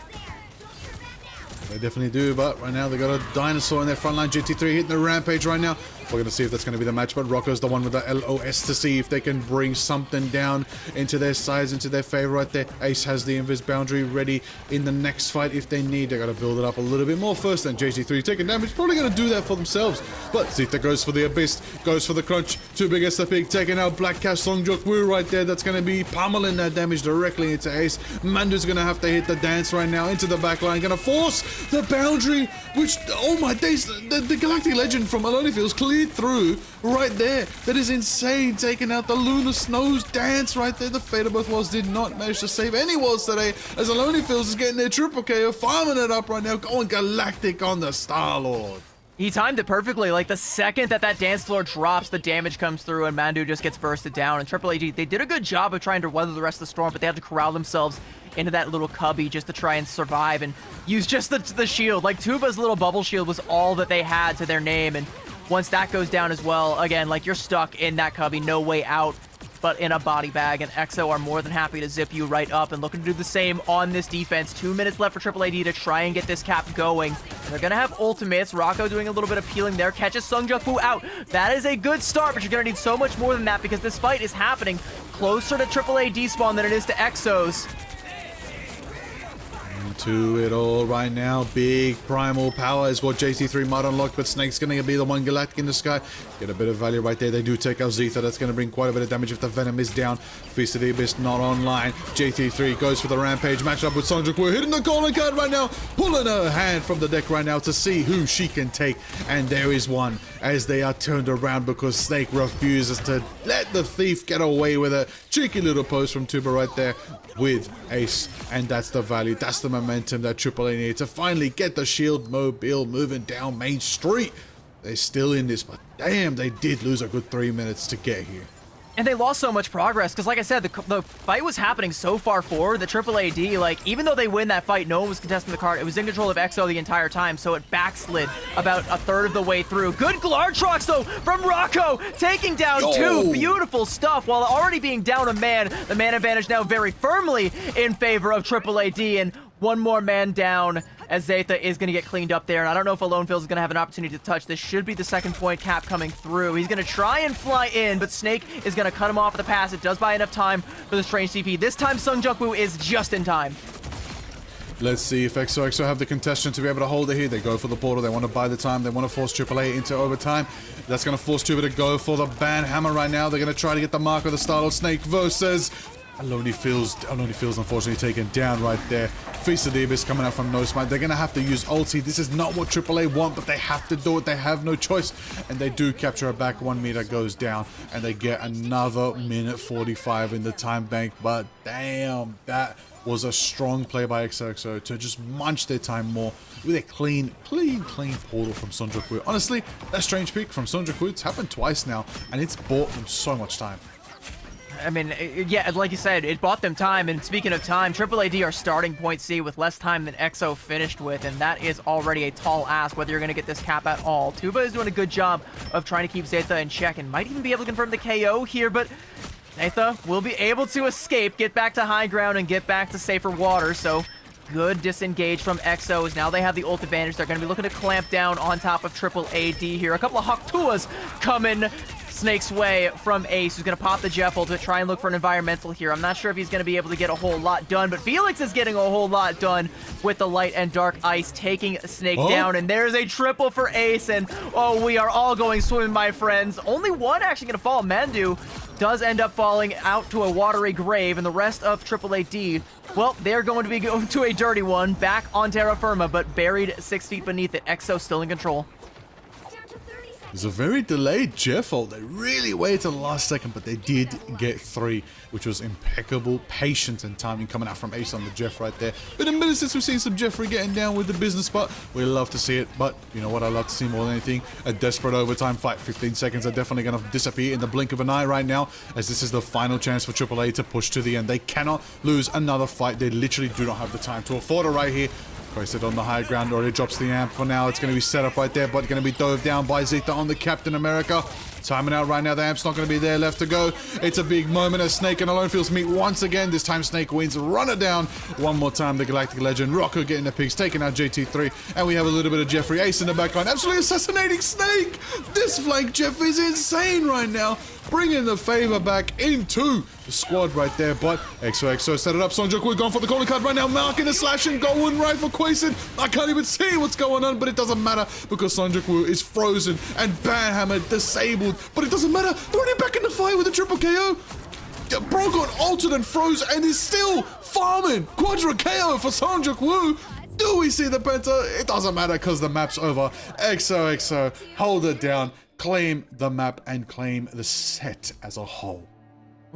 They definitely do, but right now they got a dinosaur in their front line. GT3 hitting the rampage right now. We're going to see if that's going to be the match, but Rocco's the one with the LOS to see if they can bring something down into their sides, into their favor right there. Ace has the invis boundary ready in the next fight if they need. They got to build it up a little bit more first, then JC3 taking damage, probably going to do that for themselves, but Zeta goes for the Abyss, goes for the crunch, too big as the pig, taking out Black Cat Songjok Woo right there. That's going to be pummeling that damage directly into Ace. Mandu's going to have to hit the dance right now into the backline, going to force the boundary, which, oh my days, the Galactic Legend from Alone Feels cleared through right there. That is insane, taking out the Lunar Snows dance right there. The Fate of Both Worlds did not manage to save any Worlds today, as Alone Feels is getting their triple KO, farming it up right now, going Galactic on the Star-Lord. He timed it perfectly. Like, the second that dance floor drops, the damage comes through and Mandu just gets bursted down. And AAAd, they did a good job of trying to weather the rest of the storm, but they have to corral themselves into that little cubby just to try and survive and use just the shield. Like, Tuba's little bubble shield was all that they had to their name, and once that goes down as well, again, like, you're stuck in that cubby, no way out but in a body bag, and XO are more than happy to zip you right up and looking to do the same on this defense. 2 minutes left for AAAd to try and get this cap going. And they're gonna have ultimates. Rocco doing a little bit of peeling there, catches Songjok Woo out. That is a good start, but you're gonna need so much more than that because this fight is happening closer to AAAD spawn than it is to XO's. To it all right now. Big primal power is what JC3 might unlock, but Snake's going to be the one Galactic in the sky. Get a bit of value right there. They do take out Zeta. That's going to bring quite a bit of damage if the Venom is down. Feast of the Abyss not online. JC3 goes for the Rampage matchup with Songjok. We're hitting the calling card right now, pulling her hand from the deck right now to see who she can take. And there is one as they are turned around because Snake refuses to let the thief get away with a cheeky little post from Tuba right there with Ace, and that's the value, that's the momentum that AAA needs to finally get the Shield Mobile moving down Main Street. They're still in this, but damn, they did lose a good 3 minutes to get here. And they lost so much progress because, like I said, the fight was happening so far forward that AAAD, like, even though they win that fight, no one was contesting the card. It was in control of XO the entire time, so it backslid about a third of the way through. Good Glartrox, though, from Rocco, taking down two. Beautiful stuff while already being down a man. The man advantage now very firmly in favor of AAAD, and one more man down as Zeta is going to get cleaned up there. And I don't know if Alone Feels is going to have an opportunity to touch. This should be the second point cap coming through. He's going to try and fly in, but Snake is going to cut him off at the pass. It does buy enough time for the strange CP. This time, Songjok Woo is just in time. Let's see if XOXO have the contestant to be able to hold it here. They go for the portal. They want to buy the time. They want to force AAA into overtime. That's going to force Tuba to go for the ban hammer right now. They're going to try to get the mark of the Starlord. Snake versus Alone Feels unfortunately taken down right there. Feast of the Abyss coming out from No Smite. They're going to have to use ulti. This is not what AAA want, but they have to do it. They have no choice. And they do capture it back. 1 meter goes down. And they get another minute 45 in the time bank. But damn, that was a strong play by XOXO to just munch their time more with a clean portal from Songjok Woo. Honestly, that strange pick from Songjok Woo, it's happened twice now. And it's bought them so much time. I mean, yeah, like you said, it bought them time, and speaking of time, AAAD are starting point C with less time than XO finished with, and that is already a tall ask whether you're going to get this cap at all. Tuba is doing a good job of trying to keep Zeta in check and might even be able to confirm the KO here, but Zeta will be able to escape, get back to high ground, and get back to safer water, so good disengage from XOs. Now they have the ult advantage. They're going to be looking to clamp down on top of AAAD here. A couple of Haktuas coming Snake's way from Ace, who's going to pop the Jeff ult to try and look for an environmental here. I'm not sure if he's going to be able to get a whole lot done, but Felix is getting a whole lot done with the light and dark ice, taking Snake down, and there's a triple for Ace, and oh, we are all going swimming, my friends. Only one actually going to fall. Mandu does end up falling out to a watery grave, and the rest of AAAD, well, they're going to be going to a dirty one, back on terra firma, but buried 6 feet beneath it. XO still in control. It's a very delayed Jeff ult. They really waited till the last second, but they did get 3, which was impeccable patience and timing coming out from Ace on the Jeff right there. Been a minute since we've seen some Jeffrey getting down with the business, but we love to see it. But you know what I love to see more than anything? A desperate overtime fight. 15 seconds are definitely going to disappear in the blink of an eye right now, as this is the final chance for AAA to push to the end. They cannot lose another fight. They literally do not have the time to afford it right here. Posted on the high ground, already drops the amp for now. It's going to be set up right there, but going to be dove down by Zeta on the Captain America. Timing out right now. The amp's not going to be there. Left to go. It's a big moment as Snake and Alone Fields meet once again. This time Snake wins. Run it down. One more time. The Galactic Legend. Rocco getting the picks. Taking out JT3. And we have a little bit of Jeffrey Ace in the backline. Absolutely assassinating Snake. This flank, Jeff, is insane right now. Bringing the favor back into the squad right there, but XOXO set it up. Songjok going for the corner card right now, marking the slash and going right for Quason. I can't even see what's going on, but it doesn't matter because Songjok is frozen and Banhammer disabled, but it doesn't matter. They're already back in the fight with a triple KO. Bro got altered and froze and is still farming. Quadra KO for Songjok Woo. Do we see the penta? It doesn't matter because the map's over. XOXO, hold it down, claim the map and claim the set as a whole.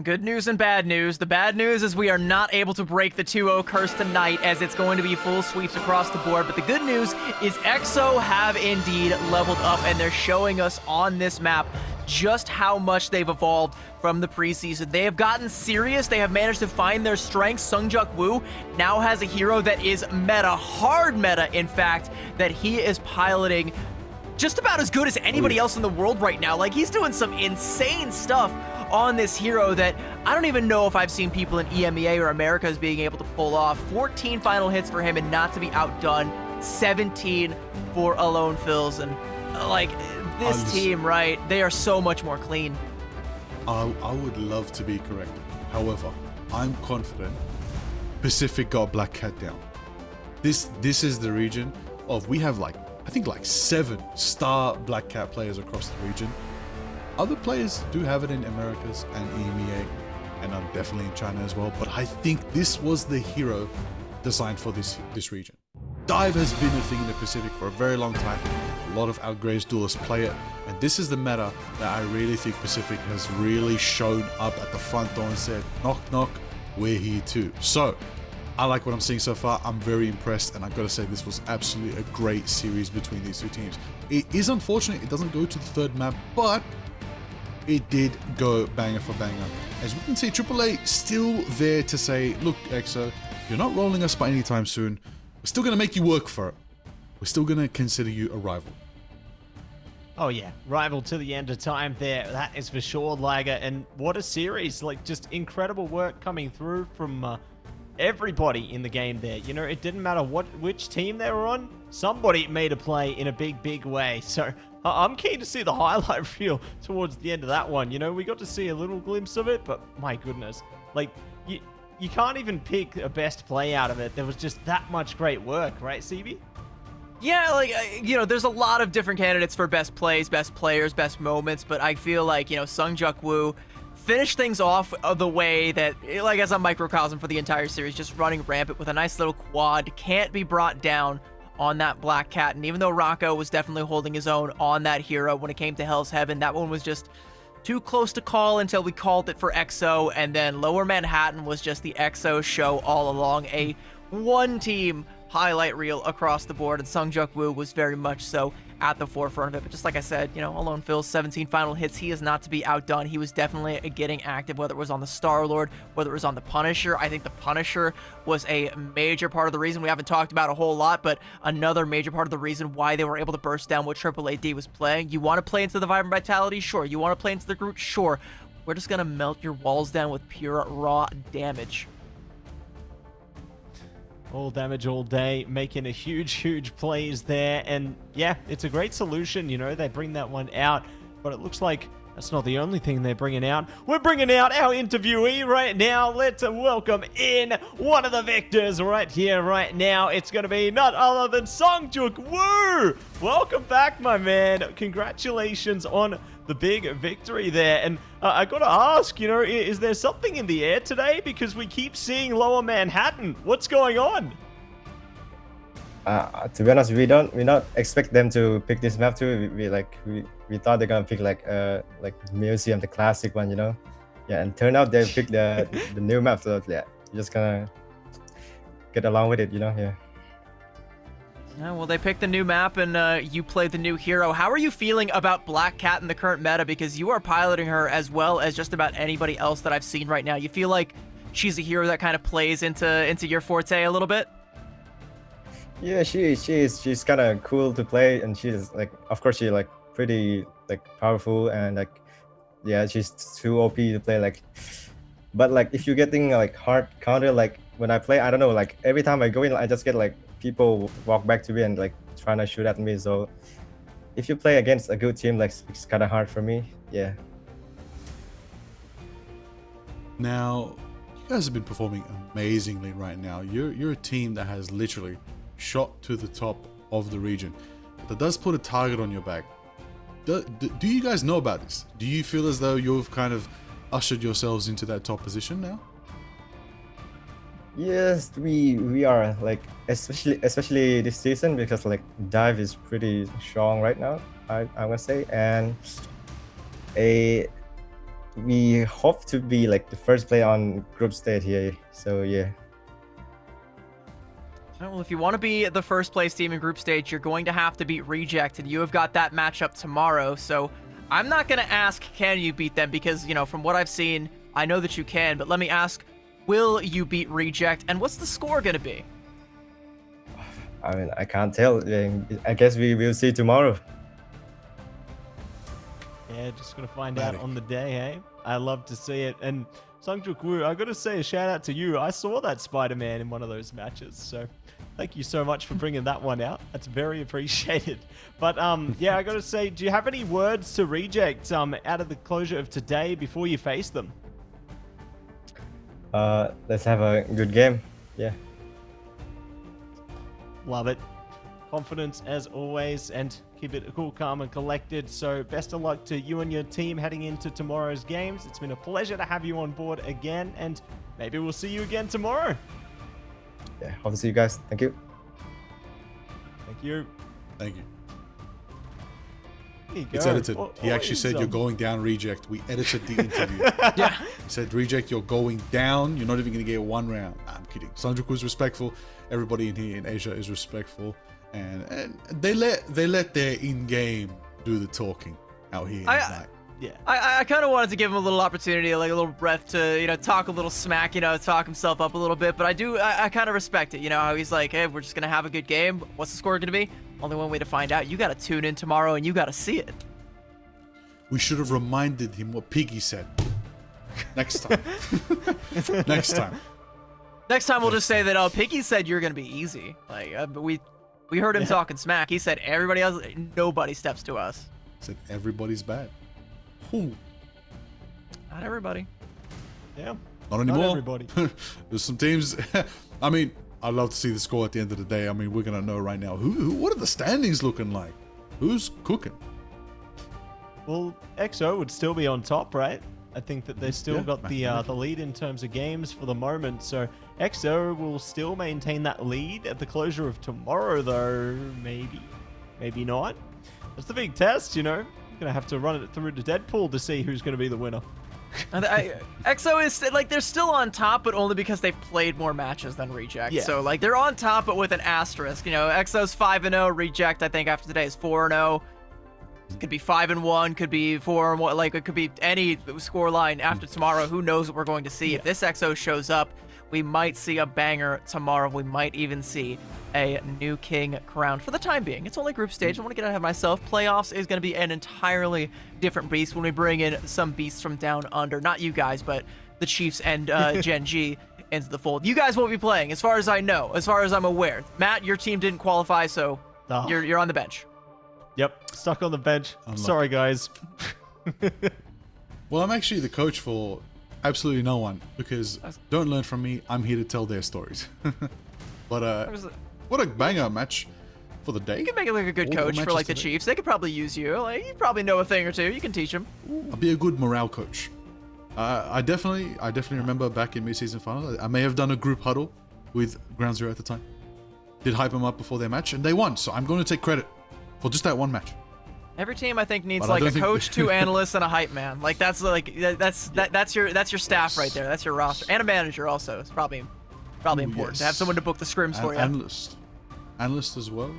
Good news and bad news. The bad news is we are not able to break the 2-0 curse tonight, as it's going to be full sweeps across the board. But the good news is EXO have indeed leveled up, and they're showing us on this map just how much they've evolved from the preseason. They have gotten serious. They have managed to find their strengths. Songjok Woo now has a hero that is meta, hard meta, in fact, that he is piloting just about as good as anybody else in the world right now. Like, he's doing some insane stuff on this hero that I don't even know if I've seen people in EMEA or Americas being able to pull off. 14 final hits for him and not to be outdone. 17 for Alone Fills. And like, this team, right, they are so much more clean. I would love to be corrected. However, I'm confident Pacific got Black Cat down. This is the region of, we have like, I think like 7 star Black Cat players across the region. Other players do have it in Americas and EMEA, and I'm definitely in China as well, but I think this was the hero designed for this region. Dive has been a thing in the Pacific for a very long time. A lot of Outgraves duelists play it, and this is the meta that I really think Pacific has really shown up at the front door and said, knock knock, we're here too. So I like what I'm seeing so far. I'm very impressed, and I've got to say this was absolutely a great series between these two teams. It is unfortunate it doesn't go to the third map, but it did go banger for banger. As we can see, AAA still there to say, look, EXO, you're not rolling us by anytime soon. We're still going to make you work for it. We're still going to consider you a rival. Oh yeah, rival to the end of time there, that is for sure, Liger. And what a series, like just incredible work coming through from everybody in the game there. You know, it didn't matter which team they were on, somebody made a play in a big way. So I'm keen to see the highlight reel towards the end of that one. You know, we got to see a little glimpse of it, but my goodness, like you can't even pick a best play out of it. There was just that much great work, right, CB? Yeah, like, you know, there's a lot of different candidates for best plays, best players, best moments, but I feel like, you know, Songjok Woo finished things off the way that, like, as a microcosm for the entire series, just running rampant with a nice little quad, can't be brought down on that Black Cat. And even though Rocco was definitely holding his own on that hero when it came to Hell's Heaven, that one was just too close to call until we called it for EXO, and then Lower Manhattan was just the EXO show all along, a one-team highlight reel across the board, and Songjok Woo was very much so at the forefront of it. But just like I said, you know, Alone Phil's 17 final hits, he is not to be outdone. He was definitely getting active, whether it was on the Star-Lord, whether it was on the Punisher. I think the Punisher was a major part of the reason we haven't talked about a whole lot, but another major part of the reason why they were able to burst down what AAAd was playing. You want to play into the Vibrant Vitality? Sure. You want to play into the Groot? Sure. We're just going to melt your walls down with pure raw damage. All damage all day, making a huge plays there. And yeah, it's a great solution. You know, they bring that one out, but it looks like that's not the only thing they're bringing out. We're bringing out our interviewee right now. Let's welcome in one of the victors right here, right now. It's going to be none other than Songjok Woo. Welcome back, my man. Congratulations on the big victory there. And I got to ask, you know, is there something in the air today? Because we keep seeing Lower Manhattan. What's going on? To be honest, we not expect them to pick this map too. We thought they're gonna pick like Museum, the classic one, you know. Yeah, and turn out they picked the new map. So yeah, you're just gonna get along with it, you know. Yeah. Yeah, well, they picked the new map, and you played the new hero. How are you feeling about Black Cat in the current meta? Because you are piloting her as well as just about anybody else that I've seen right now. You feel like she's a hero that kind of plays into your forte a little bit? Yeah, she's kind of cool to play, and she's like, of course, she's like pretty like powerful and like yeah, she's too OP to play like. But like if you're getting like hard counter, like when I play, I don't know, like every time I go in, I just get like people walk back to me and like trying to shoot at me. So if you play against a good team, like it's kind of hard for me. Yeah. Now, you guys have been performing amazingly right now. You're a team that has literally shot to the top of the region. That does put a target on your back. Do you guys know about this? Do you feel as though you've kind of ushered yourselves into that top position now? Yes, we are like especially this season because like dive is pretty strong right now. I would say, and we hope to be like the first play on group stage here. So yeah. Well, if you want to be the first place team in group stage, you're going to have to beat Reject, and you have got that matchup tomorrow. So I'm not going to ask, can you beat them? Because, you know, from what I've seen, I know that you can. But let me ask, will you beat Reject? And what's the score going to be? I mean, I can't tell. I guess we will see tomorrow. Yeah, just gonna find out on the day, hey? I love to see it. And Sungjuk Woo, I gotta say a shout out to you. I saw that Spider-Man in one of those matches, so thank you so much for bringing that one out. That's very appreciated. But yeah, I gotta say, do you have any words to Reject out of the closure of today before you face them? Let's have a good game. Yeah. Love it. Confidence as always, and keep it cool, calm, and collected. So best of luck to you and your team heading into tomorrow's games. It's been a pleasure to have you on board again, and maybe we'll see you again tomorrow. Yeah, hope to see you guys. Thank you. Thank you. Thank you. There you It's go. edited. He actually said you're going down, Reject. We edited the interview. Yeah. He said, Reject, you're going down. You're not even going to get one round. Nah, I'm kidding. Sandra was respectful. Everybody in here in Asia is respectful. And they let their in-game do the talking out here at night. Yeah. I kind of wanted to give him a little opportunity, like a little breath to, you know, talk a little smack, you know, talk himself up a little bit. But I kind of respect it, you know, how he's like, hey, we're just going to have a good game. What's the score going to be? Only one way to find out. You got to tune in tomorrow and you got to see it. We should have reminded him what Piggy said. Next time. Next time. Next time we'll just say that, oh, Piggy said you're going to be easy. Like, but we heard him talking smack. He said everybody else, nobody steps to us. Said everybody's bad. Who? Not everybody. Yeah. Not anymore. Not everybody. There's some teams. I mean, I'd love to see the score at the end of the day. I mean, we're gonna know right now what are the standings looking like? Who's cooking? Well, XO would still be on top, right? I think that they've still got the lead in terms of games for the moment. So XO will still maintain that lead at the closure of tomorrow, though. Maybe not. That's the big test, you know. Gonna have to run it through to Deadpool to see who's gonna be the winner. XO is like, they're still on top, but only because they've played more matches than Reject. Yeah. So like they're on top, but with an asterisk. You know, XO's 5-0. Reject, I think after today is 4-0. Could be 5-1, could be 4-1. Like it could be any score line after tomorrow. Who knows what we're going to see? If this XO shows up, we might see a banger tomorrow. We might even see a new king crowned for the time being. It's only group stage. I want to get ahead of myself. Playoffs is going to be an entirely different beast when we bring in some beasts from down under. Not you guys, but the Chiefs and Gen G into the fold. You guys won't be playing, as far as I know, as far as I'm aware. Matt, your team didn't qualify, so you're on the bench. Yep, stuck on the bench. Sorry, guys. Well, I'm actually the coach for absolutely no one, because don't learn from me. I'm here to tell their stories. But what a banger match for the day. You can make it like a good coach for like the Chiefs. They could probably use you. Like you probably know a thing or two. You can teach them. I'll be a good morale coach. I definitely remember back in mid-season finals, I may have done a group huddle with Ground Zero at the time. Did hype them up before their match, and they won. So I'm going to take credit for just that one match. Every team I think needs like a coach, 2 analysts, and a hype man. Like that's your staff right there. That's your roster, and a manager also. It's probably important to have someone to book the scrims for you. Analyst as well.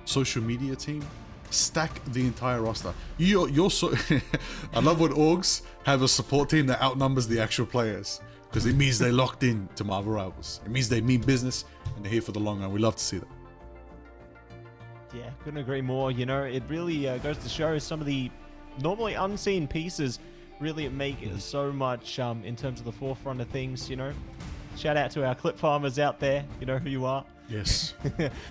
Social media team. Stack the entire roster. You're so. I love when orgs have a support team that outnumbers the actual players, because it means they're locked in to Marvel Rivals. It means they mean business and they're here for the long run. We love to see that. Yeah, couldn't agree more. You know, it really goes to show some of the normally unseen pieces really make it so much in terms of the forefront of things, you know. Shout out to our clip farmers out there, you know who you are. Yes.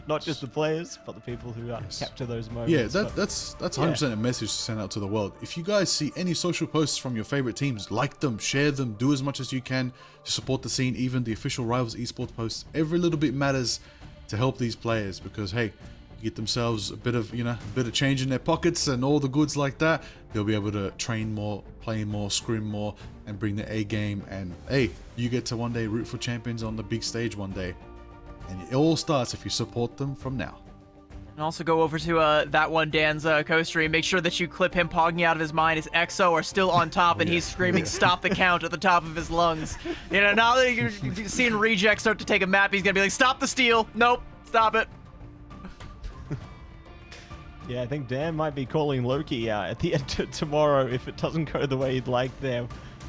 Not just the players, but the people who capture those moments. Yeah, that's 100% a message to send out to the world. If you guys see any social posts from your favorite teams, like them, share them, do as much as you can to support the scene, even the official Rivals esports posts. Every little bit matters to help these players because, hey, get themselves a bit of change in their pockets and all the goods like that. They'll be able to train more, play more, scrim more, and bring the A game. And hey, you get to one day root for champions on the big stage one day. And it all starts if you support them from now. And also go over to that one Dan's co-stream. Make sure that you clip him pogging out of his mind. His EXO are still on top, and he's screaming "Stop the count" at the top of his lungs. You know, now that you're seeing Reject start to take a map, he's gonna be like, "Stop the steal! Nope, stop it." Yeah, I think Dan might be calling Loki at the end of tomorrow if it doesn't go the way he'd like there.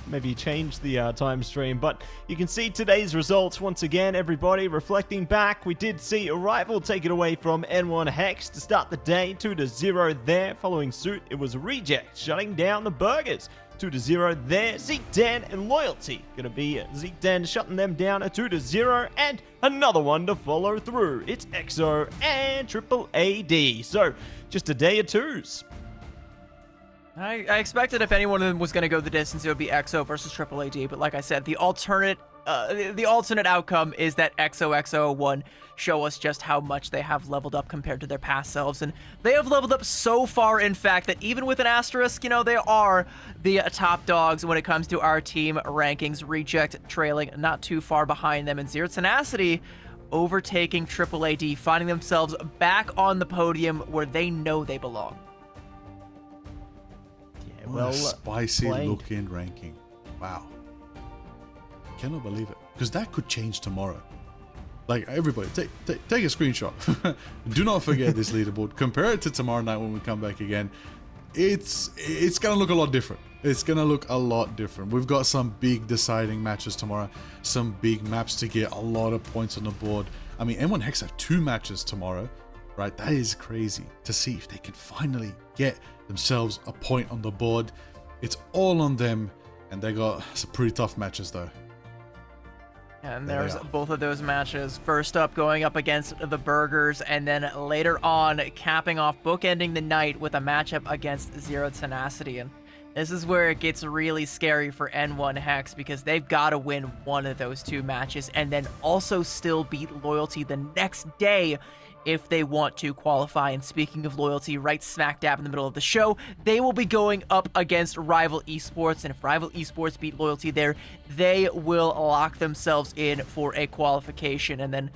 Maybe change the time stream. But you can see today's results once again, everybody. Reflecting back, we did see Arrival take it away from N1 Hex to start the day, 2-0 there. Following suit, it was Reject shutting down the Burgers, 2-0 there. Zeke Dan and Loyalty gonna be Zeke Dan shutting them down at 2-0, and another one to follow through. It's XO and AAAd. So just a day of twos. I expected if anyone was going to go the distance, it would be XO versus AAAd. But like I said, the alternate outcome is that XOXO01 show us just how much they have leveled up compared to their past selves. And they have leveled up so far, in fact, that even with an asterisk, you know, they are the top dogs when it comes to our team rankings. Reject trailing not too far behind them, and Zero Tenacity overtaking AAAd, finding themselves back on the podium where they know they belong. What a spicy looking ranking. Wow. Cannot believe it. Because that could change tomorrow. Like, everybody, take a screenshot. Do not forget this leaderboard. Compare it to tomorrow night when we come back again. It's going to look a lot different. It's going to look a lot different. We've got some big deciding matches tomorrow. Some big maps to get a lot of points on the board. I mean, N1 Hex have 2 matches tomorrow. Right? That is crazy to see if they can finally get themselves a point on the board. It's all on them, and they got some pretty tough matches though. And there's both of those matches. First up, going up against the Burgers, and then later on, capping off, bookending the night with a matchup against Zero Tenacity. And this is where it gets really scary for N1 Hex, because they've got to win one of those 2 matches and then also still beat Loyalty the next day if they want to qualify. And speaking of Loyalty, right smack dab in the middle of the show, they will be going up against Rival Esports, and if Rival Esports beat Loyalty there, they will lock themselves in for a qualification. And then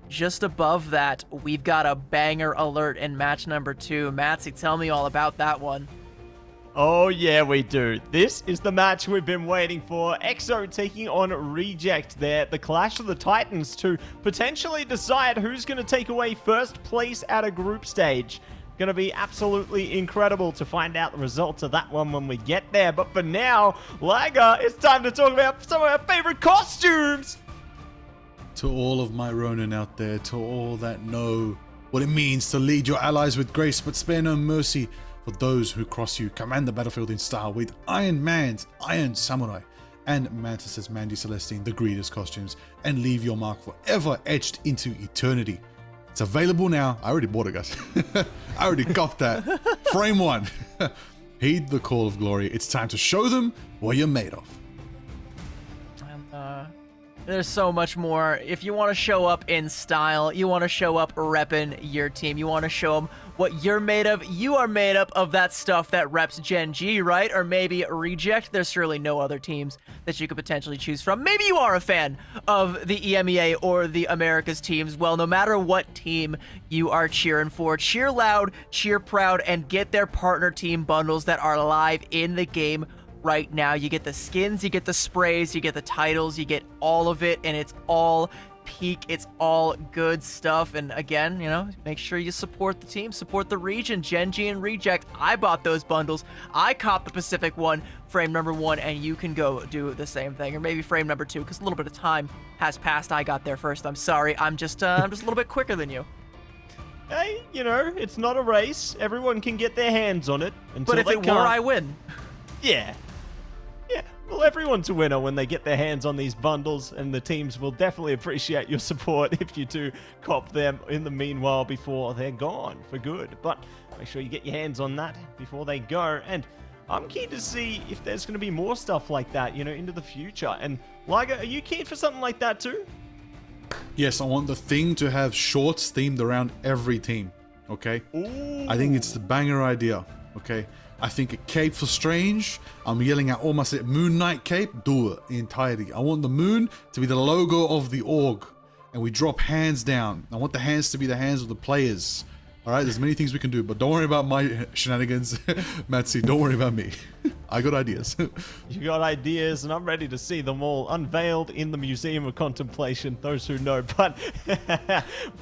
just above that, we've got a banger alert in match number 2. Matsy, tell me all about that one. Oh yeah, we do. This is the match we've been waiting for. XO taking on Reject there. The Clash of the Titans to potentially decide who's going to take away first place at a group stage. Going to be absolutely incredible to find out the results of that one when we get there. But for now, Lager, it's time to talk about some of our favorite costumes. To all of my Ronin out there, to all that know what it means to lead your allies with grace but spare no mercy for those who cross you, command the battlefield in style with Iron Man's Iron Samurai and Mantis's Mandy Celestine, the Greeders costumes, and leave your mark forever etched into eternity. It's available now. I already bought it, guys. I already copped that. Frame 1. Heed the call of glory. It's time to show them what you're made of. There's so much more. If you want to show up in style, you want to show up repping your team, you want to show them what you're made of, you are made up of that stuff that reps Gen G, right? Or maybe Reject. There's surely no other teams that you could potentially choose from. Maybe you are a fan of the EMEA or the Americas teams. Well, no matter what team you are cheering for, cheer loud, cheer proud, and get their partner team bundles that are live in the game right now. You get the skins, you get the sprays, you get the titles, you get all of it, and it's all peak, it's all good stuff. And again, you know, make sure you support the team, support the region. Gen G and Reject, I bought those bundles. I copped the Pacific one, frame number 1, and you can go do the same thing, or maybe frame number 2, because a little bit of time has passed. I got there first. I'm sorry. I'm just a little bit quicker than you. hey, you know, it's not a race. Everyone can get their hands on it. Until But if they it can't. were, I win. Yeah. Yeah. Well, everyone's a winner when they get their hands on these bundles, and the teams will definitely appreciate your support if you do cop them in the meanwhile before they're gone for good. But make sure you get your hands on that before they go. And I'm keen to see if there's going to be more stuff like that, you know, into the future. And Liger, are you keen for something like that too? Yes, I want the thing to have shorts themed around every team. Okay? Ooh. I think it's the banger idea. Okay? I think a cape for Strange. I'm yelling at almost a Moon Knight cape. Do it in entirety. I want the moon to be the logo of the org. And we drop hands down. I want the hands to be the hands of the players. Alright, there's many things we can do, but don't worry about my shenanigans. Matsy, don't worry about me. I got ideas. You got ideas, and I'm ready to see them all unveiled in the Museum of Contemplation, those who know. But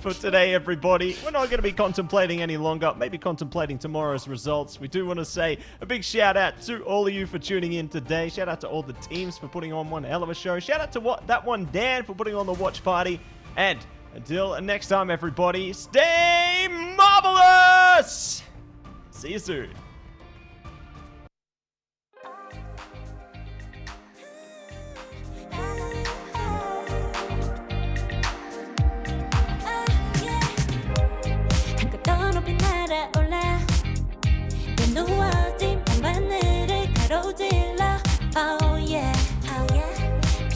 for today, everybody, we're not going to be contemplating any longer, maybe contemplating tomorrow's results. We do want to say a big shout out to all of you for tuning in today. Shout out to all the teams for putting on one hell of a show. Shout out to that one Dan for putting on the watch party. And until next time, everybody, stay marvelous! See you soon.